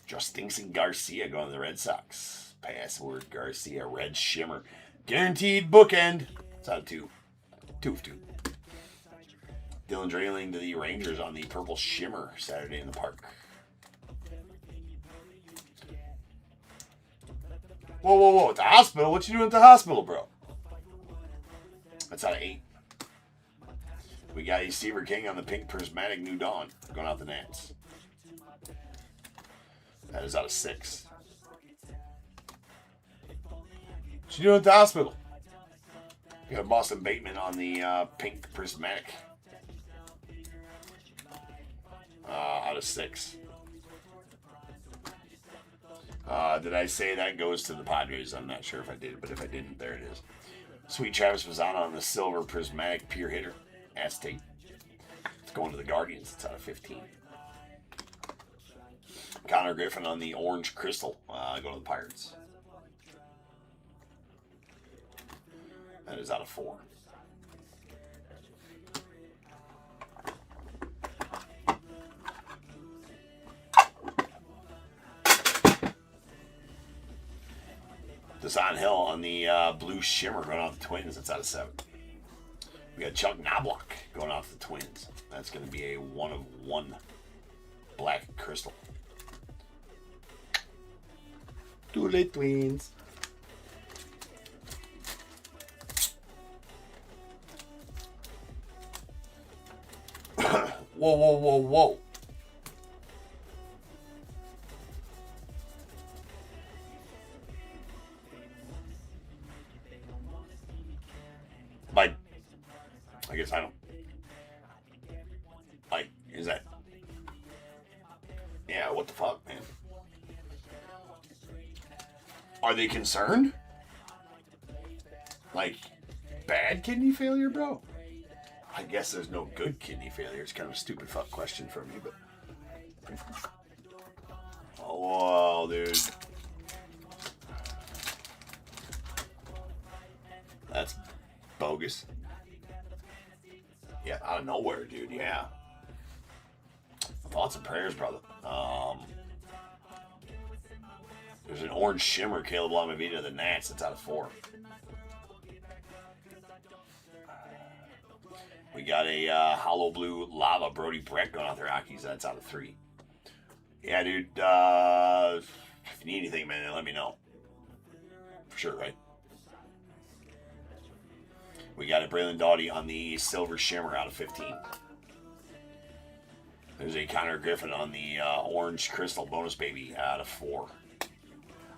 Justinson Garcia going to the Red Sox. Password Garcia, red shimmer. Guaranteed bookend. It's out of 2. 2 of 2. Dylan Dreeling to the Rangers on the purple shimmer Saturday in the Park. Whoa, whoa, whoa. At the hospital? What you doing at the hospital, bro? That's out of 8. We got a Seaver King on the pink prismatic New Dawn going out the Nats. That is out of 6. What you doing at the hospital? We got Boston Bateman on the pink prismatic. Out of 6. Did I say that goes to the Padres? I'm not sure if I did, but if I didn't, there it is. Sweet Travis Mazzano on the silver prismatic pure hitter. Aztec. It's going to the Guardians. It's out of 15. Connor Griffin on the orange crystal. Going to the Pirates. That is out of 4. Desan Hill on the blue shimmer going off the Twins. That's out of 7. We got Chuck Knobloch going off the Twins. That's going to be a 1 of 1 black crystal. Too late, Twins. Whoa, whoa, whoa, whoa. Like, I guess I don't. Like, is that? Yeah, what the fuck, man? Are they concerned? Like, bad kidney failure, bro? I guess there's no good kidney failure. It's kind of a stupid fuck question from me, but. Oh, wow, dude. That's bogus. Yeah, out of nowhere, dude. Yeah. Thoughts and prayers, brother. There's an orange shimmer, Caleb Lamavita, the Nats. That's out of 4. We got a hollow blue lava Brody Brett going out there, Rockies. That's out of 3. Yeah, dude. If you need anything, man, let me know. For sure, right? We got a Braylon Doughty on the silver shimmer out of 15. There's a Connor Griffin on the orange crystal bonus baby out of 4.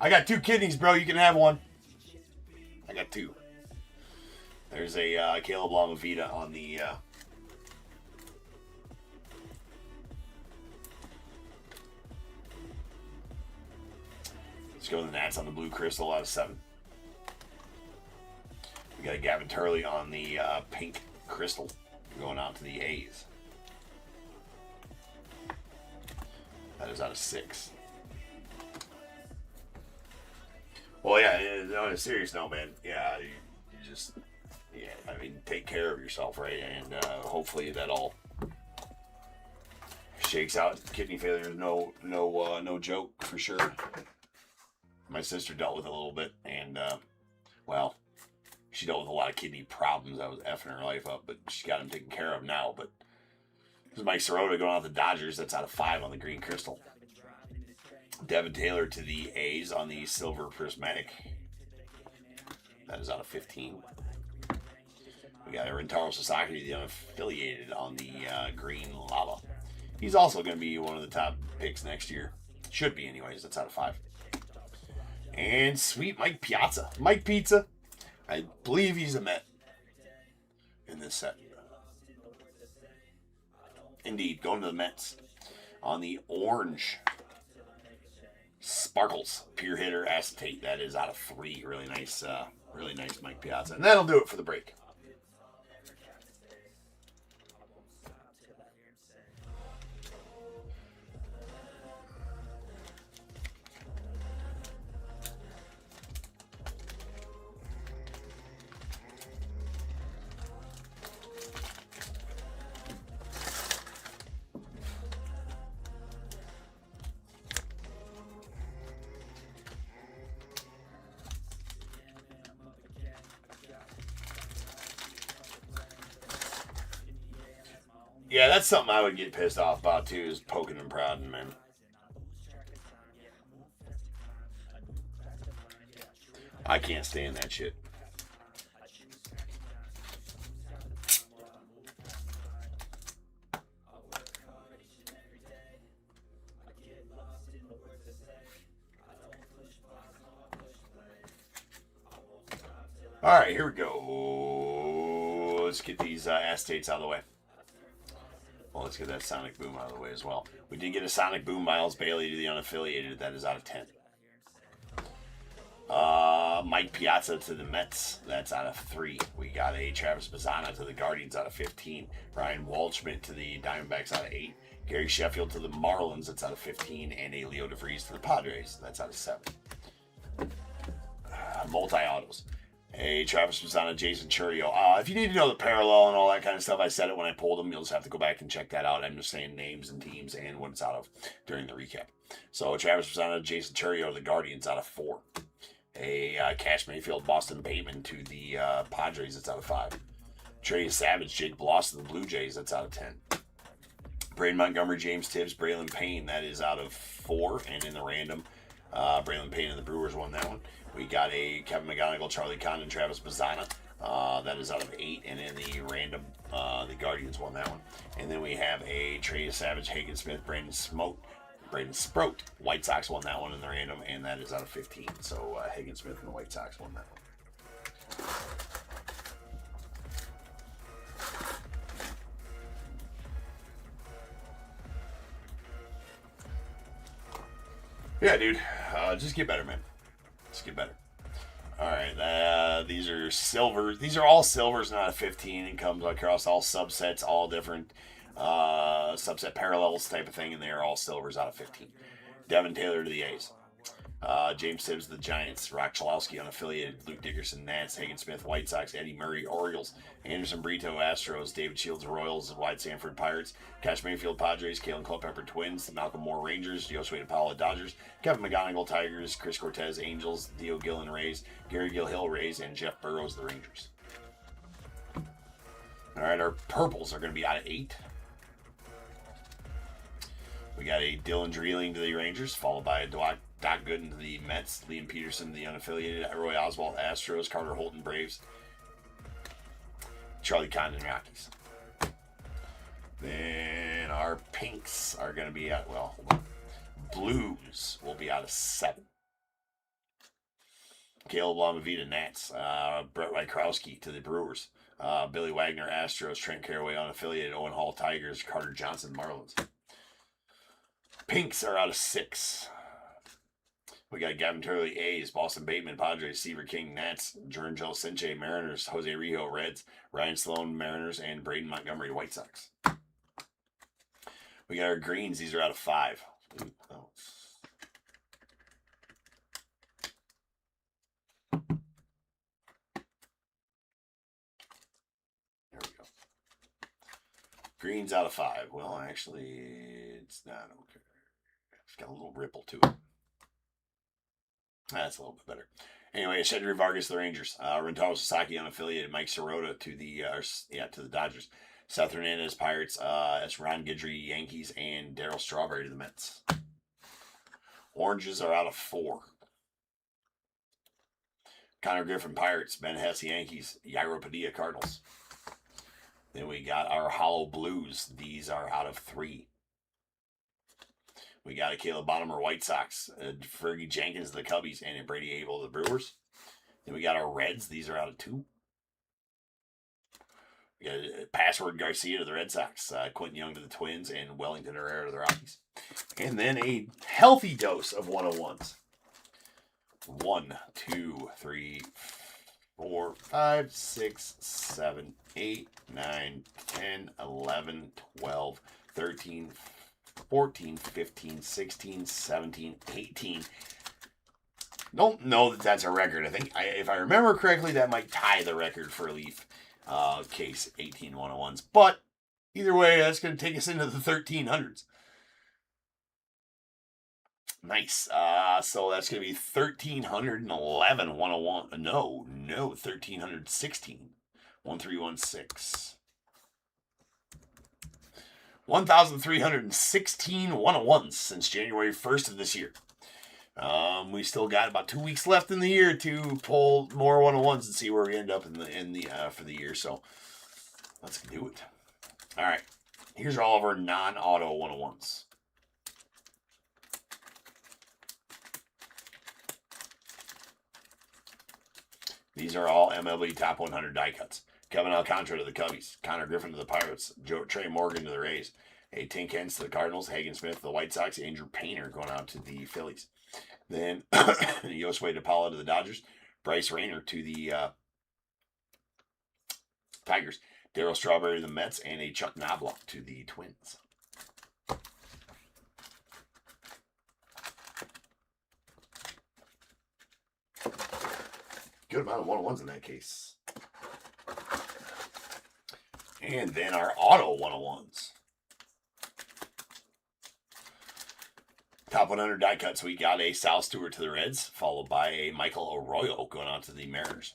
I got 2 kidneys, bro. You can have one. I got 2. There's a Caleb Lamavita on the let's go to the Nats on the blue crystal out of 7. We got a Gavin Turley on the pink crystal going out to the A's. That is out of 6. Well, yeah, on a serious note, man. Yeah, you just, yeah, I mean, take care of yourself, right? And hopefully that all shakes out. Kidney failure is no joke for sure. My sister dealt with it a little bit, and well, she dealt with a lot of kidney problems. I was effing her life up, but she got them taken care of now. But this is Mike Sirota going out the Dodgers. That's out of 5 on the green crystal. Devin Taylor to the A's on the silver prismatic. That is out of 15. We got Rintaro Sasaki, the unaffiliated, on the green lava. He's also going to be one of the top picks next year. Should be anyways. That's out of 5. And sweet Mike Piazza. Mike Pizza. I believe he's a Met in this set. Indeed, going to the Mets. On the orange, Sparkles, pure hitter acetate. That is out of 3. Really nice Mike Piazza. And that'll do it for the break. Yeah, that's something I would get pissed off about too, is poking and prodding, man. I can't stand that shit. All right, here we go. Let's get these acetates out of the way. Well, let's get that Sonic Boom out of the way as well. We did get a Sonic Boom Miles Bailey to the unaffiliated. That is out of 10. Mike Piazza to the Mets. That's out of 3. We got a Travis Bazzana to the Guardians out of 15. Ryan Waldschmidt to the Diamondbacks out of 8. Gary Sheffield to the Marlins. That's out of 15. And a Leo DeVries to the Padres. That's out of 7. Multi-autos. A Travis Bazzana, Jason Churio. If you need to know the parallel and all that kind of stuff, I said it when I pulled them. You'll just have to go back and check that out. I'm just saying names and teams and what it's out of during the recap. So Travis Bazzana, Jason Churio, the Guardians out of 4. A Cash Mayfield, Boston Bateman to the Padres. That's out of 5. Trey Savage, Jake Bloss to the Blue Jays. That's out of 10. Braden Montgomery, James Tibbs, Braylon Payne. That is out of 4. And in the random, Braylon Payne and the Brewers won that one. We got a Kevin McGonigal, Charlie Condon, Travis Bazzana. That is out of 8. And in the random, the Guardians won that one. And then we have a Trey Savage, Hagen Smith, Braden Sproat. White Sox won that one in the random, and that is out of 15. So Hagen Smith and the White Sox won that one. Yeah, dude. Just get better, man. Just get better. All right. These are silvers. These are all silvers, not a 15. It comes across all subsets, all different subset parallels type of thing, and they are all silvers out of 15. Devin Taylor to the A's. James Tibbs to the Giants. Rock Chalowski unaffiliated. Luke Dickerson, Nats. Hagen Smith, White Sox. Eddie Murray, Orioles. Anderson Brito, Astros. David Shields, Royals. Wyatt Sanford, Pirates. Cash Mayfield, Padres. Kalen Culpepper, Twins. Malcolm Moore, Rangers. Josue DePaula, Dodgers. Kevin McGonigal, Tigers. Chris Cortez, Angels. Theo Gillen, Rays. Gary Gilhill, Rays. And Jeff Burrows, the Rangers. All right, our purples are going to be out of 8. We got a Dylan Dreeling to the Rangers, followed by a Doc Gooden to the Mets, Liam Peterson, the unaffiliated, Roy Oswalt, Astros, Carter Holton, Braves, Charlie Condon, Rockies. Then our pinks are going to be out, well, blues will be out of 7. Caleb Lamavita, Nats, Brett Wykrowski to the Brewers, Billy Wagner, Astros, Trent Caraway, unaffiliated, Owen Hall, Tigers, Carter Johnson, Marlins. Pinks are out of 6. We got Gavin Turley, A's, Boston Bateman, Padres, Seaver King, Nats, Jurangel Sinche, Mariners, Jose Rijo, Reds, Ryan Sloan, Mariners, and Braden Montgomery, White Sox. We got our greens. These are out of 5. Ooh, oh. There we go. Greens out of 5. Well, actually, it's not okay. It's got a little ripple to it. That's a little bit better. Anyway, Cedric Vargas, the Rangers. Rentaro Sasaki, unaffiliated. Mike Sirota to the Dodgers. Seth Hernandez, Pirates. That's Ron Guidry, Yankees, and Darryl Strawberry to the Mets. Oranges are out of 4. Connor Griffin, Pirates. Ben Hess, Yankees. Yairo Padilla, Cardinals. Then we got our hollow blues. These are out of 3. We got a Caleb Bottomer, White Sox, Fergie Jenkins, the Cubbies, and a Brady Abel, the Brewers. Then we got our Reds. These are out of 2. We got Password Garcia to the Red Sox, Quentin Young to the Twins, and Wellington Herrera to the Rockies. And then a healthy dose of 101s. 1, 2, 3, 4, 5, 6, 7, 8, 9, 10, 11, 12, 13, 14, 15, 16, 17, 18. Don't know that that's a record. I think, if I remember correctly, that might tie the record for a Leaf case, 18 101s. But either way, that's going to take us into the 1300s. Nice. So that's going to be 1311 101. No, 1316. 1316. 1,316 101s since January 1st of this year. We still got about 2 weeks left in the year to pull more 101s and see where we end up in the for the year. So let's do it. All right. Here's all of our non-auto 101s. These are all MLB Top 100 die cuts. Kevin Alcantara to the Cubbies. Connor Griffin to the Pirates. Trey Morgan to the Rays. Tink Hens to the Cardinals. Hagen Smith to the White Sox. Andrew Painter going out to the Phillies. Then Josue DePaula to the Dodgers. Bryce Rayner to the Tigers. Darryl Strawberry to the Mets. And a Chuck Knobloch to the Twins. Good amount of 101s in that case. And then our auto 101s. Top 100 die cuts. We got a Sal Stewart to the Reds, followed by a Michael Arroyo going on to the Mariners.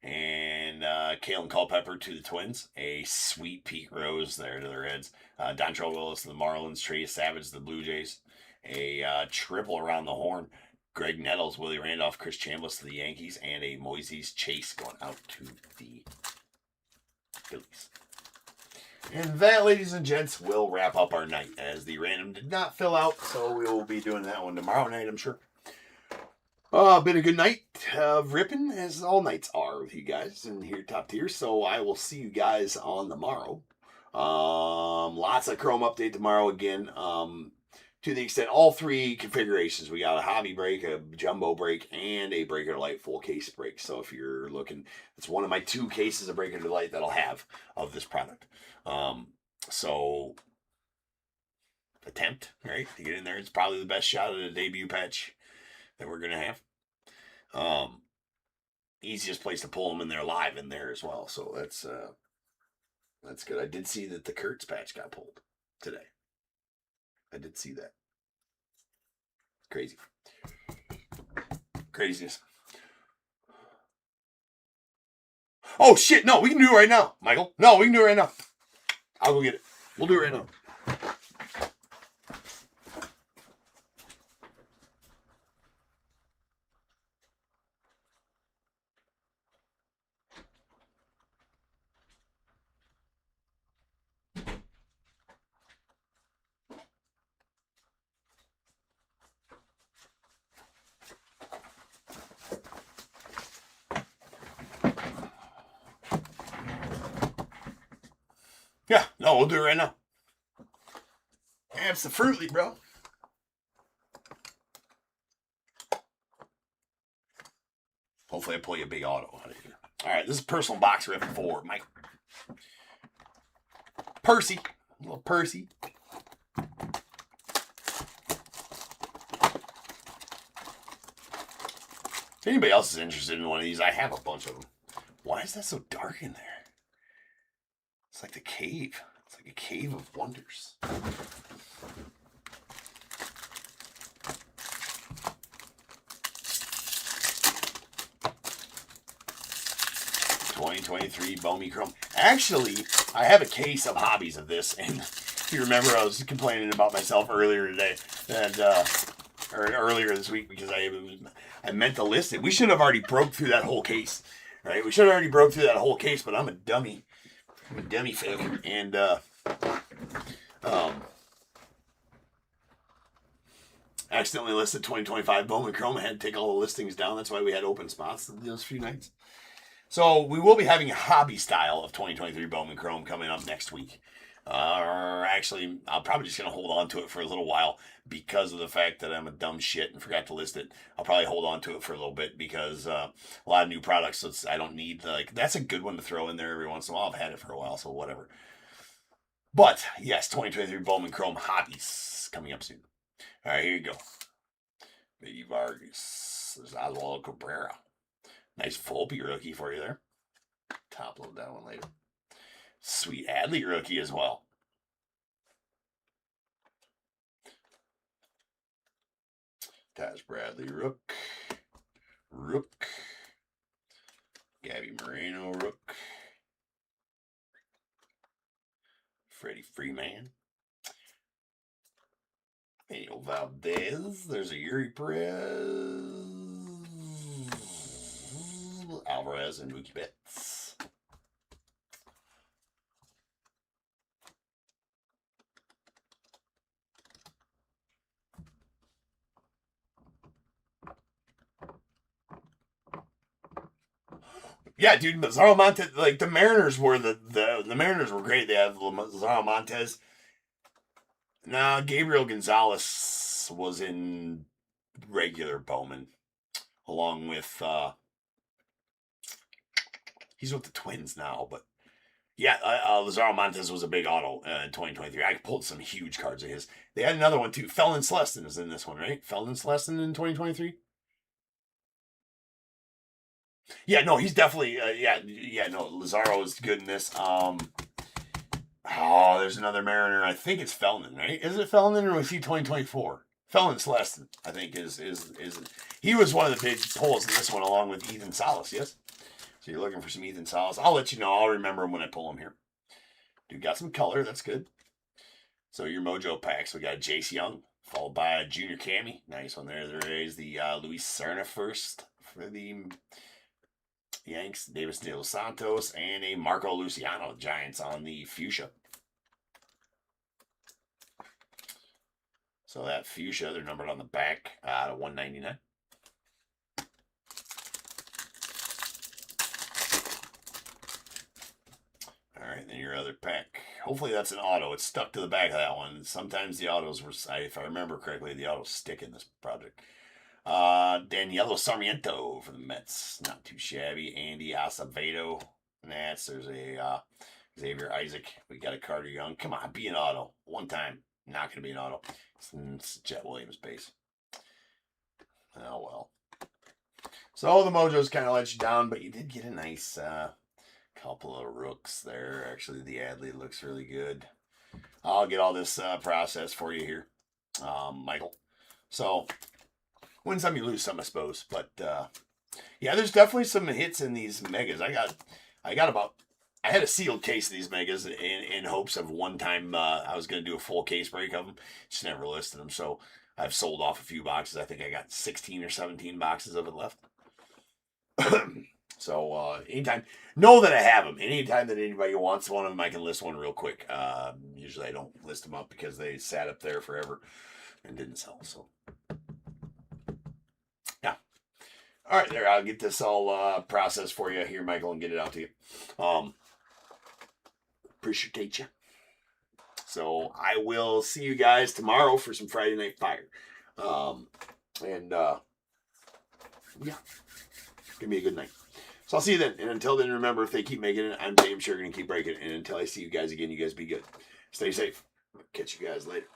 And Kalen Culpepper to the Twins. A sweet Pete Rose there to the Reds. Dontrelle Willis to the Marlins. Trey Savage to the Blue Jays. A triple around the horn. Greg Nettles, Willie Randolph, Chris Chambliss to the Yankees, and a Moises Chase going out to the Phillies. And that, ladies and gents, will wrap up our night, as the random did not fill out, so we will be doing that one tomorrow night, I'm sure. Been a good night of ripping, as all nights are with you guys in here, top tier, so I will see you guys on the morrow. Lots of Chrome update tomorrow again. To the extent, all three configurations. We got a hobby break, a jumbo break, and a Breaker Light full case break. So if you're looking, it's one of my 2 cases of Breaker Light that I'll have of this product. So attempt, right, to get in there. It's probably the best shot at a debut patch that we're going to have. Easiest place to pull them in there live in there as well. So that's good. I did see that the Kurtz patch got pulled today. I did see that. Crazy. Craziness. Oh, shit. No, we can do it right now, Michael. No, we can do it right now. I'll go get it. We'll do it right now. Yeah, no, we'll do it right now. Absolutely, bro. Hopefully I pull you a big auto out of here. All right, this is personal box rip for Mike. Percy. Little Percy. If anybody else is interested in one of these, I have a bunch of them. Why is that so dark in there? It's like the cave. It's like a cave of wonders. $2023 Bomi Chrome. Actually, I have a case of hobbies of this, and if you remember, I was complaining about myself earlier today, and or earlier this week, because I meant to list it. We should have already broke through that whole case, right? We should have already broke through that whole case, but I'm a dummy. I'm a dummy fake, and accidentally listed 2025 Bowman Chrome. I had to take all the listings down. That's why we had open spots those few nights. So we will be having a hobby style of 2023 Bowman Chrome coming up next week. Actually, I'm probably just going to hold on to it for a little while because of the fact that I'm a dumb shit and forgot to list it. I'll probably hold on to it for a little bit because a lot of new products, so I don't need, like, that's a good one to throw in there every once in a while. I've had it for a while, so whatever. But, yes, 2023 Bowman Chrome hobbies coming up soon. All right, here you go. Baby Vargas. There's Oswaldo Cabrera. Nice Volpe rookie for you there. Top load that one later. Sweet Adley rookie as well. Taj Bradley Rook. Gabby Moreno Rook. Freddie Freeman. Daniel Valdez. There's a Yuri Perez. Alvarez and Mookie Betts. Yeah, dude, Lazaro Montez, like the Mariners were the Mariners were great. They have Lazaro Montez. Nah, Gabriel Gonzalez was in regular Bowman, along with he's with the Twins now, but yeah, Lazaro Montez was a big auto in 2023. I pulled some huge cards of his. They had another one too. Felon Celestin is in this one, right? Felon Celestin in 2023. Yeah, no, he's definitely no, Lazaro is good in this. There's another Mariner. I think it's Felon, right? Is it Felon or was he 2024? Felon Celestin, I think is he was one of the big pulls in this one along with Ethan Salas, yes? So you're looking for some Ethan Salas. I'll let you know. I'll remember him when I pull him here. Dude, got some color. That's good. So your Mojo packs, we got Jace Young, followed by Junior Cammy. Nice one there. There is the Luis Serna first for the Yanks, Davis De Los Santos, and a Marco Luciano, Giants on the fuchsia. So that fuchsia, they're numbered on the back to 199. All right, then your other pack. Hopefully that's an auto. It's stuck to the back of that one. Sometimes the autos were, if I remember correctly, the autos stick in this project. Danielo Sarmiento for the Mets. Not too shabby. Andy Acevedo. Nats. There's a Xavier Isaac. We got a Carter Young. Come on, be an auto. One time. Not going to be an auto. It's Jet Williams base. Oh, well. So the Mojos kind of let you down, but you did get a nice couple of rooks there. Actually, the Adley looks really good. I'll get all this processed for you here, Michael. So, win some, you lose some, I suppose. But, yeah, there's definitely some hits in these megas. I had a sealed case of these megas in hopes of one time I was going to do a full case break of them. Just never listed them. So, I've sold off a few boxes. I think I got 16 or 17 boxes of it left. So, anytime, know that I have them. Anytime that anybody wants one of them, I can list one real quick. Usually I don't list them up because they sat up there forever and didn't sell. So, yeah. All right, there. I'll get this all processed for you here, Michael, and get it out to you. Appreciate you. So, I will see you guys tomorrow for some Friday Night Fire. Yeah. Give me a good night. So I'll see you then. And until then, remember, if they keep making it, I'm damn sure going to keep breaking it. And until I see you guys again, you guys be good. Stay safe. I'll catch you guys later.